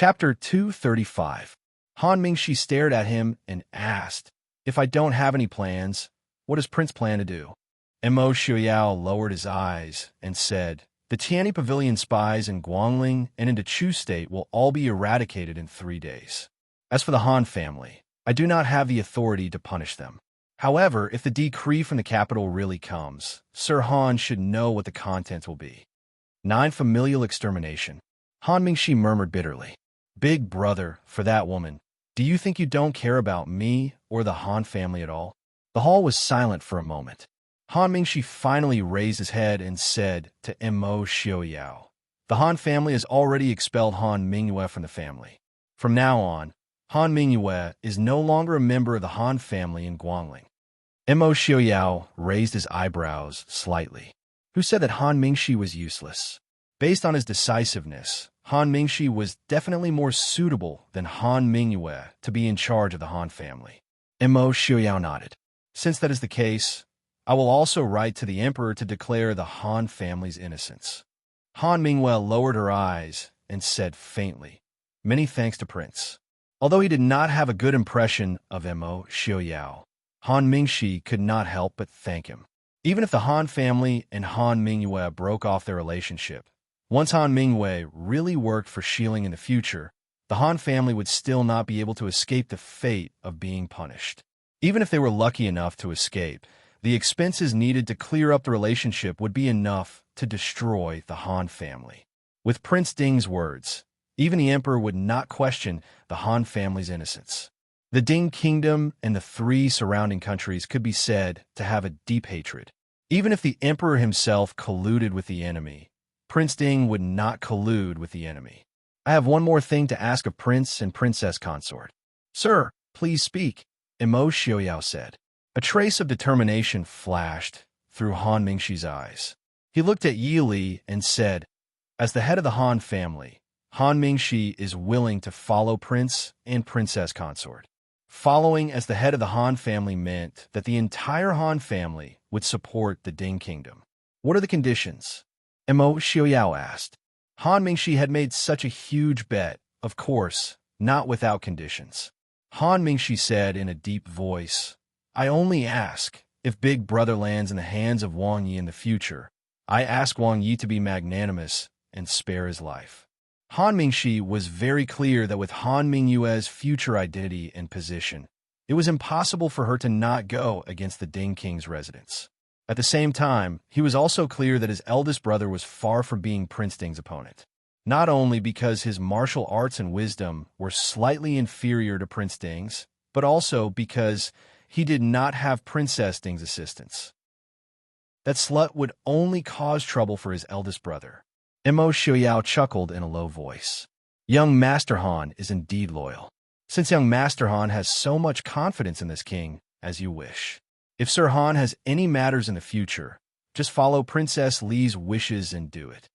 Chapter 235. Han Mingxi stared at him and asked, "If I don't have any plans, what does Prince plan to do?" Mo Xiaoyao lowered his eyes and said, "The Tianyi Pavilion spies in Guangling and into Chu State will all be eradicated in 3 days. As for the Han family, I do not have the authority to punish them. However, if the decree from the capital really comes, Sir Han should know what the content will be. 9. Familial extermination." Han Mingxi murmured bitterly, "Big brother, for that woman, do you think you don't care about me or the Han family at all?" The hall was silent for a moment. Han Mingxi finally raised his head and said to Mo Xiaoyao, "The Han family has already expelled Han Mingyue from the family. From now on, Han Mingyue is no longer a member of the Han family in Guangling." Mo Xiaoyao raised his eyebrows slightly. Who said that Han Mingxi was useless? Based on his decisiveness, Han Mingxi was definitely more suitable than Han Mingyue to be in charge of the Han family. Mo Xiaoyao nodded. "Since that is the case, I will also write to the emperor to declare the Han family's innocence." Han Mingyue lowered her eyes and said faintly, "Many thanks to Prince." Although he did not have a good impression of Mo Xiaoyao, Han Mingxi could not help but thank him. Even if the Han family and Han Mingyue broke off their relationship, once Han Mingyue really worked for Xiling in the future, the Han family would still not be able to escape the fate of being punished. Even if they were lucky enough to escape, the expenses needed to clear up the relationship would be enough to destroy the Han family. With Prince Ding's words, even the emperor would not question the Han family's innocence. The Ding kingdom and the 3 surrounding countries could be said to have a deep hatred. Even if the emperor himself colluded with the enemy, Prince Ding would not collude with the enemy. "I have one more thing to ask of Prince and Princess Consort." "Sir, please speak," Mo Xiaoyao said. A trace of determination flashed through Han Mingxi's eyes. He looked at Yi Li and said, "As the head of the Han family, Han Mingxi is willing to follow Prince and Princess Consort." Following as the head of the Han family meant that the entire Han family would support the Ding kingdom. "What are the conditions?" Mo Xiaoyao asked. Han Mingxi had made such a huge bet, of course, not without conditions. Han Mingxi said in a deep voice, "I only ask if Big Brother lands in the hands of Wang Yi in the future. I ask Wang Yi to be magnanimous and spare his life." Han Mingxi was very clear that with Han Mingyue's future identity and position, it was impossible for her to not go against the Ding King's residence. At the same time, he was also clear that his eldest brother was far from being Prince Ding's opponent. Not only because his martial arts and wisdom were slightly inferior to Prince Ding's, but also because he did not have Princess Ding's assistance. That slut would only cause trouble for his eldest brother. Mo Xiaoyao chuckled in a low voice. "Young Master Han is indeed loyal. Since young Master Han has so much confidence in this king, as you wish. If Sir Han has any matters in the future, just follow Princess Li's wishes and do it."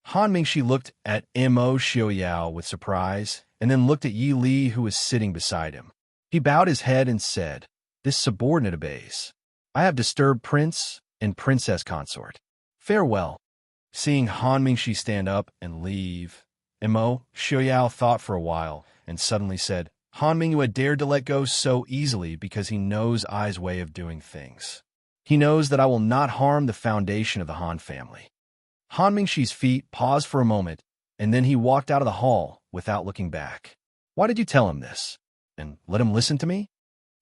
Han Mingxi looked at Mo Xiaoyao with surprise, and then looked at Yi Li, who was sitting beside him. He bowed his head and said, "This subordinate obeys. I have disturbed Prince and Princess Consort. Farewell." Seeing Han Mingxi stand up and leave, Mo Xiaoyao thought for a while and suddenly said, "Han Mingyue dared to let go so easily because he knows I's way of doing things. He knows that I will not harm the foundation of the Han family." Han Mingxi's feet paused for a moment, and then he walked out of the hall without looking back. "Why did you tell him this? And let him listen to me?"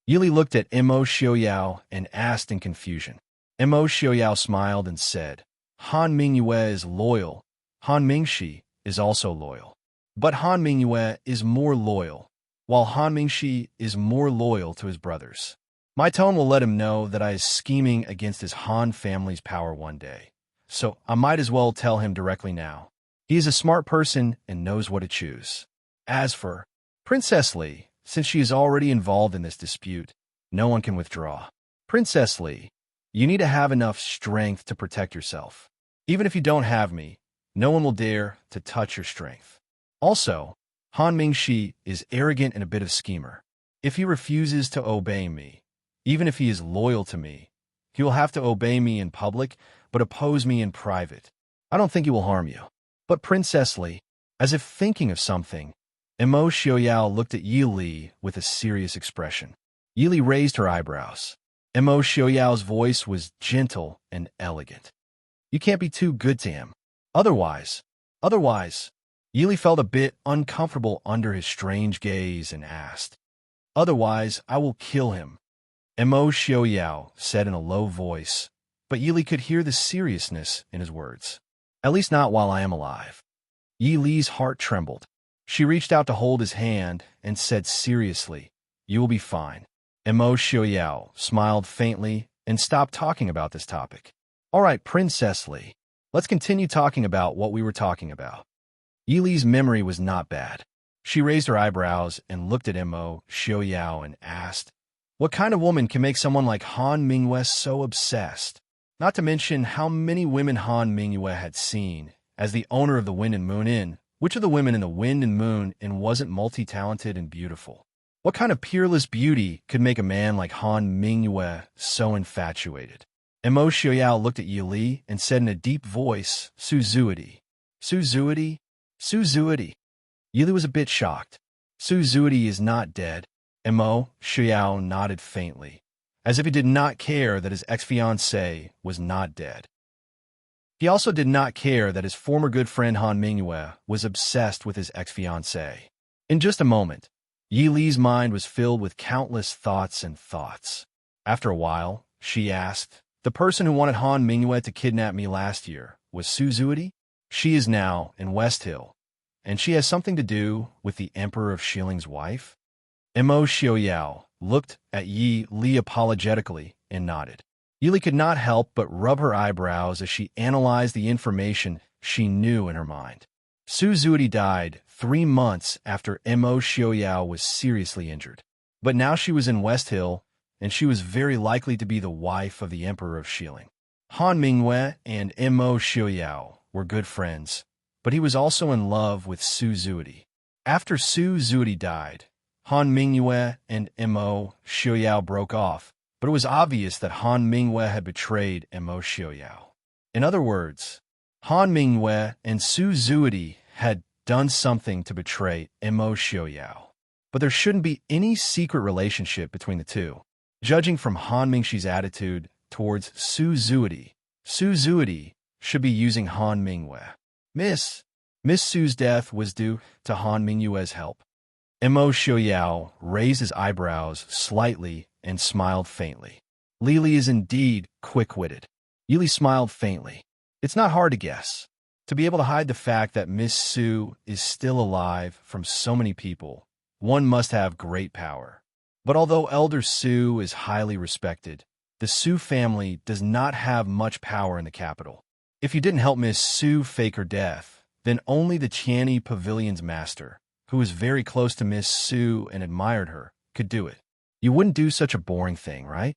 Yi Li looked at Mo Xiaoyao and asked in confusion. Mo Xiaoyao smiled and said, "Han Mingyue is loyal. Han Mingxi is also loyal. But Han Mingyue is more loyal, while Han Mingxi is more loyal to his brothers. My tone will let him know that I is scheming against his Han family's power one day. So I might as well tell him directly now. He is a smart person and knows what to choose. As for Princess Li, since she is already involved in this dispute, no one can withdraw. Princess Li, you need to have enough strength to protect yourself. Even if you don't have me, no one will dare to touch your strength. Also, Han Mingxi is arrogant and a bit of schemer. If he refuses to obey me, even if he is loyal to me, he will have to obey me in public, but oppose me in private. I don't think he will harm you." But Princess Li, as if thinking of something, Mo Xiaoyao looked at Yi Li with a serious expression. Yi Li raised her eyebrows. Mo Xiaoyao's voice was gentle and elegant. You can't be too good to him. Otherwise, Yi Li felt a bit uncomfortable under his strange gaze and asked, Otherwise, I will kill him. Mo Xiaoyao said in a low voice, but Yi Li could hear the seriousness in his words. At least not while I am alive. Yi Li's heart trembled. She reached out to hold his hand and said seriously, You will be fine. Mo Xiaoyao smiled faintly and stopped talking about this topic. All right, Princess Li, let's continue talking about what we were talking about. Yi Li's memory was not bad. She raised her eyebrows and looked at Mo Xiaoyao and asked, What kind of woman can make someone like Han Mingyue so obsessed? Not to mention how many women Han Mingyue had seen. As the owner of the Wind and Moon Inn, which of the women in the Wind and Moon Inn wasn't multi-talented and beautiful? What kind of peerless beauty could make a man like Han Mingyue so infatuated? Mo Xiaoyao looked at Yi Li and said in a deep voice, Suzuidi. Suzuidi? Suzuidi. Yi Li was a bit shocked. Suzuidi is not dead. Mo Xiaoyao nodded faintly, as if he did not care that his ex-fiancée was not dead. He also did not care that his former good friend Han Mingyue was obsessed with his ex-fiancée. In just a moment, Yi Li's mind was filled with countless thoughts and thoughts. After a while, she asked, The person who wanted Han Mingyue to kidnap me last year was Suzuidi? She is now in West Hill, and she has something to do with the Emperor of Shiling's wife? Mo Xiaoyao looked at Yi Li apologetically and nodded. Yi Li could not help but rub her eyebrows as she analyzed the information she knew in her mind. Suzuidi died 3 months after Mo Xiaoyao was seriously injured. But now she was in West Hill, and she was very likely to be the wife of the Emperor of Shiling. Han Mingyue and Mo Xiaoyao were good friends, but he was also in love with Suzuidi. After Suzuidi died, Han Mingyue and Mo Xiaoyao broke off, but it was obvious that Han Mingyue had betrayed Mo Xiaoyao. In other words, Han Mingyue and Suzuidi had done something to betray Mo Xiaoyao. But there shouldn't be any secret relationship between the two. Judging from Han Mingxi's attitude towards Suzuidi, Suzuidi should be using Han Mingyue. Miss Su's death was due to Han Mingyue's help. Mo Xiaoyao raised his eyebrows slightly and smiled faintly. Li Li is indeed quick-witted. Yi Li smiled faintly. It's not hard to guess. To be able to hide the fact that Miss Su is still alive from so many people, one must have great power. But although Elder Su is highly respected, the Su family does not have much power in the capital. If you didn't help Miss Su fake her death, then only the Qianni Pavilion's master, who was very close to Miss Su and admired her, could do it. You wouldn't do such a boring thing, right?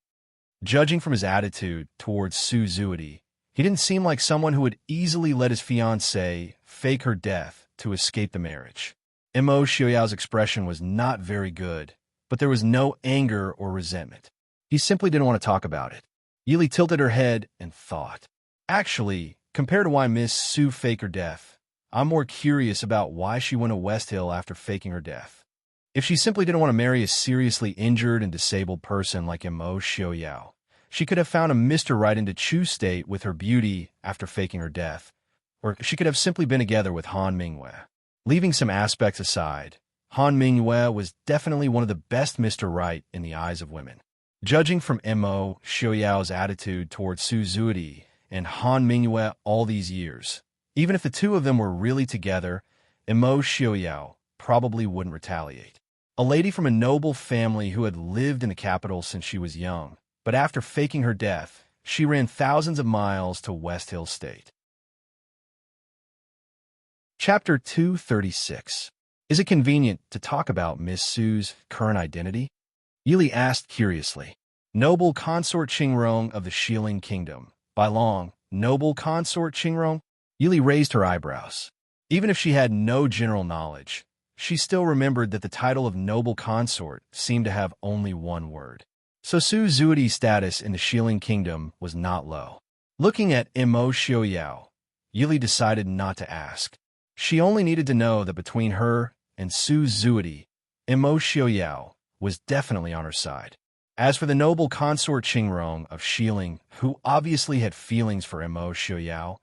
Judging from his attitude towards Suzuidi, he didn't seem like someone who would easily let his fiancée fake her death to escape the marriage. Mo Xiaoyao's expression was not very good, but there was no anger or resentment. He simply didn't want to talk about it. Yi Li tilted her head and thought, Actually, compared to why Miss Su faked her death, I'm more curious about why she went to West Hill after faking her death. If she simply didn't want to marry a seriously injured and disabled person like Mo Xiaoyao, she could have found a Mr. Right into Chu State with her beauty after faking her death, or she could have simply been together with Han Mingyue. Leaving some aspects aside, Han Mingyue was definitely one of the best Mr. Right in the eyes of women. Judging from Mo Xiaoyao's attitude towards Suzuidi and Han Mingyue all these years, even if the two of them were really together, Mo Xiaoyao probably wouldn't retaliate. A lady from a noble family who had lived in the capital since she was young, but after faking her death, she ran thousands of miles to West Hill State. Chapter 236. Is it convenient to talk about Miss Su's current identity? Yi Li asked curiously. Noble consort Qingrong of the Shiling Kingdom. By long, noble consort Qingrong? Yi Li raised her eyebrows. Even if she had no general knowledge, she still remembered that the title of noble consort seemed to have only one word. So Suzuidi's status in the Shiling Kingdom was not low. Looking at Mo Xiaoyao, Yi Li decided not to ask. She only needed to know that between her and Su Zuidi, Immerse Xiaoyao was definitely on her side. As for the noble consort Qingrong of Xiling, who obviously had feelings for Immerse Xiaoyao,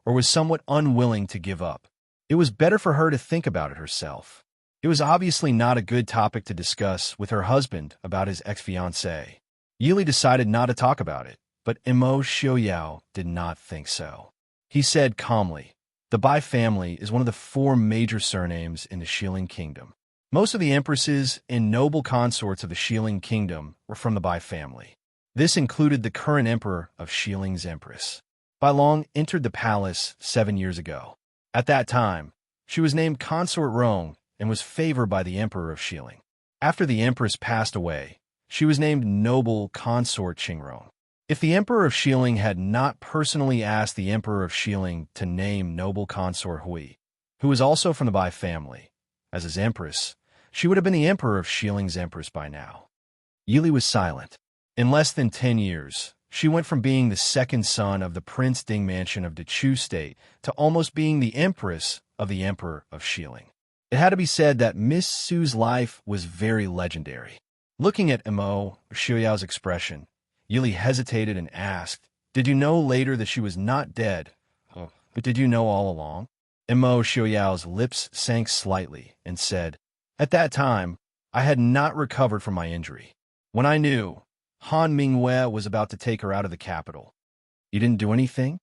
or was somewhat unwilling to give up, it was better for her to think about it herself. It was obviously not a good topic to discuss with her husband about his ex-fiancée. Yili decided not to talk about it, but Immerse Xiaoyao did not think so. He said calmly, "The Bai family is one of the 4 major surnames in the Xiling kingdom. Most of the empresses and noble consorts of the Xiling kingdom were from the Bai family. This included the current emperor of Xiling's empress. Bai Long entered the palace 7 years ago. At that time, she was named Consort Rong and was favored by the emperor of Xiling. After the empress passed away, she was named Noble Consort Qingrong. If the emperor of Xiling had not personally asked the emperor of Xiling to name Noble Consort Hui, who was also from the Bai family, as his empress, she would have been the emperor of Xiling's empress by now." Yili was silent. In less than 10 years, she went from being the second son of the Prince Ding Mansion of the Chu state to almost being the empress of the emperor of Xiling. It had to be said that Miss Su's life was very legendary. Looking at Immerse Xiaoyao's expression, Yili hesitated and asked, "Did you know later that she was not dead? But did you know all along?" Immerse Xiaoyao's lips sank slightly and said, "At that time, I had not recovered from my injury. When I knew, Han Mingyue was about to take her out of the capital." "You didn't do anything?"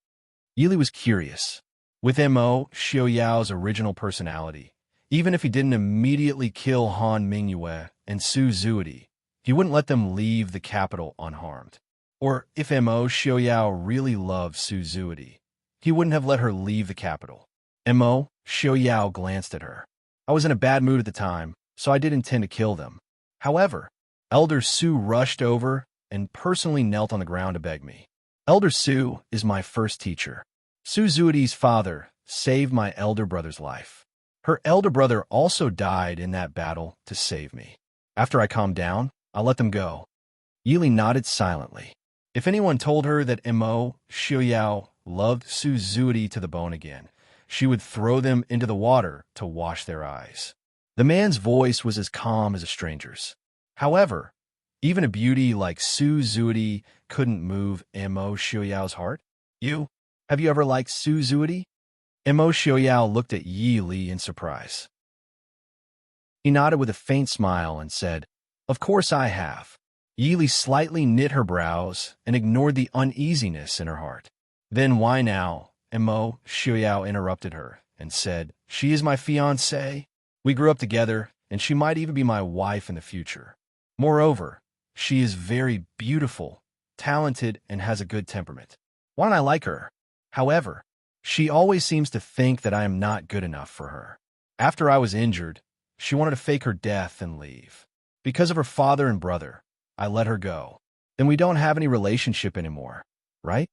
Yili was curious. With Immerse Xiaoyao's original personality, even if he didn't immediately kill Han Mingyue and Su Zuidi, he wouldn't let them leave the capital unharmed. Or if Immerse Xiaoyao really loved Su Zuidi, he wouldn't have let her leave the capital. Immerse Xiaoyao glanced at her. "I was in a bad mood at the time, so I did intend to kill them. However, Elder Su rushed over and personally knelt on the ground to beg me. Elder Su is my first teacher. Su Zuidi's father saved my elder brother's life. Her elder brother also died in that battle to save me. After I calmed down, I let them go." Yili nodded silently. If anyone told her that Immerse Xiaoyao loved Su Zuidi to the bone again, she would throw them into the water to wash their eyes. The man's voice was as calm as a stranger's. However, even a beauty like Su Zuidi couldn't move Immerse Xiaoyao's heart. Have you ever liked Su Zuidi?" Immerse Xiaoyao looked at Yi Li in surprise. He nodded with a faint smile and said, "Of course I have." Yi Li slightly knit her brows and ignored the uneasiness in her heart. "Then why now?" Immerse Xiaoyao interrupted her and said, "She is my fiancée. We grew up together, and she might even be my wife in the future. Moreover, she is very beautiful, talented, and has a good temperament. Why don't I like her? However, she always seems to think that I am not good enough for her. After I was injured, she wanted to fake her death and leave. Because of her father and brother, I let her go. Then we don't have any relationship anymore, right?"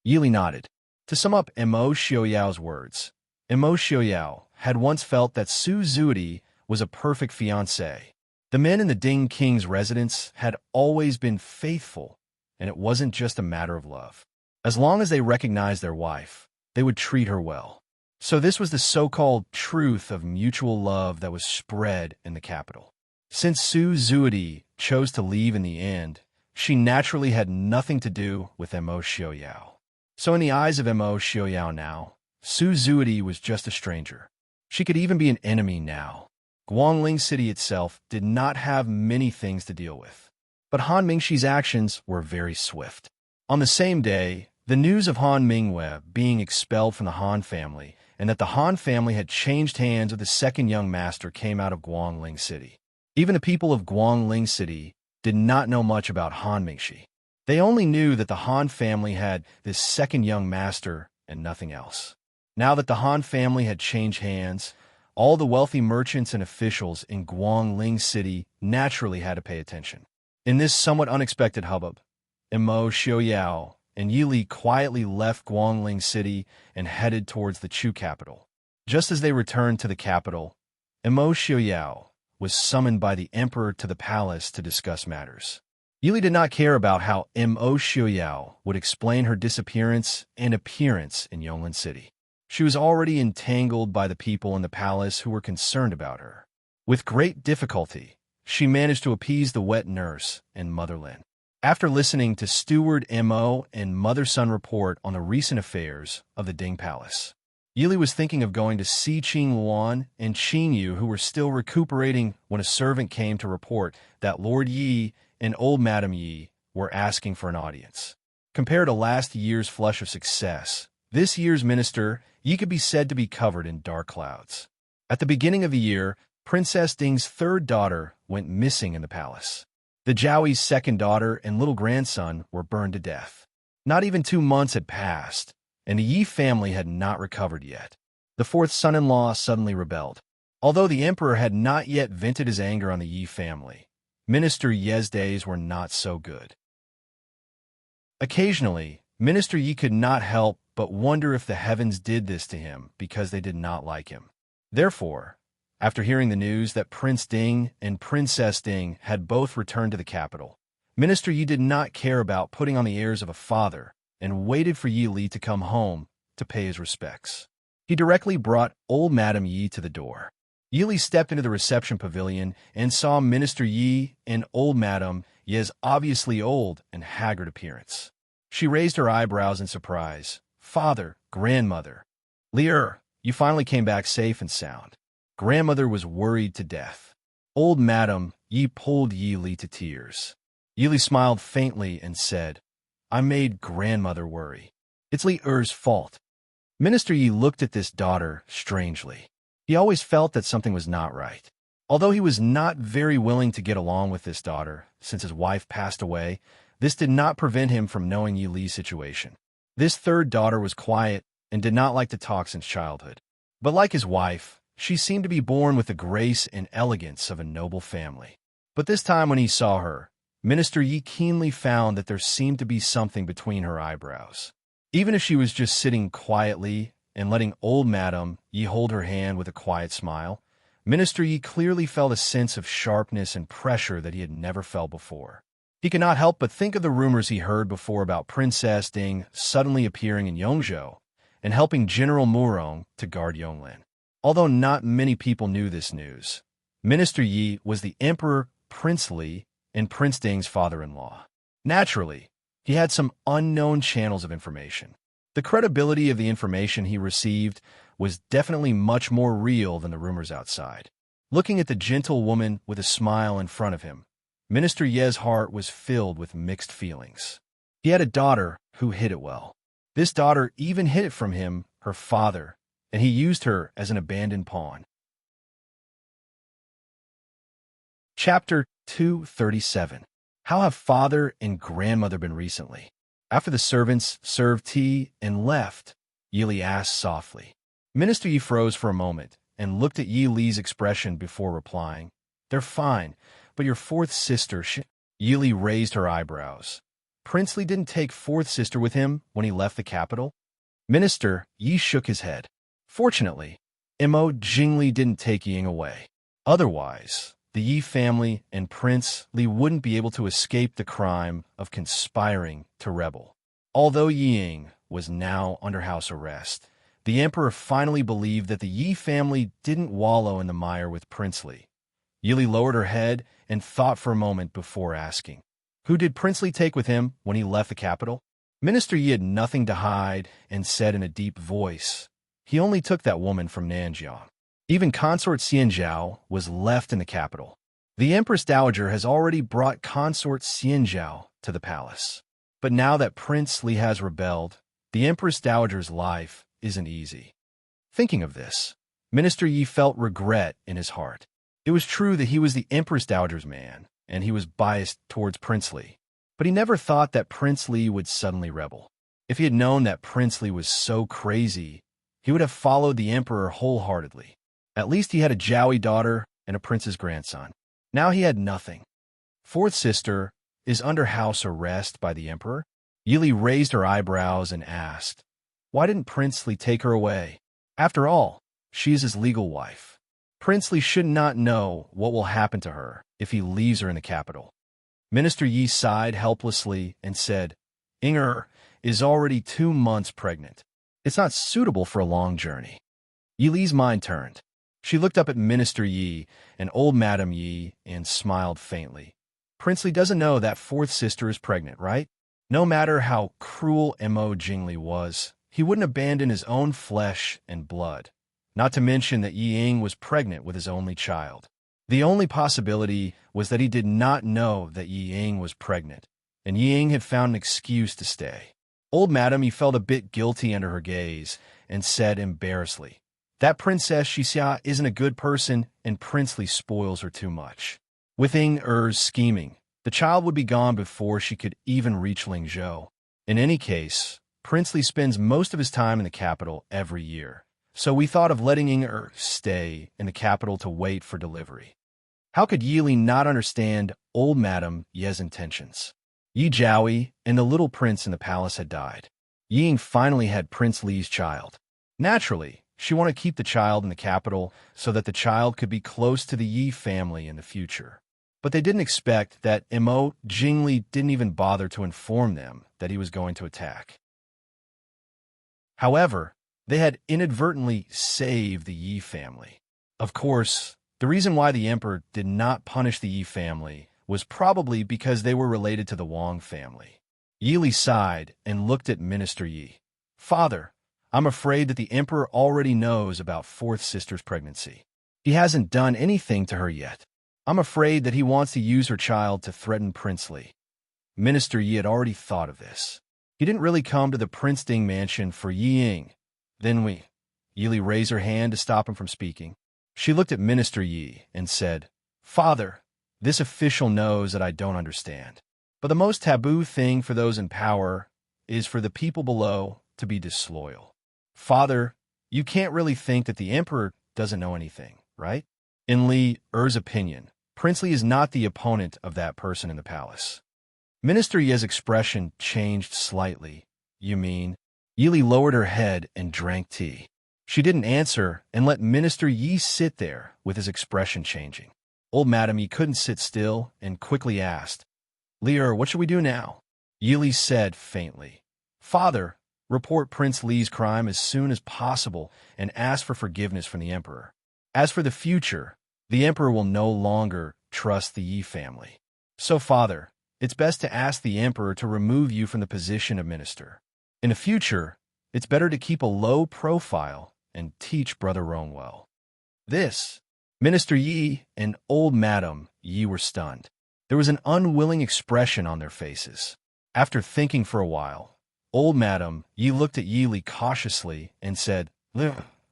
Yili nodded. To sum up Immerse Xiaoyao's words, Immerse Xiaoyao had once felt that Su Zuidi was a perfect fiancée. The men in the Ding King's residence had always been faithful, and it wasn't just a matter of love. As long as they recognized their wife, they would treat her well. So this was the so-called truth of mutual love that was spread in the capital. Since Su Zuidi chose to leave in the end, she naturally had nothing to do with Immerse Xiaoyao. So in the eyes of Immerse Xiaoyao now, Su Zuidi was just a stranger. She could even be an enemy now. Guangling City itself did not have many things to deal with. But Han Mingxi's actions were very swift. On the same day, the news of Han Mingyue being expelled from the Han family and that the Han family had changed hands with the second young master came out of Guangling City. Even the people of Guangling City did not know much about Han Mingxi. They only knew that the Han family had this second young master and nothing else. Now that the Han family had changed hands, all the wealthy merchants and officials in Guangling City naturally had to pay attention. In this somewhat unexpected hubbub, Immerse Xiaoyao and Yili quietly left Guangling City and headed towards the Chu capital. Just as they returned to the capital, Immerse Xiaoyao was summoned by the emperor to the palace to discuss matters. Yili did not care about how Immerse Xiaoyao would explain her disappearance and appearance in Yonglin City. She was already entangled by the people in the palace who were concerned about her. With great difficulty, she managed to appease the wet nurse and Mother Lin. After listening to Steward Mo and Mother-son report on the recent affairs of the Ding Palace, Yili was thinking of going to see Qing Luan and Qing Yu, who were still recuperating, when a servant came to report that Lord Yi and old Madam Yi were asking for an audience. Compared to last year's flush of success, this year's minister, Yi, could be said to be covered in dark clouds. At the beginning of the year, Princess Ding's third daughter went missing in the palace. The Zhaoyi's second daughter and little grandson were burned to death. Not even 2 months had passed, and the Yi family had not recovered yet. The fourth son-in-law suddenly rebelled. Although the emperor had not yet vented his anger on the Yi family, Minister Ye's days were not so good. Occasionally, Minister Yi could not help but wonder if the heavens did this to him because they did not like him. Therefore, after hearing the news that Prince Ding and Princess Ding had both returned to the capital, Minister Yi did not care about putting on the airs of a father and waited for Yi Li to come home to pay his respects. He directly brought old Madam Yi to the door. Yi Li stepped into the reception pavilion and saw Minister Yi and old Madam Yi's obviously old and haggard appearance. She raised her eyebrows in surprise. "Father, grandmother, Li, you finally came back safe and sound." Grandmother was worried to death. Old Madam Yi pulled Yi Li to tears. Yi Li smiled faintly and said, "I made grandmother worry. It's Li's fault." Minister Yi looked at this daughter strangely. He always felt that something was not right. Although he was not very willing to get along with this daughter, since his wife passed away, this did not prevent him from knowing Yi Li's situation. This third daughter was quiet and did not like to talk since childhood. But like his wife, she seemed to be born with the grace and elegance of a noble family. But this time when he saw her, Minister Yi keenly found that there seemed to be something between her eyebrows. Even if she was just sitting quietly and letting old Madam Yi hold her hand with a quiet smile, Minister Yi clearly felt a sense of sharpness and pressure that he had never felt before. He could not help but think of the rumors he heard before about Princess Ding suddenly appearing in Yongzhou and helping General Murong to guard Yonglin. Although not many people knew this news, Minister Yi was the Emperor Prince Li and Prince Ding's father-in-law. Naturally, he had some unknown channels of information. The credibility of the information he received was definitely much more real than the rumors outside. Looking at the gentle woman with a smile in front of him, Minister Ye's heart was filled with mixed feelings. He had a daughter who hid it well. This daughter even hid it from him, her father, and he used her as an abandoned pawn. Chapter 237. How have father and grandmother been recently? After the servants served tea and left, Yi Li asked softly. Minister Yi froze for a moment and looked at Yi Li's expression before replying. "They're fine, but your fourth sister..." Yi Li raised her eyebrows. Prince Li didn't take fourth sister with him when he left the capital? Minister Yi shook his head. Fortunately, Mo Jingli didn't take Ying away. Otherwise, the Yi family and Prince Li wouldn't be able to escape the crime of conspiring to rebel. Although Ying was now under house arrest, the emperor finally believed that the Yi family didn't wallow in the mire with Prince Li. Yi Li lowered her head and thought for a moment before asking, "Who did Prince Li take with him when he left the capital?" Minister Yi had nothing to hide and said in a deep voice, "He only took that woman from Nanjiang." Even consort Xianzhao was left in the capital. The Empress Dowager has already brought consort Xianzhao to the palace. But now that Prince Li has rebelled, the Empress Dowager's life isn't easy. Thinking of this, Minister Yi felt regret in his heart. It was true that he was the Empress Dowager's man, and he was biased towards Prince Li. But he never thought that Prince Li would suddenly rebel. If he had known that Prince Li was so crazy, he would have followed the emperor wholeheartedly. At least he had a Zhaoyi daughter and a prince's grandson. Now he had nothing. Fourth sister is under house arrest by the emperor? Yi Li raised her eyebrows and asked, "Why didn't Prince Li take her away? After all, she is his legal wife. Prince Li should not know what will happen to her if he leaves her in the capital." Minister Yi sighed helplessly and said, "Inger is already 2 months pregnant. It's not suitable for a long journey." Yi Li's mind turned. She looked up at Minister Yi and old Madam Yi and smiled faintly. Princely doesn't know that fourth sister is pregnant, right? No matter how cruel Mo Jingli was, he wouldn't abandon his own flesh and blood. Not to mention that Yi Ying was pregnant with his only child. The only possibility was that he did not know that Yi Ying was pregnant, and Yi Ying had found an excuse to stay. Old Madam Yi felt a bit guilty under her gaze and said embarrassedly, "That Princess Xixia isn't a good person, and Princely spoils her too much." With Er's scheming, the child would be gone before she could even reach Lingzhou. In any case, Princely spends most of his time in the capital every year, so we thought of letting stay in the capital to wait for delivery. How could Yili not understand old Madam Ye's intentions? Yi Jiaoyi and the little prince in the palace had died. Ying finally had Prince Li's child. Naturally, she wanted to keep the child in the capital so that the child could be close to the Yi family in the future. But they didn't expect that Mo Jingli didn't even bother to inform them that he was going to attack. However, they had inadvertently saved the Yi family. Of course, the reason why the emperor did not punish the Yi family was probably because they were related to the Wang family. Yi Li sighed and looked at Minister Yi. "Father, I'm afraid that the emperor already knows about fourth sister's pregnancy. He hasn't done anything to her yet. I'm afraid that he wants to use her child to threaten Prince Li." Minister Yi had already thought of this. He didn't really come to the Prince Ding mansion for Yi Ying. Yi Li raised her hand to stop him from speaking. She looked at Minister Yi and said, "Father, this official knows that I don't understand. But the most taboo thing for those in power is for the people below to be disloyal. Father, you can't really think that the emperor doesn't know anything, right?" In Li Er's opinion, Prince Li is not the opponent of that person in the palace. Minister Ye's expression changed slightly. "You mean?" Yi Li lowered her head and drank tea. She didn't answer and let Minister Yi sit there with his expression changing. Old Madam Yi couldn't sit still and quickly asked, "Li Er, what should we do now?" Yi Li said faintly, "Father, report Prince Li's crime as soon as possible and ask for forgiveness from the emperor. As for the future, the emperor will no longer trust the Yi family. So, Father, it's best to ask the emperor to remove you from the position of minister. In the future, it's better to keep a low profile and teach Brother Rong well." This, Minister Yi and old Madam Yi were stunned. There was an unwilling expression on their faces. After thinking for a while, old Madam Yi looked at Yi Li cautiously and said,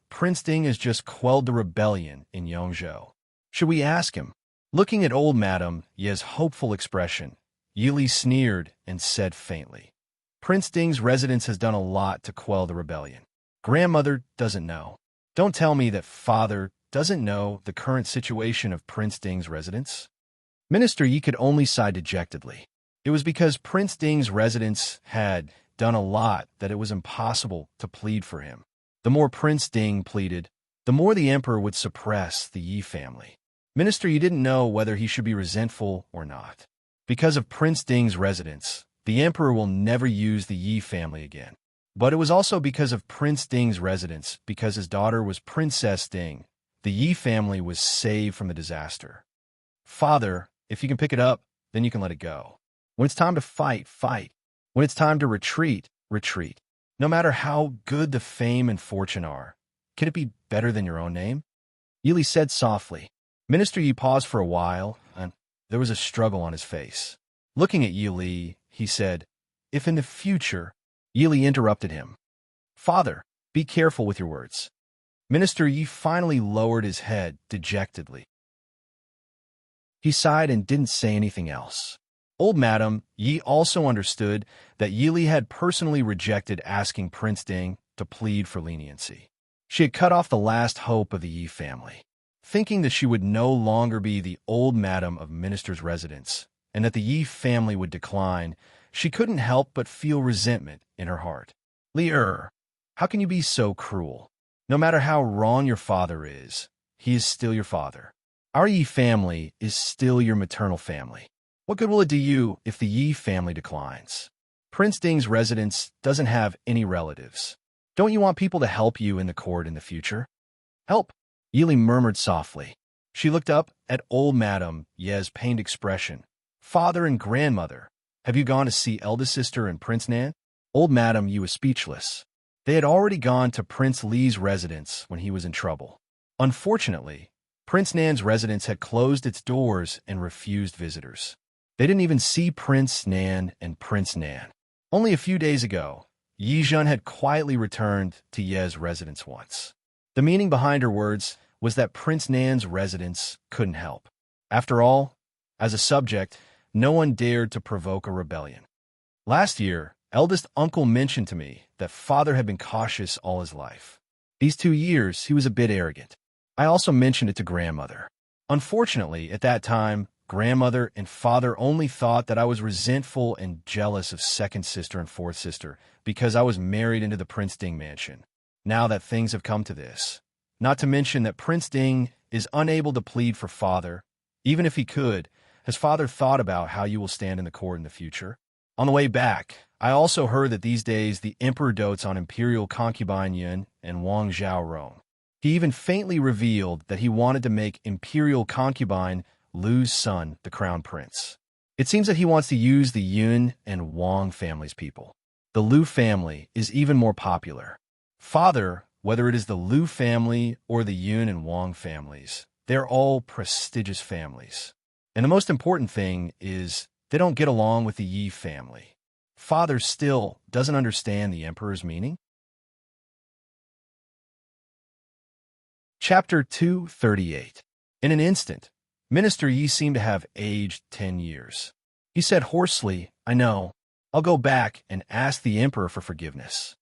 "Prince Ding has just quelled the rebellion in Yongzhou. Should we ask him?" Looking at old Madam Yi's hopeful expression, Yi Li sneered and said faintly, "Prince Ding's residence has done a lot to quell the rebellion. Grandmother doesn't know. Don't tell me that Father doesn't know the current situation of Prince Ding's residence." Minister Yi could only sigh dejectedly. It was because Prince Ding's residence had done a lot that it was impossible to plead for him. The more Prince Ding pleaded, the more the emperor would suppress the Yi family. Minister Yi didn't know whether he should be resentful or not. Because of Prince Ding's residence, the emperor will never use the Yi family again. But it was also because of Prince Ding's residence, because his daughter was Princess Ding, the Yi family was saved from the disaster. Father, if you can pick it up, then you can let it go. When it's time to fight, fight. When it's time to retreat, retreat. No matter how good the fame and fortune are, can it be better than your own name? Yi Li said softly. Minister Yi paused for a while, and there was a struggle on his face. Looking at Yi Li, he said, "If in the future..." Yi Li interrupted him. "Father, be careful with your words." Minister Yi finally lowered his head dejectedly. He sighed and didn't say anything else. Old Madam Yi also understood that Yi Li had personally rejected asking Prince Ding to plead for leniency. She had cut off the last hope of the Yi family. Thinking that she would no longer be the old madam of minister's residence, and that the Yi family would decline, she couldn't help but feel resentment in her heart. "Li Er, how can you be so cruel? No matter how wrong your father is, he is still your father. Our Yi family is still your maternal family. What good will it do you if the Yi family declines? Prince Ding's residence doesn't have any relatives. Don't you want people to help you in the court in the future? Help. Yili murmured softly. She looked up at old Madame Ye's pained expression. Father and grandmother, have you gone to see eldest sister and Prince Nan? Old Madame Ye was speechless. They had already gone to Prince Li's residence when he was in trouble. Unfortunately, Prince Nan's residence had closed its doors and refused visitors. They didn't even see Prince Nan and Prince Nan. Only a few days ago, Yi Zhen had quietly returned to Ye's residence once. The meaning behind her words was that Prince Nan's residence couldn't help. After all, as a subject, no one dared to provoke a rebellion. Last year, eldest uncle mentioned to me that father had been cautious all his life. These 2 years, he was a bit arrogant. I also mentioned it to grandmother. Unfortunately, at that time, grandmother and father only thought that I was resentful and jealous of second sister and fourth sister because I was married into the Prince Ding mansion. Now that things have come to this, not to mention that Prince Ding is unable to plead for father, even if he could, has father thought about how you will stand in the court in the future? On the way back, I also heard that these days the emperor dotes on imperial concubine Yun and Wang Zhaorong. He even faintly revealed that he wanted to make imperial concubine Lu's son the crown prince. It seems that he wants to use the Yun and Wang family's people. The Lu family is even more popular. Father, whether it is the Lu family or the Yun and Wang families, they're all prestigious families. And the most important thing is they don't get along with the Yi family. Father still doesn't understand the emperor's meaning. Chapter 238. In an instant, Minister Yi seemed to have aged 10 years. He said hoarsely, I know. I'll go back and ask the emperor for forgiveness.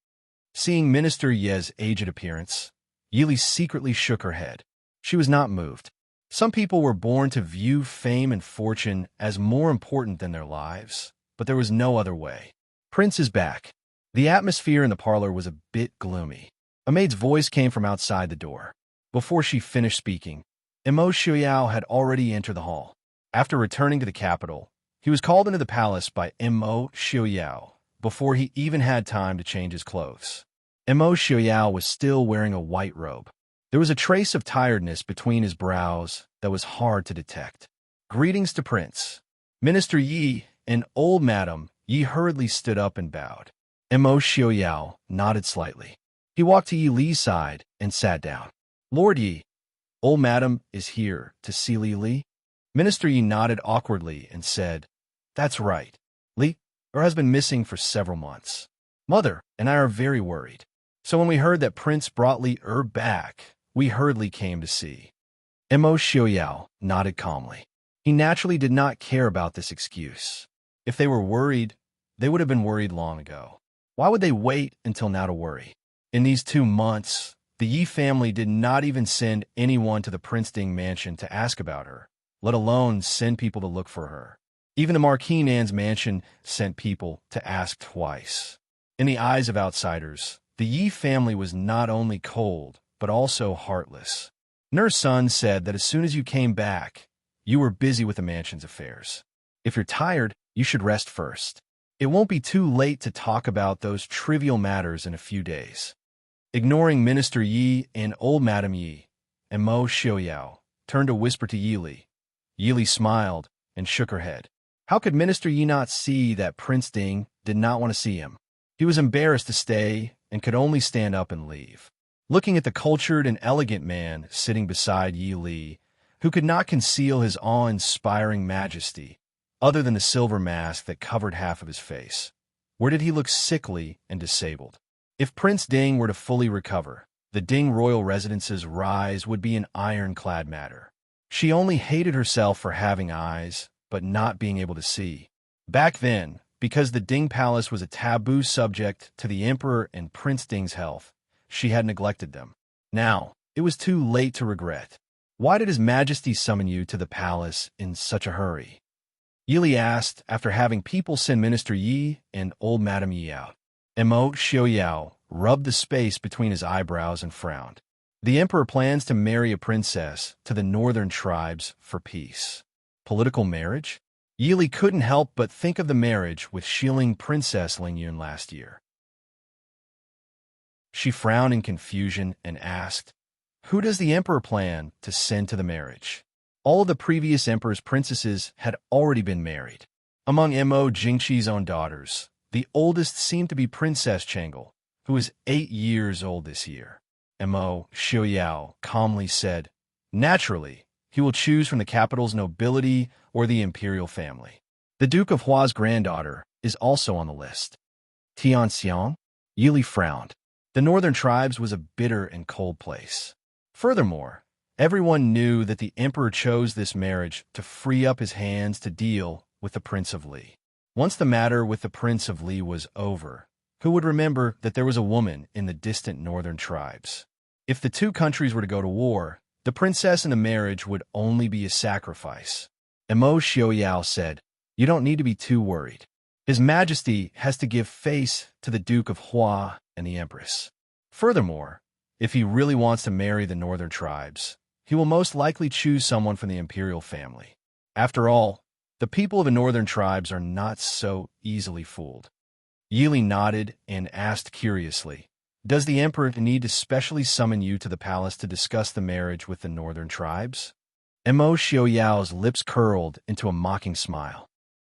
Seeing Minister Ye's aged appearance, Yili secretly shook her head. She was not moved. Some people were born to view fame and fortune as more important than their lives, but there was no other way. Prince is back. The atmosphere in the parlor was a bit gloomy. A maid's voice came from outside the door. Before she finished speaking, Immerse Xiuyao had already entered the hall. After returning to the capital, he was called into the palace by Immerse Xiuyao before he even had time to change his clothes. Immerse Xiuyao was still wearing a white robe. There was a trace of tiredness between his brows that was hard to detect. Greetings to Prince. Minister Yi and old Madame Yi hurriedly stood up and bowed. Immerse Xiuyao nodded slightly. He walked to Yi Li's side and sat down. Lord Yi, old Madam is here to see Li. Minister Yi nodded awkwardly and said, That's right. Li, her husband missing for several months. Mother and I are very worried. So when we heard that Prince brought Li back, we hurriedly came to see. Immerse Xiuyao nodded calmly. He naturally did not care about this excuse. If they were worried, they would have been worried long ago. Why would they wait until now to worry? In these 2 months, the Yi family did not even send anyone to the Prince Ding mansion to ask about her, let alone send people to look for her. Even the Marquis Nan's mansion sent people to ask twice. In the eyes of outsiders, the Yi family was not only cold, but also heartless. Nurse Sun said that as soon as you came back, you were busy with the mansion's affairs. If you're tired, you should rest first. It won't be too late to talk about those trivial matters in a few days. Ignoring Minister Yi and old Madame Yi, Immerse Xiuyao turned to whisper to Yili. Yili smiled and shook her head. How could Minister Yi not see that Prince Ding did not want to see him? He was embarrassed to stay and could only stand up and leave. Looking at the cultured and elegant man sitting beside Yi Li, who could not conceal his awe-inspiring majesty, other than the silver mask that covered half of his face, where did he look sickly and disabled? If Prince Ding were to fully recover, the Ding royal residence's rise would be an ironclad matter. She only hated herself for having eyes, but not being able to see. Back then, because the Ding palace was a taboo subject to the emperor and Prince Ding's health, she had neglected them. Now, it was too late to regret. Why did His Majesty summon you to the palace in such a hurry? Yili asked after having people send Minister Yi and old Madame Yi out. Immerse Xiuyao rubbed the space between his eyebrows and frowned. The emperor plans to marry a princess to the northern tribes for peace. Political marriage? Yili couldn't help but think of the marriage with Shilin Princess Lingyun last year. She frowned in confusion and asked, Who does the emperor plan to send to the marriage? All of the previous emperor's princesses had already been married. Among Mo Jingqi's own daughters, the oldest seemed to be Princess Chengel, who is 8 years old this year. Mo Xiaoyao calmly said, "Naturally, he will choose from the capital's nobility or the imperial family. The Duke of Hua's granddaughter is also on the list." Tianxiang? Yili frowned. The northern tribes was a bitter and cold place. Furthermore, everyone knew that the emperor chose this marriage to free up his hands to deal with the Prince of Li. Once the matter with the Prince of Li was over, who would remember that there was a woman in the distant northern tribes? If the two countries were to go to war, the princess in the marriage would only be a sacrifice. Mo Xiaoyao said, "You don't need to be too worried. His Majesty has to give face to the Duke of Hua and the Empress. Furthermore, if he really wants to marry the northern tribes, he will most likely choose someone from the imperial family. After all, the people of the northern tribes are not so easily fooled." Yili nodded and asked curiously, "Does the emperor need to specially summon you to the palace to discuss the marriage with the northern tribes?" Mo Xiaoyao's lips curled into a mocking smile.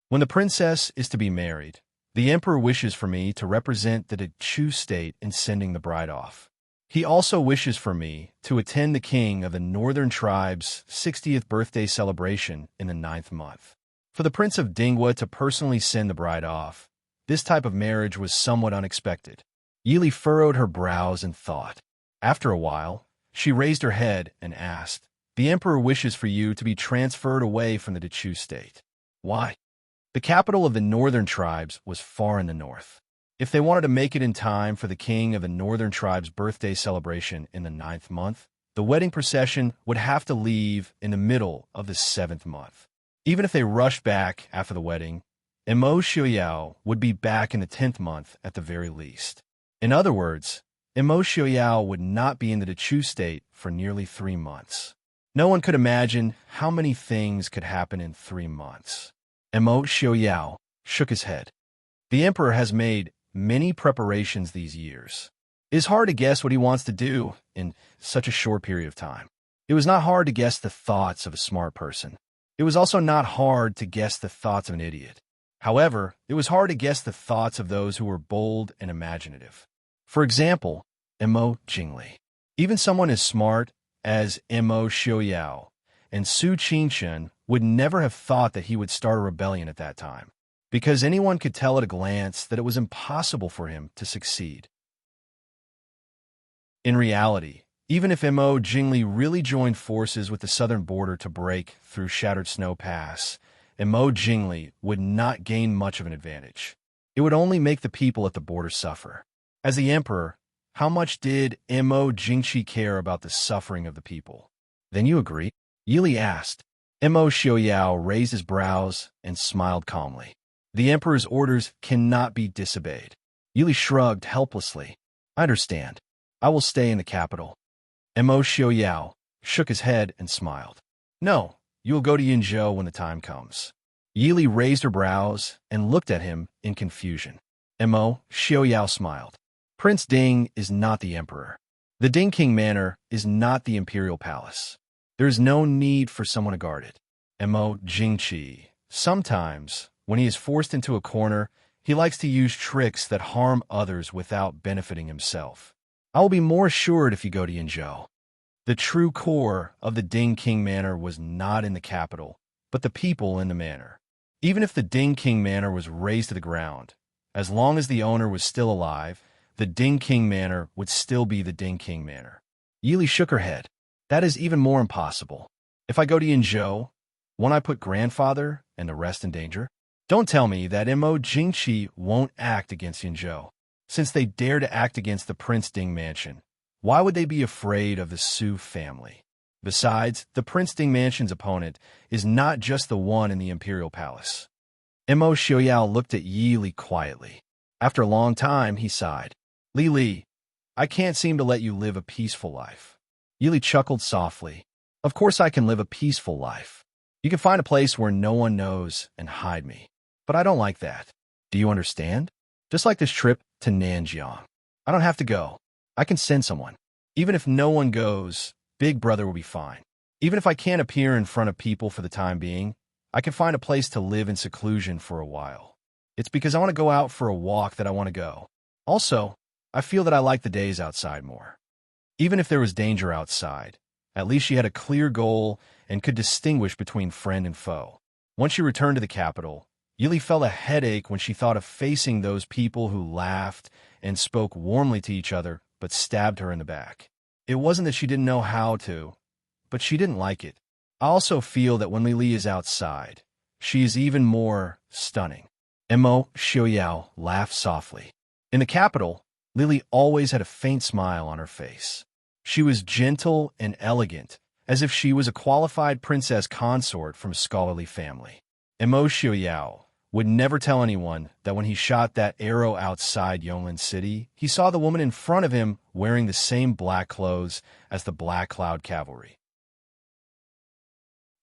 "When the princess is to be married, the emperor wishes for me to represent the Chu state in sending the bride off. He also wishes for me to attend the king of the northern tribe's 60th birthday celebration in the 9th month. For the Prince of Dinghua to personally send the bride off, this type of marriage was somewhat unexpected." Yili furrowed her brows in thought. After a while, she raised her head and asked, "The emperor wishes for you to be transferred away from the Chu state. Why?" The capital of the northern tribes was far in the north. If they wanted to make it in time for the king of the northern tribe's birthday celebration in the 9th month, the wedding procession would have to leave in the middle of the 7th month. Even if they rushed back after the wedding, Mo Xiaoyao would be back in the 10th month at the very least. In other words, Mo Xiaoyao would not be in the Chu state for nearly 3 months. No one could imagine how many things could happen in 3 months. Mo Xiaoyao shook his head. The emperor has made many preparations these years. It is hard to guess what he wants to do in such a short period of time. It was not hard to guess the thoughts of a smart person. It was also not hard to guess the thoughts of an idiot. However, it was hard to guess the thoughts of those who were bold and imaginative. For example, Mo Jingli. Even someone as smart as Mo Xiaoyao and Su Qingchen would never have thought that he would start a rebellion at that time, because anyone could tell at a glance that it was impossible for him to succeed. In reality, even if Mo Jingli really joined forces with the southern border to break through Shattered Snow Pass, Mo Jingli would not gain much of an advantage. It would only make the people at the border suffer. As the emperor, how much did Mo Jingqi care about the suffering of the people? "Then you agree?" Yili asked. Mo Xiaoyao raised his brows and smiled calmly. "The emperor's orders cannot be disobeyed." Yili shrugged helplessly. "I understand. I will stay in the capital." Mo Xiaoyao shook his head and smiled. "No, you will go to Yinzhou when the time comes." Yili raised her brows and looked at him in confusion. Mo Xiaoyao smiled. "Prince Ding is not the emperor. The Ding King Manor is not the imperial palace. There is no need for someone to guard it. Mo Jingqi, sometimes, when he is forced into a corner, he likes to use tricks that harm others without benefiting himself. I will be more assured if you go to Yinzhou." The true core of the Ding King Manor was not in the capital, but the people in the manor. Even if the Ding King Manor was razed to the ground, as long as the owner was still alive, the Ding King Manor would still be the Ding King Manor. Yili shook her head. "That is even more impossible. If I go to Yinzhou, won't I put grandfather and the rest in danger? Don't tell me that Mo Jingqi won't act against Yinzhou. Since they dare to act against the Prince Ding Mansion, why would they be afraid of the Su family? Besides, the Prince Ding Mansion's opponent is not just the one in the Imperial Palace." Mo Xiaoyao looked at Yili quietly. After a long time, he sighed. Li, I can't seem to let you live a peaceful life." Yili chuckled softly. "Of course I can live a peaceful life. You can find a place where no one knows and hide me. But I don't like that. Do you understand? Just like this trip to Nanjiang. I don't have to go. I can send someone. Even if no one goes, Big Brother will be fine. Even if I can't appear in front of people for the time being, I can find a place to live in seclusion for a while. It's because I want to go out for a walk that I want to go. Also, I feel that I like the days outside more. Even if there was danger outside, at least she had a clear goal and could distinguish between friend and foe. Once she returned to the capital, Yili felt a headache when she thought of facing those people who laughed and spoke warmly to each other but stabbed her in the back. It wasn't that she didn't know how to, but she didn't like it. I also feel that when Lili is outside, she is even more stunning. Mo Xiaoyao laughed softly. In the capital, Lili always had a faint smile on her face. She was gentle and elegant, as if she was a qualified princess consort from a scholarly family. Mo Xiaoyao would never tell anyone that when he shot that arrow outside Yonglin City, he saw the woman in front of him wearing the same black clothes as the Black Cloud Cavalry.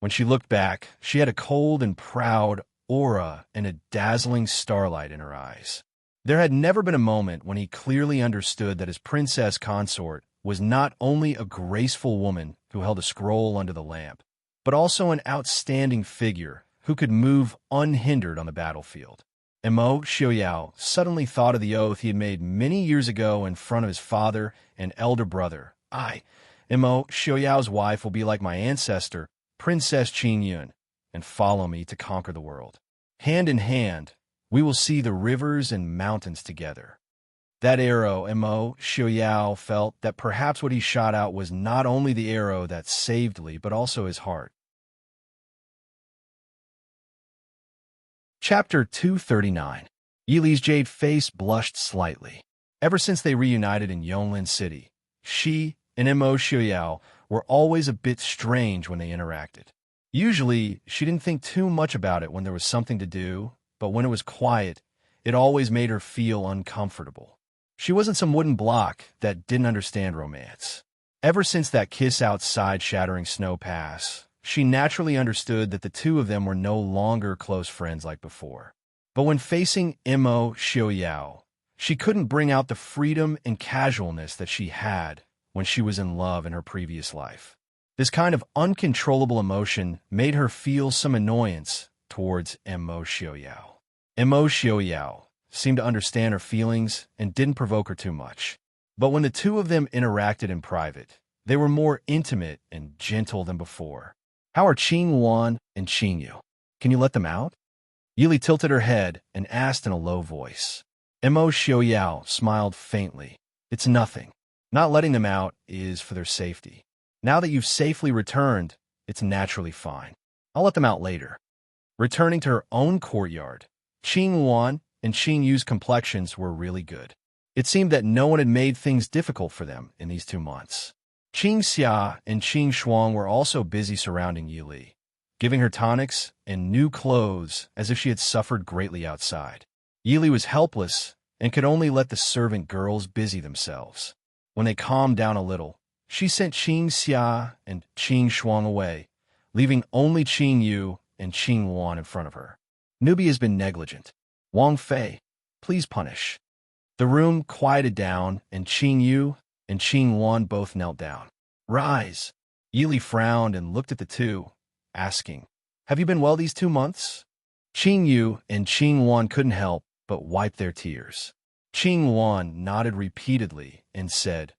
When she looked back, she had a cold and proud aura and a dazzling starlight in her eyes. There had never been a moment when he clearly understood that his princess consort was not only a graceful woman who held a scroll under the lamp, but also an outstanding figure who could move unhindered on the battlefield. Mo Xiaoyao suddenly thought of the oath he had made many years ago in front of his father and elder brother. Mo Xiaoyao's wife, will be like my ancestor, Princess Qing Yun, and follow me to conquer the world. Hand in hand, we will see the rivers and mountains together. That arrow, Mo Xiaoyao felt that perhaps what he shot out was not only the arrow that saved Li, but also his heart. Chapter 239. Yili's jade face blushed slightly. Ever since they reunited in Yonglin City, she and Mo Xiaoyao were always a bit strange when they interacted. Usually, she didn't think too much about it when there was something to do, but when it was quiet, it always made her feel uncomfortable. She wasn't some wooden block that didn't understand romance. Ever since that kiss outside Shattering Snow Pass, she naturally understood that the two of them were no longer close friends like before. But when facing Mo Xiaoyao, she couldn't bring out the freedom and casualness that she had when she was in love in her previous life. This kind of uncontrollable emotion made her feel some annoyance towards Mo Xiaoyao. Mo Xiaoyao seemed to understand her feelings and didn't provoke her too much. But when the two of them interacted in private, they were more intimate and gentle than before. How are Qing Wan and Qing Yu? Can you let them out? Yili tilted her head and asked in a low voice. Mo Xiaoyao smiled faintly. It's nothing. Not letting them out is for their safety. Now that you've safely returned, it's naturally fine. I'll let them out later. Returning to her own courtyard, Qing Wan and Qing Yu's complexions were really good. It seemed that no one had made things difficult for them in these 2 months. Qing Xia and Qing Shuang were also busy surrounding Yili, giving her tonics and new clothes as if she had suffered greatly outside. Yili was helpless and could only let the servant girls busy themselves. When they calmed down a little, she sent Qing Xia and Qing Shuang away, leaving only Qing Yu and Qing Wan in front of her. Newbie has been negligent. Wang Fei, please punish. The room quieted down, and Qing Yu and Qing Wan both knelt down. Rise. Yili frowned and looked at the two, asking, have you been well these 2 months? Qing Yu and Qing Wan couldn't help but wipe their tears. Qing Wan nodded repeatedly and said,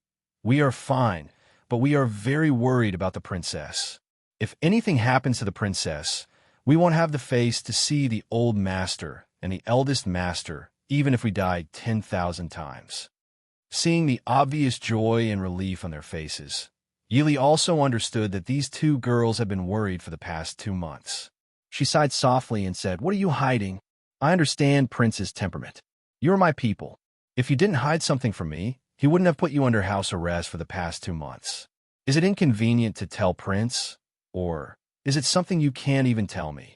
we are fine, but we are very worried about the princess. If anything happens to the princess, we won't have the face to see the old master and the eldest master, even if we died 10,000 times. Seeing the obvious joy and relief on their faces, Yili also understood that these 2 girls had been worried for the past 2 months. She sighed softly and said, what are you hiding? I understand Prince's temperament. You're my people. If you didn't hide something from me, he wouldn't have put you under house arrest for the past 2 months. Is it inconvenient to tell Prince? Or is it something you can't even tell me?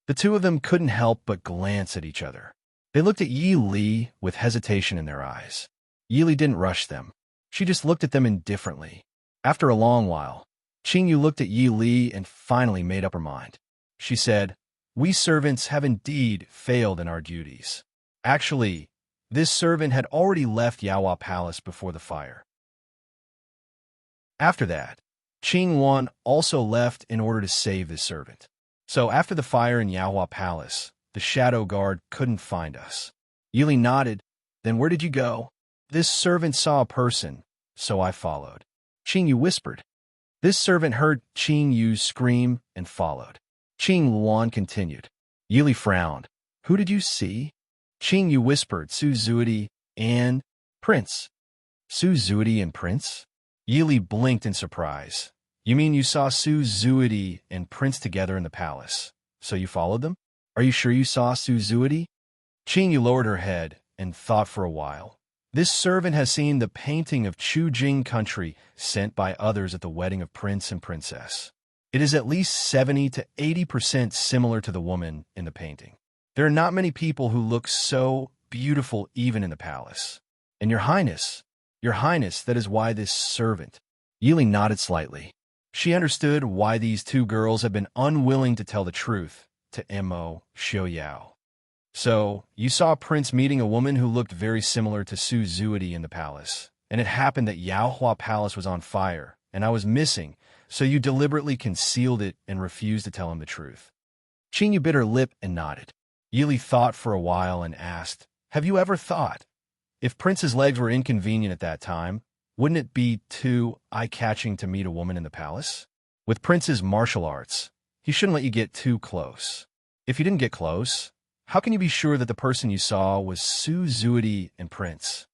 The two of them couldn't help but glance at each other. They looked at Yi Li with hesitation in their eyes. Yi Li didn't rush them. She just looked at them indifferently. After a long while, Qing Yu looked at Yi Li and finally made up her mind. She said, we servants have indeed failed in our duties. Actually, this servant had already left Yaohua Palace before the fire. After that, Qing Wan also left in order to save his servant. So after the fire in Yaohua Palace, the shadow guard couldn't find us. Yili nodded. Then where did you go? This servant saw a person, so I followed. Qing Yu whispered. This servant heard Qing Yu scream and followed. Qing Luan continued. Yili frowned. Who did you see? Qing Yu whispered, Su Zuidi and Prince. Su Zuidi and Prince? Yili blinked in surprise. You mean you saw Su Zuidi and Prince together in the palace, so you followed them? Are you sure you saw Su Zuidi? Qing Yu lowered her head and thought for a while. This servant has seen the painting of Chujing country sent by others at the wedding of Prince and Princess. It is at least 70 to 80% similar to the woman in the painting. There are not many people who look so beautiful even in the palace. And Your Highness, that is why this servant. Yili nodded slightly. She understood why these two girls had been unwilling to tell the truth to Mo Xiaoyao. So, you saw Prince meeting a woman who looked very similar to Su Zuidi in the palace, and it happened that Yaohua Palace was on fire, and I was missing, so you deliberately concealed it and refused to tell him the truth. Qing Yu bit her lip and nodded. Yili thought for a while and asked, Have you ever thought, if Prince's legs were inconvenient at that time, wouldn't it be too eye-catching to meet a woman in the palace? With Prince's martial arts, he shouldn't let you get too close. If you didn't get close, how can you be sure that the person you saw was Su Zuidi and Prince?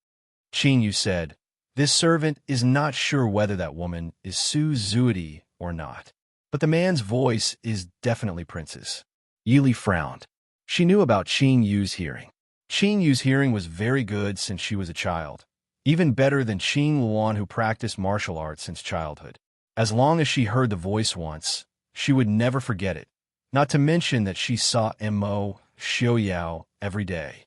Qing Yu said, This servant is not sure whether that woman is Su Zuidi or not, but the man's voice is definitely Prince's. Yili frowned. She knew about Qing Yu's hearing. Qing Yu's hearing was very good since she was a child, even better than Qing Luan who practiced martial arts since childhood. As long as she heard the voice once, she would never forget it, not to mention that she saw Mo Xiaoyao every day.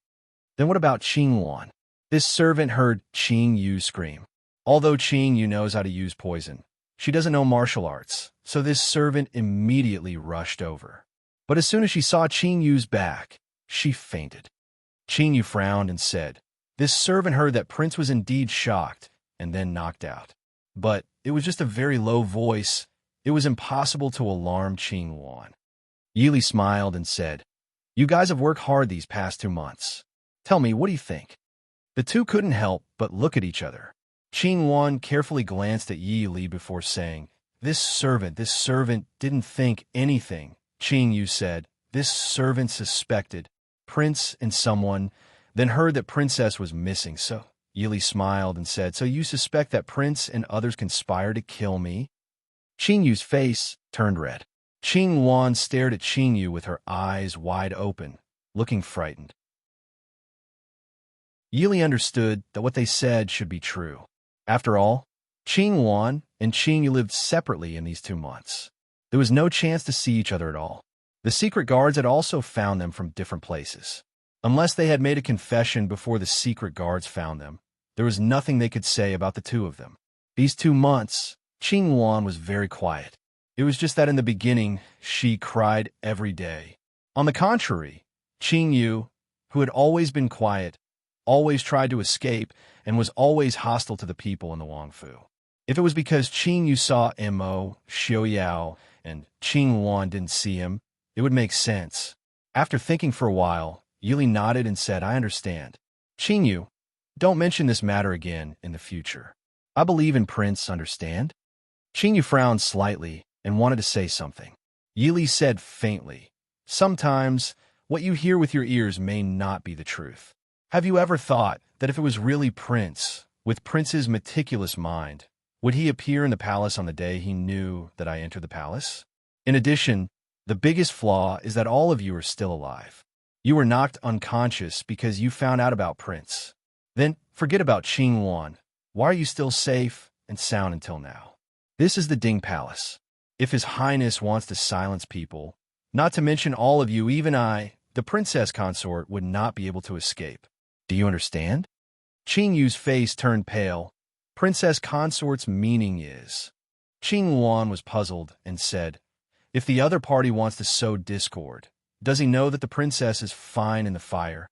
Then what about Qing Luan? This servant heard Qing Yu scream. Although Qing Yu knows how to use poison, she doesn't know martial arts, so this servant immediately rushed over. But as soon as she saw Qing Yu's back, she fainted. Qing Yu frowned and said, This servant heard that Prince was indeed shocked and then knocked out. But it was just a very low voice. It was impossible to alarm Qing Luan. Yili smiled and said, You guys have worked hard these past 2 months. Tell me, what do you think? The two couldn't help but look at each other. Qing Luan carefully glanced at Yili before saying, This servant didn't think anything. Qing Yu said, This servant suspected Prince and someone, then heard that Princess was missing, so Yili smiled and said, So you suspect that Prince and others conspired to kill me? Qing Yu's face turned red. Qing Luan stared at Qing Yu with her eyes wide open, looking frightened. Yili understood that what they said should be true. After all, Qing Luan and Qing Yu lived separately in these 2 months. There was no chance to see each other at all. The secret guards had also found them from different places. Unless they had made a confession before the secret guards found them, there was nothing they could say about the two of them. These 2 months, Qing Luan was very quiet. It was just that in the beginning, she cried every day. On the contrary, Qing Yu, who had always been quiet, always tried to escape, and was always hostile to the people in the Wangfu. If it was because Qing Yu saw Mo Xiaoyao and Qing Luan didn't see him, it would make sense. After thinking for a while, Yili nodded and said, I understand. Qing Yu, don't mention this matter again in the future. I believe in Prince, understand? Qing Yu frowned slightly and wanted to say something. Yili said faintly, Sometimes, what you hear with your ears may not be the truth. Have you ever thought that if it was really Prince, with Prince's meticulous mind, would he appear in the palace on the day he knew that I entered the palace? In addition, the biggest flaw is that all of you are still alive. You were knocked unconscious because you found out about Prince. Then, forget about Qing Luan. Why are you still safe and sound until now? This is the Ding Palace. If His Highness wants to silence people, not to mention all of you, even I, the princess consort, would not be able to escape. Do you understand? Qing Yu's face turned pale. Princess consort's meaning is... Qing Luan was puzzled and said, If the other party wants to sow discord, does he know that the princess is fine in the fire?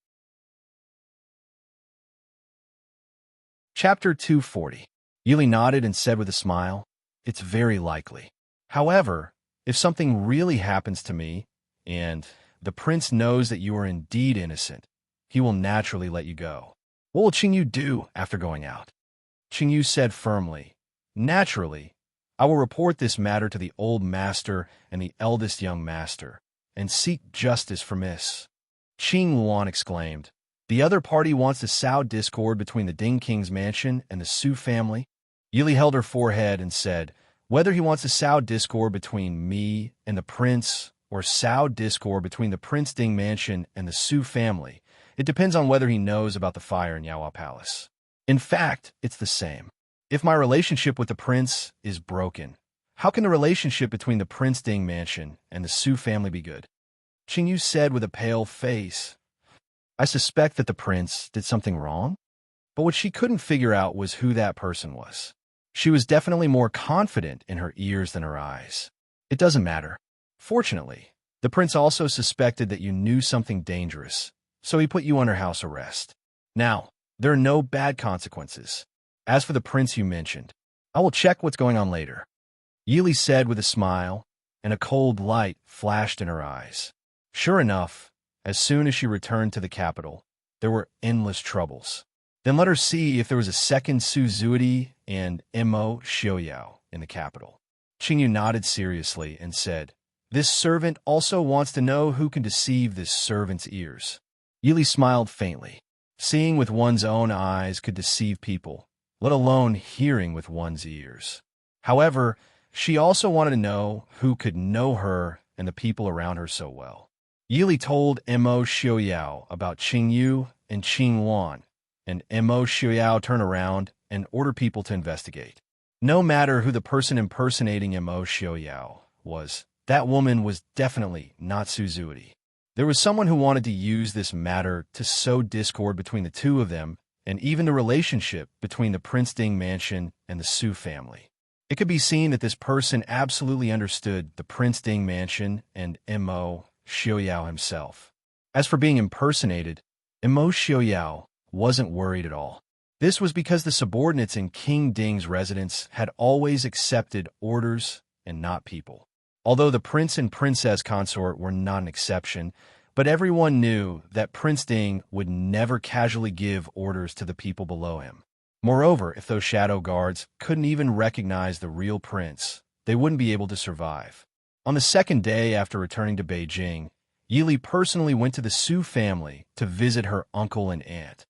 Chapter 240. Yili nodded and said with a smile, It's very likely. However, if something really happens to me, and the prince knows that you are indeed innocent, he will naturally let you go. What will Qingyu do after going out? Qingyu said firmly, Naturally, I will report this matter to the old master and the eldest young master, and seek justice for Miss. Qing Wan exclaimed, The other party wants to sow discord between the Ding King's mansion and the Su family? Yili held her forehead and said, Whether he wants to sow discord between me and the prince, or sow discord between the Prince Ding mansion and the Su family, it depends on whether he knows about the fire in Yaohua Palace. In fact, it's the same. If my relationship with the prince is broken, how can the relationship between the Prince Ding mansion and the Su family be good? Qingyu said with a pale face, I suspect that the prince did something wrong, but what she couldn't figure out was who that person was. She was definitely more confident in her ears than her eyes. It doesn't matter. Fortunately, the prince also suspected that you knew something dangerous, so he put you under house arrest. Now, there are no bad consequences. As for the prince you mentioned, I will check what's going on later. Yili said with a smile, and a cold light flashed in her eyes. Sure enough, as soon as she returned to the capital, there were endless troubles. Then let her see if there was a second Su Zuidi and Mo Xiaoyao in the capital. Qingyu nodded seriously and said, This servant also wants to know who can deceive this servant's ears. Yili smiled faintly. Seeing with one's own eyes could deceive people, let alone hearing with one's ears. However, she also wanted to know who could know her and the people around her so well. Yili told Mo Xiaoyao about Qingyu and Qing Wan, and Mo Xiaoyao turned around and ordered people to investigate. No matter who the person impersonating Mo Xiaoyao was, that woman was definitely not Su Zuidi. There was someone who wanted to use this matter to sow discord between the two of them, and even the relationship between the Prince Ding mansion and the Su family. It could be seen that this person absolutely understood the Prince Ding mansion and Mo Xiaoyao himself. As for being impersonated, Mo Xiaoyao wasn't worried at all. This was because the subordinates in King Ding's residence had always accepted orders and not people. Although the prince and princess consort were not an exception, but everyone knew that Prince Ding would never casually give orders to the people below him. Moreover, if those shadow guards couldn't even recognize the real prince, they wouldn't be able to survive. On the second day after returning to Beijing, Yili personally went to the Su family to visit her uncle and aunt.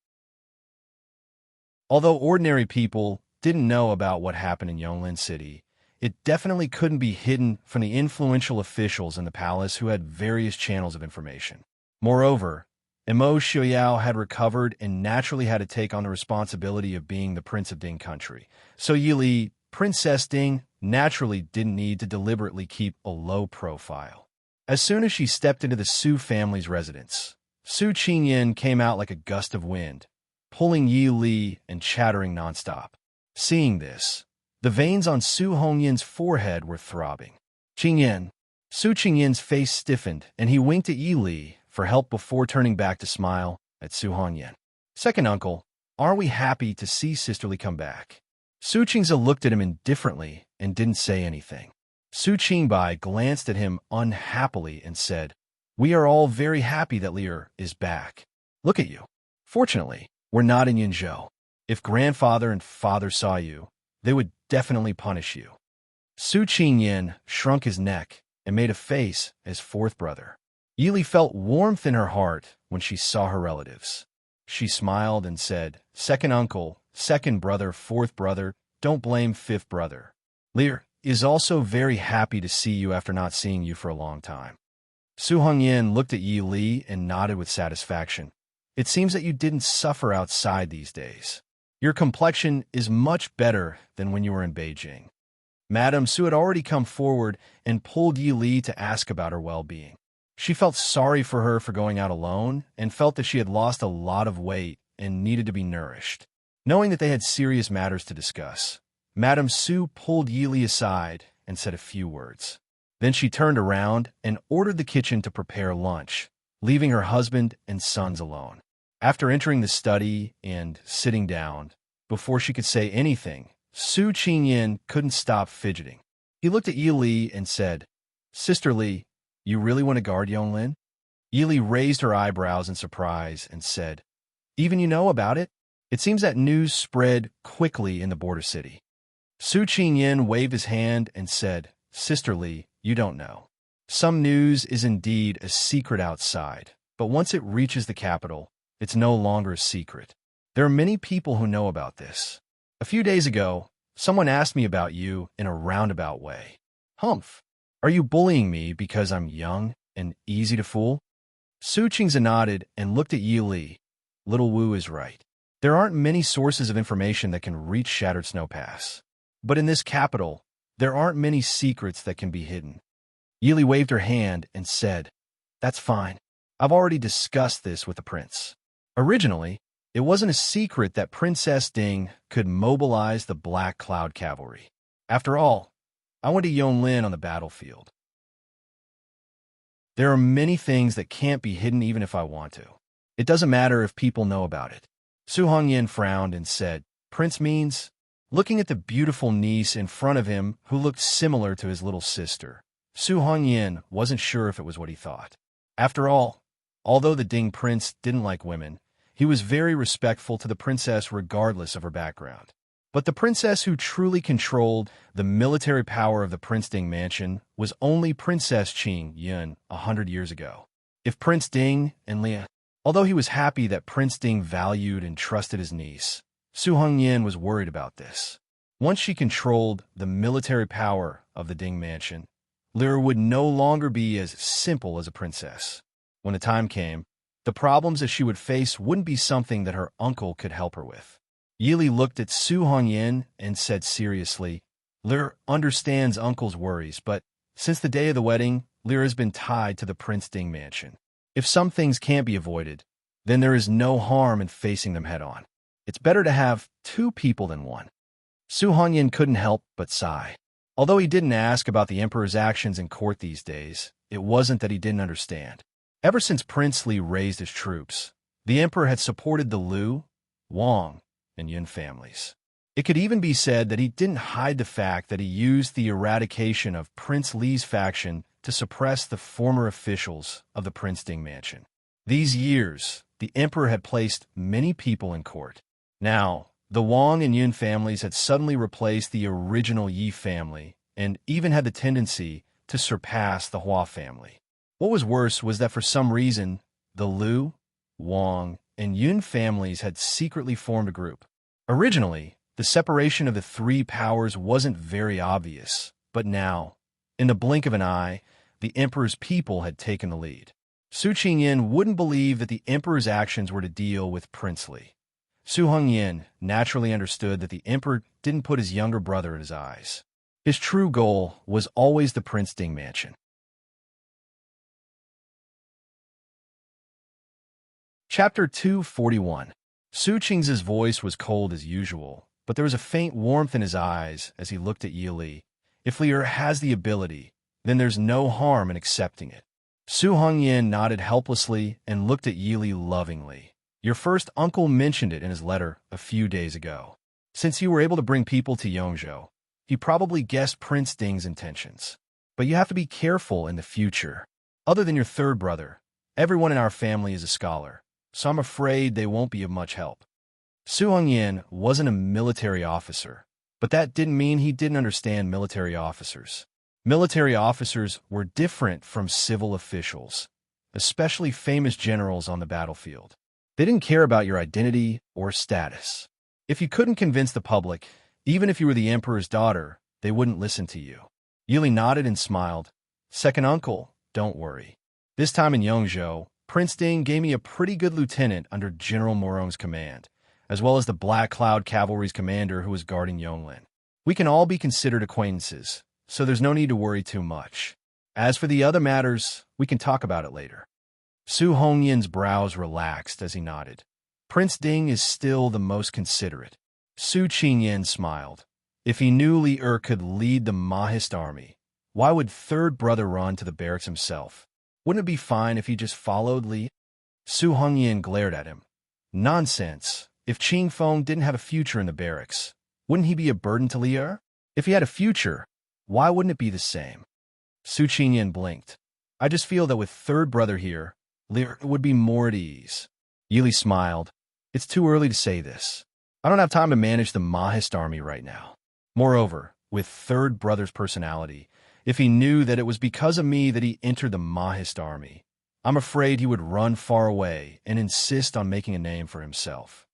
Although ordinary people didn't know about what happened in Yonglin City, it definitely couldn't be hidden from the influential officials in the palace who had various channels of information. Moreover, Mo Xiaoyao had recovered and naturally had to take on the responsibility of being the Prince of Ding country. So Yili, Princess Ding, naturally didn't need to deliberately keep a low profile. As soon as she stepped into the Su family's residence, Su Qingyin came out like a gust of wind, pulling Yi Li and chattering nonstop. Seeing this, the veins on Su Hongyin's forehead were throbbing. Qingyin. Su Qingyin's face stiffened, and he winked at Yi Li for help before turning back to smile at Su Hongyin. Second uncle, are we happy to see Sisterly come back? Su Qingzi looked at him indifferently and didn't say anything. Su Qingbai glanced at him unhappily and said, We are all very happy that Lear is back. Look at you. Fortunately, we're not in Yinzhou. If grandfather and father saw you, they would definitely punish you. Su Qingyin shrunk his neck and made a face as fourth brother. Yili felt warmth in her heart when she saw her relatives. She smiled and said, Second uncle, second brother, fourth brother, don't blame fifth brother. Lear is also very happy to see you after not seeing you for a long time. Su Hongyan looked at Yi Li and nodded with satisfaction. It seems that you didn't suffer outside these days. Your complexion is much better than when you were in Beijing. Madame Su had already come forward and pulled Yi Li to ask about her well-being. She felt sorry for her for going out alone and felt that she had lost a lot of weight and needed to be nourished. Knowing that they had serious matters to discuss, Madame Su pulled Yi Li aside and said a few words. Then she turned around and ordered the kitchen to prepare lunch, leaving her husband and sons alone. After entering the study and sitting down, before she could say anything, Su Qingyan couldn't stop fidgeting. He looked at Yi Li and said, "Sister Li, you really want to guard Yonglin?" Yi Li raised her eyebrows in surprise and said, "Even you know about it?" It seems that news spread quickly in the border city. Su Qingyan waved his hand and said, "Sister Li, you don't know. Some news is indeed a secret outside, but once it reaches the capital, it's no longer a secret. There are many people who know about this. A few days ago, someone asked me about you in a roundabout way. Humph, are you bullying me because I'm young and easy to fool?" Su Qingyan nodded and looked at Yi Li. Little Wu is right. There aren't many sources of information that can reach Shattered Snow Pass. But in this capital, there aren't many secrets that can be hidden. Yi Li waved her hand and said, "That's fine. I've already discussed this with the prince. Originally, it wasn't a secret that Princess Ding could mobilize the Black Cloud Cavalry. After all, I went to Yonglin on the battlefield. There are many things that can't be hidden even if I want to. It doesn't matter if people know about it." Su Hongyan frowned and said, "Prince means?" Looking at the beautiful niece in front of him who looked similar to his little sister, Su Hongyan wasn't sure if it was what he thought. After all, although the Ding prince didn't like women, he was very respectful to the princess regardless of her background. But the princess who truly controlled the military power of the Prince Ding mansion was only Princess Qing Yun 100 years ago. If Prince Ding and Lia... Although he was happy that Prince Ding valued and trusted his niece, Su Hongyan was worried about this. Once she controlled the military power of the Ding mansion, Lyra would no longer be as simple as a princess. When the time came, the problems that she would face wouldn't be something that her uncle could help her with. Yi Li looked at Su Hongyan and said seriously, "Lyra understands uncle's worries, but since the day of the wedding, Lyra has been tied to the Prince Ding mansion. If some things can't be avoided, then there is no harm in facing them head-on. It's better to have two people than one." Su Hongyan couldn't help but sigh. Although he didn't ask about the emperor's actions in court these days, it wasn't that he didn't understand. Ever since Prince Li raised his troops, the emperor had supported the Liu, Wang, and Yun families. It could even be said that he didn't hide the fact that he used the eradication of Prince Li's faction to suppress the former officials of the Prince Ding mansion. These years, the emperor had placed many people in court. Now, the Wang and Yun families had suddenly replaced the original Yi family and even had the tendency to surpass the Hua family. What was worse was that for some reason, the Liu, Wang, and Yun families had secretly formed a group. Originally, the separation of the three powers wasn't very obvious, but now, in the blink of an eye, the emperor's people had taken the lead. Su Qingyan wouldn't believe that the emperor's actions were to deal with Prince Li. Su Hongyan naturally understood that the emperor didn't put his younger brother in his eyes. His true goal was always the Prince Ding mansion. Chapter 241. Su Qing's voice was cold as usual, but there was a faint warmth in his eyes as he looked at Yi Li. If Li has the ability, then there's no harm in accepting it. Su Hongyan nodded helplessly and looked at Yi Li lovingly. "Your first uncle mentioned it in his letter a few days ago. Since you were able to bring people to Yongzhou, he probably guessed Prince Ding's intentions. But you have to be careful in the future. Other than your third brother, everyone in our family is a scholar, so I'm afraid they won't be of much help." Su Hongyan wasn't a military officer, but that didn't mean he didn't understand military officers. Military officers were different from civil officials, especially famous generals on the battlefield. They didn't care about your identity or status. If you couldn't convince the public, even if you were the emperor's daughter, they wouldn't listen to you. Yi Li nodded and smiled. "Second uncle, don't worry. This time in Yongzhou, Prince Ding gave me a pretty good lieutenant under General Morong's command, as well as the Black Cloud Cavalry's commander who was guarding Yonglin. We can all be considered acquaintances, so there's no need to worry too much. As for the other matters, we can talk about it later." Su Hongyan's brows relaxed as he nodded. Prince Ding is still the most considerate. Su Qingyan smiled. If he knew Li could lead the Mahist army, why would third brother run to the barracks himself? Wouldn't it be fine if he just followed Li? Su Hongyan glared at him. "Nonsense. If Qing Feng didn't have a future in the barracks, Wouldn't he be a burden to Li'er? If he had a future, why wouldn't it be the same? Su Qingyan blinked. I just feel that with third brother here, Li'er would be more at ease. Yili smiled. It's too early to say this. I don't have time to manage the Mahist army right now. Moreover, with third brother's personality, if he knew that it was because of me that he entered the Mahist army, I'm afraid he would run far away and insist on making a name for himself.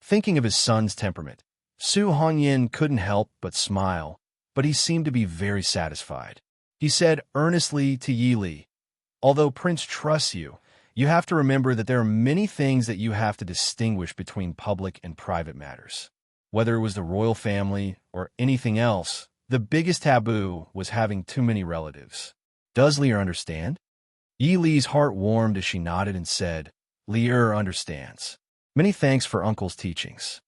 Thinking of his son's temperament, Su Hongyin couldn't help but smile, but he seemed to be very satisfied. He said earnestly to Yili, although Prince trusts you, you have to remember that there are many things that you have to distinguish between public and private matters. Whether it was the royal family or anything else, the biggest taboo was having too many relatives. Does Li'er understand? Yili's heart warmed as she nodded and said, Li'er understands. Many thanks for Uncle's teachings.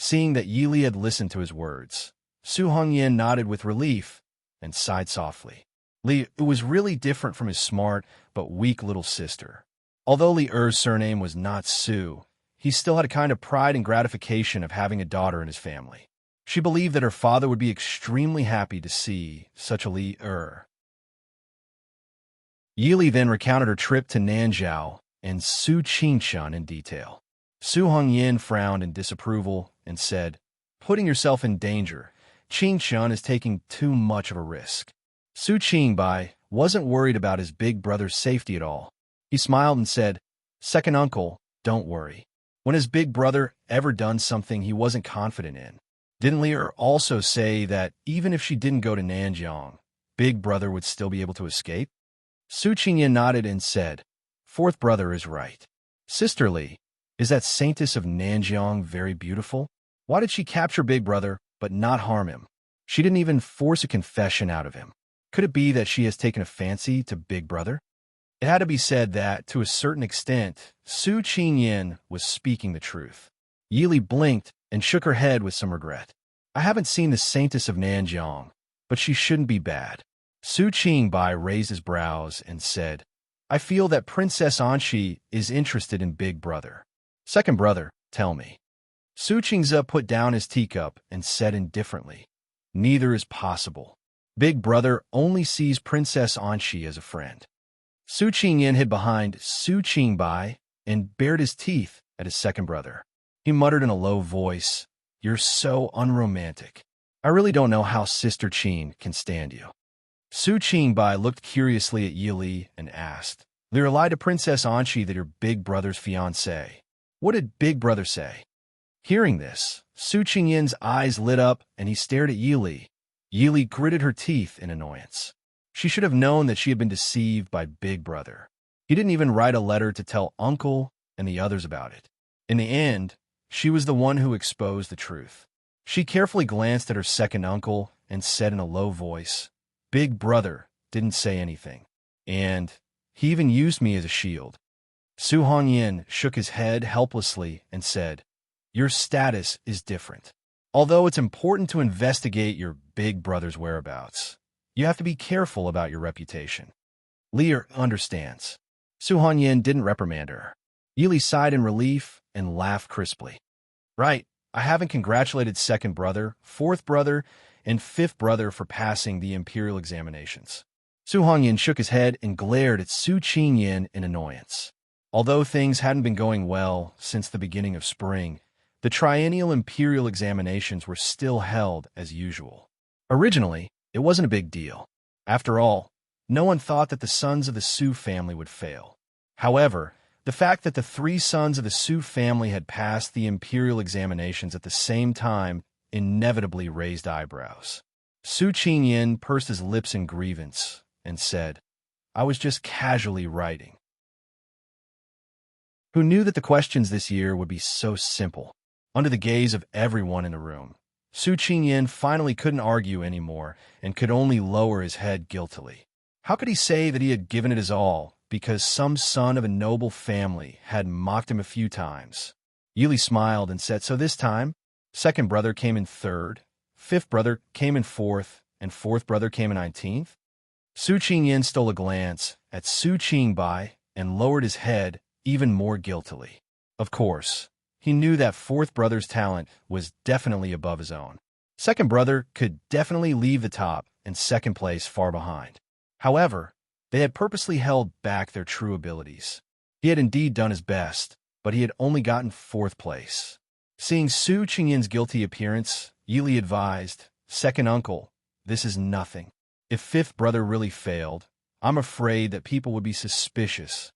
Seeing that Yili had listened to his words, Su Hongyin nodded with relief and sighed softly. Li'er was really different from his smart but weak little sister. Although Li'er's surname was not Su, he still had a kind of pride and gratification of having a daughter in his family. She believed that her father would be extremely happy to see such a Li'er. Yili then recounted her trip to Nanzhao and Su Qingshan in detail. Su Hongyin frowned in disapproval and said, putting yourself in danger. Qingshan is taking too much of a risk. Su Qingbai wasn't worried about his big brother's safety at all. He smiled and said, second uncle, don't worry. When his big brother ever done something he wasn't confident in? Didn't Li'er also say that even if she didn't go to Nanjiang, big brother would still be able to escape? Su Qingyan nodded and said, fourth brother is right. Sisterly, is that saintess of Nanjiang very beautiful? Why did she capture big brother but not harm him? She didn't even force a confession out of him. Could it be that she has taken a fancy to big brother? It had to be said that, to a certain extent, Su Qingyan was speaking the truth. Yili blinked and shook her head with some regret. I haven't seen the saintess of Nanjiang, but she shouldn't be bad. Su Qingbai raised his brows and said, I feel that Princess Anxi is interested in big brother. Second brother, tell me. Su Qingze put down his teacup and said indifferently, neither is possible. Big brother only sees Princess Anxi as a friend. Su Qingyan hid behind Su Qingbai and bared his teeth at his second brother. He muttered in a low voice, you're so unromantic. I really don't know how Sister Qing can stand you. Su Qingbai looked curiously at Yili and asked, Li'er lied to Princess Anxi that your big brother's fiancé. What did big brother say? Hearing this, Su Qingyan's eyes lit up and he stared at Yili. Yili gritted her teeth in annoyance. She should have known that she had been deceived by big brother. He didn't even write a letter to tell Uncle and the others about it. In the end, she was the one who exposed the truth. She carefully glanced at her second uncle and said in a low voice, Big brother didn't say anything, and he even used me as a shield. Su Hongyin shook his head helplessly and said, your status is different. Although it's important to investigate your big brother's whereabouts, you have to be careful about your reputation. Li'er understands. Su Hongyin didn't reprimand her. Yili sighed in relief and laughed crisply. Right, I haven't congratulated second brother, fourth brother, and fifth brother for passing the imperial examinations. Su Hongyin shook his head and glared at Su Qingyan in annoyance. Although things hadn't been going well since the beginning of spring, the triennial imperial examinations were still held as usual. Originally, it wasn't a big deal. After all, no one thought that the sons of the Su family would fail. However, the fact that the three sons of the Su family had passed the imperial examinations at the same time inevitably raised eyebrows. Su Qingyan pursed his lips in grievance and said, I was just casually writing. Who knew that the questions this year would be so simple? Under the gaze of everyone in the room, Su Qingyan finally couldn't argue anymore and could only lower his head guiltily. How could he say that he had given it his all because some son of a noble family had mocked him a few times? Yili smiled and said, so this time, second brother came in third, fifth brother came in fourth, and fourth brother came in 19th? Su Qingyan stole a glance at Su Qingbai and lowered his head even more guiltily. Of course, he knew that fourth brother's talent was definitely above his own. Second brother could definitely leave the top and second place far behind. However, they had purposely held back their true abilities. He had indeed done his best, but he had only gotten fourth place. Seeing Su Qingyin's guilty appearance, Yili advised, "Second uncle, this is nothing. If fifth brother really failed, I'm afraid that people would be suspicious."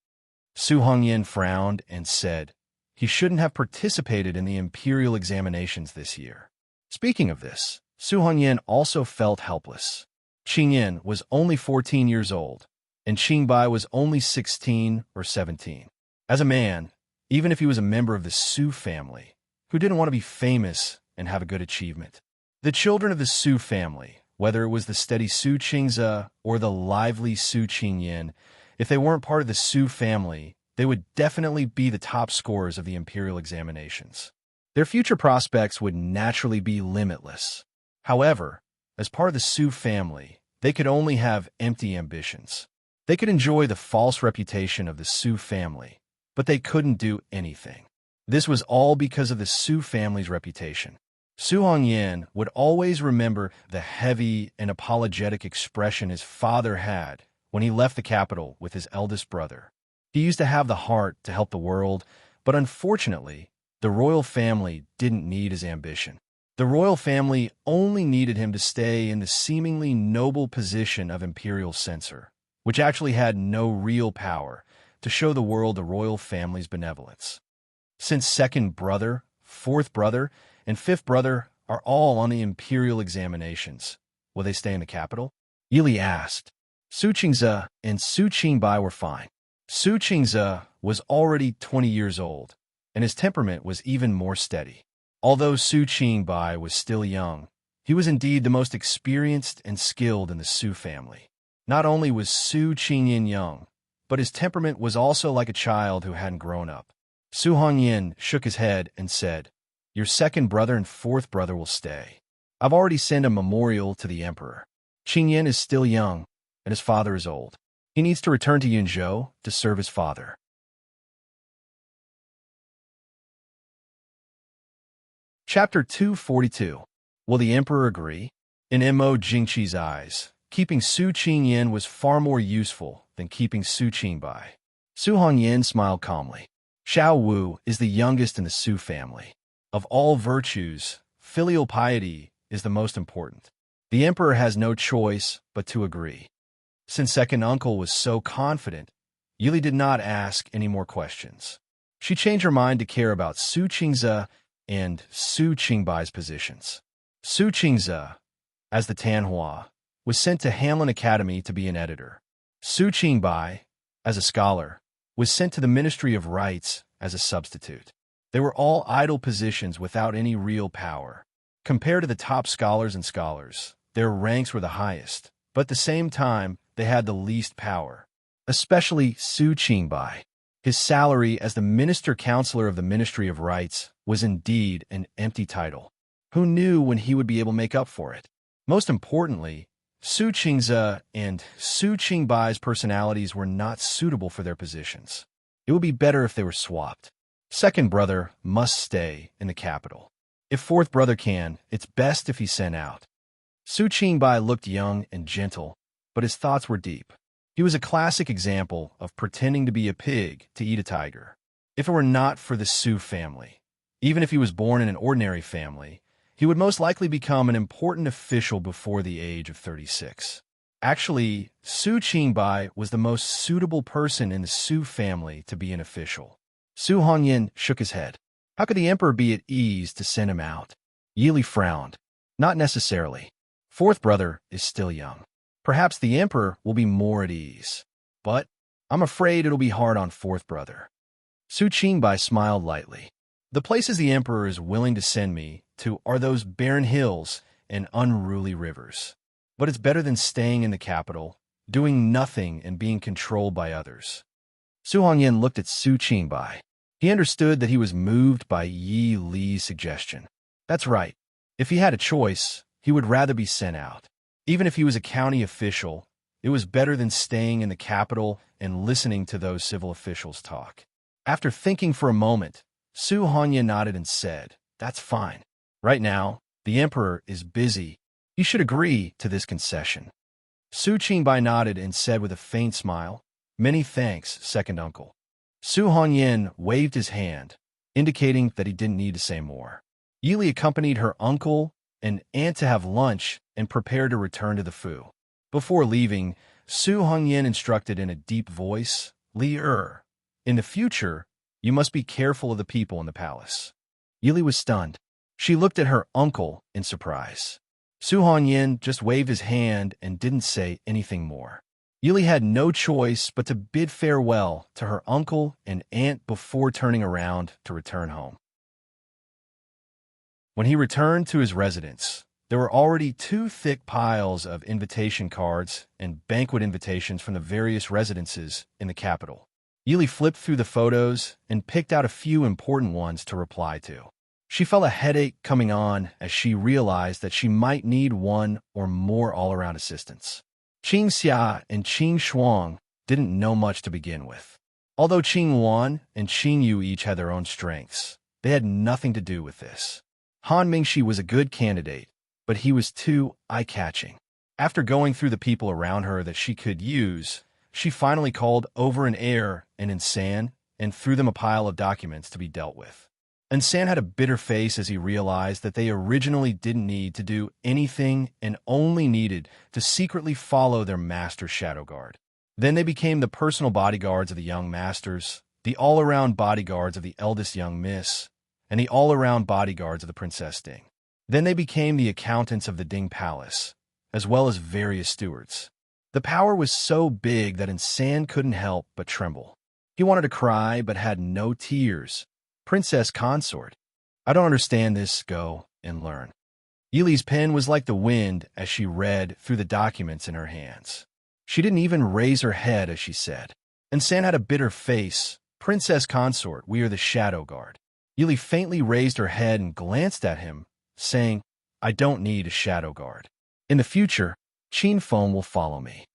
Su Hongyan frowned and said, he shouldn't have participated in the imperial examinations this year. Speaking of this, Su Hongyan also felt helpless. Qingyin was only 14 years old, and Qingbai was only 16 or 17. As a man, even if he was a member of the Su family, who didn't want to be famous and have a good achievement, the children of the Su family, whether it was the steady Su Qingze or the lively Su Qingyin, if they weren't part of the Su family, they would definitely be the top scorers of the imperial examinations. Their future prospects would naturally be limitless. However, as part of the Su family, they could only have empty ambitions. They could enjoy the false reputation of the Su family, but they couldn't do anything. This was all because of the Su family's reputation. Su Hongyan would always remember the heavy and apologetic expression his father had when he left the capital with his eldest brother. He used to have the heart to help the world, but unfortunately, the royal family didn't need his ambition. The royal family only needed him to stay in the seemingly noble position of imperial censor, which actually had no real power to show the world the royal family's benevolence. Since second brother, fourth brother, and fifth brother are all on the imperial examinations, will they stay in the capital? Yili asked. Su Qingze and Su Qingbai were fine. Su Qingze was already 20 years old, and his temperament was even more steady. Although Su Qingbai was still young, he was indeed the most experienced and skilled in the Su family. Not only was Su Qingyin young, but his temperament was also like a child who hadn't grown up. Su Hongyan shook his head and said, "Your second brother and fourth brother will stay. I've already sent a memorial to the emperor. Qingyin is still young, and his father is old. He needs to return to Yunzhou to serve his father." Chapter 242. Will the emperor agree? In Mo Jingqi's eyes, keeping Su Qingyin was far more useful than keeping Su Qingbai. Su Hongyan smiled calmly. Xiao Wu is the youngest in the Su family. Of all virtues, filial piety is the most important. The emperor has no choice but to agree. Since second uncle was so confident, Yili did not ask any more questions. She changed her mind to care about Su Qingze and Su Qingbai's positions. Su Qingze, as the Tanhua, was sent to Hanlin Academy to be an editor. Su Qingbai, as a scholar, was sent to the Ministry of Rites as a substitute. They were all idle positions without any real power. Compared to the top scholars and scholars, their ranks were the highest, but at the same time, they had the least power. Especially Su Qingbai. His salary as the minister-counselor of the Ministry of Rites was indeed an empty title. Who knew when he would be able to make up for it? Most importantly, Su Qingze and Su Qingbai's personalities were not suitable for their positions. It would be better if they were swapped. Second brother must stay in the capital. If fourth brother can, it's best if he's sent out. Su Qingbai looked young and gentle, but his thoughts were deep. He was a classic example of pretending to be a pig to eat a tiger. If it were not for the Su family, even if he was born in an ordinary family, he would most likely become an important official before the age of 36. Actually, Su Qingbai was the most suitable person in the Su family to be an official. Su Hongyan shook his head. How could the emperor be at ease to send him out? Yili frowned. Not necessarily. Fourth brother is still young. Perhaps the emperor will be more at ease. But I'm afraid it'll be hard on fourth brother. Su Qingbai smiled lightly. The places the emperor is willing to send me to are those barren hills and unruly rivers. But it's better than staying in the capital, doing nothing and being controlled by others. Su Hongyan looked at Su Qingbai. He understood that he was moved by Yi Li's suggestion. That's right. If he had a choice, he would rather be sent out. Even if he was a county official, it was better than staying in the capital and listening to those civil officials talk. After thinking for a moment, Su Hongyan nodded and said, "That's fine. Right now, The emperor is busy. You should agree to this concession. Su Qingbai nodded and said with a faint smile, "Many thanks, second uncle." Su Hongyan waved his hand, indicating that he didn't need to say more. Yili accompanied her uncle and aunt to have lunch and prepared to return to the Fu. Before leaving, Su Hongyan instructed in a deep voice, "Li in the future, you must be careful of the people in the palace." Yili was stunned. She looked at her uncle in surprise. Su Hongyan just waved his hand and didn't say anything more. Yili had no choice but to bid farewell to her uncle and aunt before turning around to return home. When he returned to his residence, there were already 2 thick piles of invitation cards and banquet invitations from the various residences in the capital. Yili flipped through the photos and picked out a few important ones to reply to. She felt a headache coming on as she realized that she might need one or more all-around assistants. Qing Xia and Qing Shuang didn't know much to begin with. Although Qing Wan and Qing Yu each had their own strengths, they had nothing to do with this. Han Mingxi was a good candidate, but he was too eye-catching. After going through the people around her that she could use, she finally called over an heir and Insan and threw them a pile of documents to be dealt with. Insan had a bitter face as he realized that they originally didn't need to do anything and only needed to secretly follow their master's shadow guard. Then they became the personal bodyguards of the young masters, the all-around bodyguards of the eldest young miss, and the all-around bodyguards of the Princess Ding. Then they became the accountants of the Ding Palace, as well as various stewards. The power was so big that Insan couldn't help but tremble. He wanted to cry but had no tears. Princess Consort. I don't understand this, go and learn. Yili's pen was like the wind as she read through the documents in her hands. She didn't even raise her head as she said. Insan had a bitter face. Princess Consort, we are the Shadow Guard. Yili faintly raised her head and glanced at him, saying, I don't need a Shadow Guard. In the future, Qin Feng will follow me.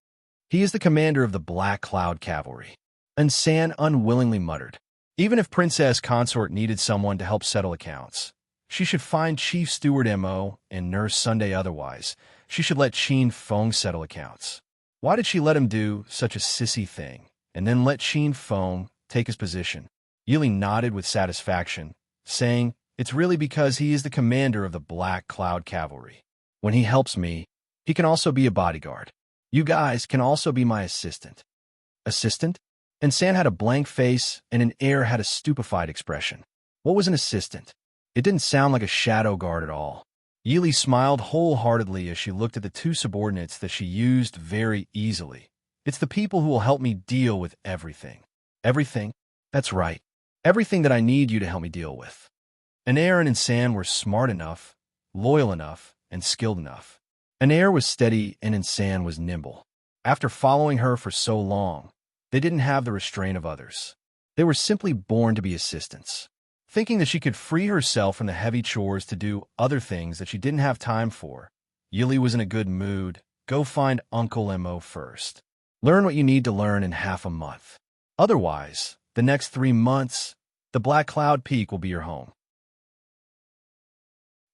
He is the commander of the Black Cloud Cavalry. Insan unwillingly muttered. Even if Princess Consort needed someone to help settle accounts, she should find Chief Steward Mo and Nurse Sunday otherwise. She should let Qin Feng settle accounts. Why did she let him do such a sissy thing, and then let Qin Feng take his position? Yili nodded with satisfaction, saying, it's really because he is the commander of the Black Cloud Cavalry. When he helps me, he can also be a bodyguard. You guys can also be my assistant. Assistant? Insan had a blank face, and an heir had a stupefied expression. What was an assistant? It didn't sound like a shadow guard at all. Yili smiled wholeheartedly as she looked at the 2 subordinates that she used very easily. It's the people who will help me deal with everything. Everything? That's right. Everything that I need you to help me deal with. An heir and Insan were smart enough, loyal enough, and skilled enough. An heir was steady and Insan was nimble. After following her for so long, they didn't have the restraint of others. They were simply born to be assistants. Thinking that she could free herself from the heavy chores to do other things that she didn't have time for, Yili was in a good mood. Go find Uncle Mo first. Learn what you need to learn in half a month. Otherwise, the next 3 months, the Black Cloud Peak will be your home.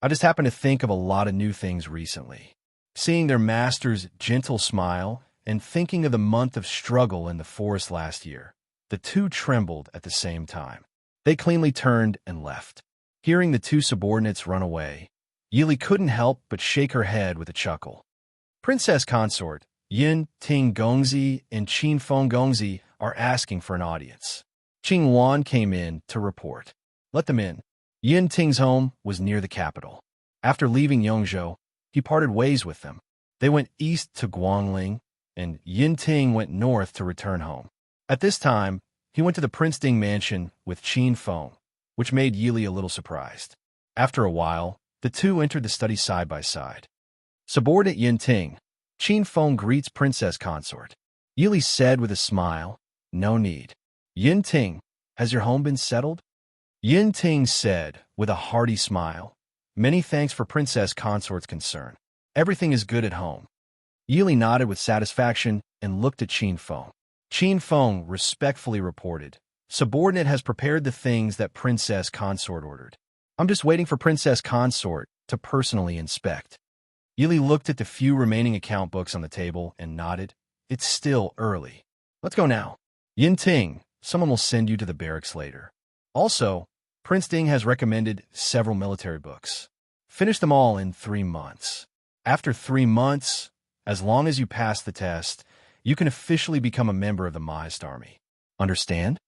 I just happened to think of a lot of new things recently. Seeing their master's gentle smile and thinking of the month of struggle in the forest last year, the 2 trembled at the same time. They cleanly turned and left. Hearing the 2 subordinates run away, Yili couldn't help but shake her head with a chuckle. Princess Consort, Yin Ting Gongzi and Qin Feng Gongzi are asking for an audience. Qing Wan came in to report. Let them in. Yin Ting's home was near the capital. After leaving Yongzhou, he parted ways with them. They went east to Guangling, and Yin Ting went north to return home. At this time, he went to the Prince Ding mansion with Qin Feng, which made Yili a little surprised. After a while, the 2 entered the study side by side. Subordinate Yin Ting, Qin Feng greets Princess Consort. Yili said with a smile, no need. Yin Ting, has your home been settled? Yin Ting said with a hearty smile, many thanks for Princess Consort's concern. Everything is good at home. Yili nodded with satisfaction and looked at Qin Feng. Qin Feng respectfully reported, subordinate has prepared the things that Princess Consort ordered. I'm just waiting for Princess Consort to personally inspect. Yili looked at the few remaining account books on the table and nodded. It's still early. Let's go now. Yin Ting, someone will send you to the barracks later. Also, Prince Ding has recommended several military books. Finish them all in 3 months. After 3 months, as long as you pass the test, you can officially become a member of the Maist army. Understand?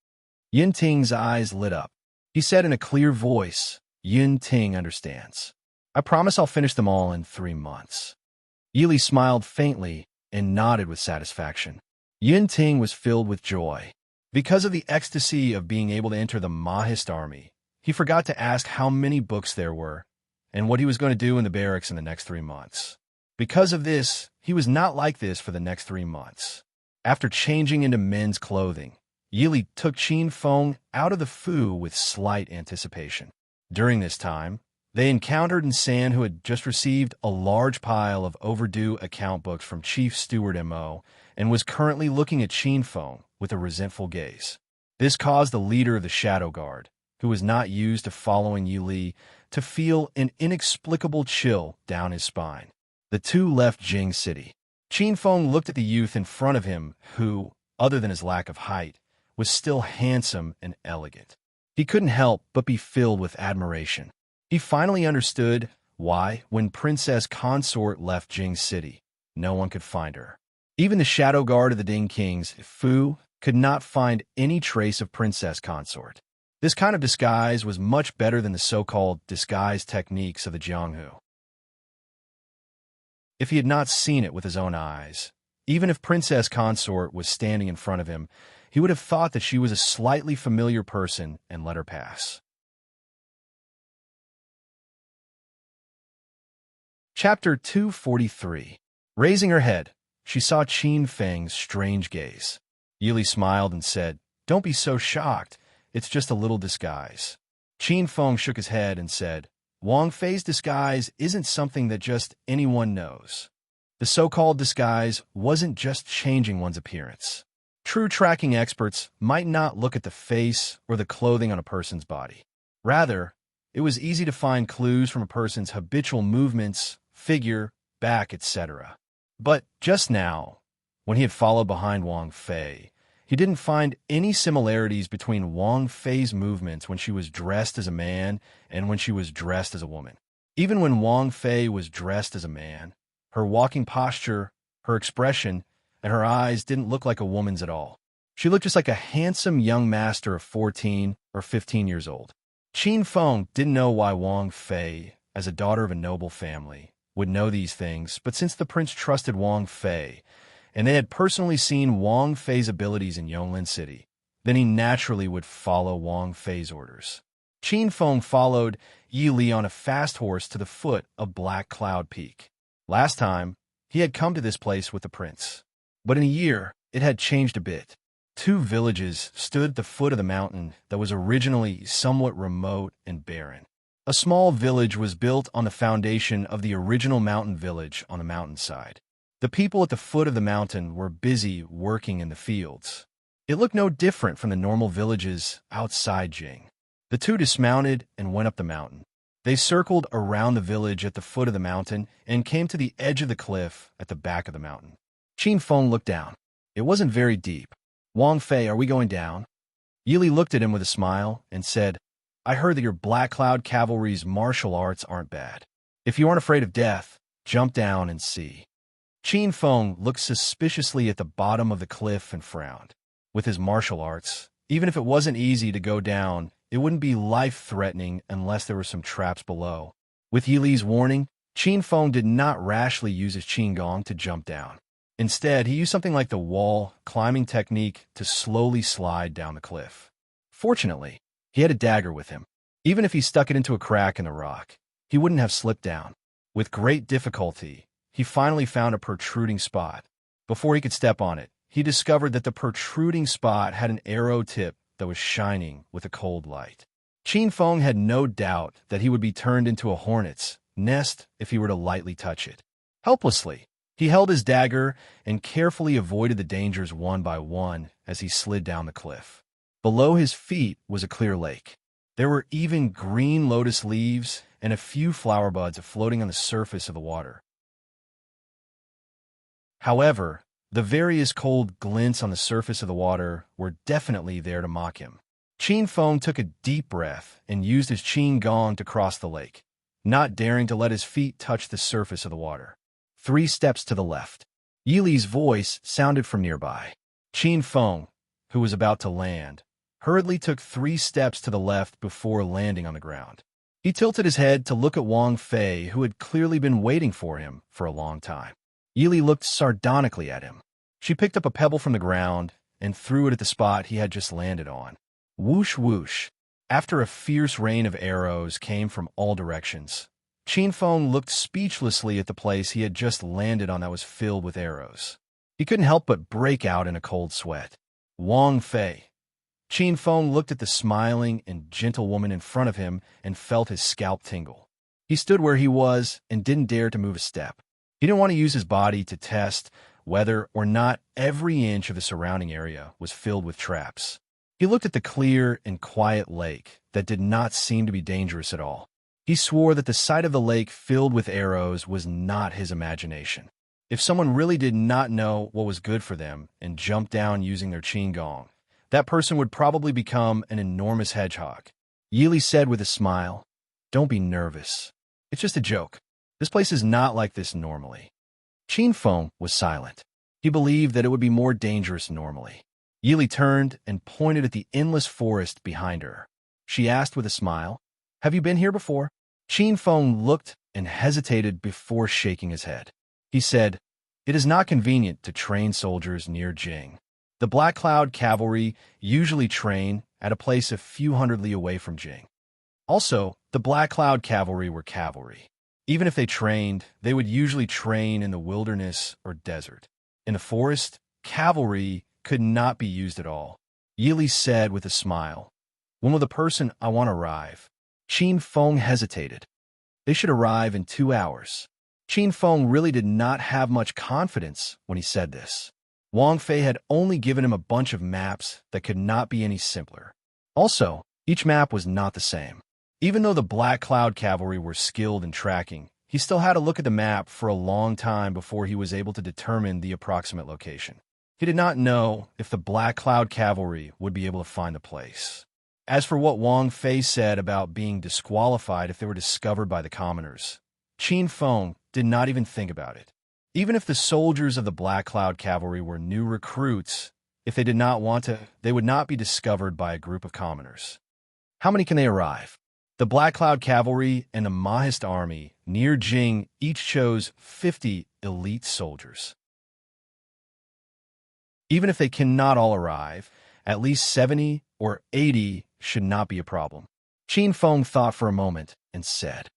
Yin Ting's eyes lit up. He said in a clear voice, Yin Ting understands. I promise I'll finish them all in 3 months. Yili smiled faintly and nodded with satisfaction. Yin Ting was filled with joy. Because of the ecstasy of being able to enter the Maist army, he forgot to ask how many books there were and what he was going to do in the barracks in the next 3 months. Because of this, he was not like this for the next 3 months. After changing into men's clothing, Yili took Qin Feng out of the Fu with slight anticipation. During this time, they encountered San, who had just received a large pile of overdue account books from Chief Steward Mo and was currently looking at Qin Feng with a resentful gaze. This caused the leader of the Shadow Guard, who was not used to following Yili, to feel an inexplicable chill down his spine. The two left Jing City. Qin Feng looked at the youth in front of him who, other than his lack of height, was still handsome and elegant. He couldn't help but be filled with admiration. He finally understood why, when Princess Consort left Jing City, no one could find her. Even the Shadow Guard of the Ding Kings, Fu, could not find any trace of Princess Consort. This kind of disguise was much better than the so-called disguise techniques of the Jianghu. If he had not seen it with his own eyes, even if Princess Consort was standing in front of him, he would have thought that she was a slightly familiar person and let her pass. Chapter 243. Raising her head, she saw Qin Feng's strange gaze. Yili smiled and said, Don't be so shocked. It's just a little disguise. Qin Feng shook his head and said, Wang Fei's disguise isn't something that just anyone knows. The so-called disguise wasn't just changing one's appearance. True tracking experts might not look at the face or the clothing on a person's body. Rather, it was easy to find clues from a person's habitual movements, figure, back, etc. But just now, when he had followed behind Wang Fei, he didn't find any similarities between Wang Fei's movements when she was dressed as a man and when she was dressed as a woman. Even when Wang Fei was dressed as a man, her walking posture, her expression, and her eyes didn't look like a woman's at all. She looked just like a handsome young master of 14 or 15 years old. Qin Feng didn't know why Wang Fei, as a daughter of a noble family, would know these things, but since the prince trusted Wang Fei, and they had personally seen Wang Fei's abilities in Yonglin City, then he naturally would follow Wang Fei's orders. Qin Feng followed Yi Li on a fast horse to the foot of Black Cloud Peak. Last time, he had come to this place with the prince. But in a year, it had changed a bit. 2 villages stood at the foot of the mountain that was originally somewhat remote and barren. A small village was built on the foundation of the original mountain village on the mountainside. The people at the foot of the mountain were busy working in the fields. It looked no different from the normal villages outside Jing. The two dismounted and went up the mountain. They circled around the village at the foot of the mountain and came to the edge of the cliff at the back of the mountain. Qin Feng looked down. It wasn't very deep. Wang Fei, are we going down? Yili looked at him with a smile and said, I heard that your Black Cloud Cavalry's martial arts aren't bad. If you aren't afraid of death, jump down and see. Qin Feng looked suspiciously at the bottom of the cliff and frowned. With his martial arts, even if it wasn't easy to go down, it wouldn't be life-threatening unless there were some traps below. With Yili's warning, Qin Feng did not rashly use his Qinggong to jump down. Instead, he used something like the wall climbing technique to slowly slide down the cliff. Fortunately, he had a dagger with him. Even if he stuck it into a crack in the rock, he wouldn't have slipped down. With great difficulty, he finally found a protruding spot. Before he could step on it, he discovered that the protruding spot had an arrow tip that was shining with a cold light. Qin Feng had no doubt that he would be turned into a hornet's nest if he were to lightly touch it. Helplessly, he held his dagger and carefully avoided the dangers one by one as he slid down the cliff. Below his feet was a clear lake. There were even green lotus leaves and a few flower buds floating on the surface of the water. However, the various cold glints on the surface of the water were definitely there to mock him. Qin Feng took a deep breath and used his qin gong to cross the lake, not daring to let his feet touch the surface of the water. 3 steps to the left. Yili's voice sounded from nearby. Qin Feng, who was about to land, hurriedly took 3 steps to the left before landing on the ground. He tilted his head to look at Wang Fei, who had clearly been waiting for him for a long time. Yili looked sardonically at him. She picked up a pebble from the ground and threw it at the spot he had just landed on. Whoosh whoosh. After a fierce rain of arrows came from all directions, Qin Feng looked speechlessly at the place he had just landed on that was filled with arrows. He couldn't help but break out in a cold sweat. Wang Fei. Qin Feng looked at the smiling and gentle woman in front of him and felt his scalp tingle. He stood where he was and didn't dare to move a step. He didn't want to use his body to test whether or not every inch of the surrounding area was filled with traps. He looked at the clear and quiet lake that did not seem to be dangerous at all. He swore that the sight of the lake filled with arrows was not his imagination. If someone really did not know what was good for them and jumped down using their qin gong, that person would probably become an enormous hedgehog. Yili said with a smile, "Don't be nervous. It's just a joke. This place is not like this normally." Qin Feng was silent. He believed that it would be more dangerous normally. Yili turned and pointed at the endless forest behind her. She asked with a smile, "Have you been here before?" Qin Feng looked and hesitated before shaking his head. He said, "It is not convenient to train soldiers near Jing. The Black Cloud Cavalry usually train at a place a few hundred li away from Jing. Also, the Black Cloud Cavalry were cavalry. Even if they trained, they would usually train in the wilderness or desert. In the forest, cavalry could not be used at all." Yili said with a smile, "When will the person I want arrive?" Qin Feng hesitated. "They should arrive in 2 hours." Qin Feng really did not have much confidence when he said this. Wang Fei had only given him a bunch of maps that could not be any simpler. Also, each map was not the same. Even though the Black Cloud Cavalry were skilled in tracking, he still had to look at the map for a long time before he was able to determine the approximate location. He did not know if the Black Cloud Cavalry would be able to find the place. As for what Wang Fei said about being disqualified if they were discovered by the commoners, Qin Feng did not even think about it. Even if the soldiers of the Black Cloud Cavalry were new recruits, if they did not want to, they would not be discovered by a group of commoners. How many can they arrive? The Black Cloud Cavalry and the Mahist Army near Jing each chose 50 elite soldiers. Even if they cannot all arrive, at least 70 or 80 should not be a problem. Qin Feng thought for a moment and said,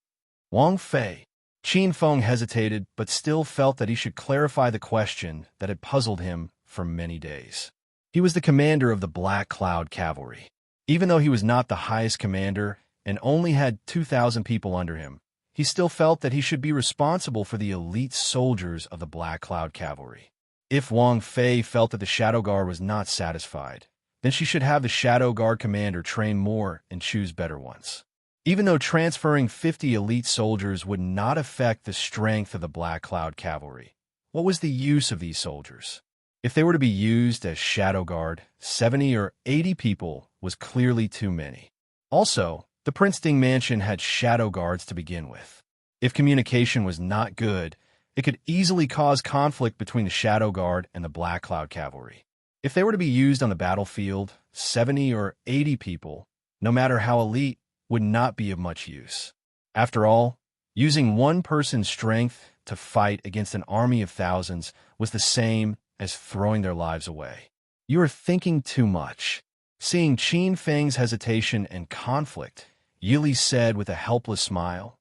"Wang Fei." Qin Feng hesitated, but still felt that he should clarify the question that had puzzled him for many days. He was the commander of the Black Cloud Cavalry. Even though he was not the highest commander and only had 2,000 people under him, he still felt that he should be responsible for the elite soldiers of the Black Cloud Cavalry. If Wang Fei felt that the Shadow Guard was not satisfied, then she should have the Shadow Guard commander train more and choose better ones. Even though transferring 50 elite soldiers would not affect the strength of the Black Cloud Cavalry, what was the use of these soldiers? If they were to be used as Shadow Guard, 70 or 80 people was clearly too many. Also, the Prince Ding Mansion had Shadow Guards to begin with. If communication was not good, it could easily cause conflict between the Shadow Guard and the Black Cloud Cavalry. If they were to be used on the battlefield, 70 or 80 people, no matter how elite, would not be of much use. After all, using one person's strength to fight against an army of thousands was the same as throwing their lives away. "You are thinking too much." Seeing Qin Feng's hesitation and conflict, Yili said with a helpless smile,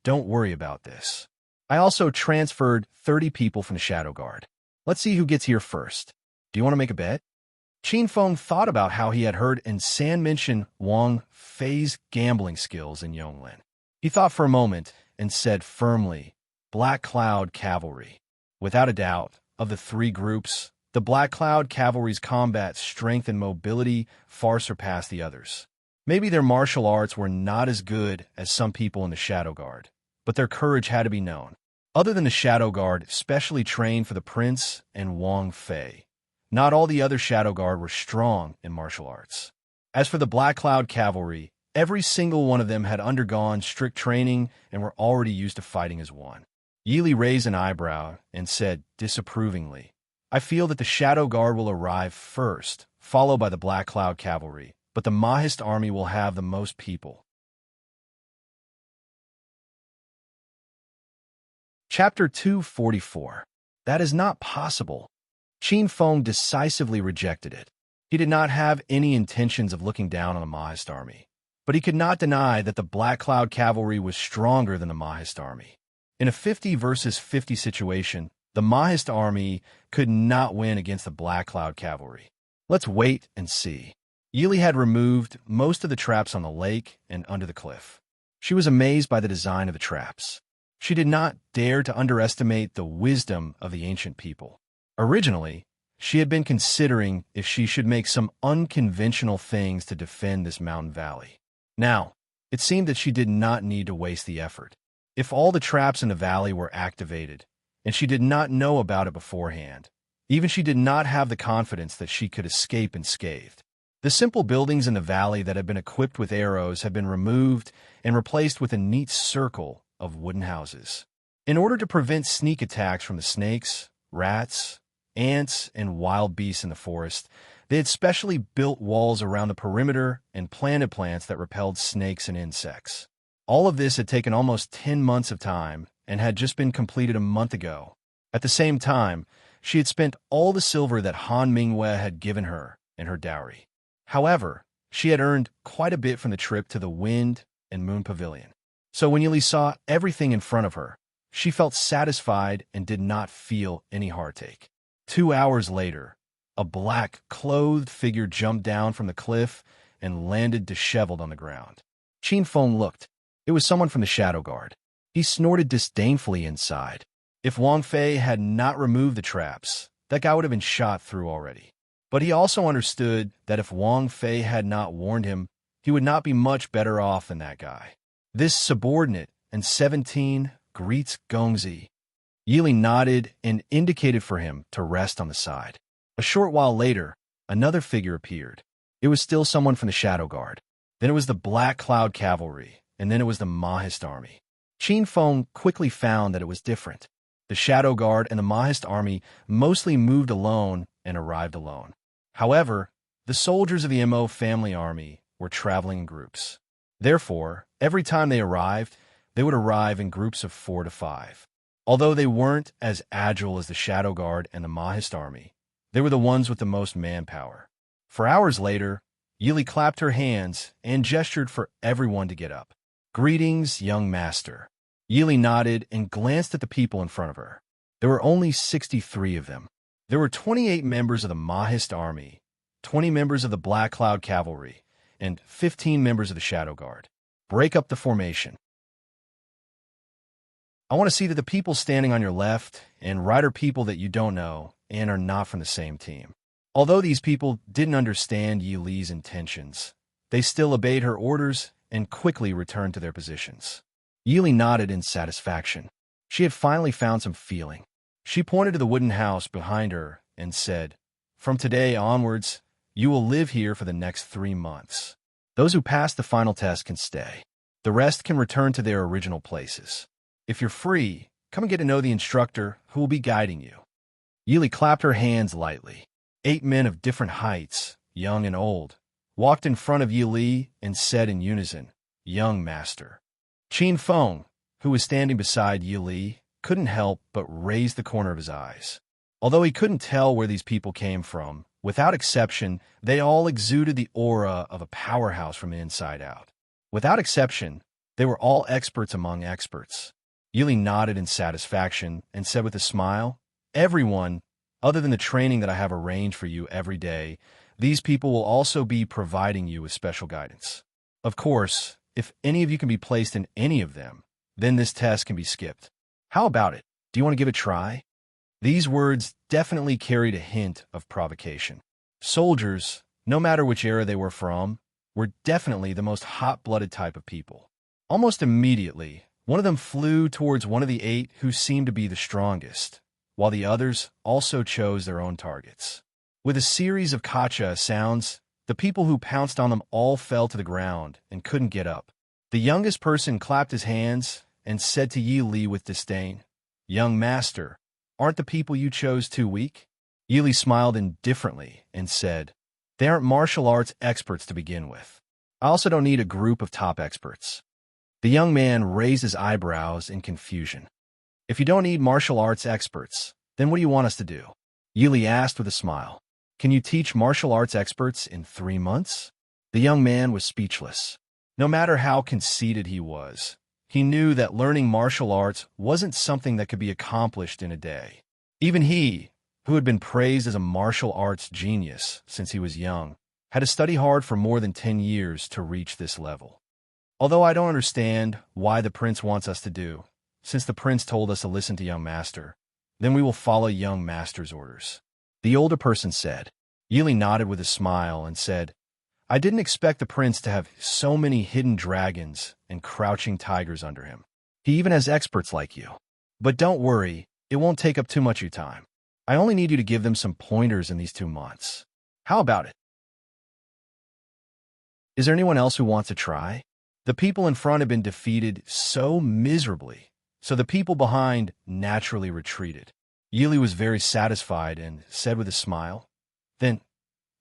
"Don't worry about this. I also transferred 30 people from the Shadow Guard. Let's see who gets here first. Do you want to make a bet?" Qin Feng thought about how he had heard San mention Wang Fei's gambling skills in Yonglin. He thought for a moment and said firmly, "Black Cloud Cavalry." Without a doubt, of the 3 groups, the Black Cloud Cavalry's combat strength and mobility far surpassed the others. Maybe their martial arts were not as good as some people in the Shadow Guard, but their courage had to be known. Other than the Shadow Guard, specially trained for the prince and Wang Fei, not all the other Shadow Guard were strong in martial arts. As for the Black Cloud Cavalry, every single one of them had undergone strict training and were already used to fighting as one. Yili raised an eyebrow and said disapprovingly, I feel that the Shadow Guard will arrive first, followed by the Black Cloud Cavalry, but the Mahist army will have the most people. Chapter 244. That is not possible. Qin Feng decisively rejected it. He did not have any intentions of looking down on the Mahist army, but he could not deny that the Black Cloud Cavalry was stronger than the Mahist army. In a 50 versus 50 situation, the Mahist army could not win against the Black Cloud Cavalry. Let's wait and see. Yili had removed most of the traps on the lake and under the cliff. She was amazed by the design of the traps. She did not dare to underestimate the wisdom of the ancient people. Originally, she had been considering if she should make some unconventional things to defend this mountain valley. Now, it seemed that she did not need to waste the effort. If all the traps in the valley were activated, and she did not know about it beforehand, even she did not have the confidence that she could escape unscathed. The simple buildings in the valley that had been equipped with arrows had been removed and replaced with a neat circle of wooden houses. In order to prevent sneak attacks from the snakes, rats, ants, and wild beasts in the forest, they had specially built walls around the perimeter and planted plants that repelled snakes and insects. All of this had taken almost 10 months of time and had just been completed a month ago. At the same time, she had spent all the silver that Han Mingwei had given her in her dowry. However, she had earned quite a bit from the trip to the Wind and Moon Pavilion. So when Yili saw everything in front of her, she felt satisfied and did not feel any heartache. 2 hours later, a black-clothed figure jumped down from the cliff and landed disheveled on the ground. Qin Feng looked. It was someone from the Shadow Guard. He snorted disdainfully inside. If Wang Fei had not removed the traps, that guy would have been shot through already. But he also understood that if Wang Fei had not warned him, he would not be much better off than that guy. This subordinate and 17 greets Gongzi. Yili nodded and indicated for him to rest on the side. A short while later, another figure appeared. It was still someone from the Shadow Guard. Then it was the Black Cloud Cavalry, and then it was the Mahist army. Qin Feng quickly found that it was different. The Shadow Guard and the Mahist army mostly moved alone and arrived alone. However, the soldiers of the Mo family army were traveling in groups. Therefore, every time they arrived, they would arrive in groups of 4 to 5. Although they weren't as agile as the Shadow Guard and the Mahist army, they were the ones with the most manpower. For hours later, Yili clapped her hands and gestured for everyone to get up. Greetings, young master. Yili nodded and glanced at the people in front of her. There were only 63 of them. There were 28 members of the Mahist army, 20 members of the Black Cloud Cavalry, and 15 members of the Shadow Guard. Break up the formation. I want to see that the people standing on your left and right are people that you don't know and are not from the same team. Although these people didn't understand Yi Li's intentions, they still obeyed her orders and quickly returned to their positions. Yi Li nodded in satisfaction. She had finally found some feeling. She pointed to the wooden house behind her and said, "From today onwards, you will live here for the next 3 months. Those who pass the final test can stay. The rest can return to their original places. If you're free, come and get to know the instructor who will be guiding you." Yili clapped her hands lightly. 8 men of different heights, young and old, walked in front of Yili and said in unison, "Young master." Qin Feng, who was standing beside Yili, couldn't help but raise the corner of his eyes. Although he couldn't tell where these people came from, without exception, they all exuded the aura of a powerhouse from the inside out. Without exception, they were all experts among experts. Yili nodded in satisfaction and said with a smile, "Everyone, other than the training that I have arranged for you every day, these people will also be providing you with special guidance. Of course, if any of you can be placed in any of them, then this test can be skipped. How about it? Do you want to give it a try?" These words definitely carried a hint of provocation. Soldiers, no matter which era they were from, were definitely the most hot-blooded type of people. Almost immediately, one of them flew towards one of the 8 who seemed to be the strongest, while the others also chose their own targets. With a series of kacha sounds, the people who pounced on them all fell to the ground and couldn't get up. The youngest person clapped his hands and said to Yi Li with disdain, "Young master, aren't the people you chose too weak?" Yi Li smiled indifferently and said, "They aren't martial arts experts to begin with. I also don't need a group of top experts." The young man raised his eyebrows in confusion. "If you don't need martial arts experts, then what do you want us to do?" Yi Li asked with a smile. "Can you teach martial arts experts in 3 months?" The young man was speechless. No matter how conceited he was, he knew that learning martial arts wasn't something that could be accomplished in a day. Even he, who had been praised as a martial arts genius since he was young, had to study hard for more than 10 years to reach this level. "Although I don't understand why the prince wants us to do, since the prince told us to listen to young master, then we will follow young master's orders," the older person said. Yi Li nodded with a smile and said, "I didn't expect the prince to have so many hidden dragons and crouching tigers under him. He even has experts like you. But don't worry, it won't take up too much of your time. I only need you to give them some pointers in these 2 months. How about it? Is there anyone else who wants to try?" The people in front had been defeated so miserably, so the people behind naturally retreated. Yi Li was very satisfied and said with a smile, "Then,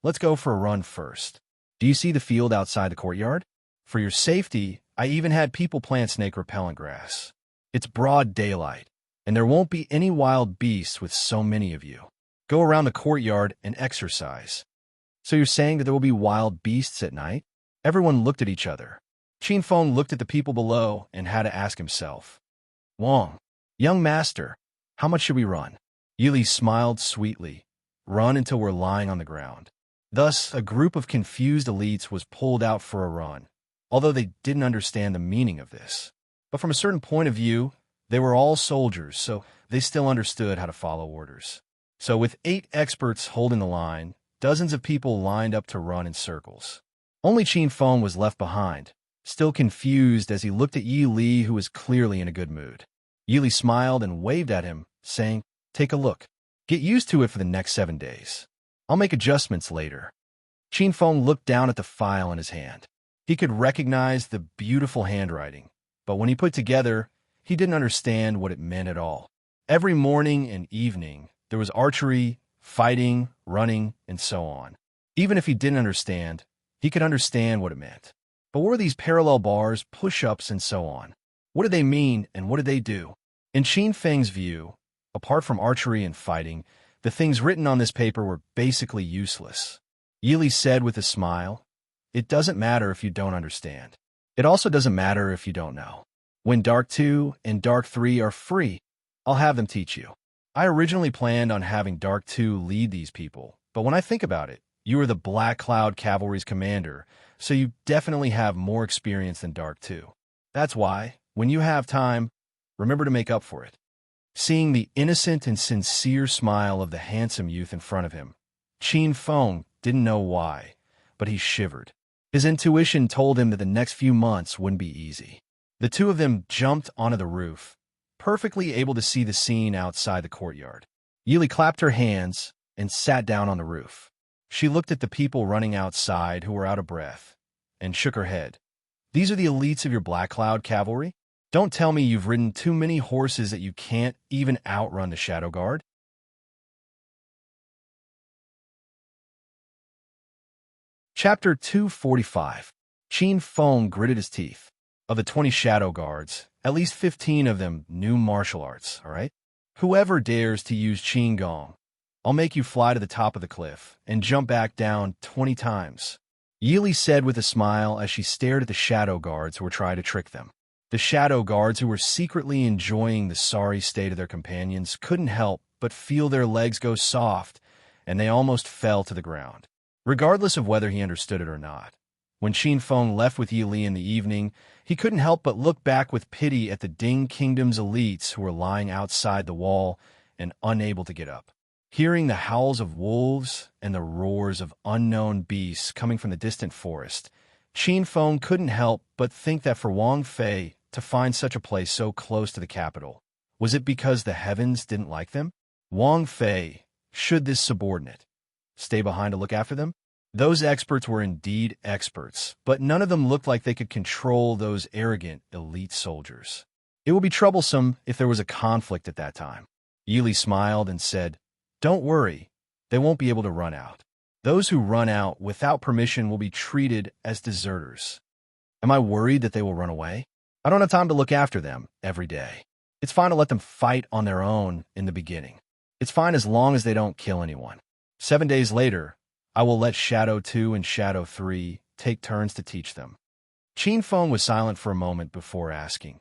let's go for a run first. Do you see the field outside the courtyard? For your safety, I even had people plant snake repellent grass. It's broad daylight, and there won't be any wild beasts with so many of you. Go around the courtyard and exercise." "So you're saying that there will be wild beasts at night?" Everyone looked at each other. Qin Feng looked at the people below and had to ask himself, "Wang, young master, how much should we run?" Yi Li smiled sweetly. "Run until we're lying on the ground." Thus, a group of confused elites was pulled out for a run, although they didn't understand the meaning of this. But from a certain point of view, they were all soldiers, so they still understood how to follow orders. So with 8 experts holding the line, dozens of people lined up to run in circles. Only Qin Feng was left behind, still confused as he looked at Yi Li, who was clearly in a good mood. Yi Li smiled and waved at him, saying, "Take a look. Get used to it for the next 7 days. I'll make adjustments later." Qin Feng looked down at the file in his hand. He could recognize the beautiful handwriting, but when he put together, he didn't understand what it meant at all. Every morning and evening, there was archery, fighting, running, and so on. Even if he didn't understand, he could understand what it meant. But what were these parallel bars, push-ups, and so on? What did they mean, and what did they do? In Qin Feng's view, apart from archery and fighting, the things written on this paper were basically useless. Yi Li said with a smile, "It doesn't matter if you don't understand. It also doesn't matter if you don't know. When Dark 2 and Dark 3 are free, I'll have them teach you. I originally planned on having Dark 2 lead these people, but when I think about it, you are the Black Cloud Cavalry's commander, so you definitely have more experience than Dark 2. That's why, when you have time, remember to make up for it." Seeing the innocent and sincere smile of the handsome youth in front of him, Qin Feng didn't know why, but he shivered. His intuition told him that the next few months wouldn't be easy. The two of them jumped onto the roof, perfectly able to see the scene outside the courtyard. Yi Li clapped her hands and sat down on the roof. She looked at the people running outside who were out of breath and shook her head. "These are the elites of your Black Cloud Cavalry? Don't tell me you've ridden too many horses that you can't even outrun the Shadow Guard." Chapter 245. Qin Feng gritted his teeth. Of the 20 Shadow Guards, at least 15 of them knew martial arts, all right? "Whoever dares to use Qin Gong, I'll make you fly to the top of the cliff and jump back down 20 times. Yi Li said with a smile as she stared at the Shadow Guards who were trying to trick them. The Shadow Guards, who were secretly enjoying the sorry state of their companions, couldn't help but feel their legs go soft, and they almost fell to the ground. Regardless of whether he understood it or not, when Qin Feng left with Yi Li in the evening, he couldn't help but look back with pity at the Ding Kingdom's elites who were lying outside the wall and unable to get up. Hearing the howls of wolves and the roars of unknown beasts coming from the distant forest, Qin Feng couldn't help but think that for Wang Fei to find such a place so close to the capital, was it because the heavens didn't like them? Wang Fei, should this subordinate stay behind to look after them? Those experts were indeed experts, but none of them looked like they could control those arrogant elite soldiers. It would be troublesome if there was a conflict at that time. Yili smiled and said, "Don't worry, they won't be able to run out. Those who run out without permission will be treated as deserters. Am I worried that they will run away? I don't have time to look after them every day. It's fine to let them fight on their own in the beginning. It's fine as long as they don't kill anyone. 7 days later, I will let Shadow 2 and Shadow 3 take turns to teach them." Qin Feng was silent for a moment before asking,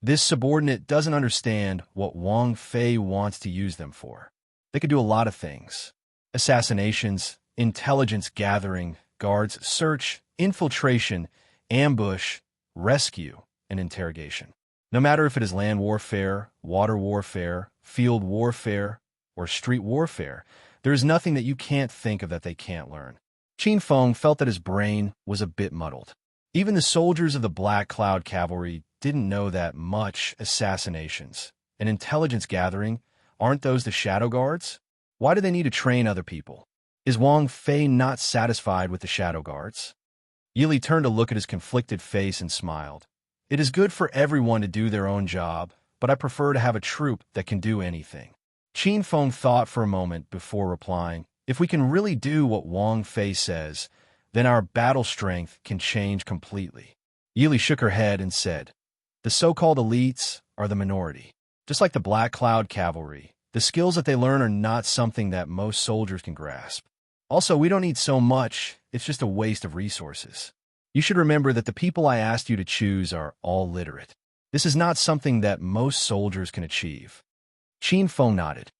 "This subordinate doesn't understand what Wang Fei wants to use them for. They could do a lot of things. Assassinations, intelligence gathering, guards search, infiltration, ambush, rescue, and interrogation. No matter if it is land warfare, water warfare, field warfare, or street warfare, there is nothing that you can't think of that they can't learn." Qin Feng felt that his brain was a bit muddled. Even the soldiers of the Black Cloud Cavalry didn't know that much. Assassinations and intelligence gathering, aren't those the Shadow Guards? Why do they need to train other people? Is Wang Fei not satisfied with the Shadow Guards? Yili turned to look at his conflicted face and smiled. "It is good for everyone to do their own job, but I prefer to have a troop that can do anything." Qin Feng thought for a moment before replying, "If we can really do what Wang Fei says, then our battle strength can change completely." Yili shook her head and said, "The so-called elites are the minority. Just like the Black Cloud Cavalry, the skills that they learn are not something that most soldiers can grasp. Also, we don't need so much, it's just a waste of resources. You should remember that the people I asked you to choose are all literate. This is not something that most soldiers can achieve." Qin Feng nodded.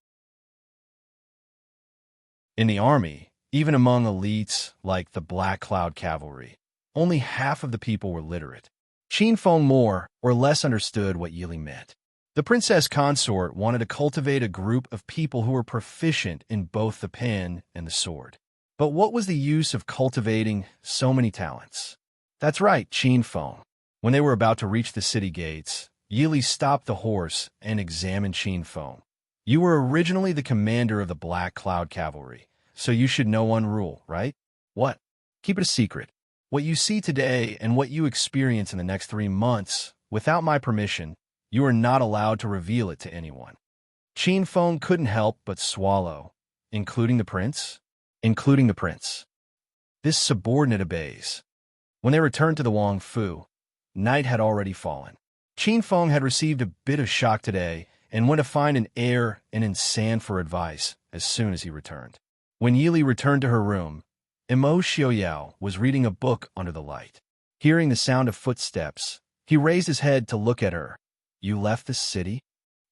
In the army, even among elites like the Black Cloud Cavalry, only half of the people were literate. Qin Feng more or less understood what Yili meant. The princess consort wanted to cultivate a group of people who were proficient in both the pen and the sword. But what was the use of cultivating so many talents? That's right, Qin Feng. When they were about to reach the city gates, Yili stopped the horse and examined Qin Feng. "You were originally the commander of the Black Cloud Cavalry, so you should know one rule, right? What? Keep it a secret. What you see today and what you experience in the next 3 months, without my permission, you are not allowed to reveal it to anyone." Qin Feng couldn't help but swallow. Including the prince? Including the prince. This subordinate obeys. When they returned to the Wang Fu, night had already fallen. Qin Feng had received a bit of shock today and went to find an heir and in San for advice as soon as he returned. When Yili returned to her room, Imo Xiaoyao was reading a book under the light. Hearing the sound of footsteps, he raised his head to look at her. "You left the city?"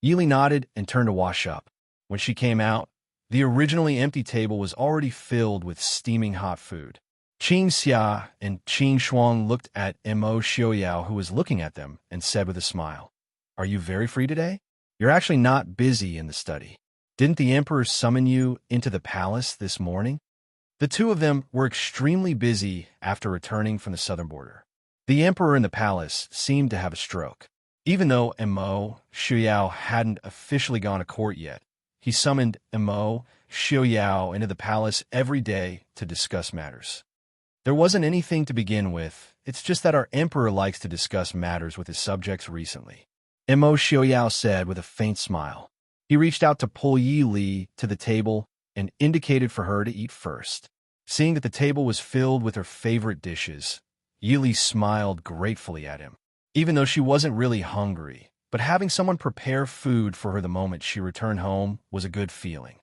Yili nodded and turned to wash up. When she came out, the originally empty table was already filled with steaming hot food. Qing Xia and Qing Shuang looked at Imo Xiaoyao, who was looking at them, and said with a smile, "Are you very free today? You're actually not busy in the study. Didn't the emperor summon you into the palace this morning?" The two of them were extremely busy after returning from the southern border. The emperor in the palace seemed to have a stroke. Even though Imo Xiaoyao hadn't officially gone to court yet, he summoned Imo Xiaoyao into the palace every day to discuss matters. There wasn't anything to begin with, it's just that our emperor likes to discuss matters with his subjects recently, Imo Xiaoyao said with a faint smile. He reached out to pull Yi Li to the table and indicated for her to eat first. Seeing that the table was filled with her favorite dishes, Yi Li smiled gratefully at him. Even though she wasn't really hungry, but having someone prepare food for her the moment she returned home was a good feeling.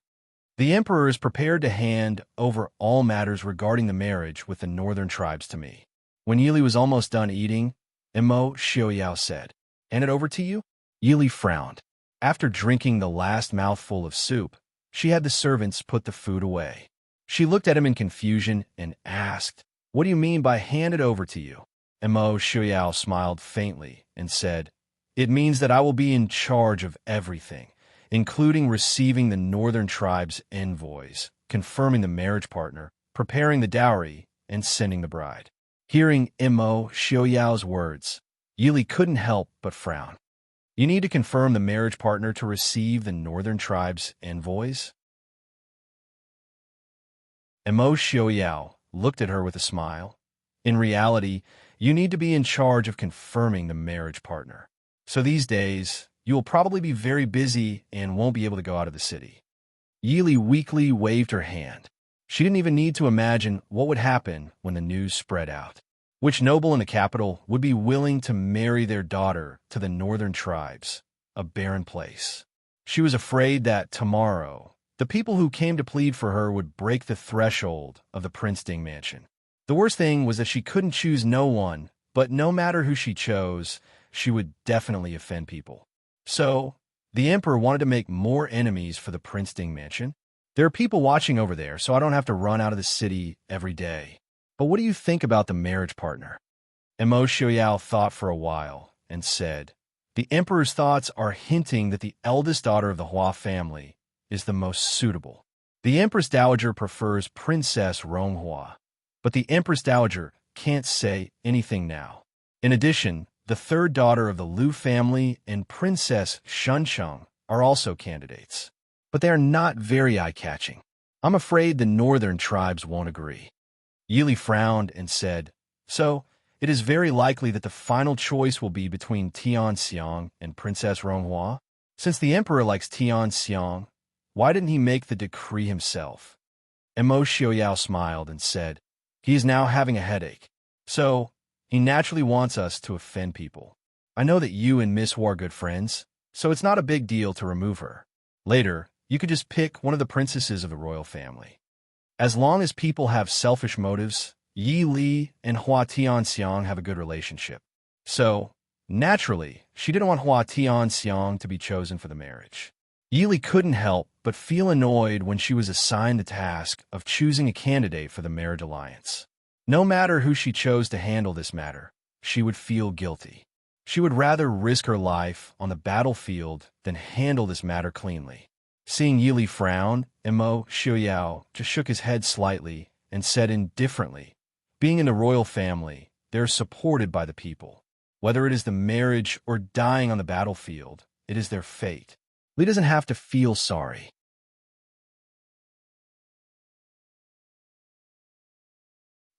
The emperor is prepared to hand over all matters regarding the marriage with the northern tribes to me. When Yi Li was almost done eating, Imo Xiaoyao said, "Hand it over to you?" Yi Li frowned. After drinking the last mouthful of soup, she had the servants put the food away. She looked at him in confusion and asked, "What do you mean by hand it over to you?" Imo Xiaoyao smiled faintly and said, "It means that I will be in charge of everything, including receiving the northern tribe's envoys, confirming the marriage partner, preparing the dowry, and sending the bride." Hearing Imo Xiaoyao's words, Yili couldn't help but frown. You need to confirm the marriage partner to receive the northern tribe's envoys? Imo Xiaoyao looked at her with a smile. In reality, you need to be in charge of confirming the marriage partner. So these days, you will probably be very busy and won't be able to go out of the city. Yili weakly waved her hand. She didn't even need to imagine what would happen when the news spread out. Which noble in the capital would be willing to marry their daughter to the northern tribes, a barren place? She was afraid that tomorrow, the people who came to plead for her would break the threshold of the Princeton mansion. The worst thing was that she couldn't choose no one, but no matter who she chose, she would definitely offend people. So, the emperor wanted to make more enemies for the Princeton mansion. There are people watching over there, so I don't have to run out of the city every day. But what do you think about the marriage partner? Imo Xiaoyao thought for a while and said, the emperor's thoughts are hinting that the eldest daughter of the Hua family is the most suitable. The Empress Dowager prefers Princess Ronghua, but the Empress Dowager can't say anything now. In addition, the third daughter of the Liu family and Princess Shuncheng are also candidates, but they are not very eye-catching. I'm afraid the northern tribes won't agree. Yili frowned and said, so, it is very likely that the final choice will be between Tian Xiang and Princess Ronghua? Since the emperor likes Tian Xiang, why didn't he make the decree himself? Imo Xiaoyao smiled and said, he is now having a headache. So, he naturally wants us to offend people. I know that you and Miss Wu are good friends, so it's not a big deal to remove her. Later, you could just pick one of the princesses of the royal family. As long as people have selfish motives, Yi Li and Hua Tianxiang have a good relationship. So, naturally, she didn't want Hua Tianxiang to be chosen for the marriage. Yi Li couldn't help but feel annoyed when she was assigned the task of choosing a candidate for the marriage alliance. No matter who she chose to handle this matter, she would feel guilty. She would rather risk her life on the battlefield than handle this matter cleanly. Seeing Yi Li frown, Imo Xiaoyao just shook his head slightly and said indifferently, being in the royal family, they are supported by the people. Whether it is the marriage or dying on the battlefield, it is their fate. Li doesn't have to feel sorry.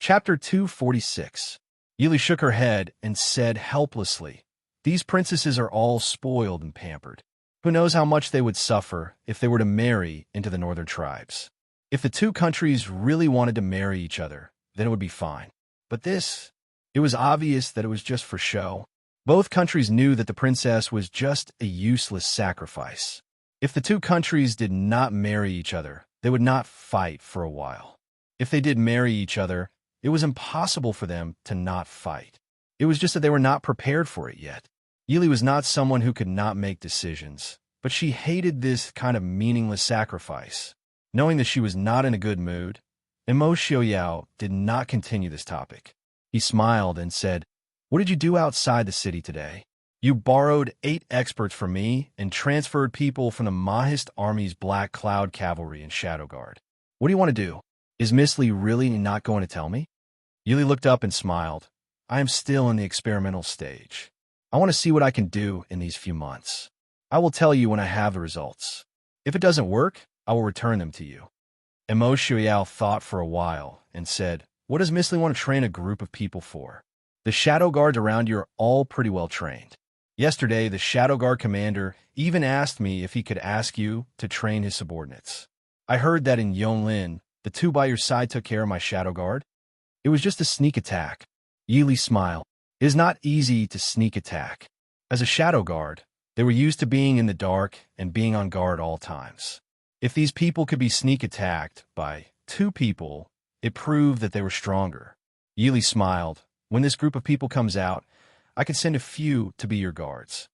Chapter 246. Yi Li shook her head and said helplessly, these princesses are all spoiled and pampered. Who knows how much they would suffer if they were to marry into the northern tribes. If the two countries really wanted to marry each other, then it would be fine. But it was obvious that it was just for show. Both countries knew that the princess was just a useless sacrifice. If the two countries did not marry each other, they would not fight for a while. If they did marry each other, it was impossible for them to not fight. It was just that they were not prepared for it yet. Yi Li was not someone who could not make decisions, but she hated this kind of meaningless sacrifice. Knowing that she was not in a good mood, Imo Xiaoyao did not continue this topic. He smiled and said, what did you do outside the city today? You borrowed 8 experts from me and transferred people from the Mahist Army's Black Cloud Cavalry and Shadow Guard. What do you want to do? Is Miss Li really not going to tell me? Yi Li looked up and smiled. I am still in the experimental stage. I want to see what I can do in these few months. I will tell you when I have the results. If it doesn't work, I will return them to you. Imo Xiaoyao thought for a while and said, what does Miss Li want to train a group of people for? The Shadow Guards around you are all pretty well trained. Yesterday, the Shadow Guard commander even asked me if he could ask you to train his subordinates. I heard that in Yonglin, the 2 by your side took care of my Shadow Guard. It was just a sneak attack. Yi Li smiled. It is not easy to sneak attack. As a Shadow Guard, they were used to being in the dark and being on guard all times. If these people could be sneak attacked by 2 people, it proved that they were stronger. Yi Li smiled. When this group of people comes out, I can send a few to be your guards.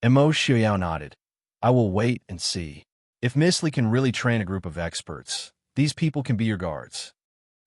Imo Xiaoyao nodded. I will wait and see. If Miss Li can really train a group of experts, these people can be your guards.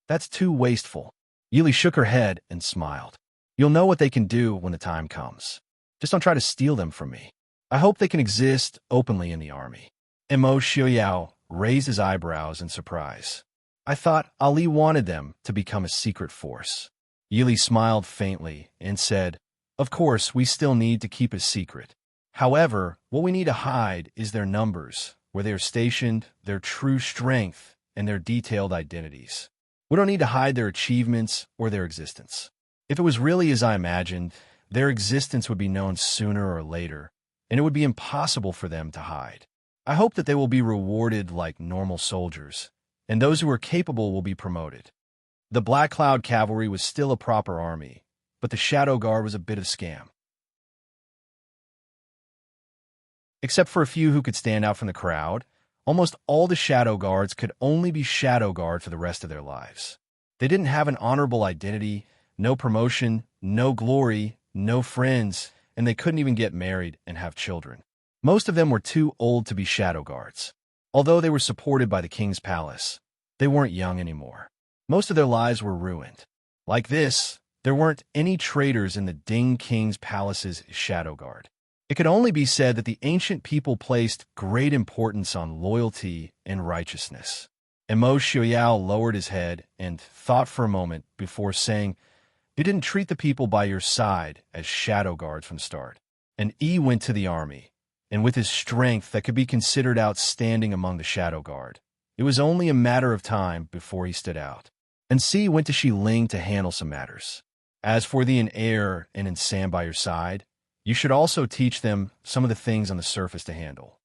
That's too wasteful. Yi Li shook her head and smiled. You'll know what they can do when the time comes. Just don't try to steal them from me. I hope they can exist openly in the army. Imo Xiaoyao raised his eyebrows in surprise. I thought Ali wanted them to become a secret force. Yili smiled faintly and said, "Of course, we still need to keep a secret. However, what we need to hide is their numbers, where they are stationed, their true strength, and their detailed identities. We don't need to hide their achievements or their existence. If it was really as I imagined, their existence would be known sooner or later, and it would be impossible for them to hide. I hope that they will be rewarded like normal soldiers, and those who are capable will be promoted." The Black Cloud Cavalry was still a proper army, but the Shadow Guard was a bit of scam. Except for a few who could stand out from the crowd, almost all the Shadow Guards could only be Shadow Guard for the rest of their lives. They didn't have an honorable identity, no promotion, no glory, no friends, and they couldn't even get married and have children. Most of them were too old to be Shadow Guards. Although they were supported by the king's palace, they weren't young anymore. Most of their lives were ruined. Like this, there weren't any traitors in the Ding King's palace's Shadow Guard. It could only be said that the ancient people placed great importance on loyalty and righteousness. Emo Xiaoyao lowered his head and thought for a moment before saying, "You didn't treat the people by your side as Shadow Guards from the start." And Yi went to the army, and with his strength that could be considered outstanding among the Shadow Guard, it was only a matter of time before he stood out. And Si went to Xiling to handle some matters. As for the Air and Sam by your side, you should also teach them some of the things on the surface to handle.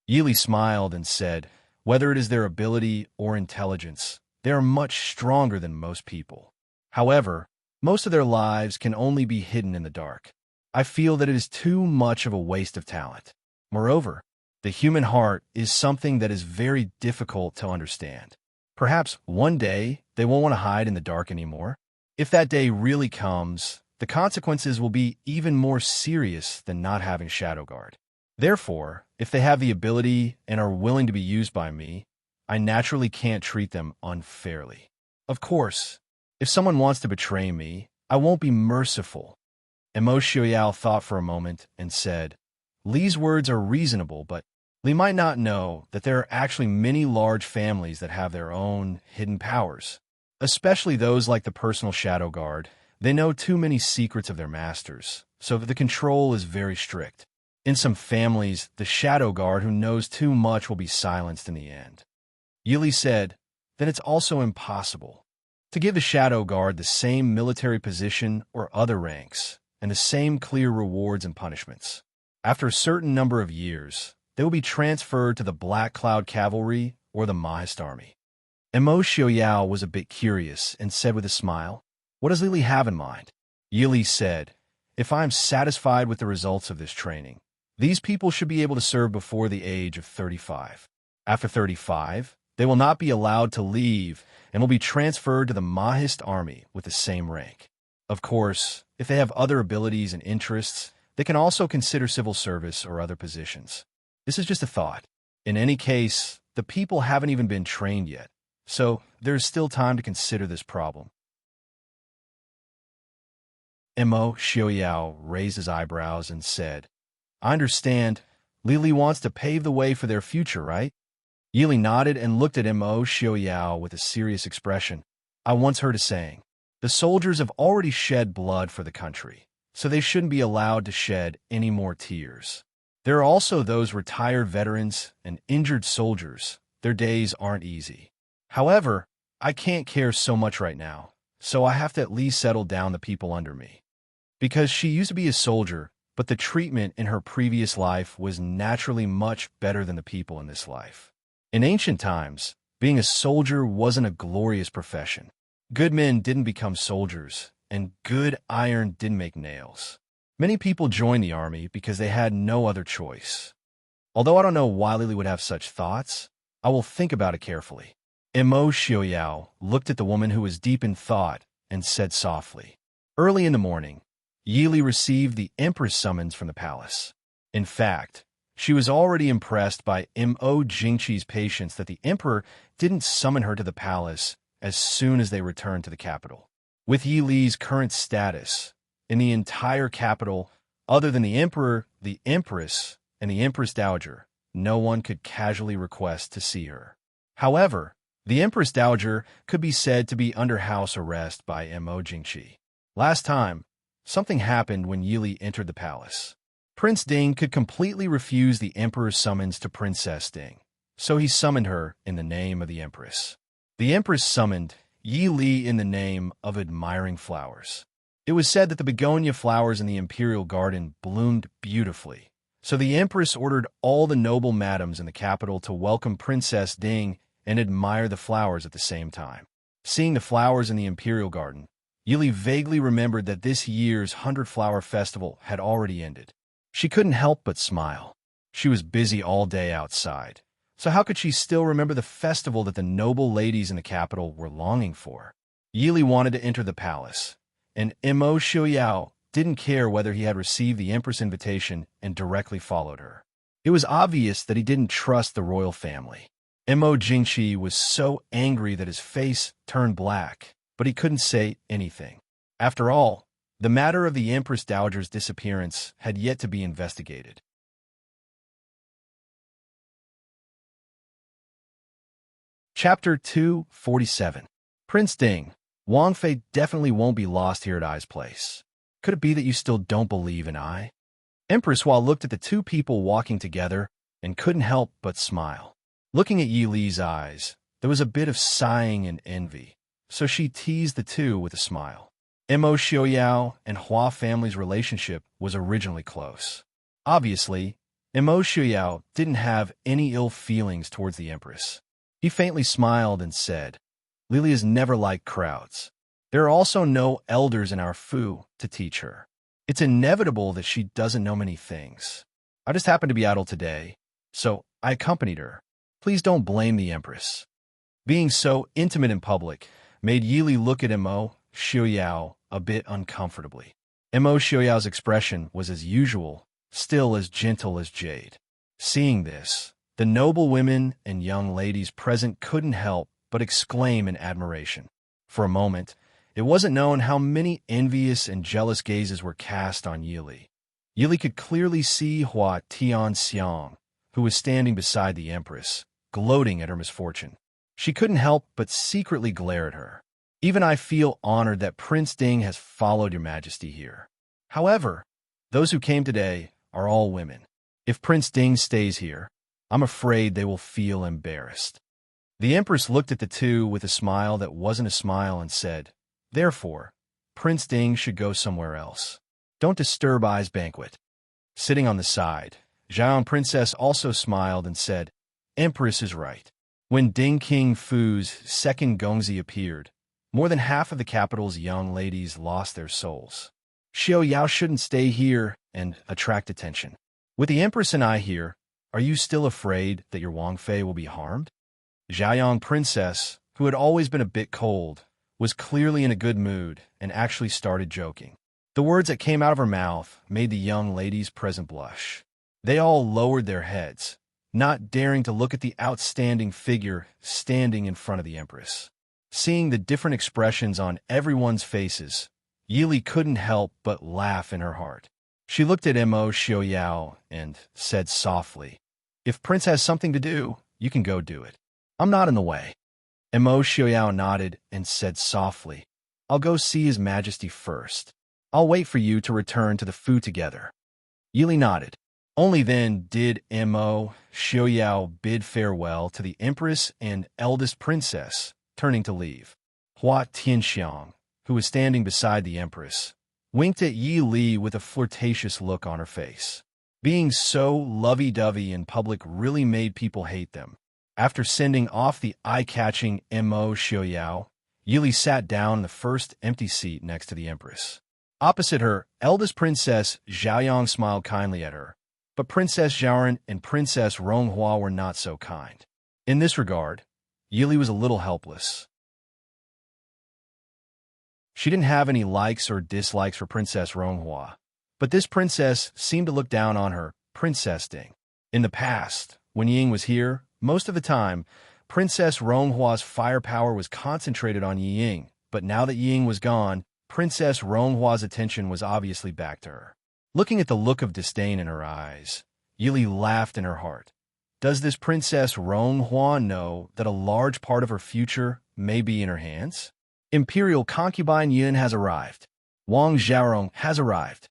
Yili smiled and said, "Whether it is their ability or intelligence, they are much stronger than most people. However, most of their lives can only be hidden in the dark. I feel that it is too much of a waste of talent. Moreover, the human heart is something that is very difficult to understand. Perhaps one day they won't want to hide in the dark anymore. If that day really comes, the consequences will be even more serious than not having Shadow Guard. Therefore, if they have the ability and are willing to be used by me, I naturally can't treat them unfairly. Of course, if someone wants to betray me, I won't be merciful." Emo Xiaoyao thought for a moment and said, "Li's words are reasonable, but Li might not know that there are actually many large families that have their own hidden powers, especially those like the personal Shadow Guard. They know too many secrets of their masters, so the control is very strict. In some families, the Shadow Guard who knows too much will be silenced in the end." Yili said, "Then it's also impossible to give the Shadow Guard the same military position or other ranks, and the same clear rewards and punishments. After a certain number of years, they will be transferred to the Black Cloud Cavalry or the Mahist Army." Emo Xiaoyao was a bit curious and said with a smile, "What does Lily have in mind?" Yili said, "If I am satisfied with the results of this training, these people should be able to serve before the age of 35. After 35, they will not be allowed to leave and will be transferred to the Mahist Army with the same rank. Of course, if they have other abilities and interests, they can also consider civil service or other positions. This is just a thought. In any case, the people haven't even been trained yet, so there is still time to consider this problem." Emo Xiaoyao raised his eyebrows and said, "I understand. Lili wants to pave the way for their future, right?" Yili nodded and looked at Emo Xiaoyao with a serious expression. "I once heard a saying, the soldiers have already shed blood for the country, so they shouldn't be allowed to shed any more tears. There are also those retired veterans and injured soldiers. Their days aren't easy. However, I can't care so much right now, so I have to at least settle down the people under me. Because she used to be a soldier, but the treatment in her previous life was naturally much better than the people in this life. In ancient times, being a soldier wasn't a glorious profession. Good men didn't become soldiers, and good iron didn't make nails. Many people joined the army because they had no other choice. Although I don't know why Lily would have such thoughts, I will think about it carefully." Emo Xiaoyao looked at the woman who was deep in thought and said softly, "Early in the morning, Yili received the Empress summons from the palace. In fact, she was already impressed by Mo Jingqi's patience that the emperor didn't summon her to the palace as soon as they returned to the capital. With Yili's current status, in the entire capital, other than the emperor, the empress, and the empress dowager, no one could casually request to see her. However, the empress dowager could be said to be under house arrest by Mo Jingqi. Last time, something happened when Yili entered the palace. Prince Ding could completely refuse the Emperor's summons to Princess Ding, so he summoned her in the name of the Empress. The Empress summoned Yi Li in the name of admiring flowers. It was said that the begonia flowers in the imperial garden bloomed beautifully, so the Empress ordered all the noble madams in the capital to welcome Princess Ding and admire the flowers at the same time. Seeing the flowers in the imperial garden, Yili vaguely remembered that this year's 100-Flower Festival had already ended. She couldn't help but smile. She was busy all day outside, so how could she still remember the festival that the noble ladies in the capital were longing for? Yili wanted to enter the palace, and Mo Xiuyao didn't care whether he had received the Empress' invitation and directly followed her. It was obvious that he didn't trust the royal family. Mo Jingqi was so angry that his face turned black, but he couldn't say anything. After all, the matter of the Empress Dowager's disappearance had yet to be investigated. Chapter 247. Prince Ding, Wang Fei definitely won't be lost here at Ai's place. Could it be that you still don't believe in Ai? Empress Hua looked at the two people walking together and couldn't help but smile. Looking at Yi Li's eyes, there was a bit of sighing and envy, so she teased the two with a smile. Mo Xiuyao and Hua family's relationship was originally close. Obviously, Mo Xiuyao didn't have any ill feelings towards the Empress. He faintly smiled and said, "Lily has never liked crowds. There are also no elders in our fu to teach her. It's inevitable that she doesn't know many things. I just happened to be idle today, so I accompanied her. Please don't blame the Empress." Being so intimate in public made Yili look at Mo Xiuyao a bit uncomfortably. Mo Xiuyao's expression was as usual, still as gentle as jade. Seeing this, the noble women and young ladies present couldn't help but exclaim in admiration. For a moment, it wasn't known how many envious and jealous gazes were cast on Yili. Yili could clearly see Hua Tianxiang, who was standing beside the Empress, gloating at her misfortune. She couldn't help but secretly glare at her. "Even I feel honored that Prince Ding has followed your majesty here. However, those who came today are all women. If Prince Ding stays here, I'm afraid they will feel embarrassed." The Empress looked at the two with a smile that wasn't a smile and said, "Therefore, Prince Ding should go somewhere else. Don't disturb Ai's banquet." Sitting on the side, Zhaoyang Princess also smiled and said, "Empress is right." When Ding King Fu's second gongzi appeared, more than half of the capital's young ladies lost their souls. Xiao Yao shouldn't stay here and attract attention. With the Empress and I here, are you still afraid that your Wang Fei will be harmed? Zhaoyang Princess, who had always been a bit cold, was clearly in a good mood and actually started joking. The words that came out of her mouth made the young ladies present blush. They all lowered their heads, not daring to look at the outstanding figure standing in front of the Empress. Seeing the different expressions on everyone's faces, Yili couldn't help but laugh in her heart. She looked at Mo Xiuyao and said softly, "If Prince has something to do, you can go do it. I'm not in the way." Mo Xiuyao nodded and said softly, "I'll go see His Majesty first. I'll wait for you to return to the fu together." Yili nodded. Only then did Mo Xiuyao bid farewell to the Empress and eldest princess, turning to leave. Hua Tianxiang, who was standing beside the Empress, winked at Yi Li with a flirtatious look on her face. Being so lovey-dovey in public really made people hate them. After sending off the eye-catching Mo Xiuyao, Yili sat down in the first empty seat next to the Empress. Opposite her, eldest princess Zhaoyang smiled kindly at her, but Princess Zhaoran and Princess Ronghua were not so kind. In this regard, Yili was a little helpless. She didn't have any likes or dislikes for Princess Ronghua, but this princess seemed to look down on her, Princess Ding. In the past, when Ying was here, most of the time, Princess Ronghua's firepower was concentrated on Ying, but now that Ying was gone, Princess Ronghua's attention was obviously back to her. Looking at the look of disdain in her eyes, Yili laughed in her heart. Does this Princess Ronghua know that a large part of her future may be in her hands? Imperial concubine Yin has arrived. Wang Xiaorong has arrived.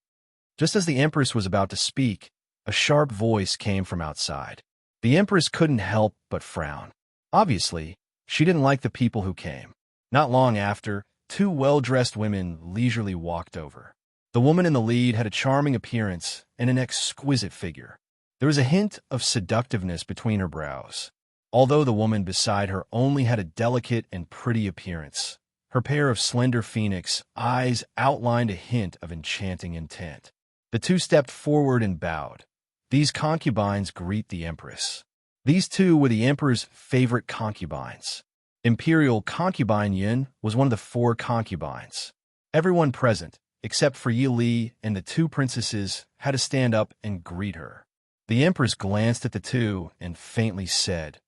Just as the Empress was about to speak, a sharp voice came from outside. The Empress couldn't help but frown. Obviously, she didn't like the people who came. Not long after, two well-dressed women leisurely walked over. The woman in the lead had a charming appearance and an exquisite figure. There was a hint of seductiveness between her brows. Although the woman beside her only had a delicate and pretty appearance, her pair of slender phoenix eyes outlined a hint of enchanting intent. The two stepped forward and bowed. These concubines greet the Empress. These two were the Emperor's favorite concubines. Imperial Concubine Yin was one of the 4 concubines. Everyone present, except for Yi Li and the 2 princesses, had to stand up and greet her. The Empress glanced at the two and faintly said,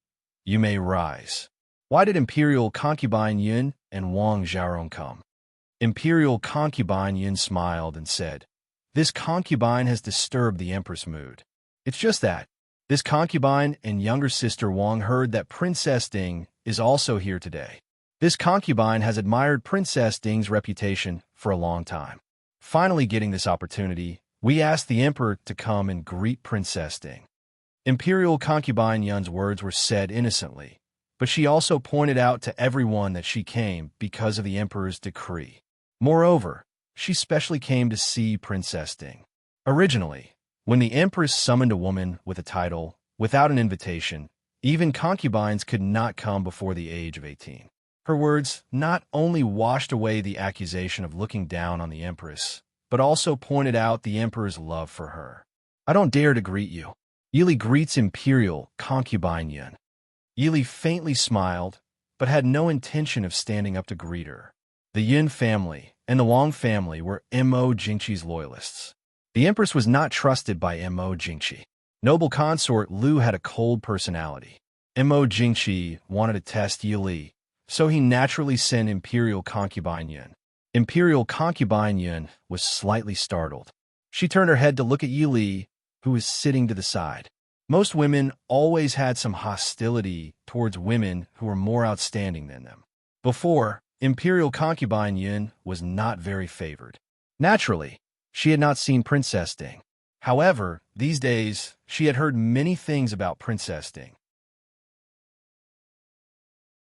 "You may rise." Why did Imperial Concubine Yin and Wang Xiaorong come? Imperial Concubine Yin smiled and said, "This concubine has disturbed the Empress' mood. It's just that. This concubine and younger sister Wang heard that Princess Ding is also here today. This concubine has admired Princess Ding's reputation for a long time. Finally getting this opportunity, we asked the Emperor to come and greet Princess Ding." Imperial Concubine Yun's words were said innocently, but she also pointed out to everyone that she came because of the Emperor's decree. Moreover, she specially came to see Princess Ding. Originally, when the Empress summoned a woman with a title without an invitation, even concubines could not come before the age of 18. Her words not only washed away the accusation of looking down on the Empress, but also pointed out the Emperor's love for her. "I don't dare to greet you." Yi Li greets Imperial Concubine Yun. Yi Li faintly smiled, but had no intention of standing up to greet her. The Yin family and the Wang family were Mo Jingqi's loyalists. The Empress was not trusted by Mo Jingqi. Noble consort Lu had a cold personality. Mo Jingqi wanted to test Yi Li, so he naturally sent Imperial Concubine Yun. Imperial Concubine Yun was slightly startled. She turned her head to look at Yi Li, who was sitting to the side. Most women always had some hostility towards women who were more outstanding than them. Before, Imperial Concubine Yun was not very favored. Naturally, she had not seen Princess Ding. However, these days, she had heard many things about Princess Ding.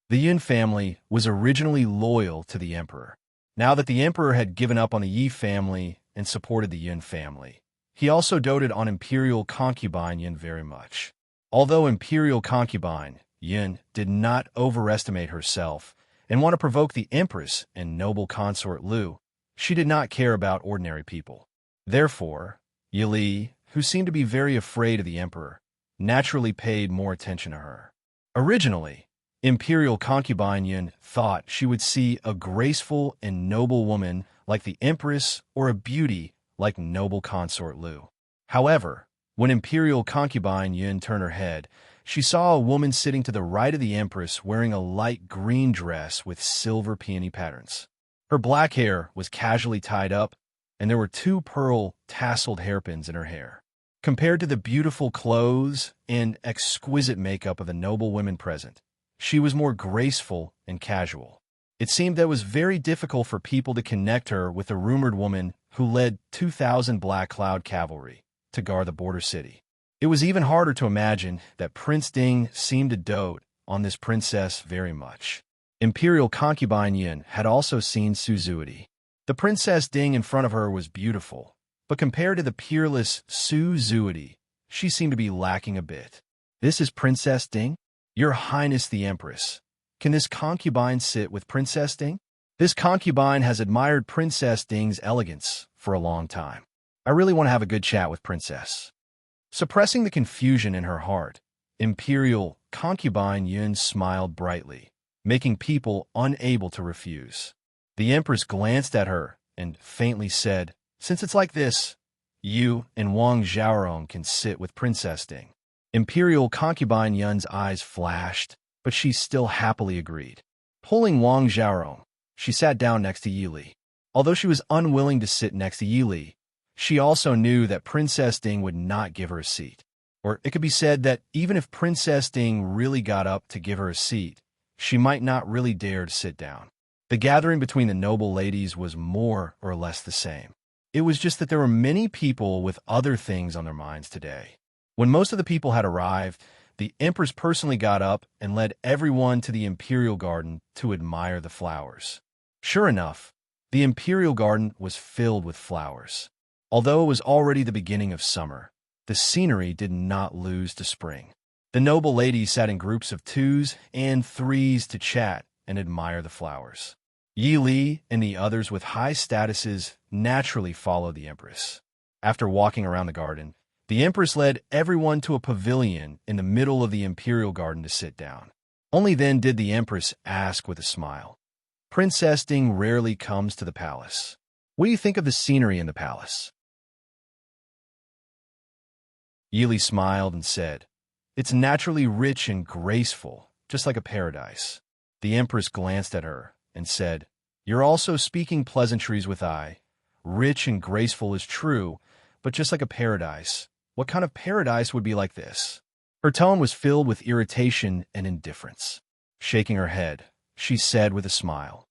The Yin family was originally loyal to the Emperor. Now that the Emperor had given up on the Yi family and supported the Yin family, he also doted on Imperial Concubine Yin very much. Although Imperial Concubine Yin did not overestimate herself and want to provoke the Empress and noble consort Lu, she did not care about ordinary people. Therefore, Yi Li, who seemed to be very afraid of the Emperor, naturally paid more attention to her. Originally, Imperial Concubine Yin thought she would see a graceful and noble woman like the Empress or a beauty like noble consort Lu. However, when Imperial Concubine Yin turned her head, she saw a woman sitting to the right of the Empress wearing a light green dress with silver peony patterns. Her black hair was casually tied up, and there were 2 pearl tasseled hairpins in her hair. Compared to the beautiful clothes and exquisite makeup of the noble women present, she was more graceful and casual. It seemed that it was very difficult for people to connect her with the rumored woman who led 2,000 Black Cloud cavalry to guard the border city. It was even harder to imagine that Prince Ding seemed to dote on this princess very much. Imperial Concubine Yin had also seen Suzuki. The Princess Ding in front of her was beautiful, but compared to the peerless Suzuki, she seemed to be lacking a bit. "This is Princess Ding? Your Highness the Empress. Can this concubine sit with Princess Ding? This concubine has admired Princess Ding's elegance for a long time. I really want to have a good chat with Princess." Suppressing the confusion in her heart, Imperial Concubine Yun smiled brightly, making people unable to refuse. The Empress glanced at her and faintly said, "Since it's like this, you and Wang Xiaorong can sit with Princess Ding." Imperial Concubine Yun's eyes flashed, but she still happily agreed. Pulling Wang Xiaorong, she sat down next to Yi Li. Although she was unwilling to sit next to Yi Li, she also knew that Princess Ding would not give her a seat. Or it could be said that even if Princess Ding really got up to give her a seat, she might not really dare to sit down. The gathering between the noble ladies was more or less the same. It was just that there were many people with other things on their minds today. When most of the people had arrived, the Empress personally got up and led everyone to the Imperial Garden to admire the flowers. Sure enough, the Imperial Garden was filled with flowers. Although it was already the beginning of summer, the scenery did not lose to spring. The noble ladies sat in groups of 2s and 3s to chat and admire the flowers. Yi Li and the others with high statuses naturally followed the Empress. After walking around the garden, the Empress led everyone to a pavilion in the middle of the Imperial Garden to sit down. Only then did the Empress ask with a smile, "Princess Ding rarely comes to the palace. What do you think of the scenery in the palace?" Yi Li smiled and said, "It's naturally rich and graceful, just like a paradise." The Empress glanced at her and said, "You're also speaking pleasantries with I. Rich and graceful is true, but just like a paradise. What kind of paradise would be like this?" Her tone was filled with irritation and indifference. Shaking her head, she said with a smile,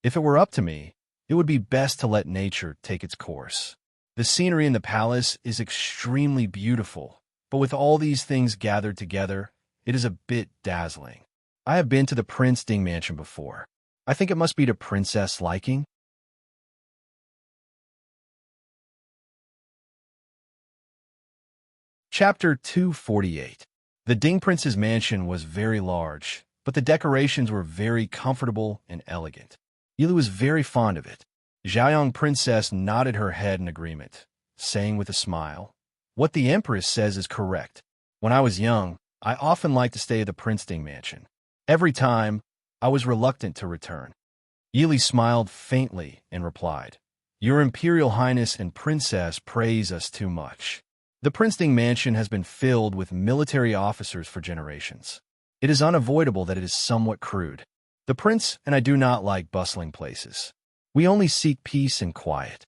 "If it were up to me, it would be best to let nature take its course. The scenery in the palace is extremely beautiful, but with all these things gathered together, it is a bit dazzling. I have been to the Prince Ding mansion before. I think it must be to Princess' liking." Chapter 248. The Ding Prince's mansion was very large, but the decorations were very comfortable and elegant. Yilu was very fond of it. Xiaoyang Princess nodded her head in agreement, saying with a smile, "What the Empress says is correct. When I was young, I often liked to stay at the Prince Ding mansion. Every time, I was reluctant to return." Yili smiled faintly and replied, "Your Imperial Highness and Princess praise us too much. The Prince Ding mansion has been filled with military officers for generations. It is unavoidable that it is somewhat crude. The Prince and I do not like bustling places. We only seek peace and quiet."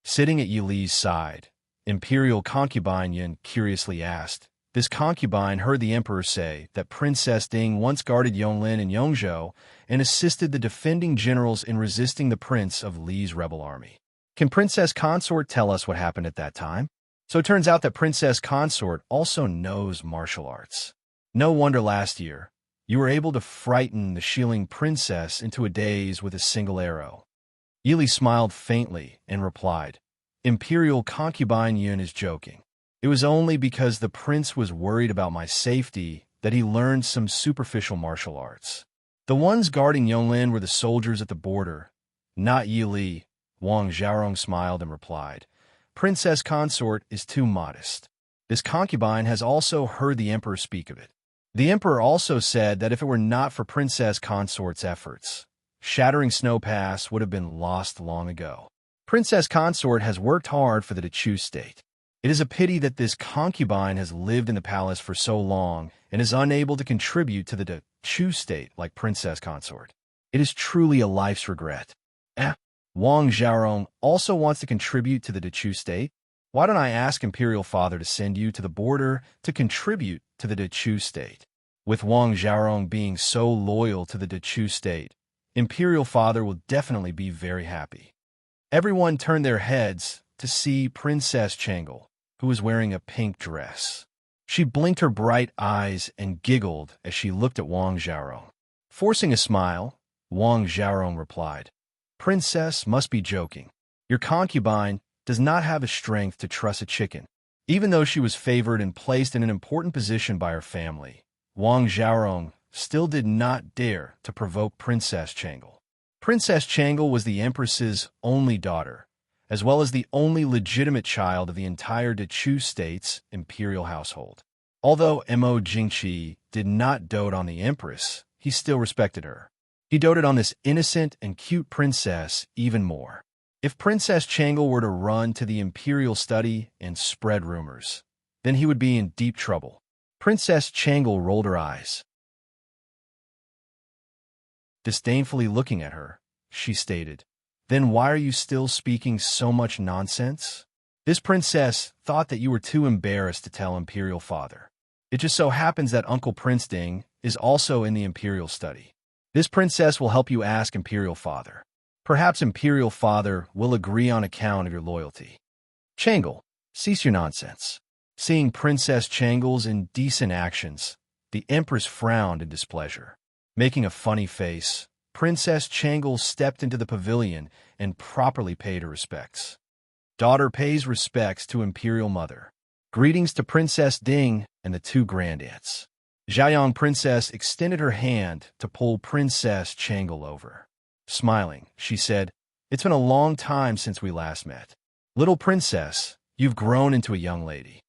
Sitting at Yili's side, Imperial concubine Yin curiously asked. This concubine heard the emperor say that Princess Ding once guarded Yonglin and Yongzhou and assisted the defending generals in resisting the prince of Li's rebel army. Can Princess Consort tell us what happened at that time? So it turns out that Princess Consort also knows martial arts. No wonder last year, you were able to frighten the Shilling Princess into a daze with a single arrow. Yili smiled faintly and replied, "Imperial concubine Yun is joking. It was only because the prince was worried about my safety that he learned some superficial martial arts. The ones guarding Yonglin were the soldiers at the border, not Yili." Wang Xiaorong smiled and replied, "Princess Consort is too modest. This concubine has also heard the emperor speak of it. The emperor also said that if it were not for Princess Consort's efforts, Shattering Snow Pass would have been lost long ago. Princess Consort has worked hard for the Dechu state. It is a pity that this concubine has lived in the palace for so long and is unable to contribute to the Dechu state like Princess Consort. It is truly a life's regret." Wang Xiaorong also wants to contribute to the Dechu state? Why don't I ask Imperial Father to send you to the border to contribute to the Dechu state? With Wang Xiaorong being so loyal to the Dechu state, Imperial Father will definitely be very happy. Everyone turned their heads to see Princess Changle, who was wearing a pink dress. She blinked her bright eyes and giggled as she looked at Wang Xiaorong. Forcing a smile, Wang Xiaorong replied, "Princess must be joking. Your concubine does not have the strength to truss a chicken." Even though she was favored and placed in an important position by her family, Wang Xiaorong still did not dare to provoke Princess Changle. Princess Changle was the Empress's only daughter, as well as the only legitimate child of the entire Dechu state's imperial household. Although Mo Jingqi did not dote on the Empress, he still respected her. He doted on this innocent and cute princess even more. If Princess Changle were to run to the imperial study and spread rumors, then he would be in deep trouble. Princess Changle rolled her eyes. Disdainfully looking at her, she stated, "Then why are you still speaking so much nonsense? This princess thought that you were too embarrassed to tell Imperial Father. It just so happens that Uncle Prince Ding is also in the imperial study. This princess will help you ask Imperial Father. Perhaps Imperial Father will agree on account of your loyalty. Changle, cease your nonsense. Seeing Princess Changle's indecent actions, the Empress frowned in displeasure. Making a funny face, Princess Changle stepped into the pavilion and properly paid her respects. Daughter pays respects to Imperial Mother. Greetings to Princess Ding and the two grandaunts. Xiaoyang Princess extended her hand to pull Princess Changle over. Smiling, she said, "It's been a long time since we last met. Little princess, you've grown into a young lady."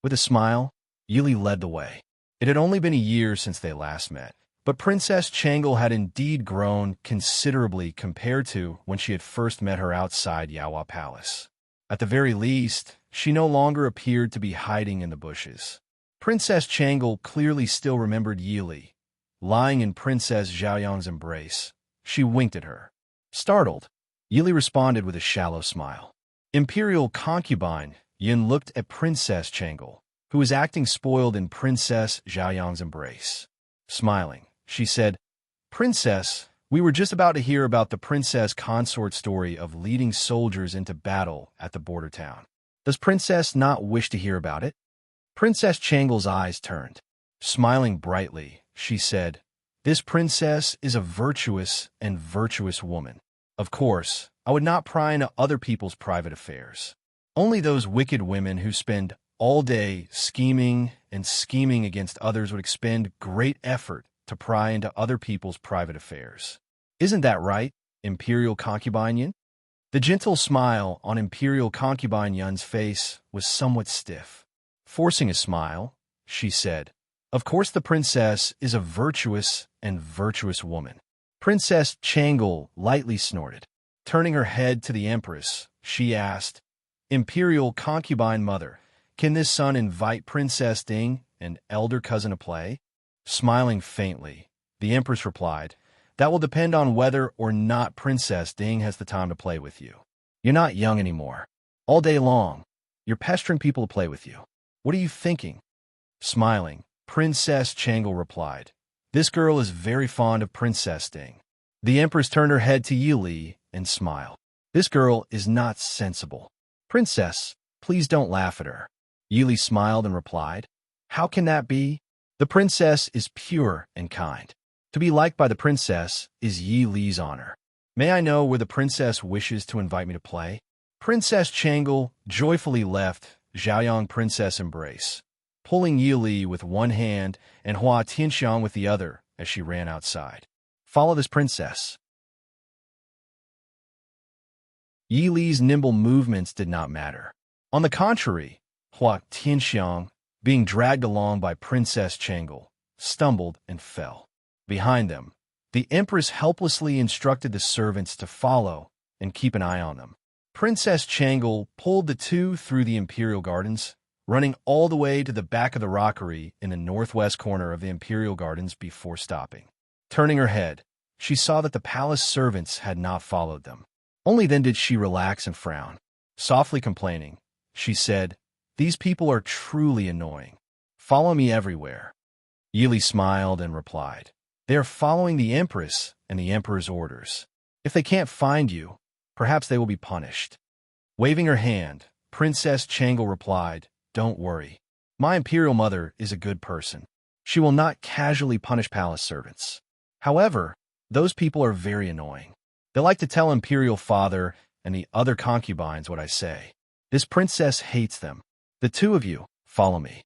With a smile, Yili led the way. It had only been a year since they last met, but Princess Changle had indeed grown considerably compared to when she had first met her outside Yaowa Palace. At the very least, she no longer appeared to be hiding in the bushes. Princess Changle clearly still remembered Yili. Lying in Princess Xiaoyang's embrace, she winked at her. Startled, Yili responded with a shallow smile. Imperial concubine Yin looked at Princess Changle, who was acting spoiled in Princess Xiaoyang's embrace. Smiling, she said, "Princess, we were just about to hear about the princess consort story of leading soldiers into battle at the border town. Does Princess not wish to hear about it?" Princess Changle's eyes turned. Smiling brightly, she said, "This princess is a virtuous and virtuous woman. Of course, I would not pry into other people's private affairs. Only those wicked women who spend all day scheming and scheming against others would expend great effort to pry into other people's private affairs. Isn't that right, Imperial Concubine Yin?" The gentle smile on Imperial Concubine Yun's face was somewhat stiff. Forcing a smile, she said, "Of course the princess is a virtuous and virtuous woman." Princess Changle lightly snorted. Turning her head to the Empress, she asked, "Imperial Concubine Mother, can this son invite Princess Ding and elder cousin to play?" Smiling faintly, the Empress replied, "That will depend on whether or not Princess Ding has the time to play with you. You're not young anymore. All day long, you're pestering people to play with you. What are you thinking?" Smiling, Princess Changle replied, "This girl is very fond of Princess Ding." The Empress turned her head to Yili and smiled. "This girl is not sensible. Princess, please don't laugh at her." Yili smiled and replied, "How can that be? The princess is pure and kind. To be liked by the princess is Yi Li's honor. May I know where the princess wishes to invite me to play?" Princess Changle joyfully left Xiaoyang Princess' embrace, pulling Yi Li with one hand and Hua Tianxiang with the other as she ran outside. "Follow this princess." Yi Li's nimble movements did not matter. On the contrary, Hua Tianxiang, being dragged along by Princess Changle, stumbled and fell. Behind them, the Empress helplessly instructed the servants to follow and keep an eye on them. Princess Changle pulled the two through the Imperial Gardens, running all the way to the back of the rockery in the northwest corner of the Imperial Gardens before stopping. Turning her head, she saw that the palace servants had not followed them. Only then did she relax and frown. Softly complaining, she said, "These people are truly annoying. Follow me everywhere." Yili smiled and replied, "They are following the Empress and the Emperor's orders. If they can't find you, perhaps they will be punished." Waving her hand, Princess Changle replied, "Don't worry. My Imperial Mother is a good person. She will not casually punish palace servants. However, those people are very annoying. They like to tell Imperial Father and the other concubines what I say. This princess hates them. The two of you, follow me."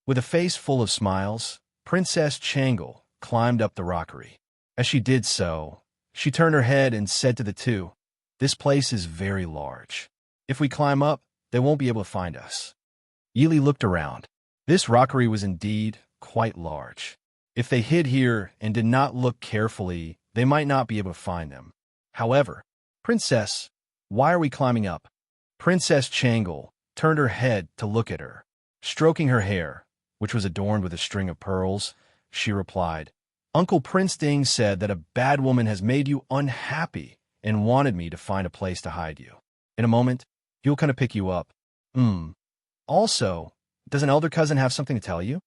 With a face full of smiles, Princess Changle climbed up the rockery. As she did so, she turned her head and said to the two, "This place is very large. If we climb up, they won't be able to find us." Yili looked around. This rockery was indeed quite large. If they hid here and did not look carefully, they might not be able to find them. However, "Princess, why are we climbing up?" Princess Changle turned her head to look at her. Stroking her hair, which was adorned with a string of pearls, she replied, "Uncle Prince Ding said that a bad woman has made you unhappy and wanted me to find a place to hide you. In a moment, he'll come to pick you up. Also, does an elder cousin have something to tell you?"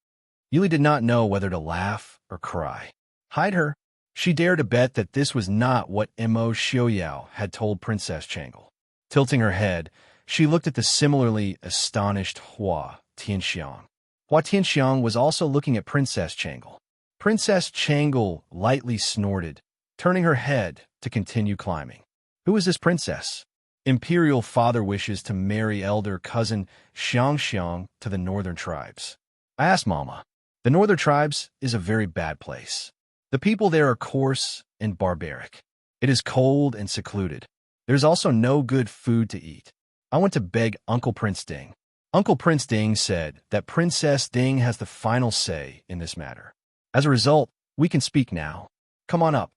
Yili did not know whether to laugh or cry. "Hide her," She dared to bet that this was not what Mo Xiaoyao had told Princess Changle. Tilting her head, she looked at the similarly astonished Hua Tianxiang. Hua Tianxiang was also looking at Princess Changle. Princess Changle lightly snorted, turning her head to continue climbing. Who is this princess? Imperial father wishes to marry elder cousin Xiangxiang to the northern tribes. I asked Mama. The northern tribes is a very bad place. The people there are coarse and barbaric. It is cold and secluded. There's also no good food to eat. I went to beg Uncle Prince Ding. Uncle Prince Ding said that Princess Ding has the final say in this matter. As a result, we can speak now. Come on up.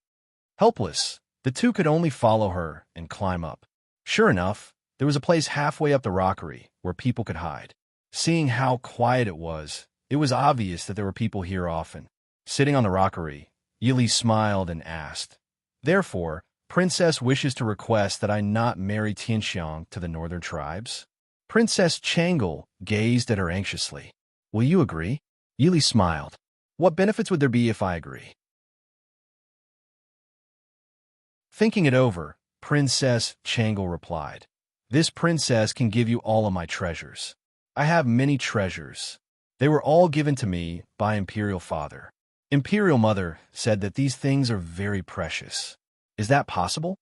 Helpless, the two could only follow her and climb up. Sure enough, there was a place halfway up the rockery where people could hide. Seeing how quiet it was obvious that there were people here often. Sitting on the rockery, Yili smiled and asked, "Therefore, Princess wishes to request that I not marry Tianxiang to the northern tribes?" Princess Changle gazed at her anxiously. "Will you agree?" Yili smiled. "What benefits would there be if I agree?" Thinking it over, Princess Changle replied, "This princess can give you all of my treasures. I have many treasures. They were all given to me by Imperial Father. Imperial Mother said that these things are very precious. Is that possible?"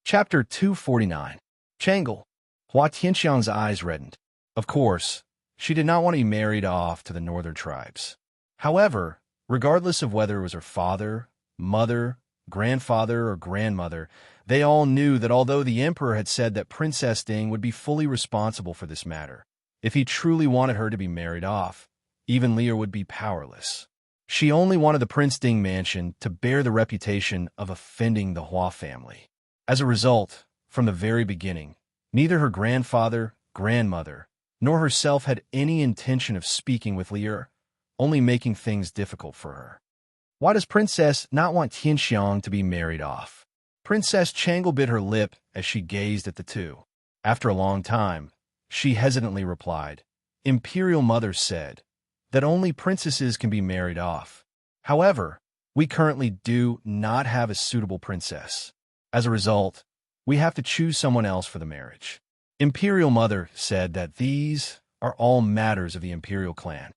Chapter 249. Changle. Hua Tianxiang's eyes reddened. Of course, she did not want to be married off to the northern tribes. However, regardless of whether it was her father, mother, grandfather, or grandmother, they all knew that although the emperor had said that Princess Ding would be fully responsible for this matter, if he truly wanted her to be married off, even Lear would be powerless. She only wanted the Prince Ding mansion to bear the reputation of offending the Hua family. As a result, from the very beginning, neither her grandfather, grandmother, nor herself had any intention of speaking with Lear, only making things difficult for her. Why does Princess not want Tianxiang to be married off? Princess Changle bit her lip as she gazed at the two. After a long time, she hesitantly replied, "Imperial Mother said that only princesses can be married off. However, we currently do not have a suitable princess. As a result, we have to choose someone else for the marriage. Imperial Mother said that these are all matters of the Imperial clan.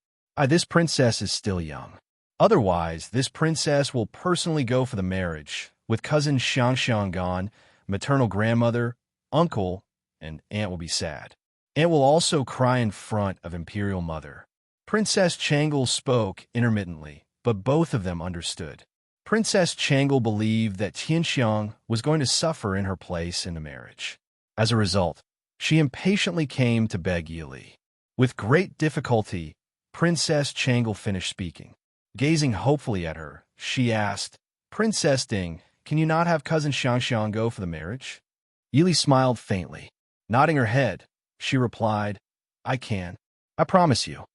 This princess is still young. Otherwise, this princess will personally go for the marriage, with cousin Xiangxiang gone, maternal grandmother, uncle, and aunt will be sad. Aunt will also cry in front of Imperial Mother." Princess Changle spoke intermittently, but both of them understood. Princess Changle believed that Tianxiang was going to suffer in her place in the marriage. As a result, she impatiently came to beg Yili. With great difficulty, Princess Changle finished speaking. Gazing hopefully at her, she asked, "Princess Ding, can you not have cousin Xiangxiang go for the marriage?" Yili smiled faintly. Nodding her head, she replied, "I can. I promise you."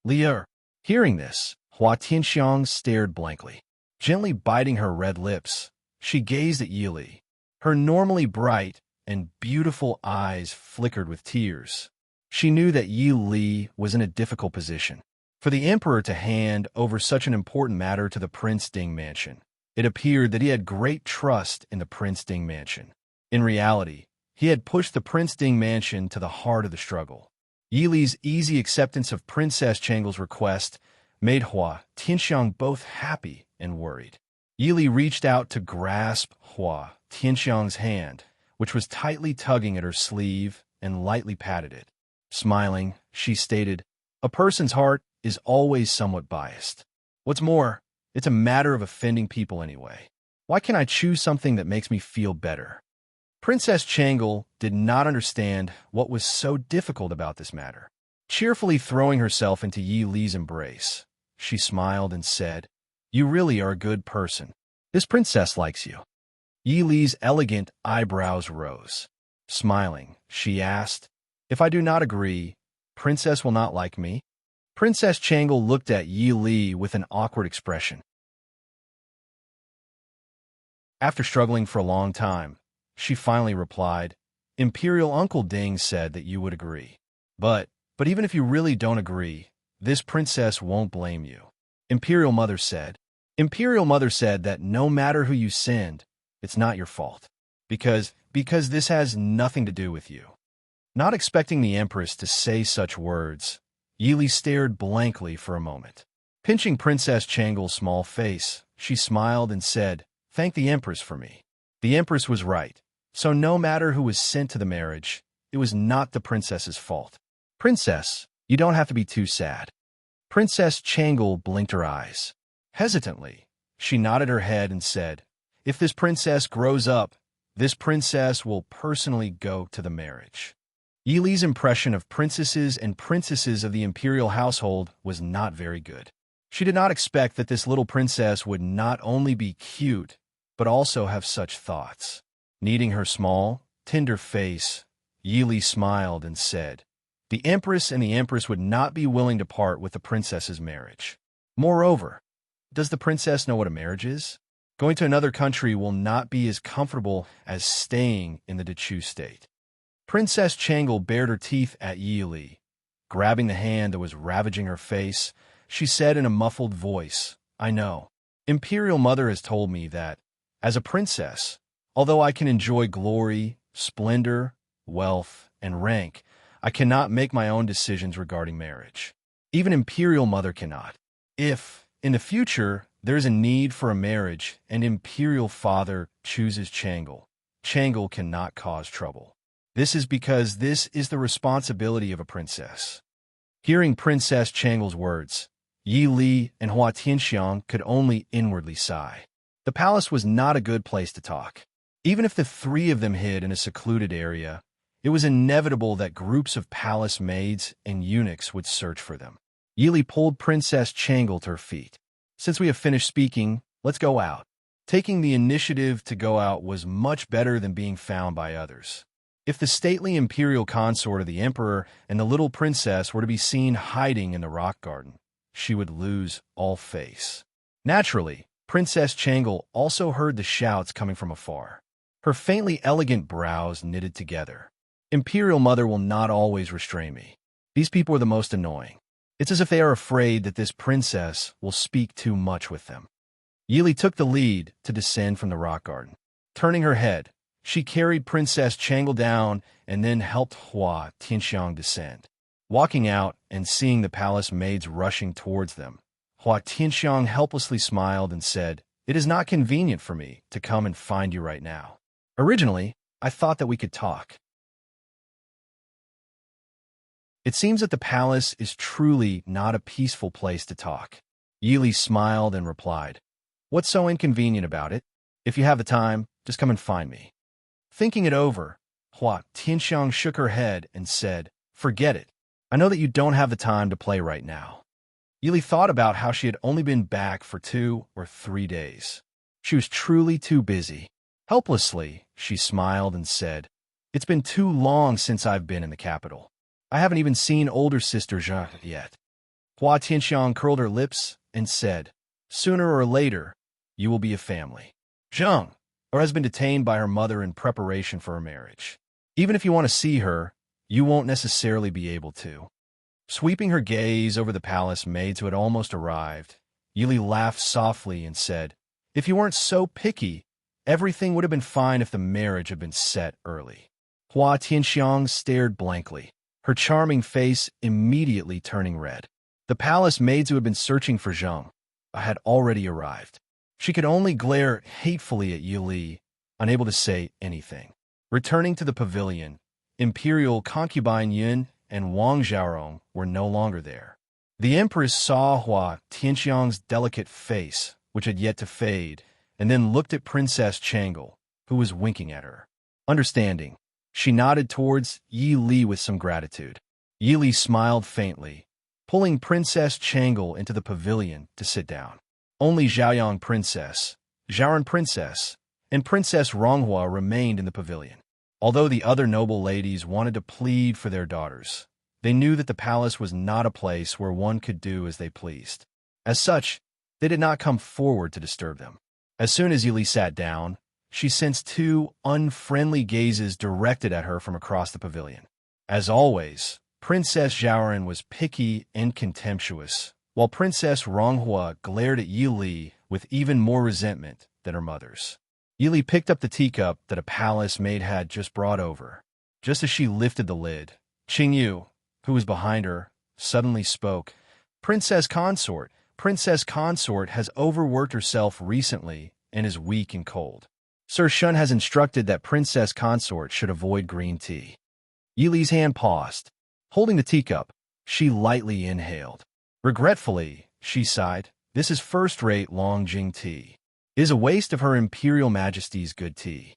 Lear. Hearing this, Hua Tianxiang stared blankly. Gently biting her red lips, she gazed at Yili. Her normally bright and beautiful eyes flickered with tears. She knew that Yi Li was in a difficult position. For the emperor to hand over such an important matter to the Prince Ding mansion, it appeared that he had great trust in the Prince Ding mansion. In reality, he had pushed the Prince Ding mansion to the heart of the struggle. Yi Li's easy acceptance of Princess Changle's request made Hua Tianxiang both happy and worried. Yi Li reached out to grasp Hua Tianxiang's hand, which was tightly tugging at her sleeve, and lightly patted it. Smiling, she stated, "A person's heart is always somewhat biased. What's more, it's a matter of offending people anyway. Why can't I choose something that makes me feel better?" Princess Changle did not understand what was so difficult about this matter. Cheerfully throwing herself into Yi Li's embrace, she smiled and said, "You really are a good person. This princess likes you." Yi Li's elegant eyebrows rose. Smiling, she asked, "If I do not agree, Princess will not like me?" Princess Changle looked at Yi Li with an awkward expression. After struggling for a long time, she finally replied, "Imperial Uncle Ding said that you would agree. But But even if you really don't agree, this princess won't blame you. Imperial Mother said. Imperial Mother said that no matter who you sinned, it's not your fault. Because this has nothing to do with you. Not expecting the Empress to say such words, Yili stared blankly for a moment. Pinching Princess Changle's small face, she smiled and said, "Thank the Empress for me." The Empress was right. So no matter who was sent to the marriage, it was not the princess's fault. Princess, you don't have to be too sad. Princess Changle blinked her eyes. Hesitantly, she nodded her head and said, "If this princess grows up, this princess will personally go to the marriage." Yili's impression of princesses and princesses of the imperial household was not very good. She did not expect that this little princess would not only be cute, but also have such thoughts. Kneading her small, tender face, Yili smiled and said, "The Empress and the Empress would not be willing to part with the princess's marriage. Moreover, does the princess know what a marriage is? Going to another country will not be as comfortable as staying in the Dechu state." Princess Changle bared her teeth at Yili. Grabbing the hand that was ravaging her face, she said in a muffled voice, "I know. Imperial Mother has told me that, as a princess, although I can enjoy glory, splendor, wealth, and rank, I cannot make my own decisions regarding marriage. Even Imperial Mother cannot. If, in the future, there is a need for a marriage and Imperial Father chooses Changle, Changle cannot cause trouble. This is because this is the responsibility of a princess." Hearing Princess Changle's words, Yi Li and Hua Tianxiang could only inwardly sigh. The palace was not a good place to talk. Even if the three of them hid in a secluded area, it was inevitable that groups of palace maids and eunuchs would search for them. Yi Li pulled Princess Changle to her feet. "Since we have finished speaking, let's go out." Taking the initiative to go out was much better than being found by others. If the stately imperial consort of the emperor and the little princess were to be seen hiding in the rock garden, she would lose all face. Naturally, Princess Changle also heard the shouts coming from afar. Her faintly elegant brows knitted together. Imperial Mother will not always restrain me. These people are the most annoying. It's as if they are afraid that this princess will speak too much with them. Yili took the lead to descend from the rock garden. Turning her head, she carried Princess Changle down and then helped Hua Tianxiang descend. Walking out and seeing the palace maids rushing towards them, Hua Tianxiang helplessly smiled and said, "It is not convenient for me to come and find you right now. Originally, I thought that we could talk. It seems that the palace is truly not a peaceful place to talk." Yili smiled and replied, "What's so inconvenient about it? If you have the time, just come and find me." Thinking it over, Hua Tianxiang shook her head and said, "Forget it. I know that you don't have the time to play right now." Yili thought about how she had only been back for 2 or 3 days. She was truly too busy. Helplessly, she smiled and said, "It's been too long since I've been in the capital. I haven't even seen older sister Zhang yet." Hua Tianxiang curled her lips and said, "Sooner or later, you will be a family. Zhang has been detained by her mother in preparation for her marriage. Even if you want to see her, you won't necessarily be able to." Sweeping her gaze over the palace maids who had almost arrived, Yili laughed softly and said, "If you weren't so picky, everything would have been fine if the marriage had been set early." Hua Tianxiang stared blankly, her charming face immediately turning red. The palace maids who had been searching for Zhang had already arrived. She could only glare hatefully at Yili, unable to say anything. Returning to the pavilion, Imperial concubine Yun and Wang Xiaorong were no longer there. The Empress saw Hua Tianxiang's delicate face, which had yet to fade, and then looked at Princess Changle, who was winking at her. Understanding, she nodded towards Yi Li with some gratitude. Yi Li smiled faintly, pulling Princess Changle into the pavilion to sit down. Only Xiaoyang Princess, Zhaoran Princess, and Princess Ronghua remained in the pavilion. Although the other noble ladies wanted to plead for their daughters, they knew that the palace was not a place where one could do as they pleased. As such, they did not come forward to disturb them. As soon as Yili sat down, she sensed 2 unfriendly gazes directed at her from across the pavilion. As always, Princess Zhaoran was picky and contemptuous, while Princess Ronghua glared at Yi Li with even more resentment than her mother's. Yi Li picked up the teacup that a palace maid had just brought over. Just as she lifted the lid, Qing Yu, who was behind her, suddenly spoke. Princess Consort has overworked herself recently and is weak and cold. Sir Shun has instructed that Princess Consort should avoid green tea. Yi Li's hand paused. Holding the teacup, she lightly inhaled. Regretfully, she sighed, this is first-rate Longjing tea. It is a waste of Her Imperial Majesty's good tea.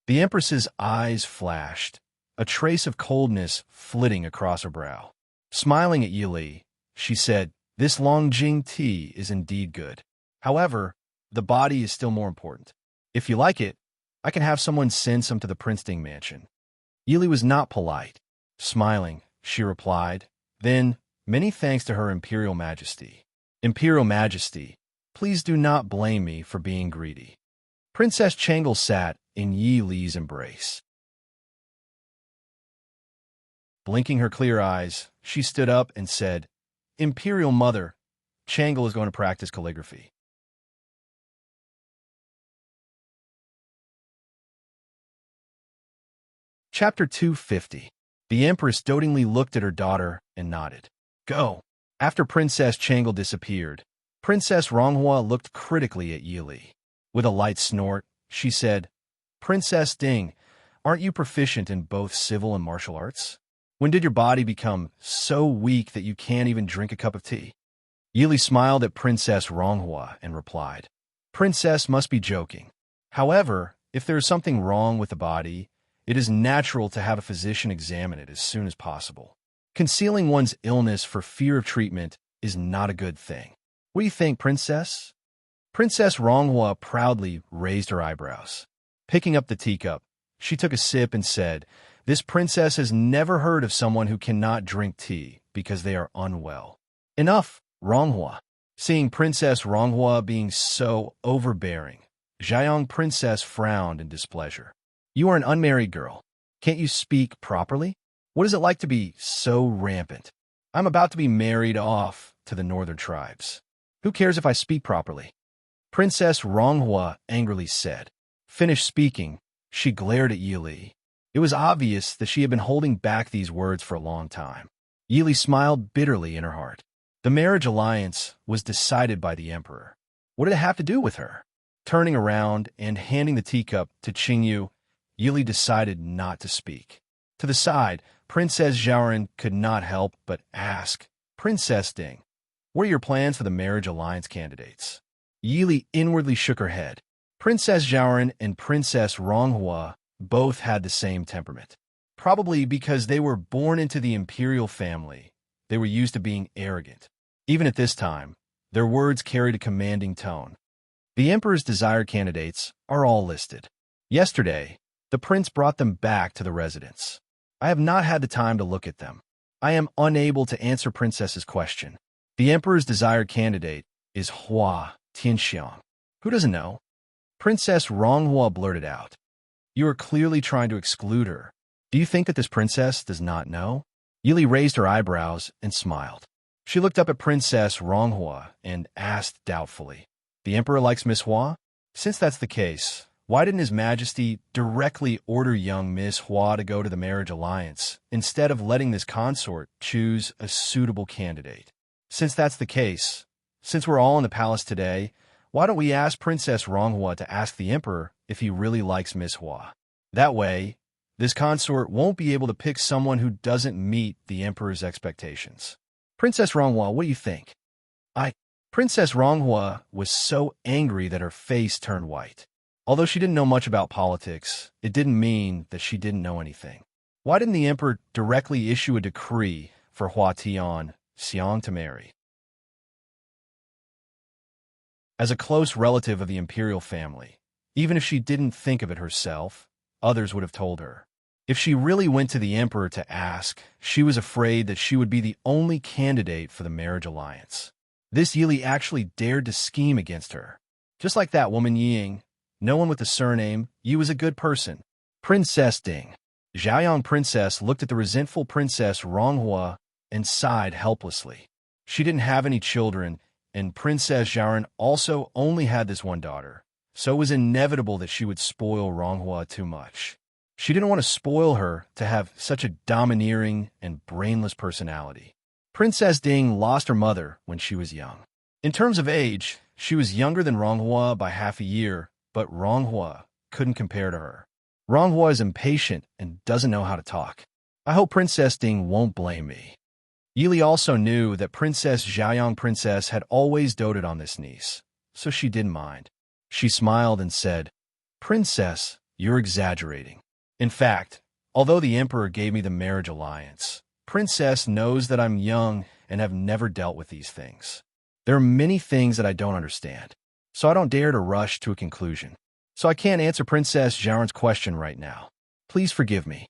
The Empress's eyes flashed, a trace of coldness flitting across her brow. Smiling at Yi Li, she said, this Longjing tea is indeed good. However, the body is still more important. If you like it, I can have someone send some to the Princeton mansion. Yi Li was not polite. Smiling, she replied, then, many thanks to Her Imperial Majesty. Imperial Majesty, please do not blame me for being greedy. Princess Changle sat in Yi Li's embrace. Blinking her clear eyes, she stood up and said, Imperial Mother, Changle is going to practice calligraphy. Chapter 250. The Empress dotingly looked at her daughter and nodded. Go. After Princess Changle disappeared, Princess Ronghua looked critically at Yi Li. With a light snort, she said, Princess Ding, aren't you proficient in both civil and martial arts? When did your body become so weak that you can't even drink a cup of tea? Yi Li smiled at Princess Ronghua and replied, Princess must be joking. However, if there is something wrong with the body, it is natural to have a physician examine it as soon as possible. Concealing one's illness for fear of treatment is not a good thing. What do you think, Princess? Princess Ronghua proudly raised her eyebrows. Picking up the teacup, she took a sip and said, This princess has never heard of someone who cannot drink tea because they are unwell. Enough, Ronghua. Seeing Princess Ronghua being so overbearing, Zhayong Princess frowned in displeasure. You are an unmarried girl. Can't you speak properly? What is it like to be so rampant? I'm about to be married off to the northern tribes. Who cares if I speak properly? Princess Ronghua angrily said. Finished speaking, she glared at Yi Li. It was obvious that she had been holding back these words for a long time. Yi Li smiled bitterly in her heart. The marriage alliance was decided by the emperor. What did it have to do with her? Turning around and handing the teacup to Qing Yu, Yi Li decided not to speak. To the side, Princess Zhaoran could not help but ask, Princess Ding, what are your plans for the marriage alliance candidates? Yi Li inwardly shook her head. Princess Zhaoran and Princess Ronghua both had the same temperament. Probably because they were born into the imperial family, they were used to being arrogant. Even at this time, their words carried a commanding tone. The emperor's desired candidates are all listed. Yesterday, the prince brought them back to the residence. I have not had the time to look at them. I am unable to answer Princess's question. The emperor's desired candidate is Hua Tianxiang. Who doesn't know? Princess Ronghua blurted out. You are clearly trying to exclude her. Do you think that this princess does not know? Yi Li raised her eyebrows and smiled. She looked up at Princess Ronghua and asked doubtfully, The emperor likes Miss Hua? Since that's the case, why didn't His Majesty directly order young Miss Hua to go to the marriage alliance, instead of letting this consort choose a suitable candidate? Since that's the case, since we're all in the palace today, why don't we ask Princess Ronghua to ask the emperor if he really likes Miss Hua? That way, this consort won't be able to pick someone who doesn't meet the emperor's expectations. Princess Ronghua, what do you think? Princess Ronghua was so angry that her face turned white. Although she didn't know much about politics, it didn't mean that she didn't know anything. Why didn't the emperor directly issue a decree for Hua Tianxiang to marry? As a close relative of the imperial family, even if she didn't think of it herself, others would have told her. If she really went to the emperor to ask, she was afraid that she would be the only candidate for the marriage alliance. This Yi Li actually dared to scheme against her. Just like that woman Ying, no one with the surname Yi was a good person. Princess Ding. Xiaoyang Princess looked at the resentful Princess Ronghua and sighed helplessly. She didn't have any children, and Princess Xiaoran also only had this one daughter, so it was inevitable that she would spoil Ronghua too much. She didn't want to spoil her to have such a domineering and brainless personality. Princess Ding lost her mother when she was young. In terms of age, she was younger than Ronghua by half a year, but Ronghua couldn't compare to her. Ronghua is impatient and doesn't know how to talk. I hope Princess Ding won't blame me. Yili also knew that Princess Xiaoyang Princess had always doted on this niece, so she didn't mind. She smiled and said, "Princess, you're exaggerating. In fact, although the Emperor gave me the marriage alliance, Princess knows that I'm young and have never dealt with these things. There are many things that I don't understand, so I don't dare to rush to a conclusion. So I can't answer Princess Xiaoran's question right now. Please forgive me."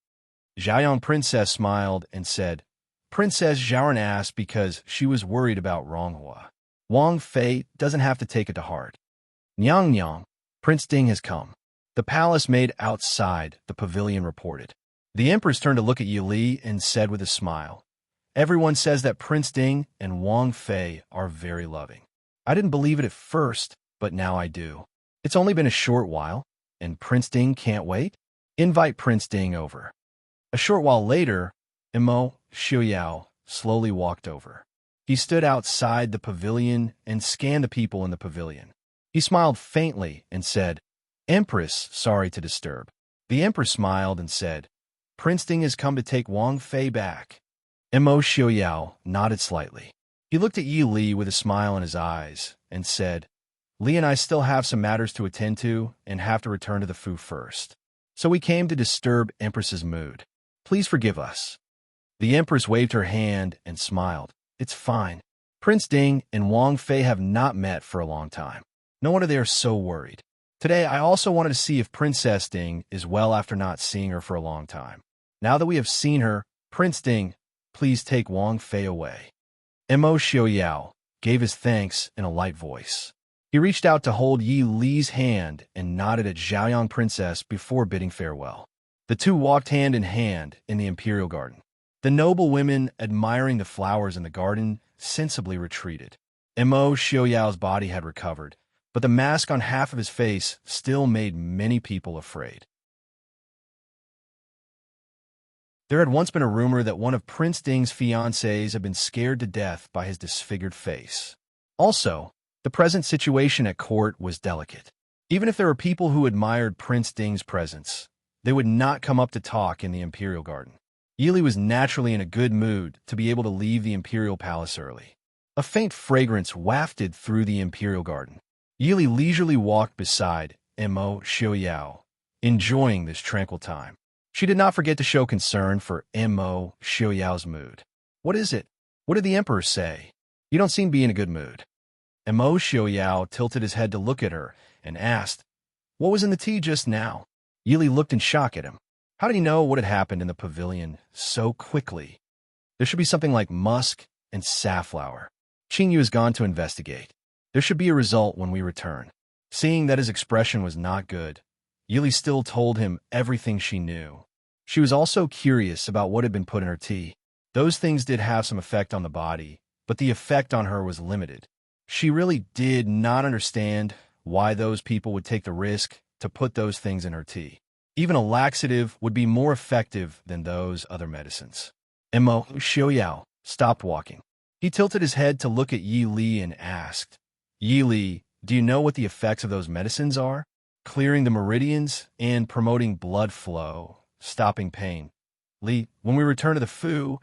Xiaoyang Princess smiled and said, "Princess Xiaoran asked because she was worried about Ronghua. Wang Fei doesn't have to take it to heart." "Nyang Nyang, Prince Ding has come." The palace maid outside the pavilion reported. The Empress turned to look at Yili and said with a smile, "Everyone says that Prince Ding and Wang Fei are very loving. I didn't believe it at first, but now I do. It's only been a short while, and Prince Ding can't wait? Invite Prince Ding over." A short while later, Imo Xiuyao slowly walked over. He stood outside the pavilion and scanned the people in the pavilion. He smiled faintly and said, "Empress, sorry to disturb." The Empress smiled and said, "Prince Ding has come to take Wang Fei back." Imo Xiuyao nodded slightly. He looked at Yi Li with a smile in his eyes and said, "Li and I still have some matters to attend to and have to return to the Fu first. So we came to disturb Empress's mood. Please forgive us." The Empress waved her hand and smiled. "It's fine. Prince Ding and Wang Fei have not met for a long time. No wonder they are so worried. Today, I also wanted to see if Princess Ding is well after not seeing her for a long time. Now that we have seen her, Prince Ding, please take Wang Fei away." Imo Xiuyao gave his thanks in a light voice. He reached out to hold Yi Li's hand and nodded at Xiaoyang Princess before bidding farewell. The two walked hand in hand in the imperial garden. The noble women, admiring the flowers in the garden, sensibly retreated. Imo Xiuyao's body had recovered, but the mask on half of his face still made many people afraid. There had once been a rumor that one of Prince Ding's fiancés had been scared to death by his disfigured face. Also, the present situation at court was delicate. Even if there were people who admired Prince Ding's presence, they would not come up to talk in the imperial garden. Yili was naturally in a good mood to be able to leave the imperial palace early. A faint fragrance wafted through the imperial garden. Yili leisurely walked beside Imo Xiuyao, enjoying this tranquil time. She did not forget to show concern for Imo Xiuyao's mood. "What is it? What did the Emperor say? You don't seem to be in a good mood." Imo Xiuyao tilted his head to look at her and asked, "What was in the tea just now?" Yili looked in shock at him. How did he know what had happened in the pavilion so quickly? There should be something like musk and safflower. Qingyu has gone to investigate. There should be a result when we return. Seeing that his expression was not good, Yili still told him everything she knew. She was also curious about what had been put in her tea. Those things did have some effect on the body, but the effect on her was limited. She really did not understand why those people would take the risk to put those things in her tea. Even a laxative would be more effective than those other medicines. Imo Xiuyao stopped walking. He tilted his head to look at Yi Li and asked, "Yi Li, do you know what the effects of those medicines are? Clearing the meridians and promoting blood flow, stopping pain. Li, when we return to the Fu,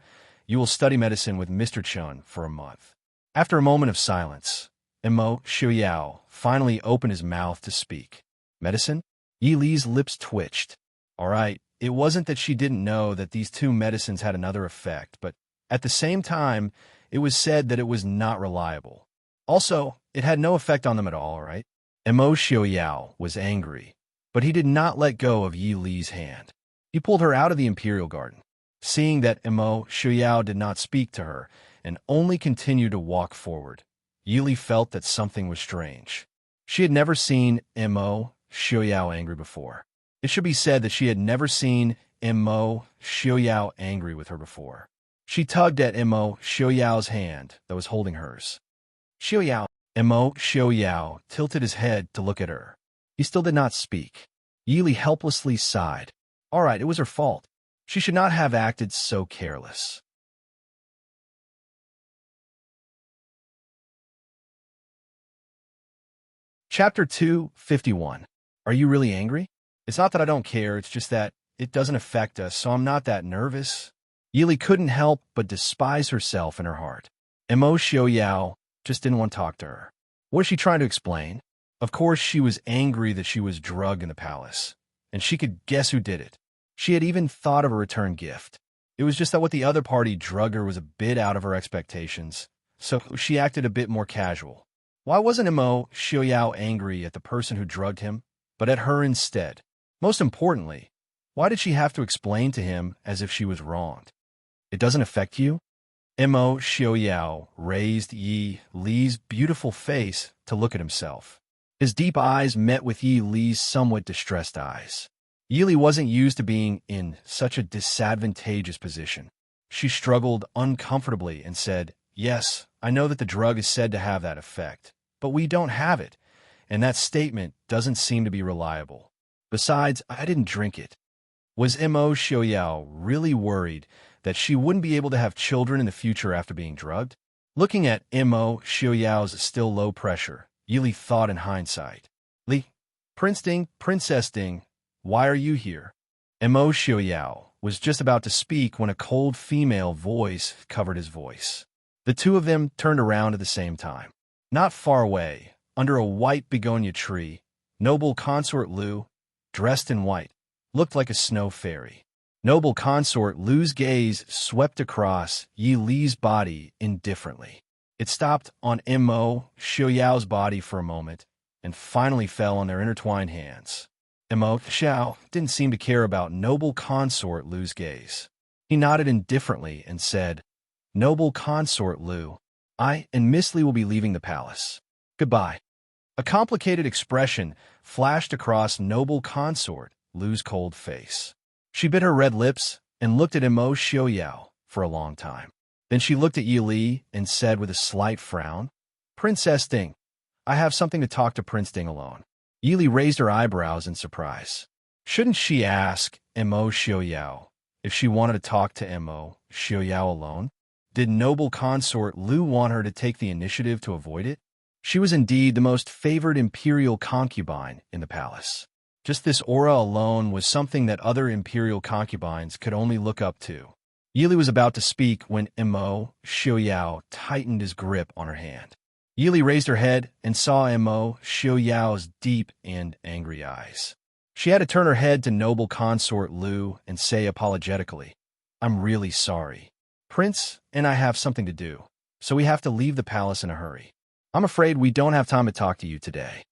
you will study medicine with Mr. Chun for a month." After a moment of silence, Imo Xiuyao finally opened his mouth to speak. "Medicine?" Yi Li's lips twitched. All right, it wasn't that she didn't know that these two medicines had another effect, but at the same time, it was said that it was not reliable. Also, it had no effect on them at all, right? Imo Xiuyao was angry, but he did not let go of Yi Li's hand. He pulled her out of the imperial garden. Seeing that Imo Xiuyao did not speak to her and only continued to walk forward, Yi Li felt that something was strange. She had never seen Imo Xiuyao angry before. It should be said that she had never seen Immo Xiaoyao angry with her before. She tugged at Immo Xiaoyao's hand that was holding hers. Xiaoyao. Immo Xiaoyao tilted his head to look at her. He still did not speak. Yili helplessly sighed. All right, it was her fault. She should not have acted so careless. Chapter 251. Are you really angry? It's not that I don't care, it's just that it doesn't affect us, so I'm not that nervous. Yili couldn't help but despise herself in her heart. Immo Xiaoyao just didn't want to talk to her. What was she trying to explain? Of course, she was angry that she was drugged in the palace, and she could guess who did it. She had even thought of a return gift. It was just that what the other party drugged her was a bit out of her expectations, so she acted a bit more casual. Why wasn't Immo Xiaoyao angry at the person who drugged him, but at her instead? Most importantly, why did she have to explain to him as if she was wronged? It doesn't affect you? Immo Xiaoyao raised Yi Li's beautiful face to look at himself. His deep eyes met with Yi Li's somewhat distressed eyes. Yi Li wasn't used to being in such a disadvantageous position. She struggled uncomfortably and said, Yes, I know that the drug is said to have that effect, but we don't have it, and that statement doesn't seem to be reliable. Besides, I didn't drink it. Was Immo Xiaoyao really worried that she wouldn't be able to have children in the future after being drugged? Looking at Immo Xiaoyao's still low pressure, Yi Li thought in hindsight. Li, Prince Ding, Princess Ding, why are you here? Immo Xiaoyao was just about to speak when a cold female voice covered his voice. The two of them turned around at the same time. Not far away, under a white begonia tree, noble consort Lu, dressed in white, looked like a snow fairy. Noble consort Lu's gaze swept across Yi Li's body indifferently. It stopped on Immo Xiaoyao's body for a moment, and finally fell on their intertwined hands. Immo Xiao didn't seem to care about noble consort Lu's gaze. He nodded indifferently and said, Noble consort Lu, I and Miss Li will be leaving the palace. Goodbye. A complicated expression flashed across noble consort Lu's cold face. She bit her red lips and looked at Immo Xiaoyao for a long time. Then she looked at Yi Li and said with a slight frown, Princess Ding, I have something to talk to Prince Ding alone. Yi Li raised her eyebrows in surprise. Shouldn't she ask Immo Xiaoyao if she wanted to talk to Immo Xiaoyao alone? Did noble consort Lu want her to take the initiative to avoid it? She was indeed the most favored imperial concubine in the palace. Just this aura alone was something that other imperial concubines could only look up to. Yi Li was about to speak when Immo Xiaoyao tightened his grip on her hand. Yi Li raised her head and saw Immo Xiaoyao's deep and angry eyes. She had to turn her head to noble consort Lu and say apologetically, I'm really sorry. Prince and I have something to do, so we have to leave the palace in a hurry. I'm afraid we don't have time to talk to you today.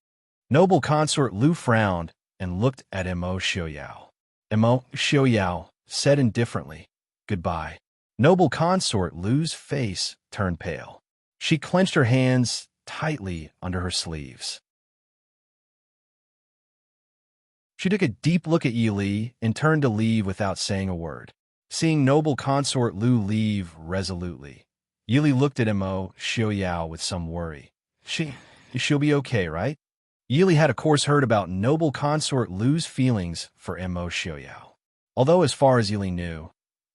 Noble consort Lu frowned and looked at Immo Xiaoyao. Immo Xiaoyao said indifferently, Goodbye. Noble consort Lu's face turned pale. She clenched her hands tightly under her sleeves. She took a deep look at Yi Li and turned to leave without saying a word. Seeing noble consort Lu leave resolutely, Yi Li looked at Immo Xiaoyao with some worry. She'll be okay, right? Yi Li had of course heard about noble consort Lu's feelings for Immo Xiaoyao. Although as far as Yi Li knew,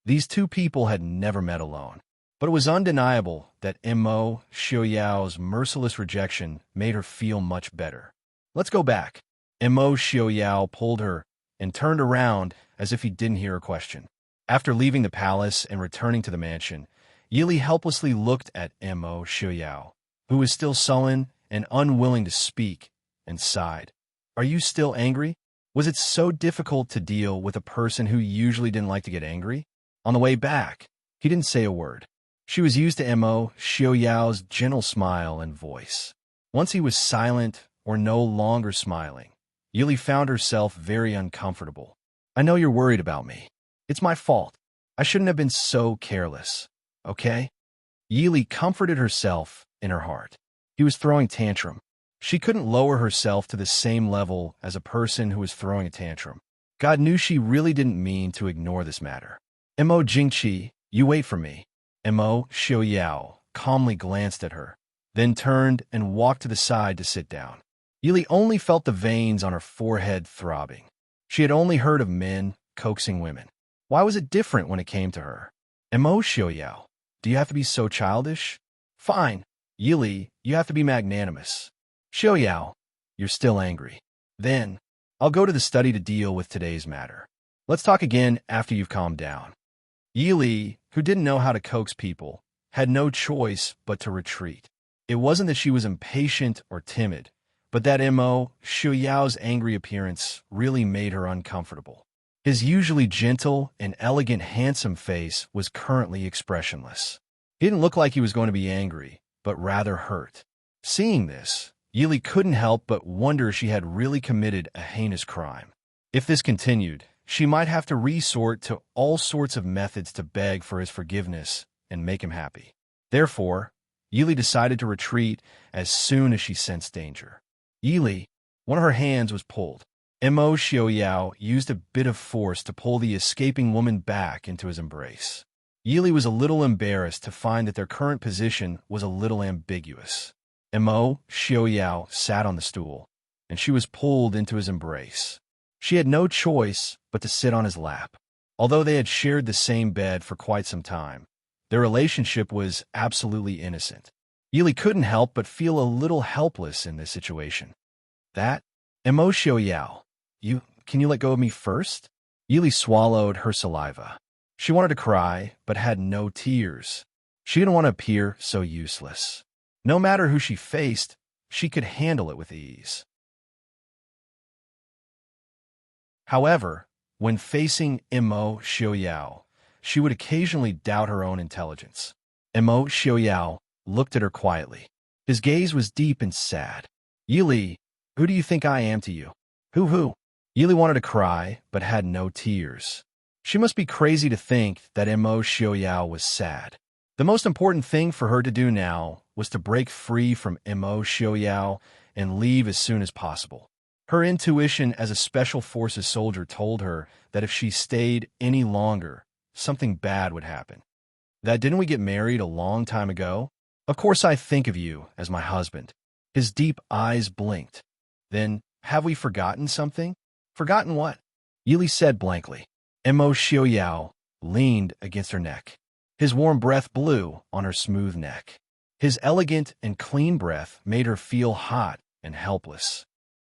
these two people had never met alone. But it was undeniable that Immo Xiaoyao's merciless rejection made her feel much better. Let's go back. Immo Xiaoyao pulled her and turned around as if he didn't hear her question. After leaving the palace and returning to the mansion, Yi Li helplessly looked at Immo Xiaoyao, who was still sullen and unwilling to speak, and sighed. Are you still angry? Was it so difficult to deal with a person who usually didn't like to get angry? On the way back, he didn't say a word. She was used to Immo Xiaoyao's gentle smile and voice. Once he was silent or no longer smiling, Yi Li found herself very uncomfortable. I know you're worried about me. It's my fault. I shouldn't have been so careless, okay? Yi Li comforted herself in her heart. He was throwing tantrum. She couldn't lower herself to the same level as a person who was throwing a tantrum. God knew she really didn't mean to ignore this matter. Mo Jingqi, you wait for me. Mo Xiaoyao calmly glanced at her, then turned and walked to the side to sit down. Yili only felt the veins on her forehead throbbing. She had only heard of men coaxing women. Why was it different when it came to her? Mo Xiaoyao, do you have to be so childish? Fine. Yili, you have to be magnanimous. Xiaoyao, you're still angry. Then, I'll go to the study to deal with today's matter. Let's talk again after you've calmed down. Yili, who didn't know how to coax people, had no choice but to retreat. It wasn't that she was impatient or timid, but that Mo Xiaoyao's angry appearance really made her uncomfortable. His usually gentle and elegant handsome face was currently expressionless. He didn't look like he was going to be angry, but rather hurt. Seeing this, Yili couldn't help but wonder if she had really committed a heinous crime. If this continued, she might have to resort to all sorts of methods to beg for his forgiveness and make him happy. Therefore, Yili decided to retreat as soon as she sensed danger. Yili, one of her hands was pulled. Mo Xiaoyao used a bit of force to pull the escaping woman back into his embrace. Yili was a little embarrassed to find that their current position was a little ambiguous. Mo Xiaoyao sat on the stool, and she was pulled into his embrace. She had no choice but to sit on his lap. Although they had shared the same bed for quite some time, their relationship was absolutely innocent. Yili couldn't help but feel a little helpless in this situation. Mo Xiaoyao, can you let go of me first? Yili swallowed her saliva. She wanted to cry, but had no tears. She didn't want to appear so useless. No matter who she faced, she could handle it with ease. However, when facing Mo Xiaoyao, she would occasionally doubt her own intelligence. Mo Xiaoyao looked at her quietly. His gaze was deep and sad. Yili, who do you think I am to you? Who? Yili wanted to cry, but had no tears. She must be crazy to think that Mo Xiaoyao was sad. The most important thing for her to do now was to break free from Mo Xiaoyao and leave as soon as possible. Her intuition as a Special Forces soldier told her that if she stayed any longer, something bad would happen. Didn't we get married a long time ago? Of course I think of you as my husband. His deep eyes blinked. Then, have we forgotten something? Forgotten what? Yili said blankly. Mo Xiaoyao leaned against her neck. His warm breath blew on her smooth neck. His elegant and clean breath made her feel hot and helpless.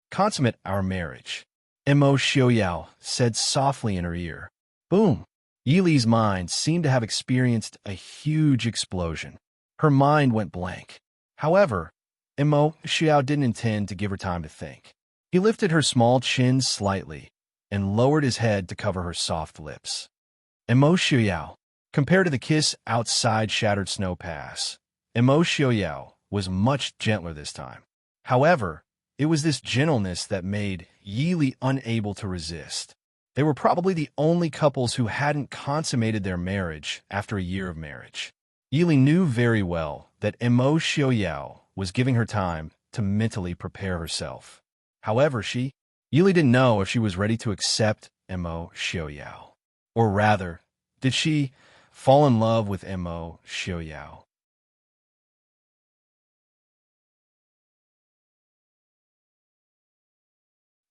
Consummate our marriage, Mo Xiaoyao said softly in her ear. Boom! Yili's mind seemed to have experienced a huge explosion. Her mind went blank. However, Mo Xiaoyao didn't intend to give her time to think. He lifted her small chin slightly and lowered his head to cover her soft lips. Mo Xiaoyao, compared to the kiss outside Shattered Snow Pass, Mo Xiaoyao was much gentler this time. However, it was this gentleness that made Yili unable to resist. They were probably the only couples who hadn't consummated their marriage after a year of marriage. Yili knew very well that Mo Xiaoyao was giving her time to mentally prepare herself. However, Yili didn't know if she was ready to accept Mo Xiaoyao. Or rather, did she fall in love with Mo Xiaoyao?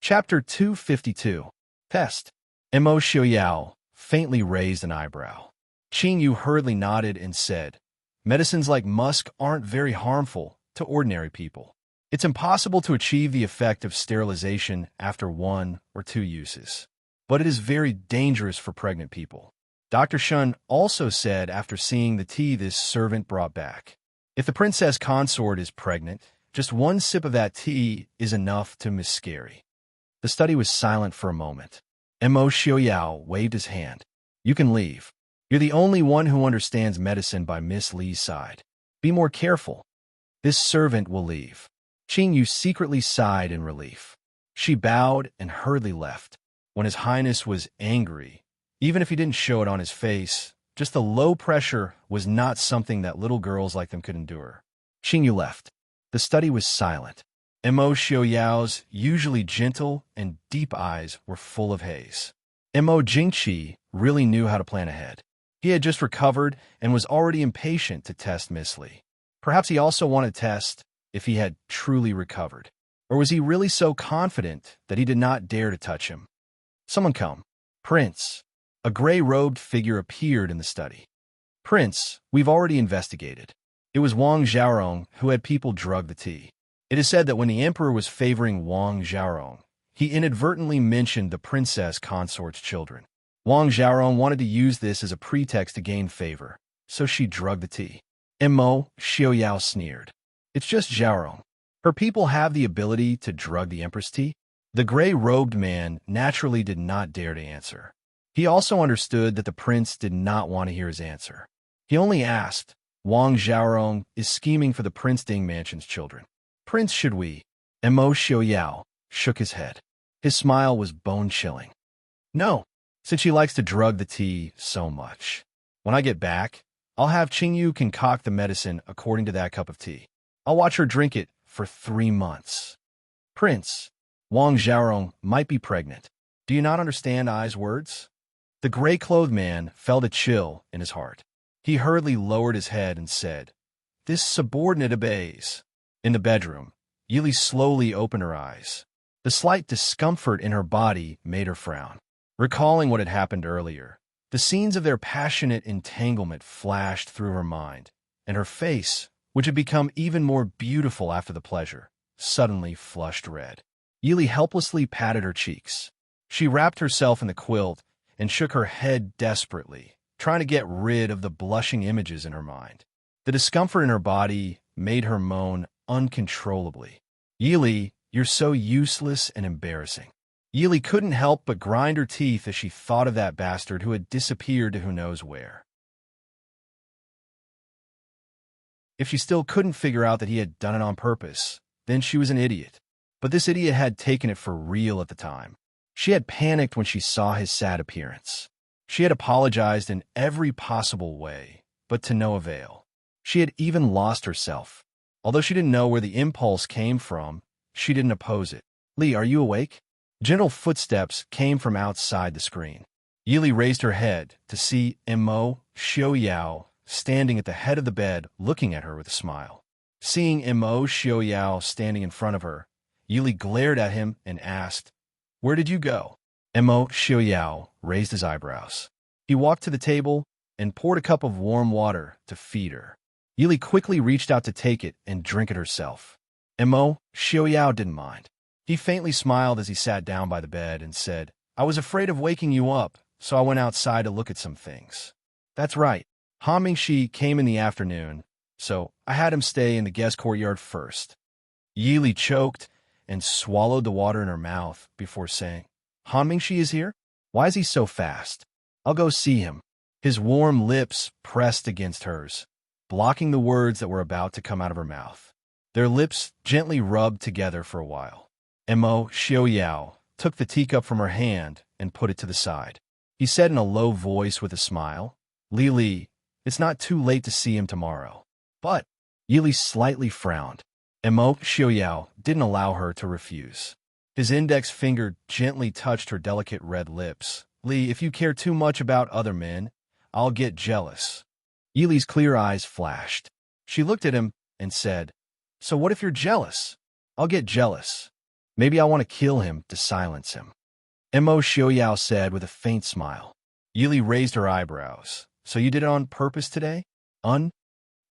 Chapter 252. Test. Mo Xiaoyao faintly raised an eyebrow. Qing Yu hurriedly nodded and said, medicines like musk aren't very harmful to ordinary people. It's impossible to achieve the effect of sterilization after 1 or 2 uses. But it is very dangerous for pregnant people. Dr. Shun also said after seeing the tea this servant brought back. If the princess consort is pregnant, just 1 sip of that tea is enough to miscarry. The study was silent for a moment. Mo Xiaoyao waved his hand. You can leave. You're the only one who understands medicine by Miss Li's side. Be more careful. This servant will leave. Qing Yu secretly sighed in relief. She bowed and hurriedly left. When His Highness was angry, even if he didn't show it on his face, just the low pressure was not something that little girls like them could endure. Qing Yu left. The study was silent. Mo Xiaoyao's usually gentle and deep eyes were full of haze. Mo Jingqi really knew how to plan ahead. He had just recovered and was already impatient to test Miss Li. Perhaps he also wanted to test if he had truly recovered. Or was he really so confident that he did not dare to touch him? Someone come. Prince. A gray-robed figure appeared in the study. Prince, we've already investigated. It was Wang Xiaorong who had people drug the tea. It is said that when the emperor was favoring Wang Xiaorong, he inadvertently mentioned the princess consort's children. Wang Xiaorong wanted to use this as a pretext to gain favor, so she drugged the tea. Mo Xiaoyao sneered. It's just Xiaorong. Her people have the ability to drug the empress tea? The gray-robed man naturally did not dare to answer. He also understood that the prince did not want to hear his answer. He only asked, Wang Xiaorong is scheming for the Prince Ding Mansion's children. Prince, should we? Mo Xiaoyao shook his head. His smile was bone-chilling. No, since she likes to drug the tea so much. When I get back, I'll have Qingyu concoct the medicine according to that cup of tea. I'll watch her drink it for 3 months. Prince, Wang Xiaorong might be pregnant. Do you not understand Ai's words? The gray-clothed man felt a chill in his heart. He hurriedly lowered his head and said, This subordinate obeys. In the bedroom, Yili slowly opened her eyes. The slight discomfort in her body made her frown. Recalling what had happened earlier, the scenes of their passionate entanglement flashed through her mind, and her face, which had become even more beautiful after the pleasure, suddenly flushed red. Yili helplessly patted her cheeks. She wrapped herself in the quilt and shook her head desperately, trying to get rid of the blushing images in her mind. The discomfort in her body made her moan uncontrollably. Yili, you're so useless and embarrassing. Yili couldn't help but grind her teeth as she thought of that bastard who had disappeared to who knows where. If she still couldn't figure out that he had done it on purpose, then she was an idiot. But this idiot had taken it for real at the time. She had panicked when she saw his sad appearance. She had apologized in every possible way, but to no avail. She had even lost herself. Although she didn't know where the impulse came from, she didn't oppose it. Li, are you awake? Gentle footsteps came from outside the screen. Yili raised her head to see Mo Xiaoyao standing at the head of the bed looking at her with a smile. Seeing Mo Xiaoyao standing in front of her, Yili glared at him and asked, Where did you go? Mo Xiaoyao raised his eyebrows. He walked to the table and poured a cup of warm water to feed her. Yili quickly reached out to take it and drink it herself. Mo Xiaoyao didn't mind. He faintly smiled as he sat down by the bed and said, I was afraid of waking you up, so I went outside to look at some things. That's right. Han Mingxi came in the afternoon, so I had him stay in the guest courtyard first. Yili choked and swallowed the water in her mouth before saying, Han Mingxi is here? Why is he so fast? I'll go see him. His warm lips pressed against hers, blocking the words that were about to come out of her mouth. Their lips gently rubbed together for a while. Mo Xiaoyao took the teacup from her hand and put it to the side. He said in a low voice with a smile, Li, it's not too late to see him tomorrow. But Yili slightly frowned. Mo Xiaoyao didn't allow her to refuse. His index finger gently touched her delicate red lips. Li, if you care too much about other men, I'll get jealous. Yili's clear eyes flashed. She looked at him and said, So what if you're jealous? I'll get jealous. Maybe I want to kill him to silence him. Mo Xiaoyao said with a faint smile. Yili raised her eyebrows. So you did it on purpose today? Mo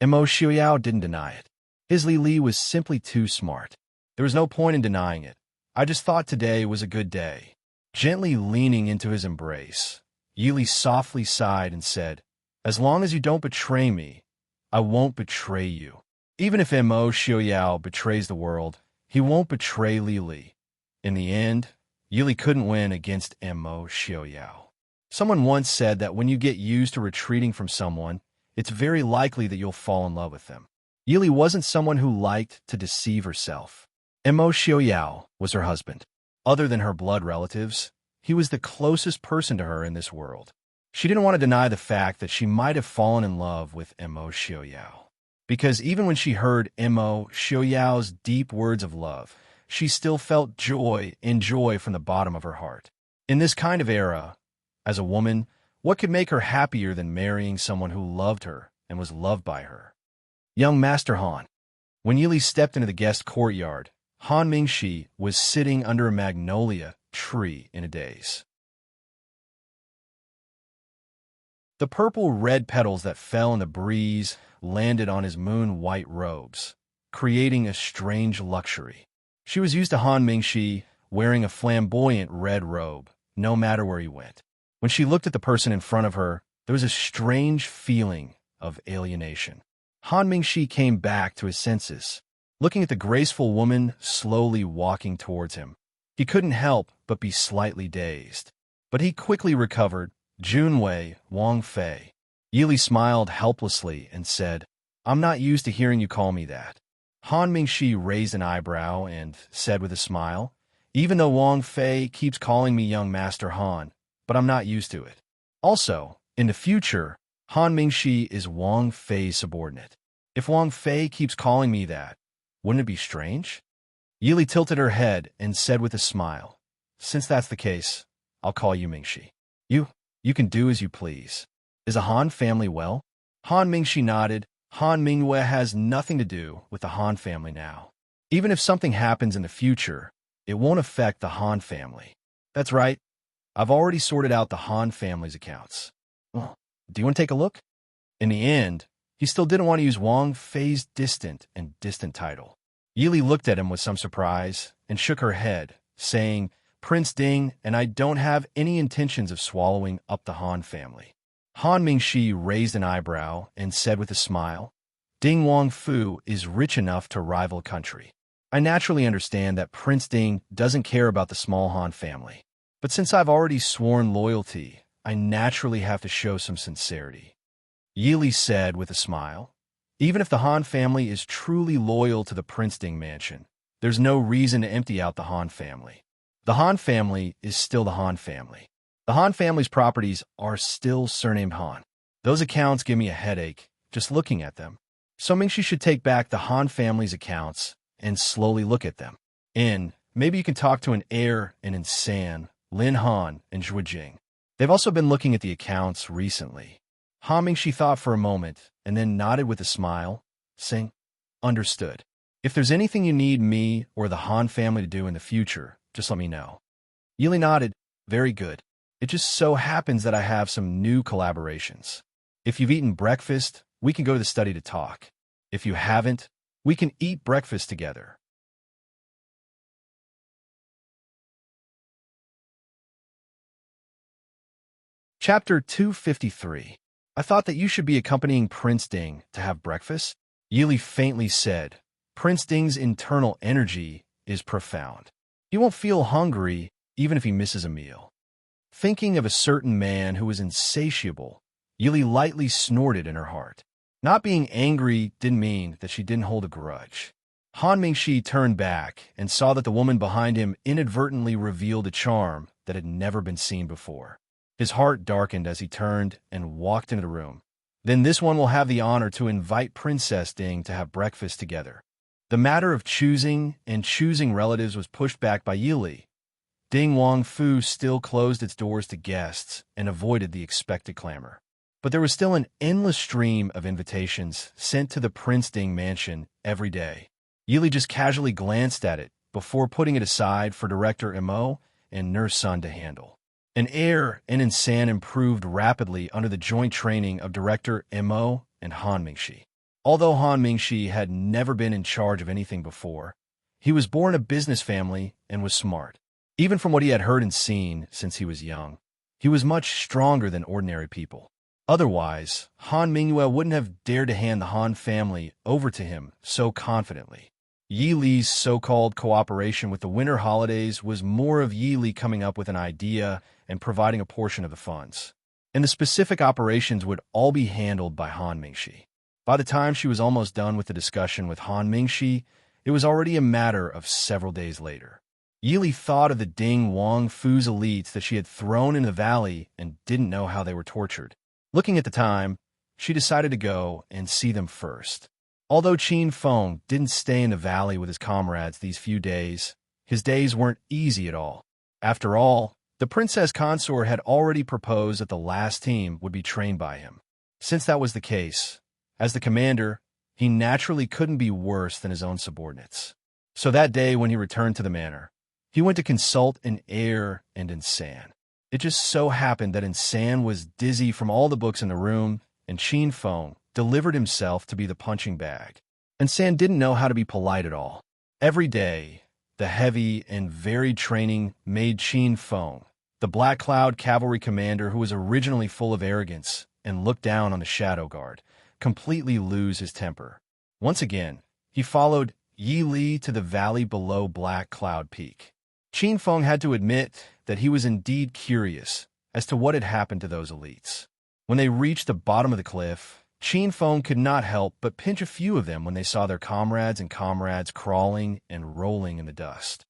Xiaoyao didn't deny it. His Li was simply too smart. There was no point in denying it. I just thought today was a good day. Gently leaning into his embrace, Yili softly sighed and said, As long as you don't betray me, I won't betray you. Even if Mo Xiaoyao betrays the world, he won't betray Li. In the end, Yili couldn't win against Mo Xiaoyao. Someone once said that when you get used to retreating from someone, it's very likely that you'll fall in love with them. Yili wasn't someone who liked to deceive herself. Mo Xiaoyao was her husband. Other than her blood relatives, he was the closest person to her in this world. She didn't want to deny the fact that she might have fallen in love with Mo Xiaoyao. Because even when she heard Mo Xiaoyao's deep words of love, she still felt joy from the bottom of her heart. In this kind of era, as a woman, what could make her happier than marrying someone who loved her and was loved by her? Young Master Han. When Yili stepped into the guest courtyard, Han Mingxi was sitting under a magnolia tree in a daze. The purple-red petals that fell in the breeze landed on his moon-white robes, creating a strange luxury. She was used to Han Mingxi wearing a flamboyant red robe, no matter where he went. When she looked at the person in front of her, there was a strange feeling of alienation. Han Mingxi came back to his senses, looking at the graceful woman slowly walking towards him. He couldn't help but be slightly dazed. But he quickly recovered. Junwei, Wang Fei. Yili smiled helplessly and said, "I'm not used to hearing you call me that." Han Mingxi raised an eyebrow and said with a smile, "Even though Wang Fei keeps calling me young Master Han, but I'm not used to it. Also, in the future, Han Mingxi is Wang Fei's subordinate. If Wang Fei keeps calling me that, wouldn't it be strange?" Yili tilted her head and said with a smile, "Since that's the case, I'll call you Mingxi. You can do as you please. Is the Han family well?" Han Mingxi nodded. Han Mingyue has nothing to do with the Han family now. Even if something happens in the future, it won't affect the Han family. That's right. I've already sorted out the Han family's accounts. Well, do you want to take a look? In the end, he still didn't want to use Wang Fei's distant title. Yili looked at him with some surprise and shook her head, saying, "Prince Ding, and I don't have any intentions of swallowing up the Han family." Han Mingxi raised an eyebrow and said with a smile, "Ding Wangfu is rich enough to rival a country. I naturally understand that Prince Ding doesn't care about the small Han family. But since I've already sworn loyalty, I naturally have to show some sincerity." Yili said with a smile, "Even if the Han family is truly loyal to the Prince Ding mansion, there's no reason to empty out the Han family. The Han family is still the Han family. The Han family's properties are still surnamed Han. Those accounts give me a headache just looking at them. So Mingxi should take back the Han family's accounts and slowly look at them. And maybe you can talk to an heir in San, Lin Han, and Zhuijing. They've also been looking at the accounts recently." Han Mingxi thought for a moment and then nodded with a smile, saying, "Understood. If there's anything you need me or the Han family to do in the future, just let me know." Yili nodded. "Very good. It just so happens that I have some new collaborations. If you've eaten breakfast, we can go to the study to talk. If you haven't, we can eat breakfast together." Chapter 253. "I thought that you should be accompanying Prince Ding to have breakfast?" Yili faintly said. Prince Ding's internal energy is profound. He won't feel hungry even if he misses a meal. Thinking of a certain man who was insatiable, Yili lightly snorted in her heart. Not being angry didn't mean that she didn't hold a grudge. Han Mingxi turned back and saw that the woman behind him inadvertently revealed a charm that had never been seen before. His heart darkened as he turned and walked into the room. "Then this one will have the honor to invite Princess Ding to have breakfast together." The matter of choosing relatives was pushed back by Yili. Ding Wangfu still closed its doors to guests and avoided the expected clamor. But there was still an endless stream of invitations sent to the Prince Ding mansion every day. Yili just casually glanced at it before putting it aside for Director Imo and Nurse Sun to handle. An heir in San improved rapidly under the joint training of Director Imo and Han Mingxi. Although Han Mingxi had never been in charge of anything before, he was born a business family and was smart. Even from what he had heard and seen since he was young, he was much stronger than ordinary people. Otherwise, Han Mingyue wouldn't have dared to hand the Han family over to him so confidently. Yi Li's so-called cooperation with the winter holidays was more of Yi Li coming up with an idea and providing a portion of the funds. And the specific operations would all be handled by Han Mingxi. By the time she was almost done with the discussion with Han Mingxi, it was already a matter of several days later. Yi Li thought of the Ding Wangfu's elites that she had thrown in the valley and didn't know how they were tortured. Looking at the time, she decided to go and see them first. Although Qin Feng didn't stay in the valley with his comrades these few days, His days weren't easy at all. After all, the princess consort had already proposed that the last team would be trained by him. Since that was the case, as the commander, he naturally couldn't be worse than his own subordinates. So that day when he returned to the manor, he went to consult in air and in San. It just so happened that San was dizzy from all the books in the room, and Qin Feng delivered himself to be the punching bag. And San didn't know how to be polite at all. Every day, the heavy and varied training made Qin Feng, the Black Cloud cavalry commander who was originally full of arrogance and looked down on the Shadow Guard, completely lose his temper. Once again, he followed Yi Li to the valley below Black Cloud Peak. Qin Feng had to admit that he was indeed curious as to what had happened to those elites. When they reached the bottom of the cliff, Qin Feng could not help but pinch a few of them when they saw their comrades crawling and rolling in the dust.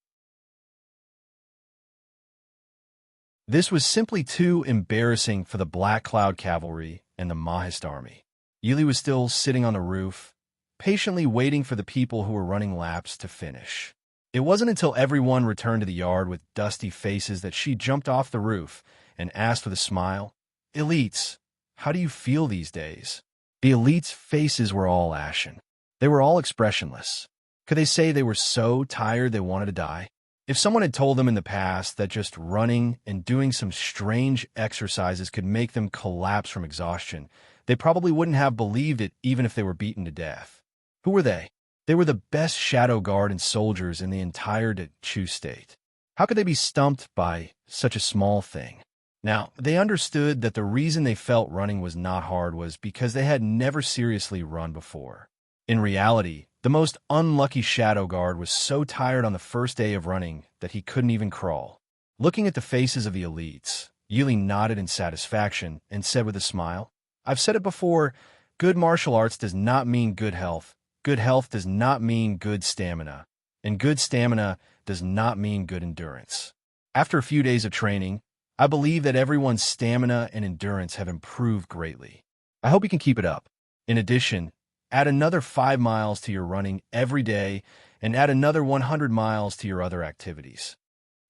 This was simply too embarrassing for the Black Cloud cavalry and the Mahist army. Yi Li was still sitting on the roof, patiently waiting for the people who were running laps to finish. It wasn't until everyone returned to the yard with dusty faces that she jumped off the roof and asked with a smile, "Elites, how do you feel these days?" The elites' faces were all ashen. They were all expressionless. Could they say they were so tired they wanted to die? If someone had told them in the past that just running and doing some strange exercises could make them collapse from exhaustion, they probably wouldn't have believed it even if they were beaten to death. Who were they? They were the best Shadow Guard and soldiers in the entire Chu state. How could they be stumped by such a small thing? Now, they understood that the reason they felt running was not hard was because they had never seriously run before. In reality, the most unlucky Shadow Guard was so tired on the first day of running that he couldn't even crawl. Looking at the faces of the elites, Yi Li nodded in satisfaction and said with a smile, "I've said it before, good martial arts does not mean good health. Good health does not mean good stamina, and good stamina does not mean good endurance." After a few days of training, I believe that everyone's stamina and endurance have improved greatly. I hope you can keep it up. In addition, add another 5 miles to your running every day and add another 100 miles to your other activities.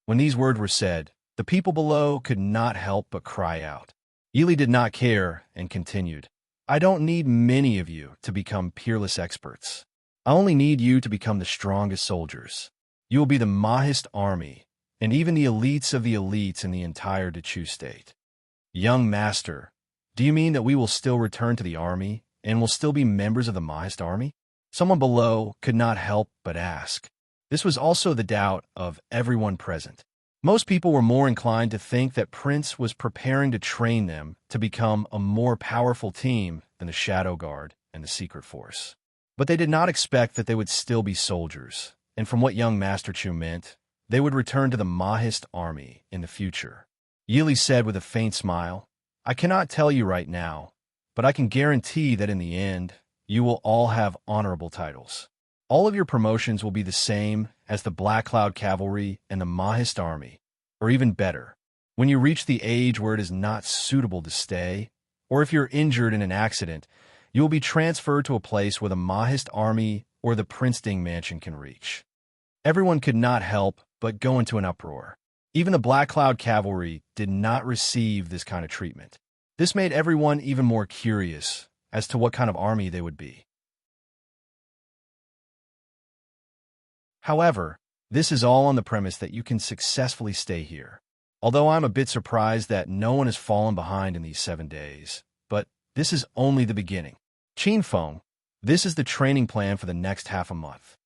When these words were said, the people below could not help but cry out. Yi Li did not care and continued, "I don't need many of you to become peerless experts. I only need you to become the strongest soldiers. You will be the Mahist army, and even the elites of the elites in the entire Chu state." "Young master, do you mean that we will still return to the army and will still be members of the Mahist army?" Someone below could not help but ask. This was also the doubt of everyone present. Most people were more inclined to think that Prince was preparing to train them to become a more powerful team than the Shadow Guard and the Secret Force. But they did not expect that they would still be soldiers, and from what young Master Chu meant, they would return to the Mahist army in the future. Yi Li said with a faint smile, "I cannot tell you right now, but I can guarantee that in the end, you will all have honorable titles. All of your promotions will be the same as the Black Cloud Cavalry and the Mahist Army, or even better. When you reach the age where it is not suitable to stay, or if you're injured in an accident, you will be transferred to a place where the Mahist Army or the Princeton Mansion can reach." Everyone could not help but go into an uproar. Even the Black Cloud Cavalry did not receive this kind of treatment. This made everyone even more curious as to what kind of army they would be. However, this is all on the premise that you can successfully stay here. Although I'm a bit surprised that no one has fallen behind in these 7 days, but this is only the beginning. Qin Feng, this is the training plan for the next half a month.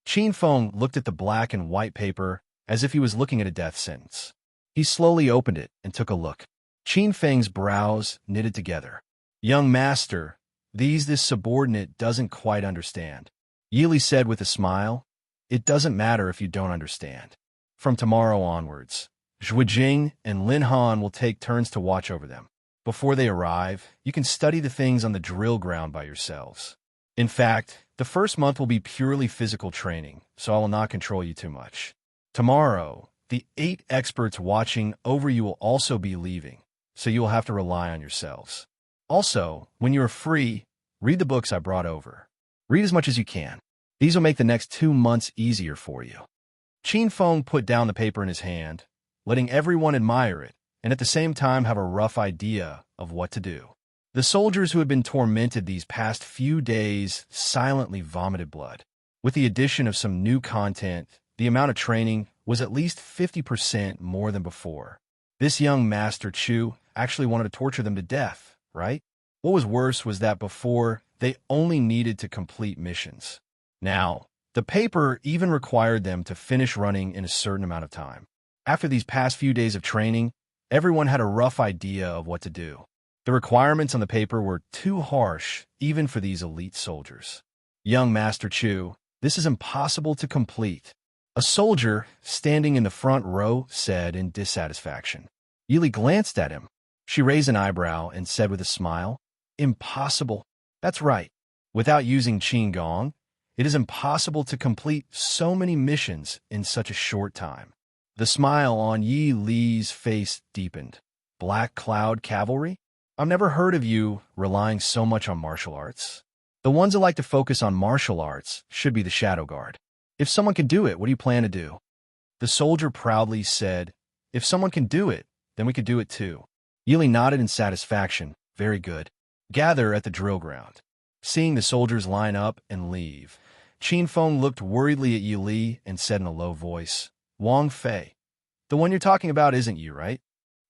Qin Feng looked at the black and white paper as if he was looking at a death sentence. He slowly opened it and took a look. Qin Feng's brows knitted together. "Young master, this subordinate doesn't quite understand." Yi Li said with a smile, "It doesn't matter if you don't understand. From tomorrow onwards, Zhuijing and Lin Han will take turns to watch over them. Before they arrive, you can study the things on the drill ground by yourselves. In fact, the first month will be purely physical training, so I will not control you too much. Tomorrow, the 8 experts watching over you will also be leaving, so you will have to rely on yourselves. Also, when you are free, read the books I brought over. Read as much as you can. These will make the next 2 months easier for you." Qin Feng put down the paper in his hand, letting everyone admire it, and at the same time have a rough idea of what to do. The soldiers who had been tormented these past few days silently vomited blood. With the addition of some new content, the amount of training was at least 50% more than before. This young Master Chu actually wanted to torture them to death, right? What was worse was that before, they only needed to complete missions. Now, the paper even required them to finish running in a certain amount of time. After these past few days of training, everyone had a rough idea of what to do. The requirements on the paper were too harsh, even for these elite soldiers. Young Master Chu, this is impossible to complete. A soldier, standing in the front row, said in dissatisfaction. Yili glanced at him. She raised an eyebrow and said with a smile, "Impossible. That's right. Without using Qin Gong, it is impossible to complete so many missions in such a short time." The smile on Yi Li's face deepened. Black Cloud Cavalry? I've never heard of you relying so much on martial arts. The ones that like to focus on martial arts should be the Shadow Guard. If someone can do it, what do you plan to do? The soldier proudly said, "If someone can do it, then we could do it too." Yili nodded in satisfaction. Very good. Gather at the drill ground. Seeing the soldiers line up and leave, Qin Feng looked worriedly at Yili and said in a low voice, "Wang Fei, the one you're talking about isn't you, right?"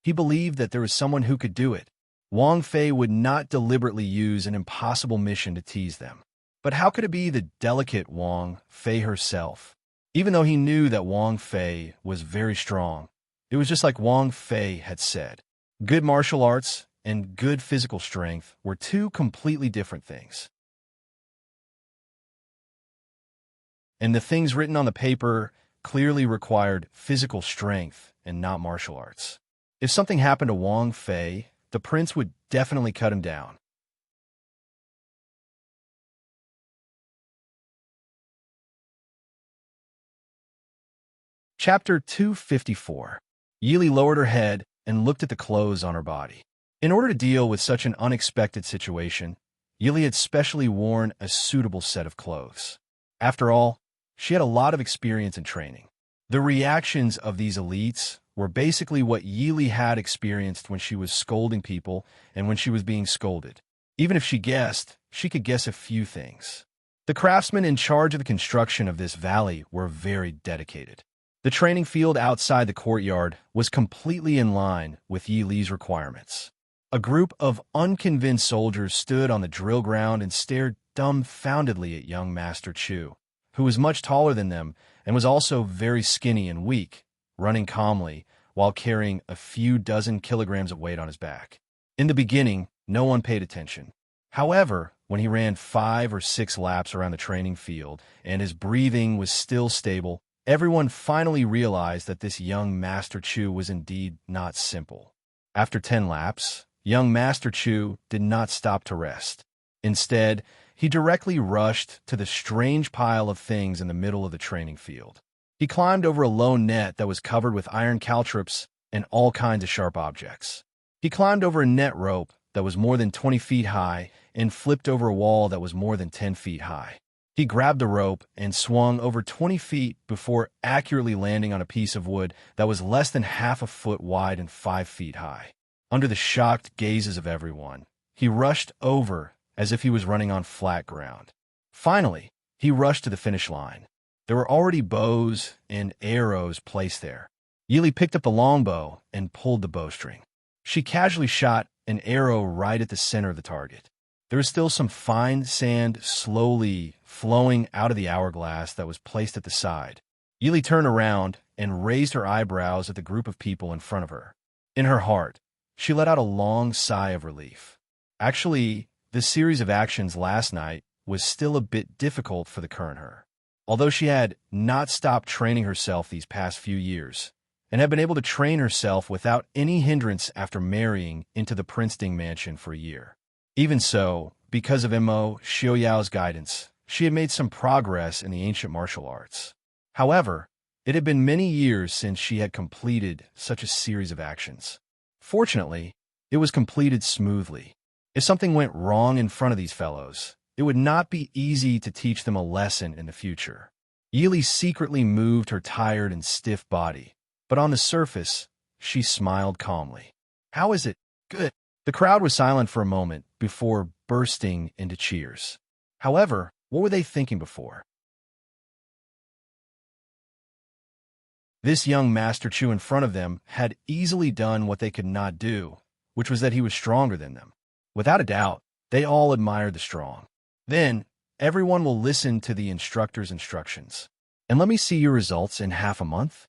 He believed that there was someone who could do it. Wang Fei would not deliberately use an impossible mission to tease them. But how could it be the delicate Wang Fei herself? Even though he knew that Wang Fei was very strong, it was just like Wang Fei had said. Good martial arts and good physical strength were two completely different things. And the things written on the paper clearly required physical strength and not martial arts. If something happened to Wang Fei, the prince would definitely cut him down. Chapter 254. Yili lowered her head and looked at the clothes on her body. In order to deal with such an unexpected situation, Yili had specially worn a suitable set of clothes. After all, she had a lot of experience in training. The reactions of these elites were basically what Yili had experienced when she was scolding people and when she was being scolded. Even if she guessed, she could guess a few things. The craftsmen in charge of the construction of this valley were very dedicated. The training field outside the courtyard was completely in line with Yi Li's requirements. A group of unconvinced soldiers stood on the drill ground and stared dumbfoundedly at young Master Chu, who was much taller than them and was also very skinny and weak, running calmly while carrying a few dozen kilograms of weight on his back. In the beginning, no one paid attention. However, when he ran 5 or 6 laps around the training field and his breathing was still stable, everyone finally realized that this young Master Chu was indeed not simple. After 10 laps, young Master Chu did not stop to rest. Instead, he directly rushed to the strange pile of things in the middle of the training field. He climbed over a low net that was covered with iron caltrops and all kinds of sharp objects. He climbed over a net rope that was more than 20 feet high and flipped over a wall that was more than 10 feet high. He grabbed the rope and swung over 20 feet before accurately landing on a piece of wood that was less than half a foot wide and 5 feet high. Under the shocked gazes of everyone, he rushed over as if he was running on flat ground. Finally, he rushed to the finish line. There were already bows and arrows placed there. Yili picked up the longbow and pulled the bowstring. She casually shot an arrow right at the center of the target. There was still some fine sand slowly flowing out of the hourglass that was placed at the side. Yili turned around and raised her eyebrows at the group of people in front of her. In her heart, she let out a long sigh of relief. Actually, the series of actions last night was still a bit difficult for the current her. Although she had not stopped training herself these past few years, and had been able to train herself without any hindrance after marrying into the Princeton mansion for a year. Even so, because of Mo Xiaoyao's guidance, she had made some progress in the ancient martial arts. However, it had been many years since she had completed such a series of actions. Fortunately, it was completed smoothly. If something went wrong in front of these fellows, it would not be easy to teach them a lesson in the future. Yili secretly moved her tired and stiff body, but on the surface, she smiled calmly. How is it? Good. The crowd was silent for a moment before bursting into cheers. However, what were they thinking before? This young Master Chu in front of them had easily done what they could not do, which was that he was stronger than them. Without a doubt, they all admired the strong. Then, everyone will listen to the instructor's instructions. And let me see your results in half a month?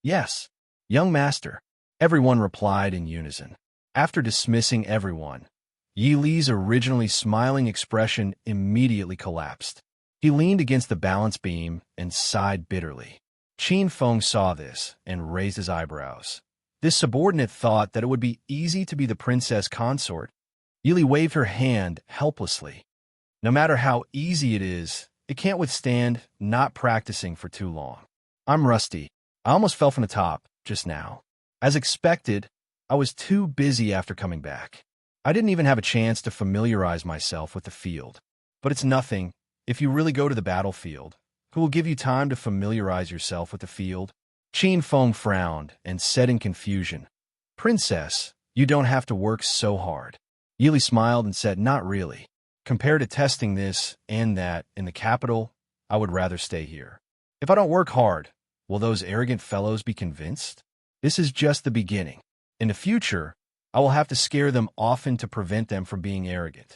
Yes, young master. Everyone replied in unison. After dismissing everyone, Yi Li's originally smiling expression immediately collapsed. He leaned against the balance beam and sighed bitterly. Qin Feng saw this and raised his eyebrows. This subordinate thought that it would be easy to be the princess consort. Yi Li waved her hand helplessly. No matter how easy it is, it can't withstand not practicing for too long. I'm rusty. I almost fell from the top just now. As expected, I was too busy after coming back. I didn't even have a chance to familiarize myself with the field. But it's nothing if you really go to the battlefield. Who will give you time to familiarize yourself with the field? Qin Feng frowned and said in confusion, Princess, you don't have to work so hard. Yi Li smiled and said, Not really. Compared to testing this and that in the capital, I would rather stay here. If I don't work hard, will those arrogant fellows be convinced? This is just the beginning. In the future, I will have to scare them often to prevent them from being arrogant.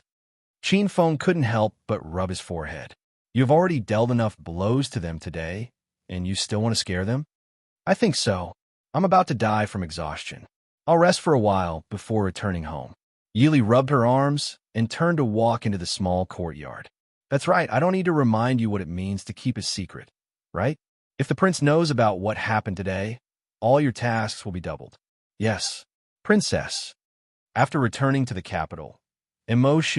Qin Feng couldn't help but rub his forehead. You have already dealt enough blows to them today, and you still want to scare them? I think so. I'm about to die from exhaustion. I'll rest for a while before returning home. Yi Li rubbed her arms and turned to walk into the small courtyard. That's right, I don't need to remind you what it means to keep a secret, right? If the prince knows about what happened today, all your tasks will be doubled. Yes, princess. After returning to the capital, Immerse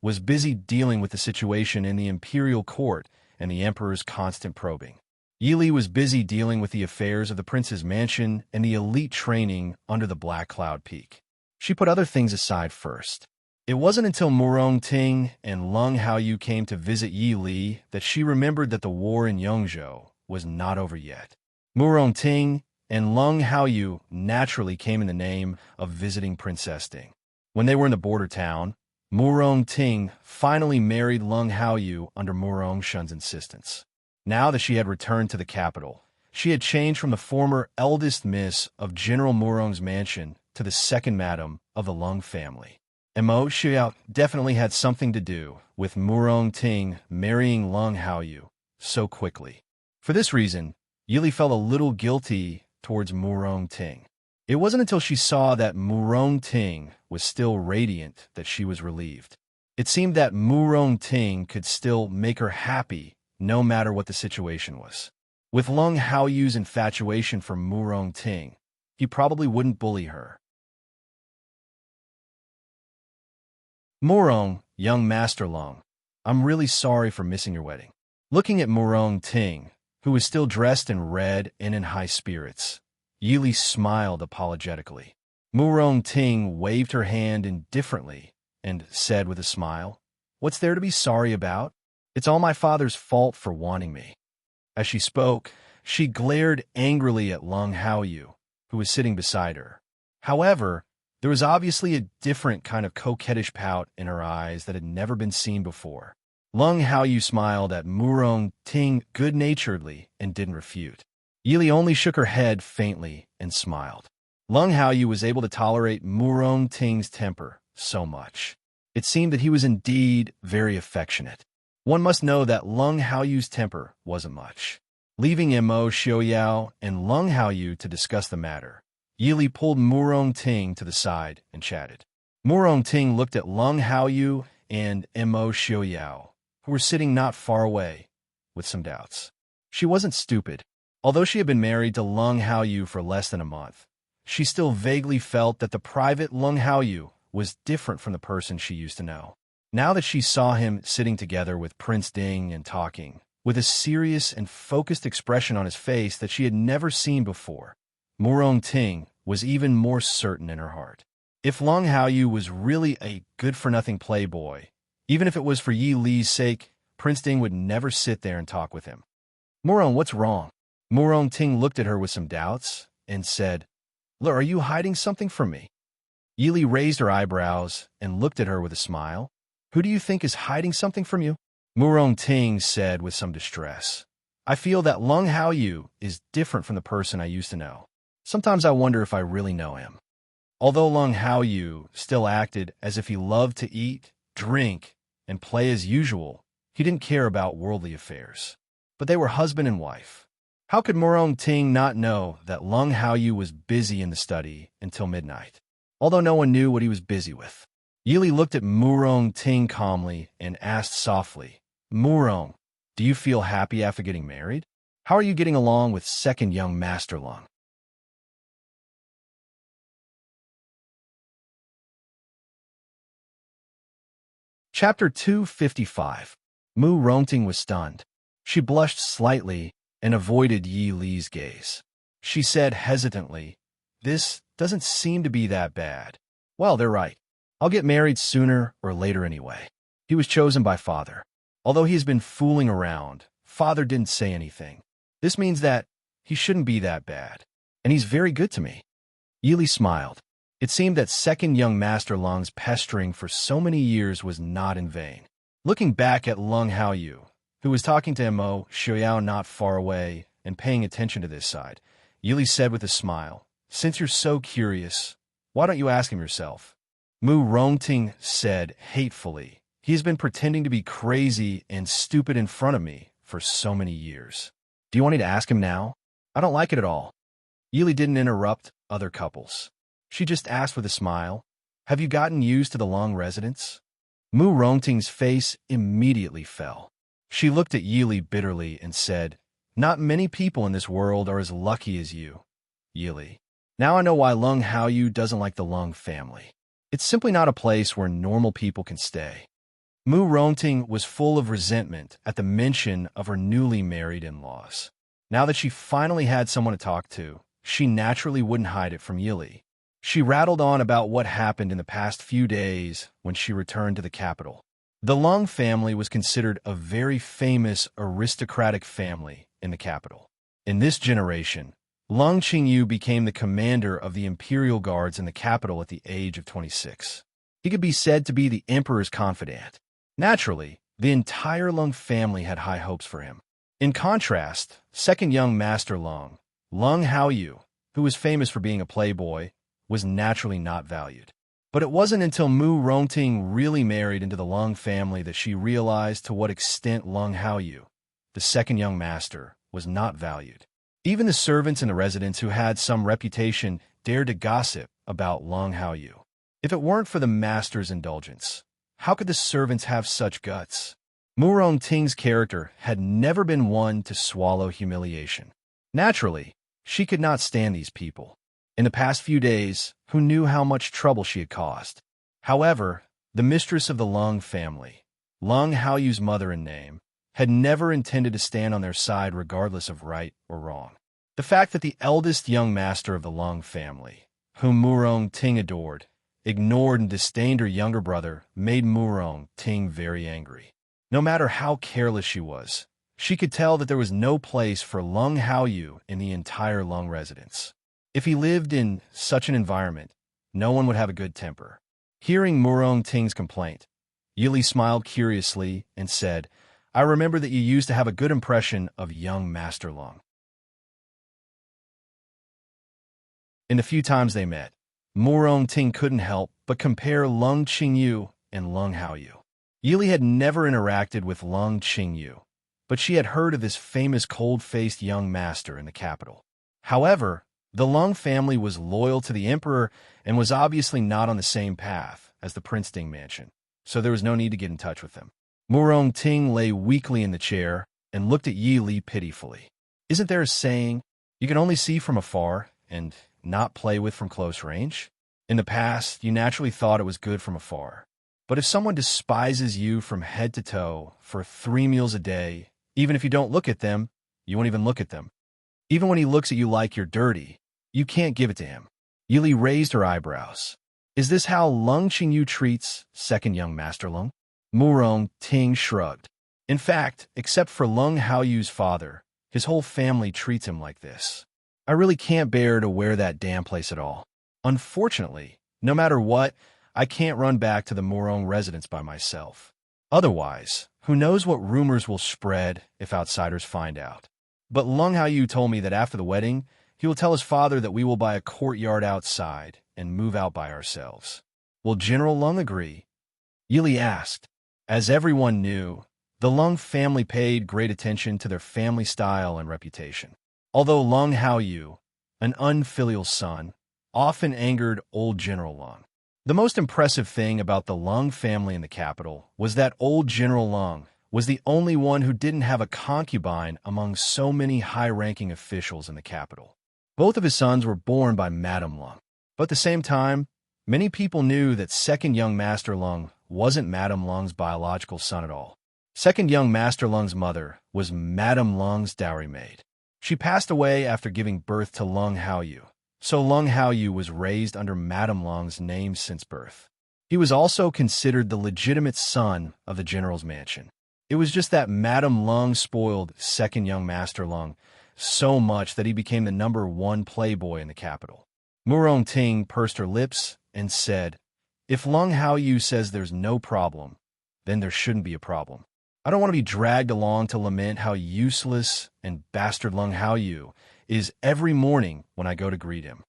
was busy dealing with the situation in the imperial court and the emperor's constant probing. Yi Li was busy dealing with the affairs of the prince's mansion and the elite training under the Black Cloud Peak. She put other things aside first. It wasn't until Murong Ting and Lung Haoyu came to visit Yi Li that she remembered that the war in Yongzhou was not over yet. Murong Ting and Lung Haoyu naturally came in the name of visiting Princess Ding. When they were in the border town, Murong Ting finally married Lung Haoyu under Murong Shun's insistence. Now that she had returned to the capital, she had changed from the former eldest miss of General Murong's mansion to the second madam of the Lung family. Immerse definitely had something to do with Murong Ting marrying Lung Haoyu so quickly. For this reason, Yi Li felt a little guilty towards Murong Ting. It wasn't until she saw that Murong Ting was still radiant that she was relieved. It seemed that Murong Ting could still make her happy no matter what the situation was. With Lung Haoyu's infatuation for Murong Ting, he probably wouldn't bully her. Murong, young Master Lung, I'm really sorry for missing your wedding. Looking at Murong Ting, who was still dressed in red and in high spirits, Yi Li smiled apologetically. Murong Ting waved her hand indifferently and said with a smile, What's there to be sorry about? It's all my father's fault for wanting me. As she spoke, she glared angrily at Lung Haoyu, who was sitting beside her. However, there was obviously a different kind of coquettish pout in her eyes that had never been seen before. Lung Haoyu smiled at Murong Ting good-naturedly and didn't refute. Yi Li only shook her head faintly and smiled. Lung Haoyu was able to tolerate Murong Ting's temper so much. It seemed that he was indeed very affectionate. One must know that Lung Haoyu's temper wasn't much. Leaving Immerse and Lung Haoyu to discuss the matter, Yi Li pulled Murong Ting to the side and chatted. Murong Ting looked at Lung Haoyu and Immerse, who were sitting not far away, with some doubts. She wasn't stupid. Although she had been married to Lung Haoyu for less than a month, she still vaguely felt that the private Lung Haoyu was different from the person she used to know. Now that she saw him sitting together with Prince Ding and talking, with a serious and focused expression on his face that she had never seen before, Murong Ting was even more certain in her heart. If Lung Haoyu was really a good-for-nothing playboy, even if it was for Yi Li's sake, Prince Ding would never sit there and talk with him. Murong, what's wrong? Murong Ting looked at her with some doubts and said, "Look, are you hiding something from me?" Yili raised her eyebrows and looked at her with a smile. "Who do you think is hiding something from you?" Murong Ting said with some distress, "I feel that Lung Haoyu is different from the person I used to know. Sometimes I wonder if I really know him." Although Lung Haoyu still acted as if he loved to eat, drink, and play as usual, he didn't care about worldly affairs. But they were husband and wife. How could Murong Ting not know that Lung Haoyu was busy in the study until midnight? Although no one knew what he was busy with. Yili looked at Murong Ting calmly and asked softly, "Murong, do you feel happy after getting married? How are you getting along with second young Master Lung?" Chapter 255. Mu Rongting was stunned. She blushed slightly and avoided Yi Li's gaze. She said hesitantly, "This doesn't seem to be that bad. Well, they're right. I'll get married sooner or later anyway." He was chosen by Father. Although he has been fooling around, Father didn't say anything. This means that he shouldn't be that bad. And he's very good to me. Yili smiled. It seemed that second young Master Lung's pestering for so many years was not in vain. Looking back at Lung Haoyu, who was talking to Mo Xiaoyao not far away and paying attention to this side, Yili said with a smile, "Since you're so curious, why don't you ask him yourself?" Mu Rongting said hatefully, "He has been pretending to be crazy and stupid in front of me for so many years. Do you want me to ask him now? I don't like it at all." Yili didn't interrupt other couples. She just asked with a smile, "Have you gotten used to the long residence?" Mu Rongting's face immediately fell. She looked at Yili bitterly and said, "Not many people in this world are as lucky as you, Yili. Now I know why Lung Haoyu doesn't like the Lung family. It's simply not a place where normal people can stay." Mu Rongting was full of resentment at the mention of her newly married in-laws. Now that she finally had someone to talk to, she naturally wouldn't hide it from Yili. She rattled on about what happened in the past few days when she returned to the capital. The Lung family was considered a very famous aristocratic family in the capital. In this generation, Lung Qingyu became the commander of the imperial guards in the capital at the age of 26. He could be said to be the emperor's confidant. Naturally, the entire Lung family had high hopes for him. In contrast, second young Master Lung, Lung Haoyu, who was famous for being a playboy, was naturally not valued. But it wasn't until Mu Rongting really married into the Lung family that she realized to what extent Lung Haoyu, the second young master, was not valued. Even the servants in the residence who had some reputation dared to gossip about Lung Haoyu. If it weren't for the master's indulgence, how could the servants have such guts? Mu Rongting's character had never been one to swallow humiliation. Naturally, she could not stand these people. In the past few days, who knew how much trouble she had caused? However, the mistress of the Lung family, Lung Haoyu's mother in name, had never intended to stand on their side regardless of right or wrong. The fact that the eldest young master of the Lung family, whom Mu Rongting adored, ignored and disdained her younger brother made Mu Rongting very angry. No matter how careless she was, she could tell that there was no place for Lung Haoyu in the entire Lung residence. If he lived in such an environment, no one would have a good temper. Hearing Mu Rongting's complaint, Yili smiled curiously and said, "I remember that you used to have a good impression of young Master Lung." In the few times they met, Mu Rongting couldn't help but compare Lung Qingyu and Lung Haoyu. Yili had never interacted with Lung Qingyu, but she had heard of this famous cold-faced young master in the capital. However, the Lung family was loyal to the emperor and was obviously not on the same path as the Princeton mansion, so there was no need to get in touch with them. Mu Rongting lay weakly in the chair and looked at Yi Li pitifully. Isn't there a saying, you can only see from afar and not play with from close range? In the past, you naturally thought it was good from afar. But if someone despises you from head to toe for 3 meals a day, even if you don't look at them, you won't even look at them. Even when he looks at you like you're dirty, you can't give it to him. Yili raised her eyebrows. Is this how Lung Qingyu treats second young Master Lung? Mu Rongting shrugged. In fact, except for Lung Haoyu's father, His whole family treats him like this. I really can't bear to wear that damn place at all. Unfortunately, no matter what, I can't run back to the Morong residence by myself. Otherwise, who knows what rumors will spread if outsiders find out. But Lung Haoyu told me that after the wedding, he will tell his father that we will buy a courtyard outside and move out by ourselves. Will General Lung agree? Yili asked. As everyone knew, the Lung family paid great attention to their family style and reputation. Although Lung Haoyu, an unfilial son, often angered old General Lung. The most impressive thing about the Lung family in the capital was that old General Lung was the only one who didn't have a concubine among so many high-ranking officials in the capital. Both of his sons were born by Madame Lung. But at the same time, many people knew that second young Master Lung wasn't Madame Lung's biological son at all. Second young Master Lung's mother was Madame Lung's dowry maid. She passed away after giving birth to Lung Haoyu, so Lung Haoyu was raised under Madame Lung's name since birth. He was also considered the legitimate son of the general's mansion. It was just that Madame Lung spoiled second young Master Lung so much that he became the #1 playboy in the capital. Murong Ting pursed her lips and said, "If Lung Haoyu says there's no problem, then there shouldn't be a problem. I don't want to be dragged along to lament how useless and bastard Lung Haoyu is every morning when I go to greet him."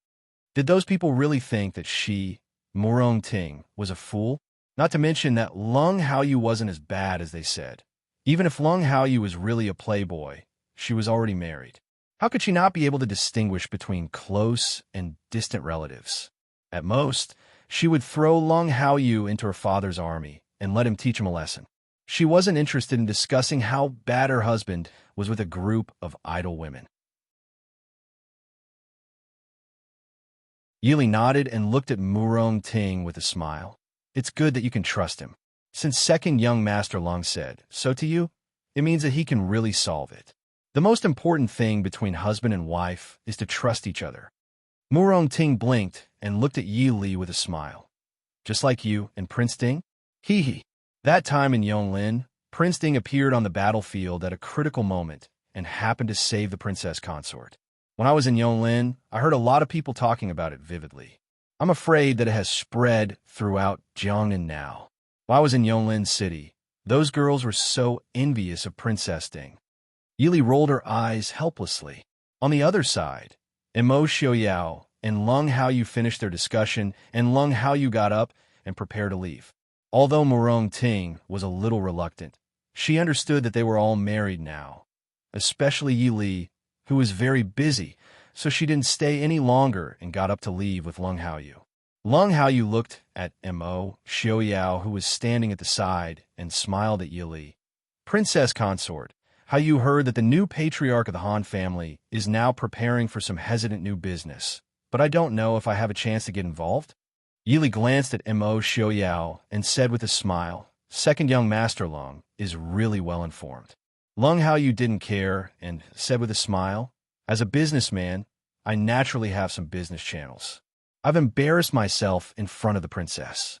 Did those people really think that she, Murong Ting, was a fool? Not to mention that Lung Haoyu wasn't as bad as they said. Even if Lung Haoyu was really a playboy, she was already married. How could she not be able to distinguish between close and distant relatives? At most, she would throw Lung Haoyu into her father's army and let him teach him a lesson. She wasn't interested in discussing how bad her husband was with a group of idle women. Yili nodded and looked at Murong Ting with a smile. It's good that you can trust him. Since second young Master Lung said so to you, it means that he can really solve it. The most important thing between husband and wife is to trust each other. Murong Ting blinked and looked at Yi Li with a smile. Just like you and Prince Ding? Hee hee. That time in Yonglin, Prince Ding appeared on the battlefield at a critical moment and happened to save the princess consort. When I was in Yonglin, I heard a lot of people talking about it vividly. I'm afraid that it has spread throughout Jiangnan now. While I was in Yonglin City, those girls were so envious of Princess Ding. Yili rolled her eyes helplessly. On the other side, Imo Xiaoyao and Lung Haoyu finished their discussion, and Lung Haoyu got up and prepared to leave. Although Murong Ting was a little reluctant, she understood that they were all married now, especially Yi Li, who was very busy, so she didn't stay any longer and got up to leave with Lung Haoyu. Lung Haoyu looked at Imo Xiaoyao, who was standing at the side, and smiled at Yi Li. Princess consort, how you heard that the new patriarch of the Han family is now preparing for some hesitant new business, but I don't know if I have a chance to get involved? Yili glanced at Imo Xiaoyao and said with a smile, second young Master Lung is really well informed. Lung Haoyu didn't care and said with a smile, as a businessman, I naturally have some business channels. I've embarrassed myself in front of the princess.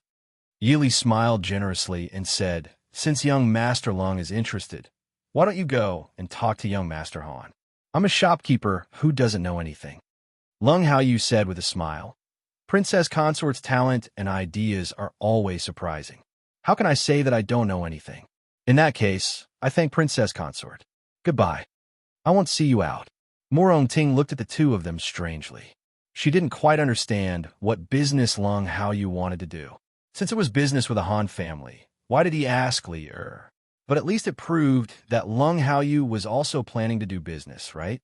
Yili smiled generously and said, since young Master Lung is interested, why don't you go and talk to young Master Han? I'm a shopkeeper who doesn't know anything. Lung Haoyu said with a smile. Princess Consort's talent and ideas are always surprising. How can I say that I don't know anything? In that case, I thank Princess Consort. Goodbye. I won't see you out. Murong Ting looked at the two of them strangely. She didn't quite understand what business Lung Haoyu wanted to do. Since it was business with the Han family, why did he ask Li Er? But at least it proved that Lung Haoyu was also planning to do business, right?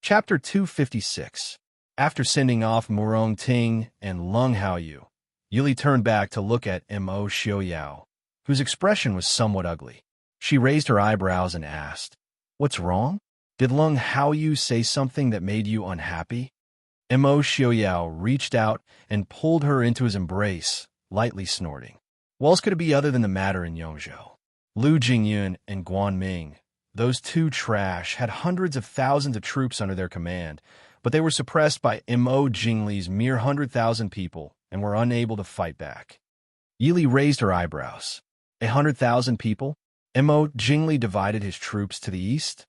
Chapter 256. After sending off Murong Ting and Lung Haoyu, Yili turned back to look at Mo Xiaoyao, whose expression was somewhat ugly. She raised her eyebrows and asked, What's wrong? Did Lung Haoyu say something that made you unhappy? Mo Xiaoyao reached out and pulled her into his embrace, lightly snorting. What else could it be other than the matter in Yongzhou? Lu Jingyun and Guan Ming, those two trash, had hundreds of thousands of troops under their command, but they were suppressed by Mo Jingli's mere 100,000 people and were unable to fight back. Yili raised her eyebrows. 100,000 people? Mo Jingli divided his troops to the east?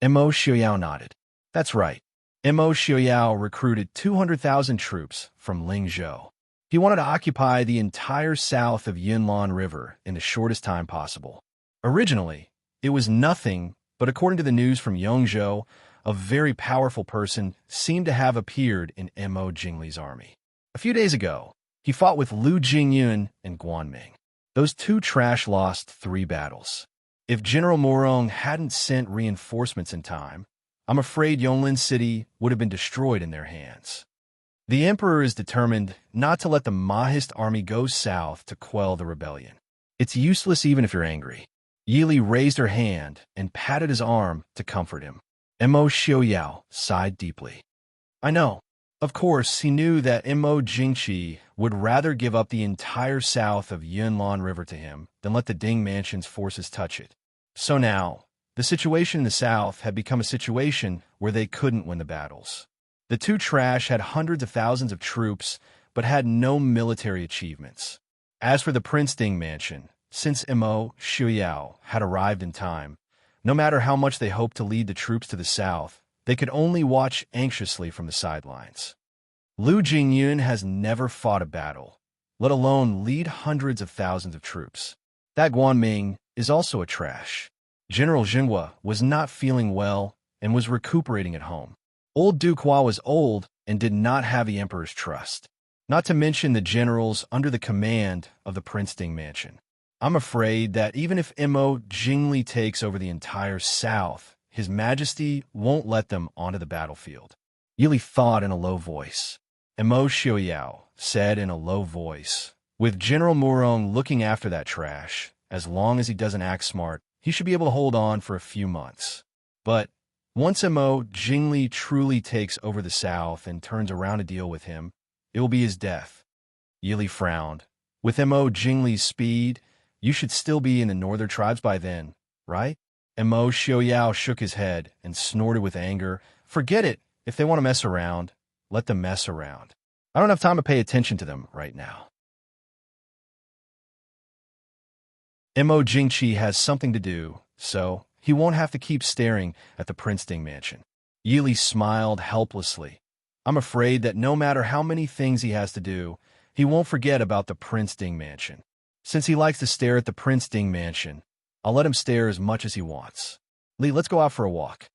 Mo Xiaoyao nodded. That's right. Mo Xiaoyao recruited 200,000 troops from Lingzhou. He wanted to occupy the entire south of Yunlan River in the shortest time possible. Originally, it was nothing, but according to the news from Yongzhou, a very powerful person seemed to have appeared in Mo Jingli's army. A few days ago, he fought with Lu Jingyun and Guanming. Those two trash lost 3 battles. If General Morong hadn't sent reinforcements in time, I'm afraid Yonglin City would have been destroyed in their hands. The emperor is determined not to let the Mahist army go south to quell the rebellion. It's useless even if you're angry. Yili raised her hand and patted his arm to comfort him. Mo Xiaoyao sighed deeply. I know. Of course, he knew that Mo Jingqi would rather give up the entire south of Yunlan River to him than let the Ding Mansion's forces touch it. So now, the situation in the south had become a situation where they couldn't win the battles. The two trash had hundreds of thousands of troops, but had no military achievements. As for the Prince Ding Mansion, since Mo Xiaoyao had arrived in time, no matter how much they hoped to lead the troops to the south, they could only watch anxiously from the sidelines. Lu Jingyun has never fought a battle, let alone lead hundreds of thousands of troops. That Guanming is also a trash. General Jinghua was not feeling well and was recuperating at home. Old Duke Hua was old and did not have the emperor's trust, not to mention the generals under the command of the Prince Ding Mansion. I'm afraid that even if Mo Jingli takes over the entire south, His Majesty won't let them onto the battlefield. Yili thought in a low voice. Mo Xiaoyao said in a low voice, with General Murong looking after that trash, as long as he doesn't act smart, he should be able to hold on for a few months. But once Mo Jingli truly takes over the south and turns around to deal with him, it will be his death. Yili frowned. With Mo Jingli's speed, you should still be in the northern tribes by then, right? Mo Xiaoyao shook his head and snorted with anger. Forget it. If they want to mess around, let them mess around. I don't have time to pay attention to them right now. Mo Jingqi has something to do, so he won't have to keep staring at the Prince Ding Mansion. Yili smiled helplessly. I'm afraid that no matter how many things he has to do, he won't forget about the Prince Ding Mansion. Since he likes to stare at the Prince Ding Mansion, I'll let him stare as much as he wants. Li, let's go out for a walk.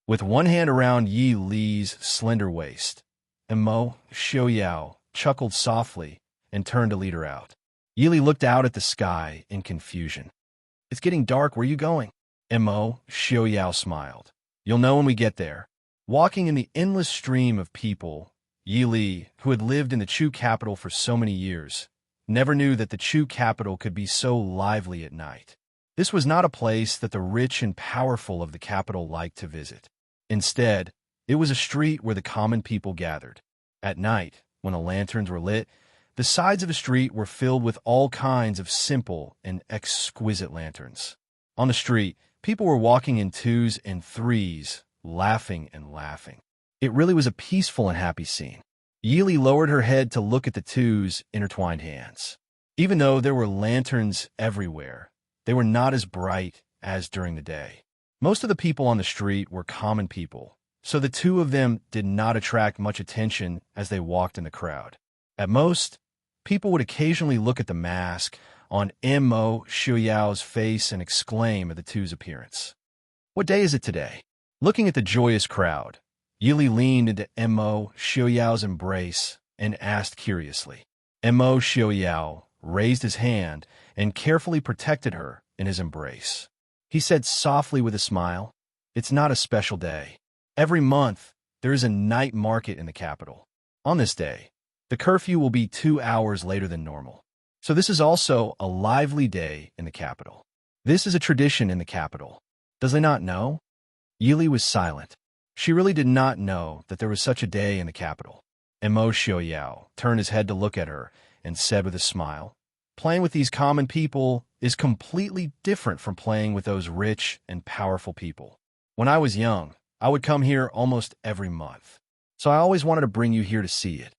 With one hand around Yi Li's slender waist, Mo Xiaoyao chuckled softly and turned to lead her out. Yili looked out at the sky in confusion. It's getting dark. Where are you going? Mo Xiaoyao smiled. You'll know when we get there. Walking in the endless stream of people, Yi Li, who had lived in the Chu capital for so many years, never knew that the Chu capital could be so lively at night. This was not a place that the rich and powerful of the capital liked to visit. Instead, it was a street where the common people gathered. At night, when the lanterns were lit, the sides of the street were filled with all kinds of simple and exquisite lanterns. On the street, people were walking in 2s and 3s, laughing and laughing. It really was a peaceful and happy scene. Yili lowered her head to look at the 2's intertwined hands. Even though there were lanterns everywhere, they were not as bright as during the day. Most of the people on the street were common people, so the 2 of them did not attract much attention as they walked in the crowd. At most, people would occasionally look at the mask on Mo Xiaoyao's face and exclaim at the 2's appearance. What day is it today? Looking at the joyous crowd, Yili leaned into Mo Xiaoyao's embrace and asked curiously. Mo Xiaoyao raised his hand and carefully protected her in his embrace. He said softly with a smile, It's not a special day. Every month, there is a night market in the capital. On this day, the curfew will be 2 hours later than normal. So this is also a lively day in the capital. This is a tradition in the capital. Does they not know? Yili was silent. She really did not know that there was such a day in the capital. Mo Xiaoyao turned his head to look at her and said with a smile, Playing with these common people is completely different from playing with those rich and powerful people. When I was young, I would come here almost every month. So I always wanted to bring you here to see it.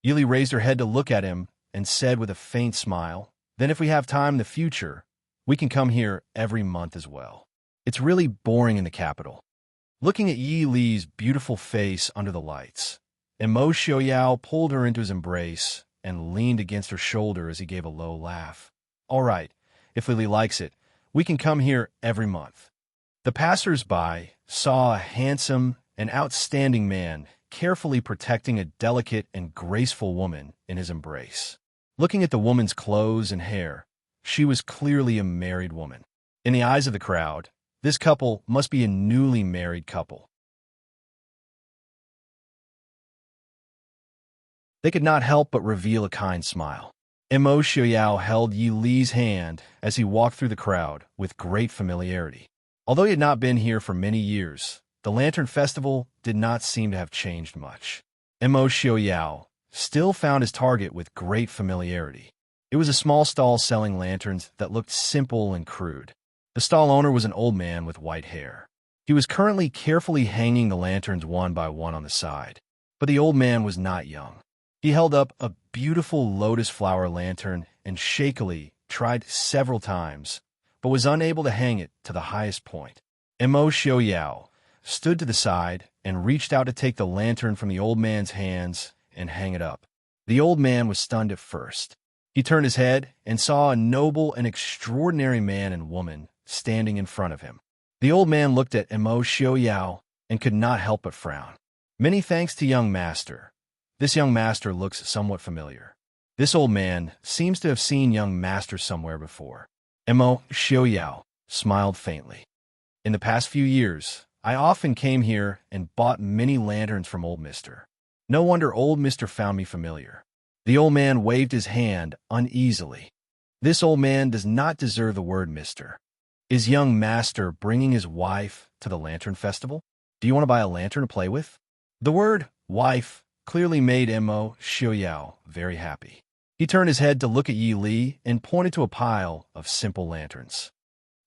Yili raised her head to look at him and said with a faint smile, Then if we have time in the future, we can come here every month as well. It's really boring in the capital. Looking at Yi Li's beautiful face under the lights, Mo Xiaoyao pulled her into his embrace and leaned against her shoulder as he gave a low laugh. All right, if Lily likes it, we can come here every month. The passers-by saw a handsome and outstanding man carefully protecting a delicate and graceful woman in his embrace. Looking at the woman's clothes and hair, she was clearly a married woman. In the eyes of the crowd, this couple must be a newly married couple. They could not help but reveal a kind smile. Mo Xiaoyao held Yi Li's hand as he walked through the crowd with great familiarity. Although he had not been here for many years, the Lantern Festival did not seem to have changed much. Mo Xiaoyao still found his target with great familiarity. It was a small stall selling lanterns that looked simple and crude. The stall owner was an old man with white hair. He was currently carefully hanging the lanterns one by one on the side. But the old man was not young. He held up a beautiful lotus flower lantern and shakily tried several times, but was unable to hang it to the highest point. Mo Xiaoyao stood to the side and reached out to take the lantern from the old man's hands and hang it up. The old man was stunned at first. He turned his head and saw a noble and extraordinary man and woman standing in front of him. The old man looked at Mo Xiaoyao and could not help but frown. Many thanks to young master. This young master looks somewhat familiar. This old man seems to have seen young master somewhere before. Mo Xiaoyao smiled faintly. In the past few years, I often came here and bought many lanterns from old mister. No wonder old mister found me familiar. The old man waved his hand uneasily. This old man does not deserve the word mister. Is young master bringing his wife to the Lantern Festival? Do you want to buy a lantern to play with? The word wife clearly made Mo Xiaoyao very happy. He turned his head to look at Yi Li and pointed to a pile of simple lanterns.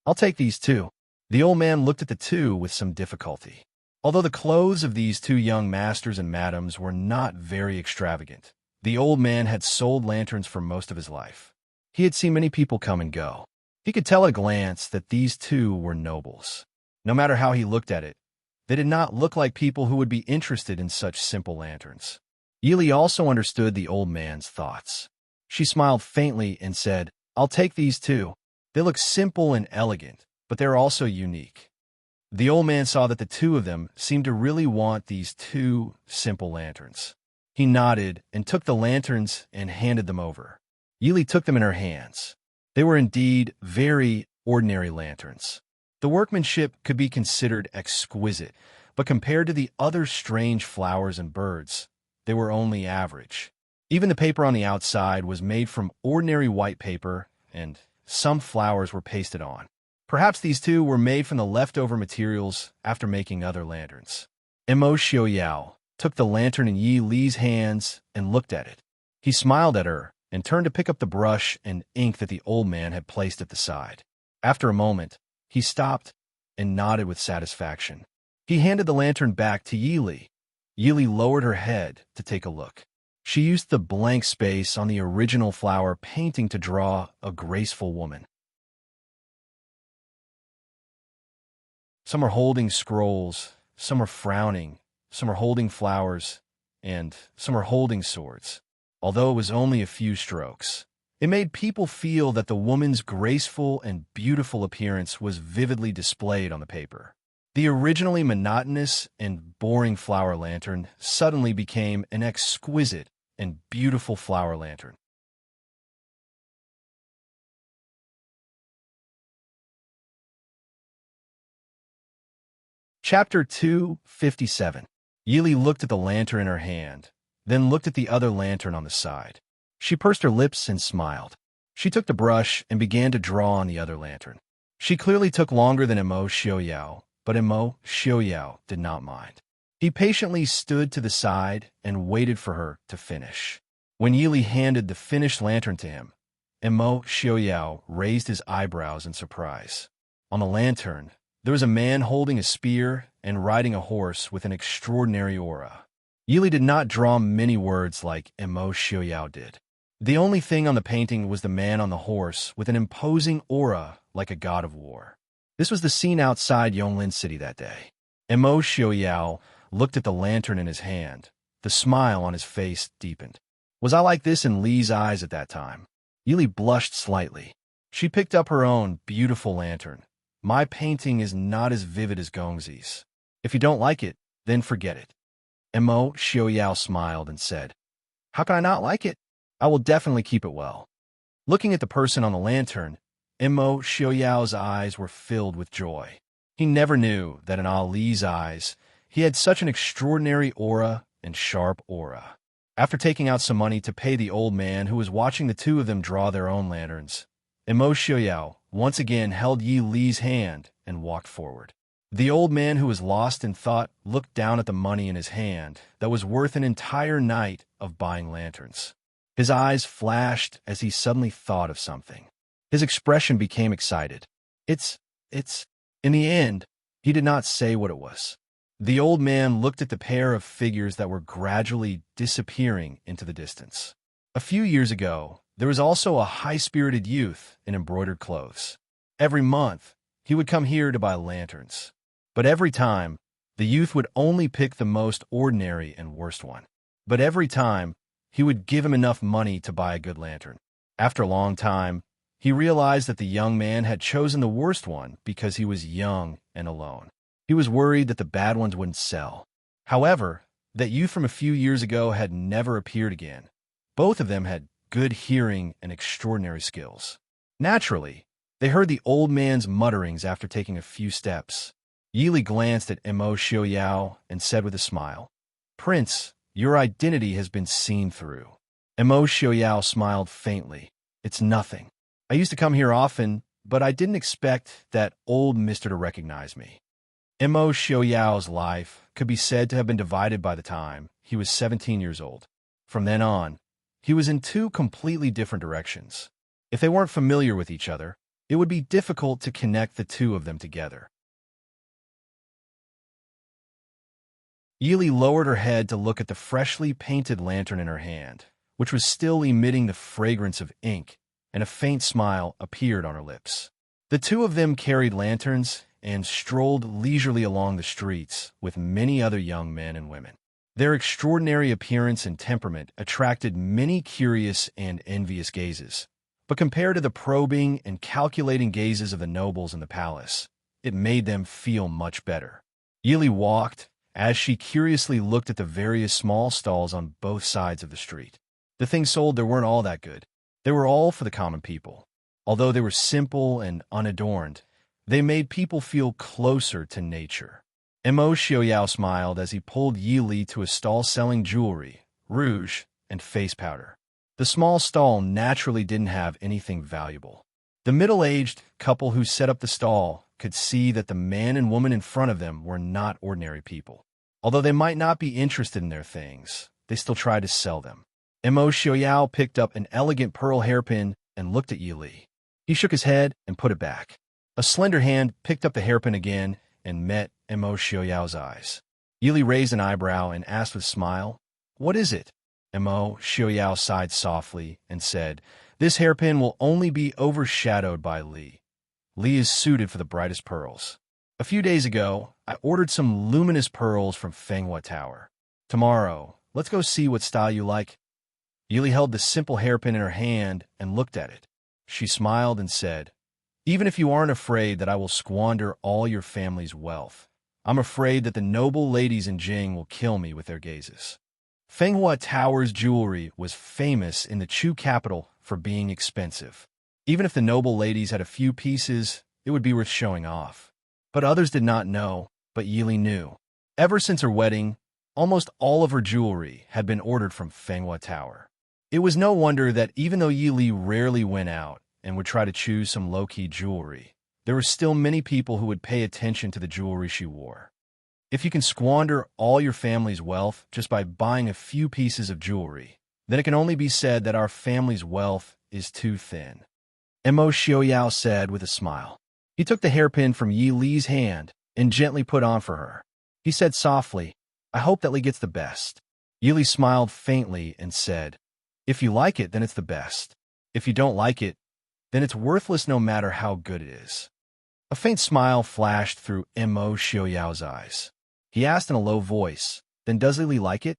I'll take these too. The old man looked at the two with some difficulty. Although the clothes of these two young masters and madams were not very extravagant, the old man had sold lanterns for most of his life. He had seen many people come and go. He could tell at a glance that these two were nobles. No matter how he looked at it, they did not look like people who would be interested in such simple lanterns. Yi Li also understood the old man's thoughts. She smiled faintly and said, I'll take these too. They look simple and elegant, but they're also unique. The old man saw that the two of them seemed to really want these two simple lanterns. He nodded and took the lanterns and handed them over. Yi Li took them in her hands. They were indeed very ordinary lanterns. The workmanship could be considered exquisite, but compared to the other strange flowers and birds, they were only average. Even the paper on the outside was made from ordinary white paper, and some flowers were pasted on. Perhaps these two were made from the leftover materials after making other lanterns. Mo Xiaoyao took the lantern in Yi Li's hands and looked at it. He smiled at her and turned to pick up the brush and ink that the old man had placed at the side. After a moment, he stopped and nodded with satisfaction. He handed the lantern back to Yi Li. Yi Li lowered her head to take a look. She used the blank space on the original flower painting to draw a graceful woman. Some are holding scrolls, some are frowning, some are holding flowers, and some are holding swords. Although it was only a few strokes, it made people feel that the woman's graceful and beautiful appearance was vividly displayed on the paper. The originally monotonous and boring flower lantern suddenly became an exquisite and beautiful flower lantern. Chapter 257. Yi Li looked at the lantern in her hand, then looked at the other lantern on the side. She pursed her lips and smiled. She took the brush and began to draw on the other lantern. She clearly took longer than Mo Xiaoyao, but Mo Xiaoyao did not mind. He patiently stood to the side and waited for her to finish. When Yi Li handed the finished lantern to him, Mo Xiaoyao raised his eyebrows in surprise. On the lantern, there was a man holding a spear and riding a horse with an extraordinary aura. Yi Li did not draw many words like Mo Xiaoyao did. The only thing on the painting was the man on the horse with an imposing aura like a god of war. This was the scene outside Yonglin City that day. Mo Xiaoyao looked at the lantern in his hand. The smile on his face deepened. Was I like this in Li's eyes at that time? Yili blushed slightly. She picked up her own beautiful lantern. My painting is not as vivid as Gongzi's. If you don't like it, then forget it. Mo Xiaoyao smiled and said, How can I not like it? I will definitely keep it well. Looking at the person on the lantern, Mo Xiaoyao's eyes were filled with joy. He never knew that in Ali's eyes, he had such an extraordinary aura and sharp aura. After taking out some money to pay the old man who was watching the two of them draw their own lanterns, Mo Xiaoyao once again held Yi Li's hand and walked forward. The old man who was lost in thought looked down at the money in his hand that was worth an entire night of buying lanterns. His eyes flashed as he suddenly thought of something. His expression became excited. It's... In the end, he did not say what it was. The old man looked at the pair of figures that were gradually disappearing into the distance. A few years ago, there was also a high-spirited youth in embroidered clothes. Every month, he would come here to buy lanterns. But every time, the youth would only pick the most ordinary and worst one. But every time, he would give him enough money to buy a good lantern. After a long time, he realized that the young man had chosen the worst one because he was young and alone. He was worried that the bad ones wouldn't sell. However, that youth from a few years ago had never appeared again. Both of them had good hearing and extraordinary skills. Naturally, they heard the old man's mutterings after taking a few steps. Yili glanced at Mo Xiaoyao and said with a smile, Prince, your identity has been seen through. Mo Xiaoyao smiled faintly. It's nothing. I used to come here often, but I didn't expect that old mister to recognize me. Mo Xiaoyao's life could be said to have been divided by the time he was 17 years old. From then on, he was in two completely different directions. If they weren't familiar with each other, it would be difficult to connect the two of them together. Yili lowered her head to look at the freshly painted lantern in her hand, which was still emitting the fragrance of ink, and a faint smile appeared on her lips. The two of them carried lanterns and strolled leisurely along the streets with many other young men and women. Their extraordinary appearance and temperament attracted many curious and envious gazes, but compared to the probing and calculating gazes of the nobles in the palace, it made them feel much better. Yili walked as she curiously looked at the various small stalls on both sides of the street. The things sold there weren't all that good. They were all for the common people. Although they were simple and unadorned, they made people feel closer to nature. Mo Xiaoyao smiled as he pulled Yi Li to a stall selling jewelry, rouge, and face powder. The small stall naturally didn't have anything valuable. The middle-aged couple who set up the stall could see that the man and woman in front of them were not ordinary people. Although they might not be interested in their things, they still tried to sell them. Mo Xiaoyao picked up an elegant pearl hairpin and looked at Yi Li. He shook his head and put it back. A slender hand picked up the hairpin again and met Mo Xiaoyao's eyes. Yi Li raised an eyebrow and asked with a smile, What is it? Mo Xiaoyao sighed softly and said, This hairpin will only be overshadowed by Li. Li is suited for the brightest pearls. A few days ago, I ordered some luminous pearls from Fenghua Tower. Tomorrow, let's go see what style you like. Yi Li held the simple hairpin in her hand and looked at it. She smiled and said, Even if you aren't afraid that I will squander all your family's wealth, I'm afraid that the noble ladies in Jing will kill me with their gazes. Fenghua Tower's jewelry was famous in the Chu capital for being expensive. Even if the noble ladies had a few pieces, it would be worth showing off. But others did not know, but Yi Li knew. Ever since her wedding, almost all of her jewelry had been ordered from Fenghua Tower. It was no wonder that even though Yi Li rarely went out and would try to choose some low-key jewelry, there were still many people who would pay attention to the jewelry she wore. If you can squander all your family's wealth just by buying a few pieces of jewelry, then it can only be said that our family's wealth is too thin. Mo Xiaoyao said with a smile. He took the hairpin from Yi Li's hand and gently put on for her. He said softly, I hope that Li gets the best. Yi Li smiled faintly and said, If you like it, then it's the best. If you don't like it, then it's worthless no matter how good it is. A faint smile flashed through Mo Xiaoyao's eyes. He asked in a low voice, then does Lily like it?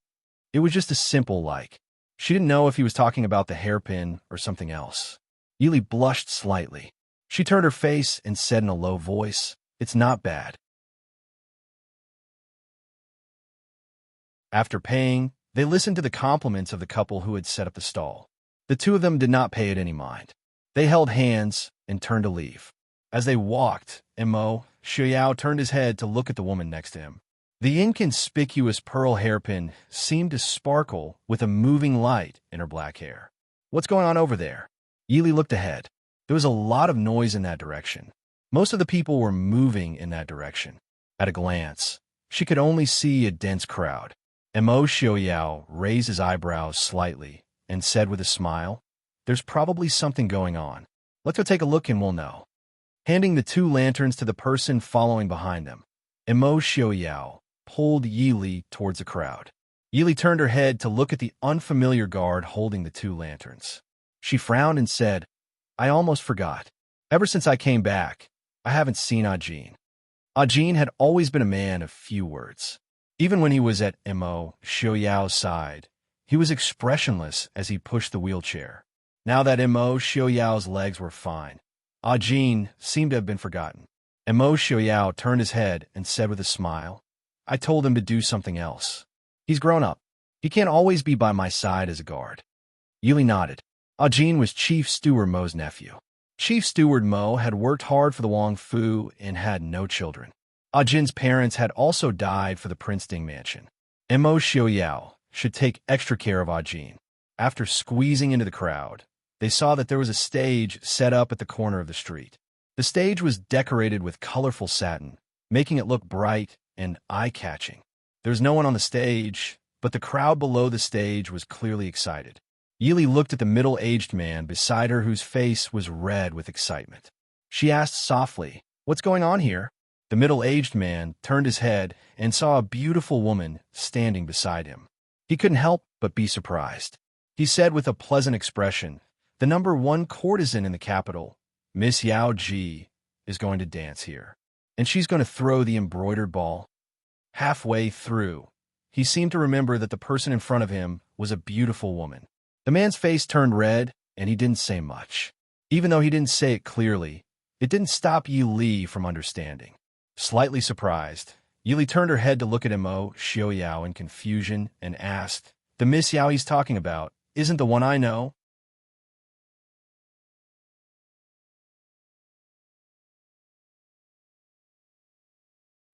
It was just a simple like. She didn't know if he was talking about the hairpin or something else. Yili blushed slightly. She turned her face and said in a low voice, "It's not bad." After paying, they listened to the compliments of the couple who had set up the stall. The two of them did not pay it any mind. They held hands and turned to leave. As they walked, Mo Xiaoyao turned his head to look at the woman next to him. The inconspicuous pearl hairpin seemed to sparkle with a moving light in her black hair. "What's going on over there?" Yili looked ahead. There was a lot of noise in that direction. Most of the people were moving in that direction. At a glance, she could only see a dense crowd. Mo Xiaoyao raised his eyebrows slightly and said with a smile, "There's probably something going on. Let's go take a look and we'll know." Handing the two lanterns to the person following behind them, Mo Xiaoyao pulled Yili towards the crowd. Yili turned her head to look at the unfamiliar guard holding the two lanterns. She frowned and said, "I almost forgot. Ever since I came back, I haven't seen Ajin." Ajin had always been a man of few words. Even when he was at Mo Xiaoyao's side, he was expressionless as he pushed the wheelchair. Now that Mo Xiaoyao's legs were fine, Ajin seemed to have been forgotten. Mo Xiaoyao turned his head and said with a smile, "I told him to do something else. He's grown up. He can't always be by my side as a guard." Yili nodded. Ajin was Chief Steward Mo's nephew. Chief Steward Mo had worked hard for the Wang Fu and had no children. Ajin's parents had also died for the Prince Ding mansion. Mo Xiaoyao should take extra care of Ajin. After squeezing into the crowd, they saw that there was a stage set up at the corner of the street. The stage was decorated with colorful satin, making it look bright and eye-catching. There was no one on the stage, but the crowd below the stage was clearly excited. Yili looked at the middle-aged man beside her whose face was red with excitement. She asked softly, "What's going on here?" The middle-aged man turned his head and saw a beautiful woman standing beside him. He couldn't help but be surprised. He said with a pleasant expression, "The #1 courtesan in the capital, Miss Yao Ji, is going to dance here, and she's going to throw the embroidered ball." Halfway through, he seemed to remember that the person in front of him was a beautiful woman. The man's face turned red, and he didn't say much. Even though he didn't say it clearly, it didn't stop Yi Li from understanding. Slightly surprised, Yili turned her head to look at Mo Xiaoyao in confusion and asked, "The Miss Yao he's talking about isn't the one I know?"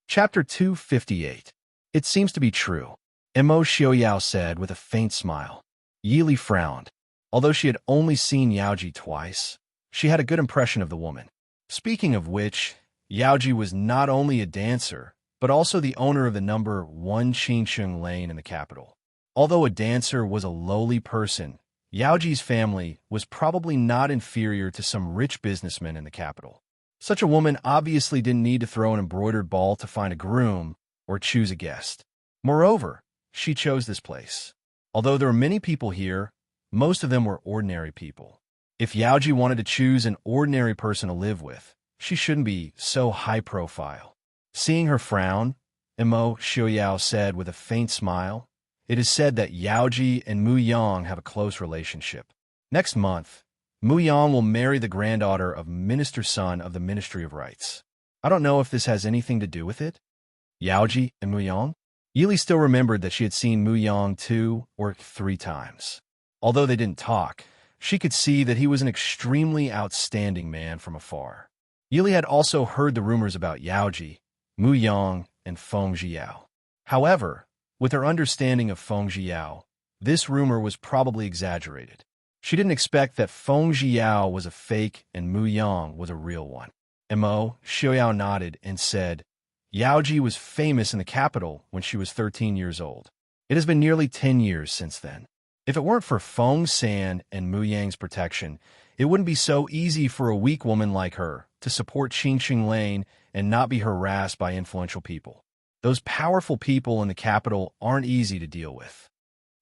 Chapter 258. It seems to be true, Mo Xiaoyao said with a faint smile. Yili frowned. Although she had only seen Yaoji twice, she had a good impression of the woman. Speaking of which, Yaoji was not only a dancer, but also the owner of the #1 Qingsheng Lane in the capital. Although a dancer was a lowly person, Yaoji's family was probably not inferior to some rich businessmen in the capital. Such a woman obviously didn't need to throw an embroidered ball to find a groom or choose a guest. Moreover, she chose this place. Although there were many people here, most of them were ordinary people. If Yaoji wanted to choose an ordinary person to live with, she shouldn't be so high profile. Seeing her frown, Mo Xiaoyao said with a faint smile, "It is said that Yaoji and Mu Yang have a close relationship. Next month, Mu Yang will marry the granddaughter of Minister's son of the Ministry of Rights. I don't know if this has anything to do with it." Yaoji and Mu Yang? Yili still remembered that she had seen Mu Yang 2 or 3 times. Although they didn't talk, she could see that he was an extremely outstanding man from afar. Yili had also heard the rumors about Yaoji, Mu Yang, and Feng Zhiyao. However, with her understanding of Feng Zhiyao, this rumor was probably exaggerated. She didn't expect that Feng Zhiyao was a fake and Mu Yang was a real one. Mo Xiaoyao nodded and said, "Yaoji was famous in the capital when she was 13 years old. It has been nearly 10 years since then. If it weren't for Feng San and Mu Yang's protection, it wouldn't be so easy for a weak woman like her to support Qingxing Lane and not be harassed by influential people. Those powerful people in the capital aren't easy to deal with."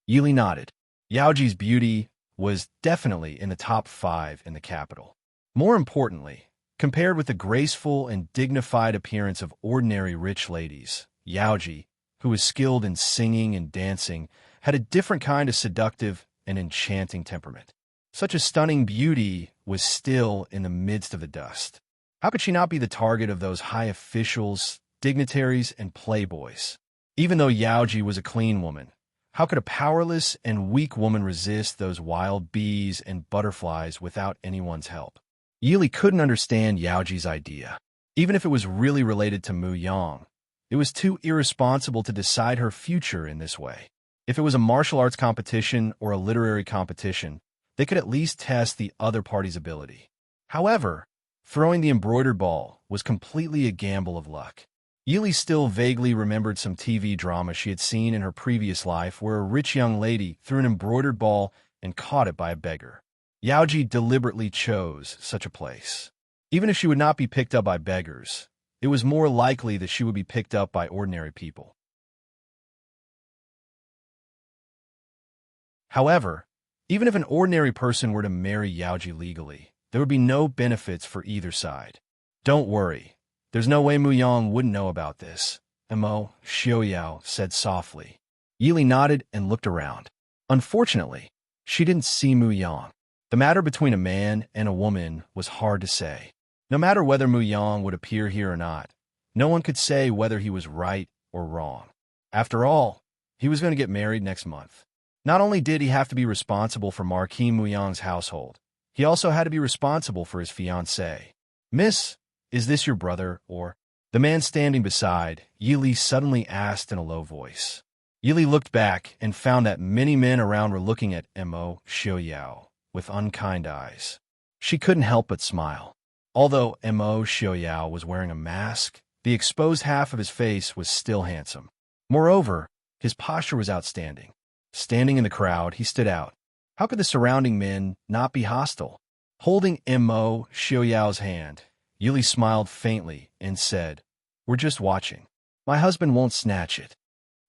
Yili nodded. Yaoji's beauty, was definitely in the top 5 in the capital. More importantly, compared with the graceful and dignified appearance of ordinary rich ladies, Yaoji, who was skilled in singing and dancing, had a different kind of seductive and enchanting temperament. Such a stunning beauty was still in the midst of the dust. How could she not be the target of those high officials, dignitaries, and playboys? Even though Yaoji was a clean woman, how could a powerless and weak woman resist those wild bees and butterflies without anyone's help? Yili couldn't understand Yaoji's idea. Even if it was really related to Mu Yang, it was too irresponsible to decide her future in this way. If it was a martial arts competition or a literary competition, they could at least test the other party's ability. However, throwing the embroidered ball was completely a gamble of luck. Yili still vaguely remembered some TV drama she had seen in her previous life where a rich young lady threw an embroidered ball and caught it by a beggar. Yaoji deliberately chose such a place. Even if she would not be picked up by beggars, it was more likely that she would be picked up by ordinary people. However, even if an ordinary person were to marry Yaoji legally, there would be no benefits for either side. Don't worry. There's no way Mu Yang wouldn't know about this, Mo Xiaoyao said softly. Yili nodded and looked around. Unfortunately, she didn't see Mu Yang. The matter between a man and a woman was hard to say. No matter whether Mu Yang would appear here or not, no one could say whether he was right or wrong. After all, he was going to get married next month. Not only did he have to be responsible for Marquis Mu Yang's household, he also had to be responsible for his fiancée. Miss, is this your brother, or? The man standing beside Yili suddenly asked in a low voice. Yili looked back and found that many men around were looking at Mo Xiaoyao with unkind eyes. She couldn't help but smile. Although Mo Xiaoyao was wearing a mask, the exposed half of his face was still handsome. Moreover, his posture was outstanding. Standing in the crowd, he stood out. How could the surrounding men not be hostile? Holding Mo Xiaoyao's hand, Yili smiled faintly and said, "We're just watching. My husband won't snatch it."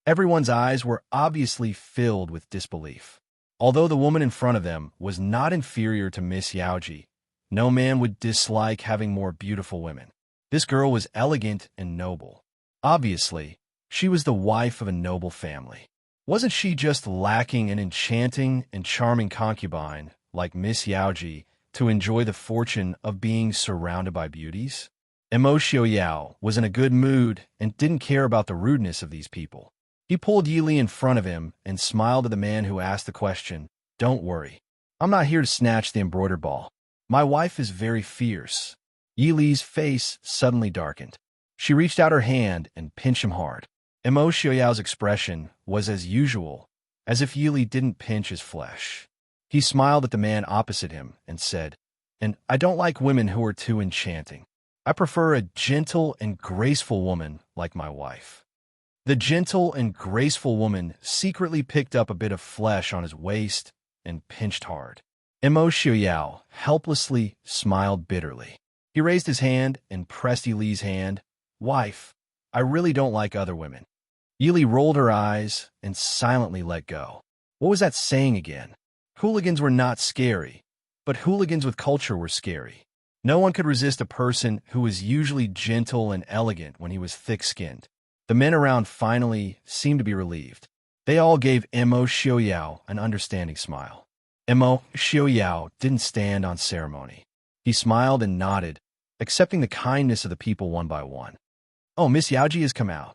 Everyone's eyes were obviously filled with disbelief. Although the woman in front of them was not inferior to Miss Yaoji, no man would dislike having more beautiful women. This girl was elegant and noble. Obviously, she was the wife of a noble family. Wasn't she just lacking an enchanting and charming concubine like Miss Yaoji to enjoy the fortune of being surrounded by beauties? Mo Xiaoyao was in a good mood and didn't care about the rudeness of these people. He pulled Yili in front of him and smiled at the man who asked the question. "Don't worry. I'm not here to snatch the embroidered ball. My wife is very fierce." Yili's face suddenly darkened. She reached out her hand and pinched him hard. Mo Xiaoyao's expression was as usual, as if Yili didn't pinch his flesh. He smiled at the man opposite him and said, "And I don't like women who are too enchanting. I prefer a gentle and graceful woman like my wife." The gentle and graceful woman secretly picked up a bit of flesh on his waist and pinched hard. Mo Xiaoyao helplessly smiled bitterly. He raised his hand and pressed Yili's hand. "Wife, I really don't like other women." Yili rolled her eyes and silently let go. What was that saying again? Hooligans were not scary, but hooligans with culture were scary. No one could resist a person who was usually gentle and elegant when he was thick-skinned. The men around finally seemed to be relieved. They all gave Mo Xiaoyao an understanding smile. Mo Xiaoyao didn't stand on ceremony. He smiled and nodded, accepting the kindness of the people one by one. "Oh, Miss Yaoji has come out,"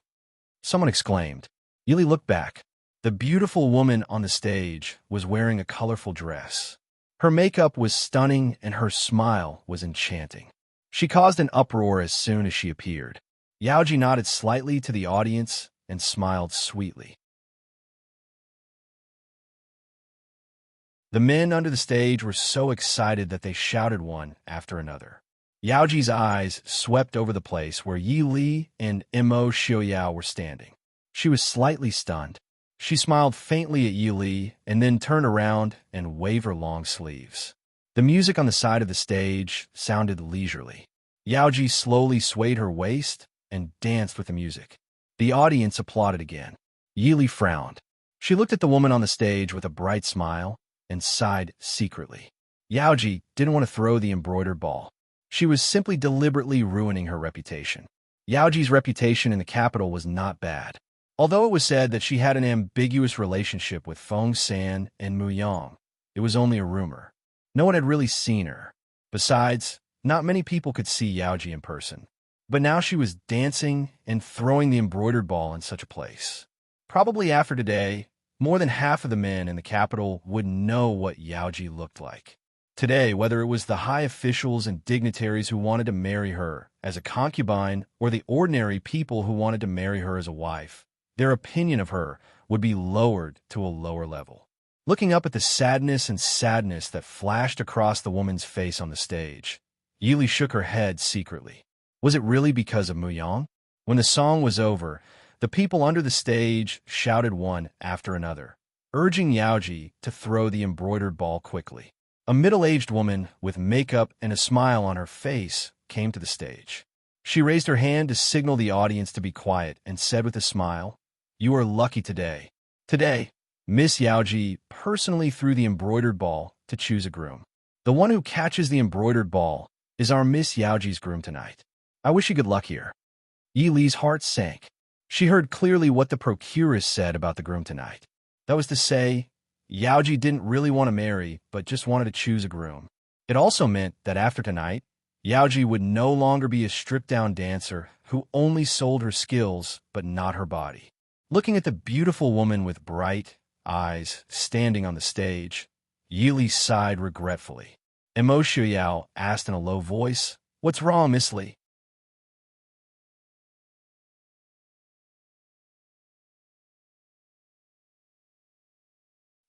someone exclaimed. Yili looked back. The beautiful woman on the stage was wearing a colorful dress. Her makeup was stunning and her smile was enchanting. She caused an uproar as soon as she appeared. Yaoji nodded slightly to the audience and smiled sweetly. The men under the stage were so excited that they shouted one after another. Yaoji's eyes swept over the place where Yi Li and Mo Xiaoyao were standing. She was slightly stunned. She smiled faintly at Yi Li and then turned around and waved her long sleeves. The music on the side of the stage sounded leisurely. Yaoji slowly swayed her waist and danced with the music. The audience applauded again. Yi Li frowned. She looked at the woman on the stage with a bright smile. and sighed secretly. Yaoji didn't want to throw the embroidered ball. She was simply deliberately ruining her reputation. Yaoji's reputation in the capital was not bad. Although it was said that she had an ambiguous relationship with Feng San and Mu Yang, it was only a rumor. No one had really seen her. Besides, not many people could see Yaoji in person. But now she was dancing and throwing the embroidered ball in such a place. Probably after today, more than half of the men in the capital would know what Yaoji looked like. Today, whether it was the high officials and dignitaries who wanted to marry her as a concubine or the ordinary people who wanted to marry her as a wife, their opinion of her would be lowered to a lower level. Looking up at the sadness that flashed across the woman's face on the stage, Yili shook her head secretly. Was it really because of Mu Yang? When the song was over, the people under the stage shouted one after another, urging Yaoji to throw the embroidered ball quickly. A middle-aged woman with makeup and a smile on her face came to the stage. She raised her hand to signal the audience to be quiet and said with a smile, "You are lucky today. Today, Miss Yaoji personally threw the embroidered ball to choose a groom. The one who catches the embroidered ball is our Miss Yaoji's groom tonight. I wish you good luck here." Yi Li's heart sank. She heard clearly what the procuress said about the groom tonight. That was to say, Yaoji didn't really want to marry, but just wanted to choose a groom. It also meant that after tonight, Yaoji would no longer be a stripped-down dancer who only sold her skills but not her body. Looking at the beautiful woman with bright eyes standing on the stage, Yi Li sighed regretfully. And Mo Shuyao asked in a low voice, "What's wrong, Miss Li?"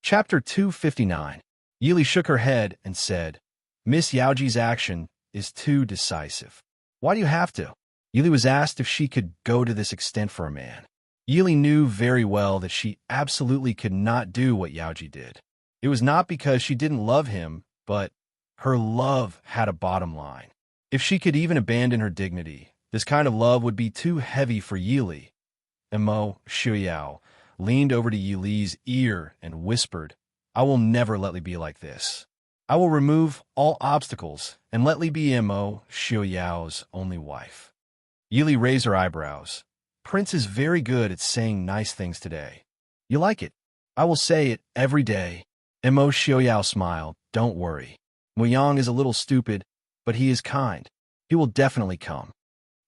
Chapter 259. Yi Li shook her head and said, "Miss Yaoji's action is too decisive." "Why do you have to?" Yi Li was asked if she could go to this extent for a man. Yi Li knew very well that she absolutely could not do what Yaoji did. It was not because she didn't love him, but her love had a bottom line. If she could even abandon her dignity, this kind of love would be too heavy for Yi Li. And Mo Shuyao leaned over to Yi Li's ear and whispered, "I will never let Li be like this. I will remove all obstacles and let Li be Mo Shuyao's only wife." Yi Li raised her eyebrows. "Prince is very good at saying nice things today. You like it? I will say it every day." Mo Shuyao smiled. "Don't worry. Mu Yang is a little stupid, but he is kind. He will definitely come."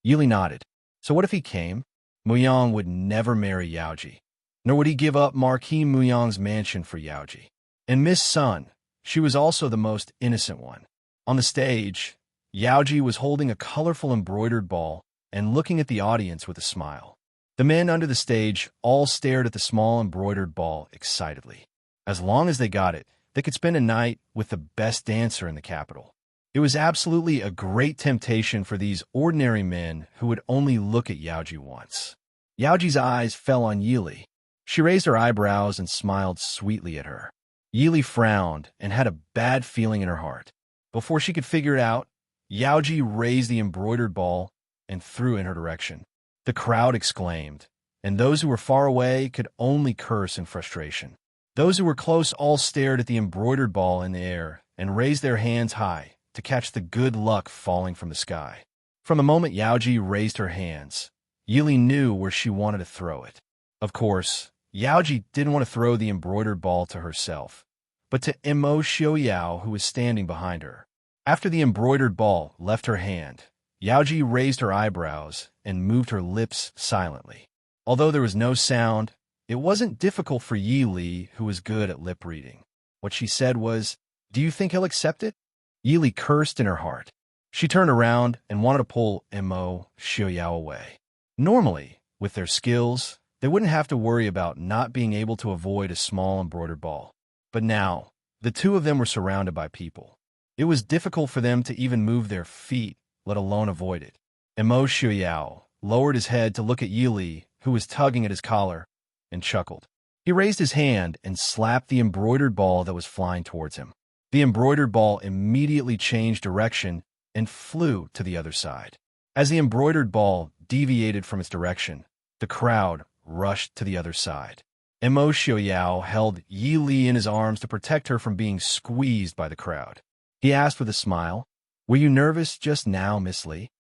Yi Li nodded. So what if he came? Mu Yang would never marry Yaoji, nor would he give up Marquis Mu Yang's mansion for Yaoji. And Miss Sun, she was also the most innocent one. On the stage, Yaoji was holding a colorful embroidered ball and looking at the audience with a smile. The men under the stage all stared at the small embroidered ball excitedly. As long as they got it, they could spend a night with the best dancer in the capital. It was absolutely a great temptation for these ordinary men who would only look at Yaoji once. Yaoji's eyes fell on Yi Li. She raised her eyebrows and smiled sweetly at her. Yi Li frowned and had a bad feeling in her heart. Before she could figure it out, Yaoji raised the embroidered ball and threw in her direction. The crowd exclaimed, and those who were far away could only curse in frustration. Those who were close all stared at the embroidered ball in the air and raised their hands high to catch the good luck falling from the sky. From the moment Yaoji raised her hands, Yi Li knew where she wanted to throw it. Of course, Yaoji didn't want to throw the embroidered ball to herself, but to Mo Xiaoyao, who was standing behind her. After the embroidered ball left her hand, Yaoji raised her eyebrows and moved her lips silently. Although there was no sound, it wasn't difficult for Yi Li, who was good at lip reading. What she said was, "Do you think he'll accept it?" Yi Li cursed in her heart. She turned around and wanted to pull Mo Xiaoyao away. Normally, with their skills, they wouldn't have to worry about not being able to avoid a small embroidered ball. But now, the two of them were surrounded by people. It was difficult for them to even move their feet, let alone avoid it. Mo Xiaoyao lowered his head to look at Yi Li, who was tugging at his collar, and chuckled. He raised his hand and slapped the embroidered ball that was flying towards him. The embroidered ball immediately changed direction and flew to the other side. As the embroidered ball deviated from its direction, the crowd rushed to the other side. Mo Xiaoyao held Yi Li in his arms to protect her from being squeezed by the crowd. He asked with a smile, "Were you nervous just now, Miss Li?"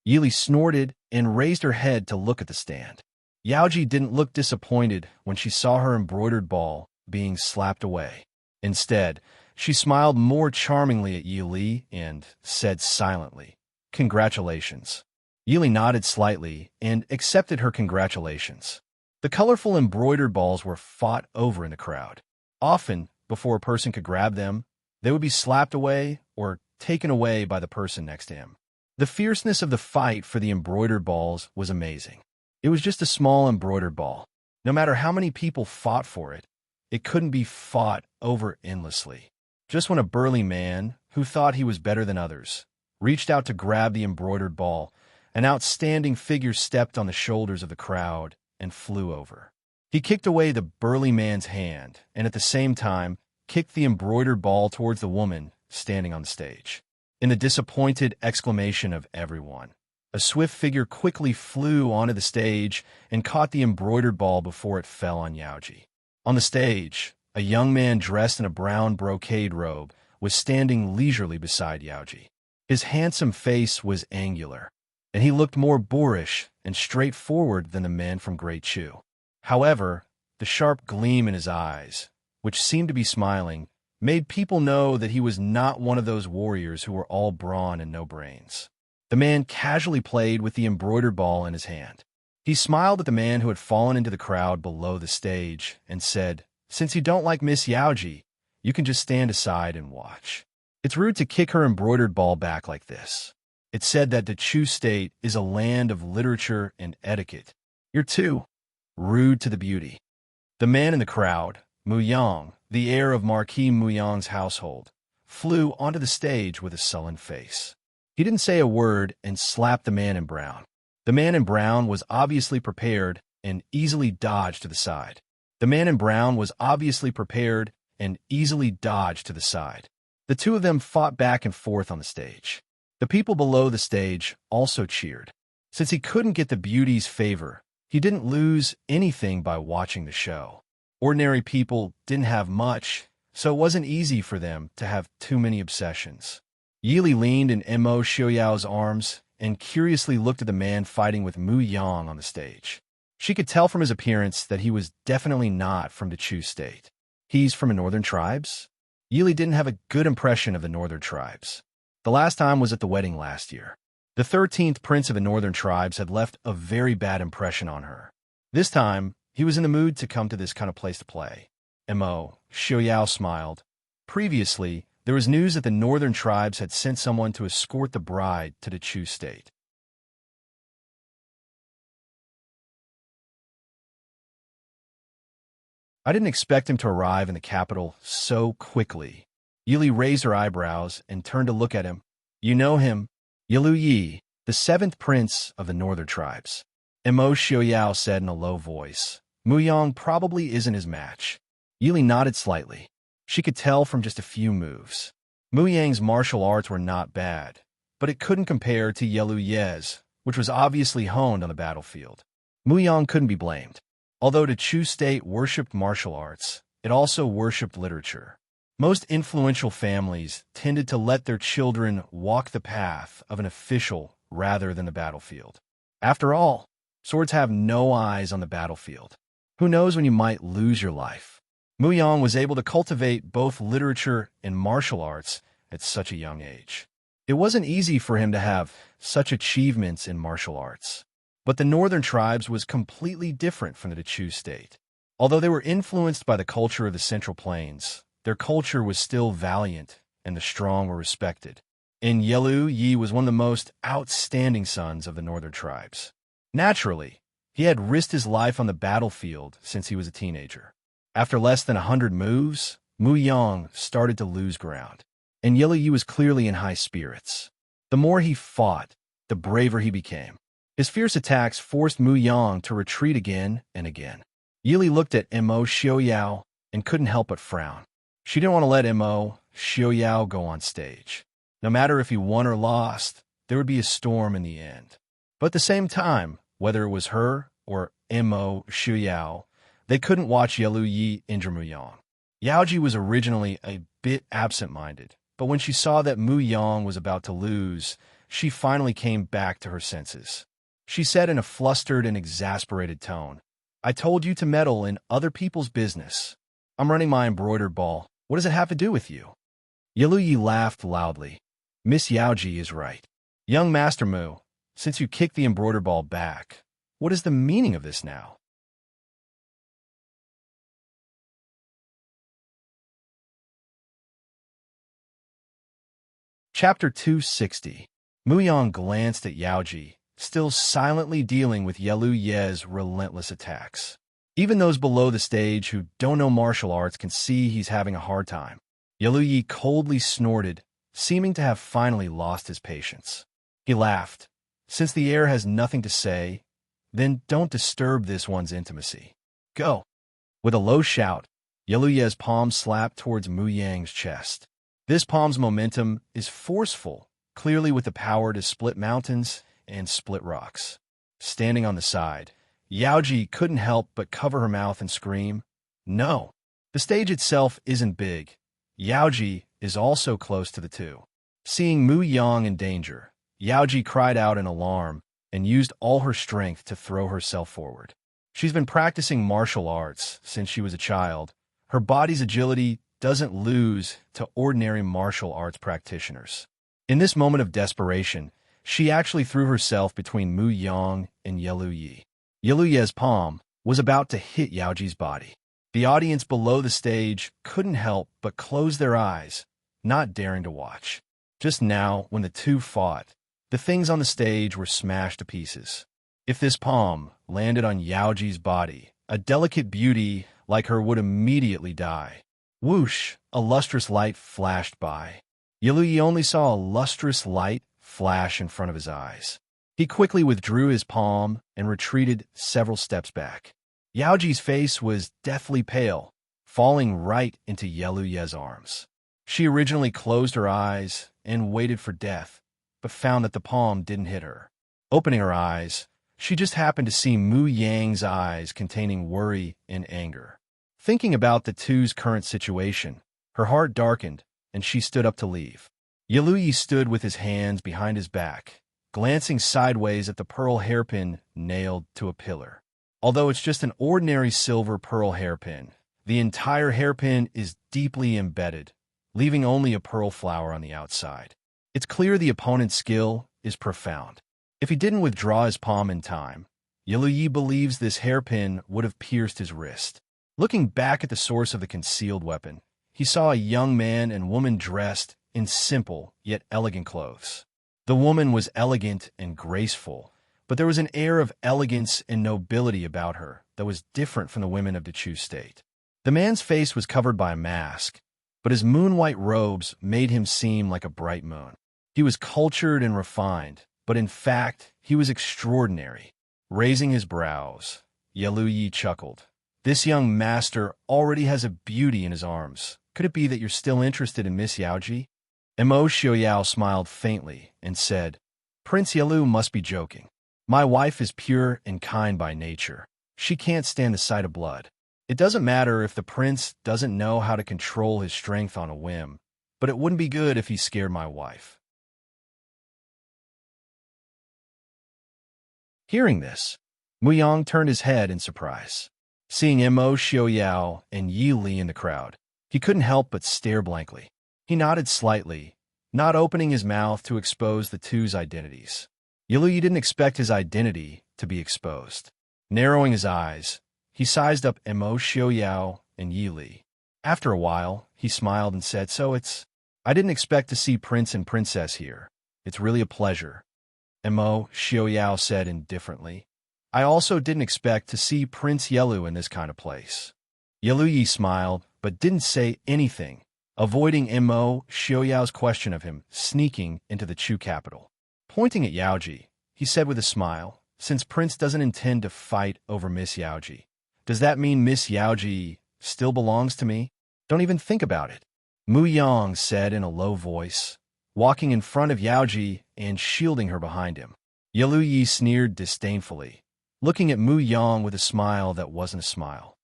Yi Li snorted and raised her head to look at the stand. Yaoji didn't look disappointed when she saw her embroidered ball being slapped away. Instead, she smiled more charmingly at Yi Li and said silently, "Congratulations." Yi Li nodded slightly and accepted her congratulations. The colorful embroidered balls were fought over in the crowd. Often, before a person could grab them, they would be slapped away or taken away by the person next to him. The fierceness of the fight for the embroidered balls was amazing. It was just a small embroidered ball. No matter how many people fought for it, it couldn't be fought over endlessly. Just when a burly man, who thought he was better than others, reached out to grab the embroidered ball, an outstanding figure stepped on the shoulders of the crowd and flew over. He kicked away the burly man's hand and at the same time kicked the embroidered ball towards the woman standing on the stage. In the disappointed exclamation of everyone, a swift figure quickly flew onto the stage and caught the embroidered ball before it fell on Yaoji. On the stage, a young man dressed in a brown brocade robe was standing leisurely beside Yaoji. His handsome face was angular, and he looked more boorish and straightforward than the man from Great Chu. However, the sharp gleam in his eyes, which seemed to be smiling, made people know that he was not one of those warriors who were all brawn and no brains. The man casually played with the embroidered ball in his hand. He smiled at the man who had fallen into the crowd below the stage and said, "Since you don't like Miss Yaoji, you can just stand aside and watch. It's rude to kick her embroidered ball back like this." It said that the Chu state is a land of literature and etiquette. You're too rude to the beauty. The man in the crowd, Mu Yang, the heir of Marquis Mu Yang's household, flew onto the stage with a sullen face. He didn't say a word and slapped the man in brown. The man in brown was obviously prepared and easily dodged to the side. The man in brown was obviously prepared and easily dodged to the side. The two of them fought back and forth on the stage. The people below the stage also cheered. Since he couldn't get the beauty's favor, he didn't lose anything by watching the show. Ordinary people didn't have much, so it wasn't easy for them to have too many obsessions. Yi Li leaned in Mo Xiaoyao's arms and curiously looked at the man fighting with Mu Yang on the stage. She could tell from his appearance that he was definitely not from the Chu state. He's from the northern tribes? Yi Li didn't have a good impression of the northern tribes. The last time was at the wedding last year. The 13th prince of the northern tribes had left a very bad impression on her. This time, he was in the mood to come to this kind of place to play. Mo Xiaoyao smiled. Previously, there was news that the northern tribes had sent someone to escort the bride to the Chu state. I didn't expect him to arrive in the capital so quickly. Yi Li raised her eyebrows and turned to look at him. "You know him, Yilu Yi, the 7th prince of the northern tribes." Mo Xiaoyao said in a low voice. "Mu Yang probably isn't his match." Yi Li nodded slightly. She could tell from just a few moves. Mu Yang's martial arts were not bad, but it couldn't compare to Yilu Ye's, which was obviously honed on the battlefield. Mu Yang couldn't be blamed. Although the Chu state worshipped martial arts, it also worshipped literature. Most influential families tended to let their children walk the path of an official rather than the battlefield. After all, swords have no eyes on the battlefield. Who knows when you might lose your life? Mu Yang was able to cultivate both literature and martial arts at such a young age. It wasn't easy for him to have such achievements in martial arts. But the northern tribes was completely different from the Chu state. Although they were influenced by the culture of the Central Plains, their culture was still valiant and the strong were respected. And Yilu Yi was one of the most outstanding sons of the northern tribes. Naturally, he had risked his life on the battlefield since he was a teenager. After less than 100 moves, Mu Yang started to lose ground, and Yilu Yi was clearly in high spirits. The more he fought, the braver he became. His fierce attacks forced Mu Yang to retreat again and again. Yi Li looked at Mo Xiaoyao and couldn't help but frown. She didn't want to let Mo Xiaoyao go on stage. No matter if he won or lost, there would be a storm in the end. But at the same time, whether it was her or Mo Shuyao, they couldn't watch Yelu Yi injure Mu Yang. Yaoji was originally a bit absent-minded, but when she saw that Mu Yang was about to lose, she finally came back to her senses. She said in a flustered and exasperated tone, "I told you to meddle in other people's business. I'm running my embroidered ball. What does it have to do with you?" Yelu Yi laughed loudly. "Miss Yaoji is right. Young Master Mu, since you kicked the embroidered ball back, what is the meaning of this now?" Chapter 260. Mu Yang glanced at Yaoji, still silently dealing with Yelu Ye's relentless attacks. Even those below the stage who don't know martial arts can see he's having a hard time. Yelu Yi coldly snorted, seeming to have finally lost his patience. He laughed. "Since the air has nothing to say, then don't disturb this one's intimacy. Go." With a low shout, Yelu Ye's palm slapped towards Mu Yang's chest. This palm's momentum is forceful, clearly with the power to split mountains and split rocks. Standing on the side, Yaoji couldn't help but cover her mouth and scream, "No!" The stage itself isn't big. Yaoji is also close to the two. Seeing Mu Yang in danger, Yaoji cried out in alarm and used all her strength to throw herself forward. She's been practicing martial arts since she was a child. Her body's agility doesn't lose to ordinary martial arts practitioners. In this moment of desperation, she actually threw herself between Mu Yang and Yelu Yi. Yelu Yi's palm was about to hit Yaoji's body. The audience below the stage couldn't help but close their eyes, not daring to watch. Just now, when the two fought, the things on the stage were smashed to pieces. If this palm landed on Yaoji's body, a delicate beauty like her would immediately die. Whoosh! A lustrous light flashed by. Yelu Yi only saw a lustrous light flash in front of his eyes. He quickly withdrew his palm and retreated several steps back. Yaoji's face was deathly pale, falling right into Yelu Yi's arms. She originally closed her eyes and waited for death, but found that the palm didn't hit her. Opening her eyes, she just happened to see Mu Yang's eyes containing worry and anger. Thinking about the two's current situation, her heart darkened, and she stood up to leave. Yelu Yi stood with his hands behind his back, glancing sideways at the pearl hairpin nailed to a pillar. Although it's just an ordinary silver pearl hairpin, the entire hairpin is deeply embedded, leaving only a pearl flower on the outside. It's clear the opponent's skill is profound. If he didn't withdraw his palm in time, Yelu Yi believes this hairpin would have pierced his wrist. Looking back at the source of the concealed weapon, he saw a young man and woman dressed in simple yet elegant clothes. The woman was elegant and graceful, but there was an air of elegance and nobility about her that was different from the women of the Chu state. The man's face was covered by a mask, but his moon-white robes made him seem like a bright moon. He was cultured and refined, but in fact, he was extraordinary. Raising his brows, Yelu Yi chuckled. "This young master already has a beauty in his arms. Could it be that you're still interested in Miss Yaoji?" Mo Xiaoyao smiled faintly and said, "Prince Yelu must be joking. My wife is pure and kind by nature. She can't stand the sight of blood. It doesn't matter if the prince doesn't know how to control his strength on a whim, but it wouldn't be good if he scared my wife." Hearing this, Mu Yang turned his head in surprise. Seeing Mo Xiaoyao and Yi Li in the crowd, he couldn't help but stare blankly. He nodded slightly, not opening his mouth to expose the two's identities. Yelu Yi didn't expect his identity to be exposed. Narrowing his eyes, he sized up Mo Xiaoyao and Yi Li. After a while, he smiled and said, I didn't expect to see Prince and Princess here. It's really a pleasure." Mo Xiaoyao said indifferently, "I also didn't expect to see Prince Yelu in this kind of place." Yelu Yi smiled, but didn't say anything, avoiding Mo Xiaoyao's question of him sneaking into the Chu capital. Pointing at Yaoji, he said with a smile, "Since Prince doesn't intend to fight over Miss Yaoji, does that mean Miss Yaoji still belongs to me? Don't even think about it." Mu Yang said in a low voice, walking in front of Yaoji and shielding her behind him. Yalu Yi sneered disdainfully, looking at Mu Yang with a smile that wasn't a smile.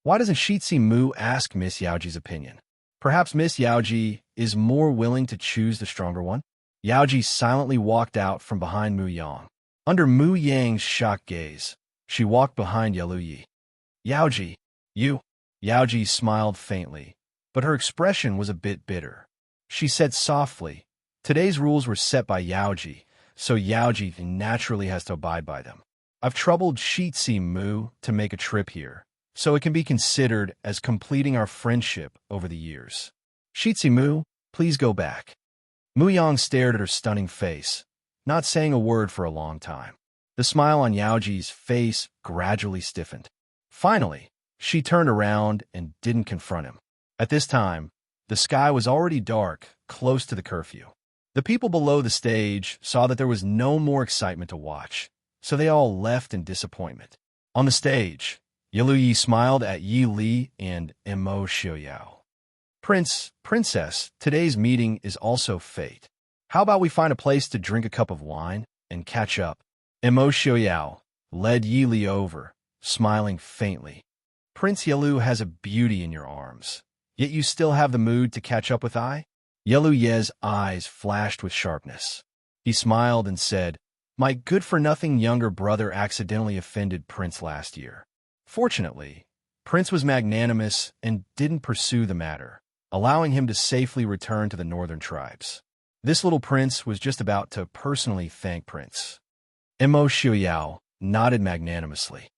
Why doesn't Shitsi Mu ask Miss Yaoji's opinion? Perhaps Miss Yaoji is more willing to choose the stronger one? Yaoji silently walked out from behind Mu Yang. Under Mu Yang's shocked gaze, she walked behind Yalu Yi. Yaoji, you? Yaoji smiled faintly, but her expression was a bit bitter. She said softly, today's rules were set by Yaoji, so Yaoji naturally has to abide by them. I've troubled Shitsi Mu to make a trip here, so it can be considered as completing our friendship over the years. Shitsi Mu, please go back. Mu Yang stared at her stunning face, not saying a word for a long time. The smile on Yaoji's face gradually stiffened. Finally, she turned around and didn't confront him. At this time, the sky was already dark, close to the curfew. The people below the stage saw that there was no more excitement to watch, so they all left in disappointment. On the stage, Yalu Yi smiled at Yi Li and Mo Xiaoyao. Princess, today's meeting is also fate. How about we find a place to drink a cup of wine and catch up? Mo Xiaoyao led Yi Li over, smiling faintly. Prince Yalu has a beauty in your arms, yet you still have the mood to catch up with I? Yalu Ye's eyes flashed with sharpness. He smiled and said, my good-for-nothing younger brother accidentally offended Prince last year. Fortunately, Prince was magnanimous and didn't pursue the matter, allowing him to safely return to the northern tribes. This little prince was just about to personally thank Prince. Mo Xiaoyao nodded magnanimously.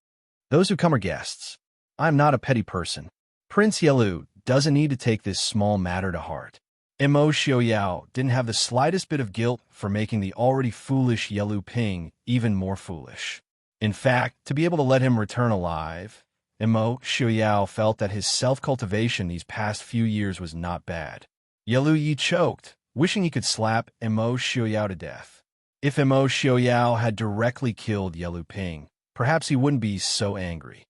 Those who come are guests. I am not a petty person. Prince Yalu doesn't need to take this small matter to heart. Mo Xiaoyao didn't have the slightest bit of guilt for making the already foolish Yalu Ping even more foolish. In fact, to be able to let him return alive, Mo Xiaoyao felt that his self-cultivation these past few years was not bad. Yalu Yi choked, wishing he could slap Mo Xiaoyao to death. If Mo Xiaoyao had directly killed Yalu Ping, perhaps he wouldn't be so angry.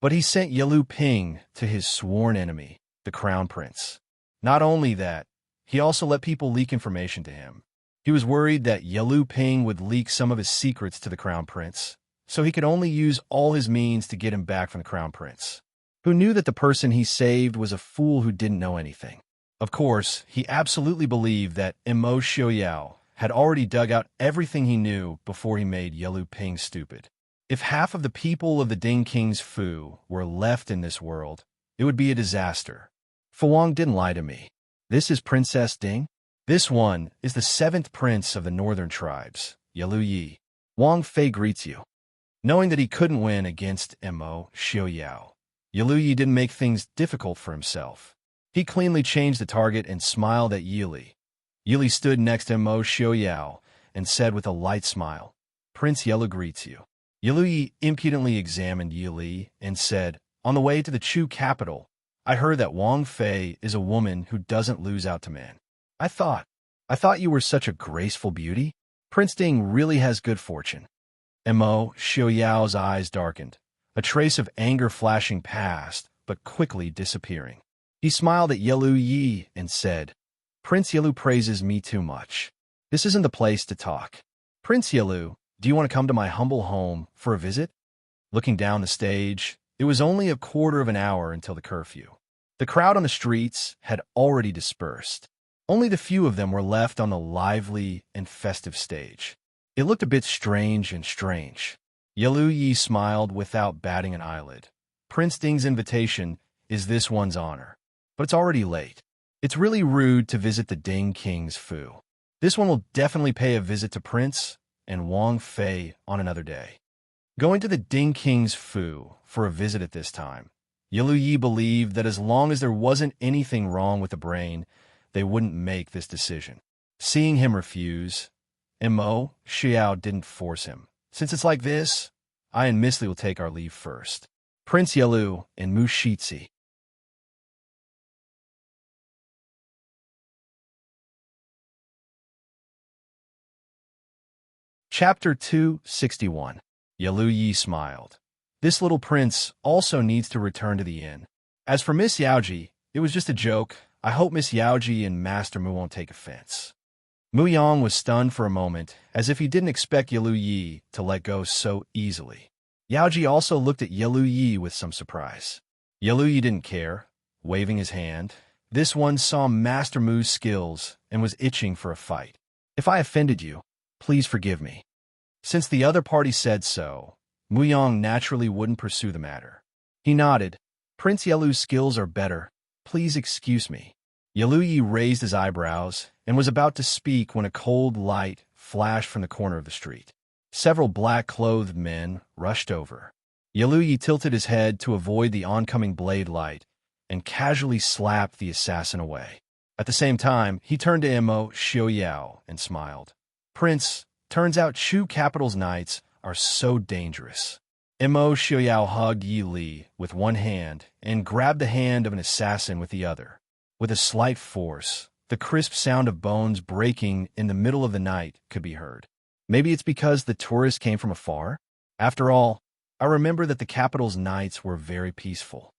But he sent Yalu Ping to his sworn enemy, the Crown Prince. Not only that, he also let people leak information to him. He was worried that Yalu Ping would leak some of his secrets to the Crown Prince, so he could only use all his means to get him back from the Crown Prince, who knew that the person he saved was a fool who didn't know anything. Of course, he absolutely believed that Mo Xiaoyao had already dug out everything he knew before he made Yalu Ping stupid. If half of the people of the Ding King's Fu were left in this world, it would be a disaster. Fu Wang didn't lie to me. This is Princess Ding? This one is the 7th prince of the northern tribes, Yalu Yi. Wang Fei greets you. Knowing that he couldn't win against Mo Xiaoyao, Yalu Yi didn't make things difficult for himself. He cleanly changed the target and smiled at Yi Li. Yi Li stood next to Mo Xiaoyao and said with a light smile, Prince Yalu greets you. Yalu Yi impudently examined Yi Li and said, on the way to the Chu capital, I heard that Wang Fei is a woman who doesn't lose out to men. I thought you were such a graceful beauty. Prince Ding really has good fortune. Mo Xiaoyao's eyes darkened, a trace of anger flashing past, but quickly disappearing. He smiled at Yalu Yi and said, Prince Yalu praises me too much. This isn't the place to talk. Prince Yalu, do you want to come to my humble home for a visit? Looking down the stage, it was only a quarter of an hour until the curfew. The crowd on the streets had already dispersed. Only the few of them were left on the lively and festive stage. It looked a bit strange. Yalu Yi smiled without batting an eyelid. Prince Ding's invitation is this one's honor, but it's already late. It's really rude to visit the Ding King's Fu. This one will definitely pay a visit to Prince and Wang Fei on another day. Going to the Ding King's Fu for a visit at this time, Yalu Yi believed that as long as there wasn't anything wrong with the brain, they wouldn't make this decision. Seeing him refuse, Mo Xiao didn't force him. Since it's like this, I and Miss Li will take our leave first. Prince Yalu and Mu Shitsi. Chapter 261. Yalu Yi smiled. This little prince also needs to return to the inn. As for Miss Yaoji, It was just a joke. I hope Miss Yaoji and Master Mu won't take offense. Mu Yang was stunned for a moment, as if he didn't expect Yalu Yi to let go so easily. Yaoji also looked at Yalu Yi with some surprise. Yalu Yi didn't care, waving his hand. This one saw Master Mu's skills and was itching for a fight. If I offended you, please forgive me. Since the other party said so, Mu Yang naturally wouldn't pursue the matter. He nodded. Prince Yalu's skills are better. Please excuse me. Yalu Yi raised his eyebrows and was about to speak when a cold light flashed from the corner of the street. Several black-clothed men rushed over. Yalu Yi tilted his head to avoid the oncoming blade light and casually slapped the assassin away. At the same time, he turned to Imo Xiaoyao and smiled. Prince, turns out Chu Capital's knights are so dangerous. Imo Xiaoyao hugged Yi Li with one hand and grabbed the hand of an assassin with the other. With a slight force, the crisp sound of bones breaking in the middle of the night could be heard. Maybe it's because the tourists came from afar? After all, I remember that the capital's nights were very peaceful.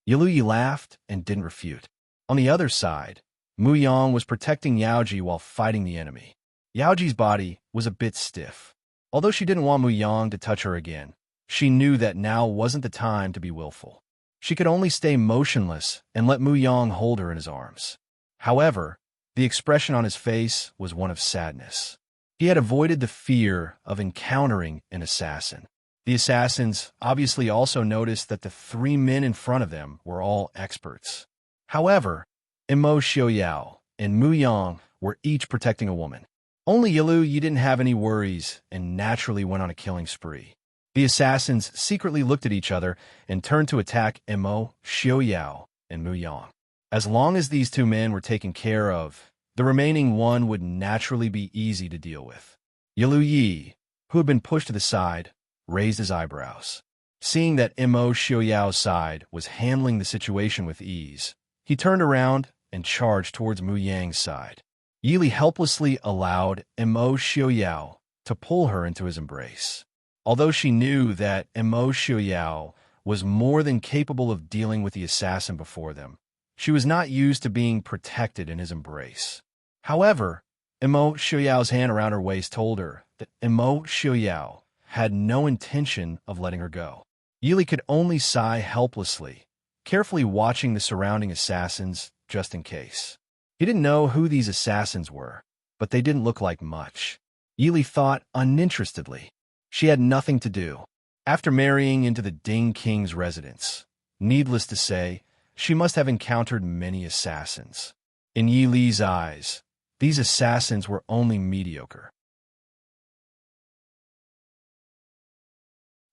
Yalu Yi laughed and didn't refute. On the other side, Mu Yang was protecting Yaoji while fighting the enemy. Yaoji's body was a bit stiff. Although she didn't want Mu Yang to touch her again, she knew that now wasn't the time to be willful. She could only stay motionless and let Mu Yang hold her in his arms. However, the expression on his face was one of sadness. He had avoided the fear of encountering an assassin. The assassins obviously also noticed that the three men in front of them were all experts. However, Imo Xiaoyao and Mu Yang were each protecting a woman. Only Yalu Yi didn't have any worries and naturally went on a killing spree. The assassins secretly looked at each other and turned to attack Imo Xiaoyao and Mu Yang. As long as these two men were taken care of, the remaining one would naturally be easy to deal with. Yalu Yi, who had been pushed to the side, raised his eyebrows. Seeing that Imo Xiaoyao's side was handling the situation with ease, he turned around and charged towards Mu Yang's side. Yi Li helplessly allowed Imo Xiaoyao to pull her into his embrace. Although she knew that Imo Xiaoyao was more than capable of dealing with the assassin before them, she was not used to being protected in his embrace. However, Imo Xiaoyao's hand around her waist told her that Imo Xiaoyao had no intention of letting her go. Yi Li could only sigh helplessly, carefully watching the surrounding assassins just in case. He didn't know who these assassins were, but they didn't look like much. Yi Li thought uninterestedly. She had nothing to do. After marrying into the Ding King's residence, needless to say, she must have encountered many assassins. In Yi Li's eyes, these assassins were only mediocre.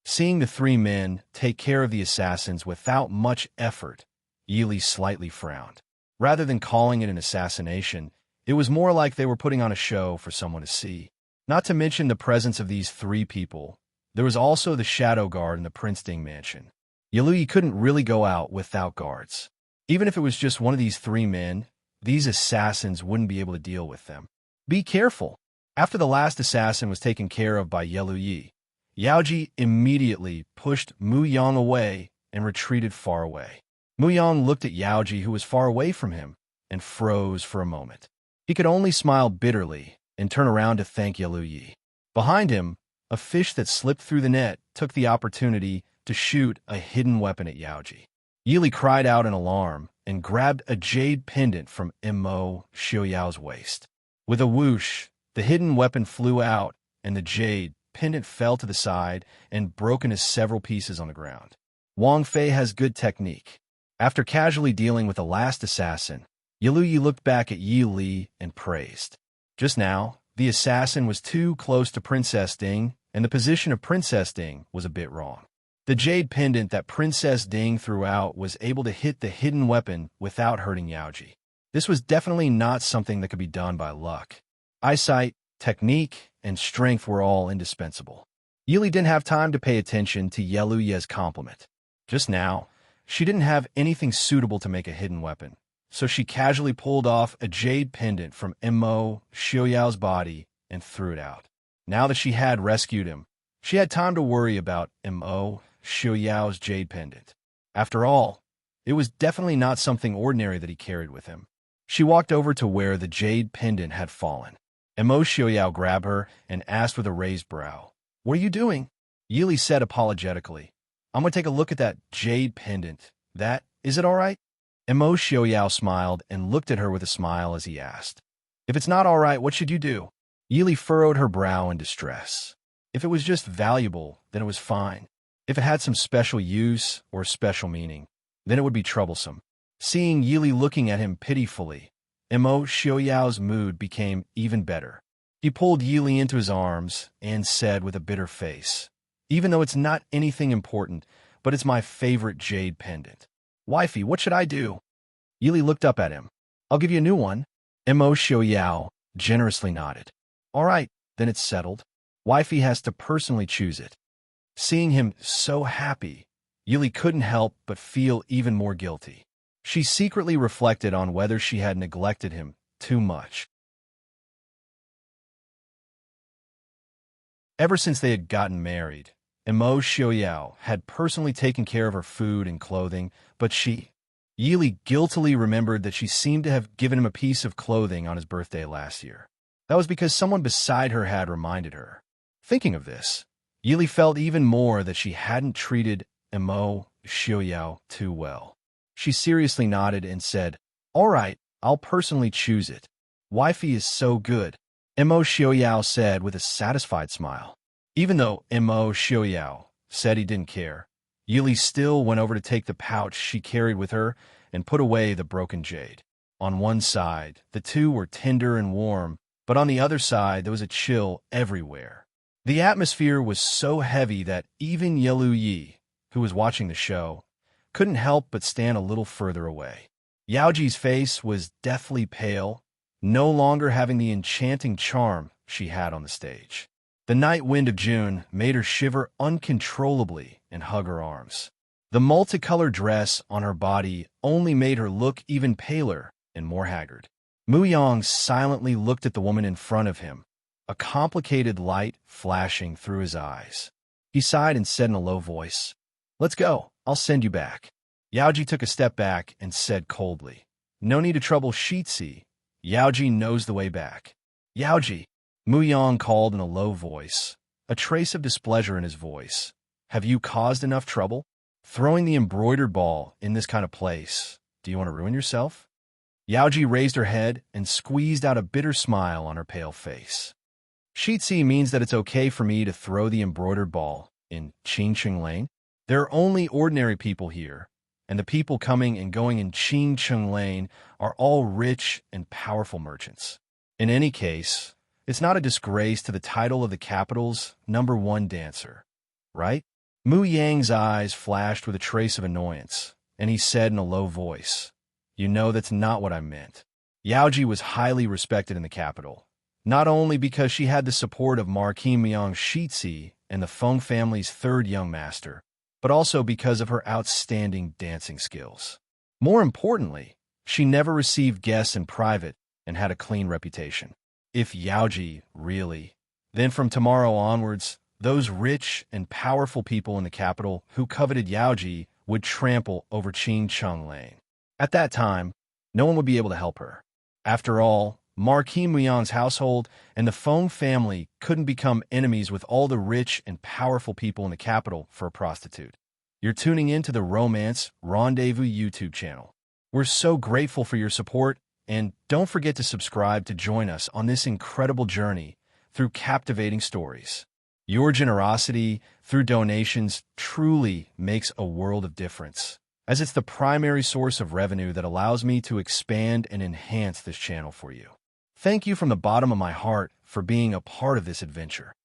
Seeing the three men take care of the assassins without much effort, Yi Li slightly frowned. Rather than calling it an assassination, it was more like they were putting on a show for someone to see. Not to mention the presence of these three people, there was also the shadow guard in the Prince Ding mansion. Yalu Yi couldn't really go out without guards. Even if it was just one of these three men, these assassins wouldn't be able to deal with them. Be careful. After the last assassin was taken care of by Yalu Yi, Yaoji immediately pushed Mu Yang away and retreated far away. Mu Yang looked at Yaoji, who was far away from him, and froze for a moment. He could only smile bitterly and turn around to thank Yalu Yi. Behind him, a fish that slipped through the net took the opportunity to shoot a hidden weapon at Yaoji. Yi Li cried out in alarm and grabbed a jade pendant from Imo Xiaoyao's waist. With a whoosh, the hidden weapon flew out, and the jade pendant fell to the side and broke into several pieces on the ground. Wang Fei has good technique. After casually dealing with the last assassin, Yalu Yi looked back at Yi Li and praised. Just now, the assassin was too close to Princess Ding, and the position of Princess Ding was a bit wrong. The jade pendant that Princess Ding threw out was able to hit the hidden weapon without hurting Yaoji. This was definitely not something that could be done by luck. Eyesight, technique, and strength were all indispensable. Yi Li didn't have time to pay attention to Yalu Yi's compliment. Just now, she didn't have anything suitable to make a hidden weapon, so she casually pulled off a jade pendant from Imo Xiaoyao's body and threw it out. Now that she had rescued him, she had time to worry about Imo Xiaoyao's jade pendant. After all, It was definitely not something ordinary that he carried with him. She walked over to where the jade pendant had fallen. Emo Xiaoyao grabbed her and asked with a raised brow, "What are you doing?" Yili said apologetically, "I'm going to take a look at that jade pendant. Is it all right?" Emo Xiaoyao smiled and looked at her with a smile as he asked, "If it's not all right, what should you do?" Yili furrowed her brow in distress. If it was just valuable, then it was fine. If it had some special use or special meaning, then it would be troublesome. Seeing Yili looking at him pitifully, Emo Xiaoyao's mood became even better. He pulled Yili into his arms and said with a bitter face, "Even though it's not anything important, but it's my favorite jade pendant. Wifey, what should I do?" Yili looked up at him. "I'll give you a new one." Emo Xiaoyao generously nodded. "All right, then it's settled. Wifey has to personally choose it." Seeing him so happy, Yili couldn't help but feel even more guilty. She secretly reflected on whether she had neglected him too much. Ever since they had gotten married, Emo Xiaoyao had personally taken care of her food and clothing, but Yili guiltily remembered that she seemed to have given him a piece of clothing on his birthday last year. That was because someone beside her had reminded her. Thinking of this, Yili felt even more that she hadn't treated Emo Xiaoyao too well. She seriously nodded and said, "All right, I'll personally choose it. Wifey is so good," Emo Xiaoyao said with a satisfied smile. Even though Emo Xiaoyao said he didn't care, Yili still went over to take the pouch she carried with her and put away the broken jade. On one side, the two were tender and warm, but on the other side, there was a chill everywhere. The atmosphere was so heavy that even Yelu Yi, who was watching the show, couldn't help but stand a little further away. Yaoji's face was deathly pale, no longer having the enchanting charm she had on the stage. The night wind of June made her shiver uncontrollably and hug her arms. The multicolored dress on her body only made her look even paler and more haggard. Mu Yang silently looked at the woman in front of him, a complicated light flashing through his eyes. He sighed and said in a low voice, "Let's go. I'll send you back." Yaoji took a step back and said coldly, "No need to trouble Shitsi. Yaoji knows the way back." "Yaoji," Mu Yang called in a low voice, a trace of displeasure in his voice. "Have you caused enough trouble? Throwing the embroidered ball in this kind of place. Do you want to ruin yourself?" Yaoji raised her head and squeezed out a bitter smile on her pale face. "Shitsi means that it's okay for me to throw the embroidered ball in Qingcheng Lane. There are only ordinary people here, and the people coming and going in Qingcheng Lane are all rich and powerful merchants. In any case, it's not a disgrace to the title of the capital's #1 dancer, right?" Mu Yang's eyes flashed with a trace of annoyance, and he said in a low voice, "You know that's not what I meant." Yaoji was highly respected in the capital, not only because she had the support of Marquis Miang Shitsi and the Feng family's third young master, but also because of her outstanding dancing skills. More importantly, she never received guests in private and had a clean reputation. If Yaoji really, then from tomorrow onwards, those rich and powerful people in the capital who coveted Yaoji would trample over Qingcheng Lane. At that time, no one would be able to help her. After all, Marquis Muyang's household and the Feng family couldn't become enemies with all the rich and powerful people in the capital for a prostitute. You're tuning in to the Romance Rendezvous YouTube channel. We're so grateful for your support, and don't forget to subscribe to join us on this incredible journey through captivating stories. Your generosity through donations truly makes a world of difference, as it's the primary source of revenue that allows me to expand and enhance this channel for you. Thank you from the bottom of my heart for being a part of this adventure.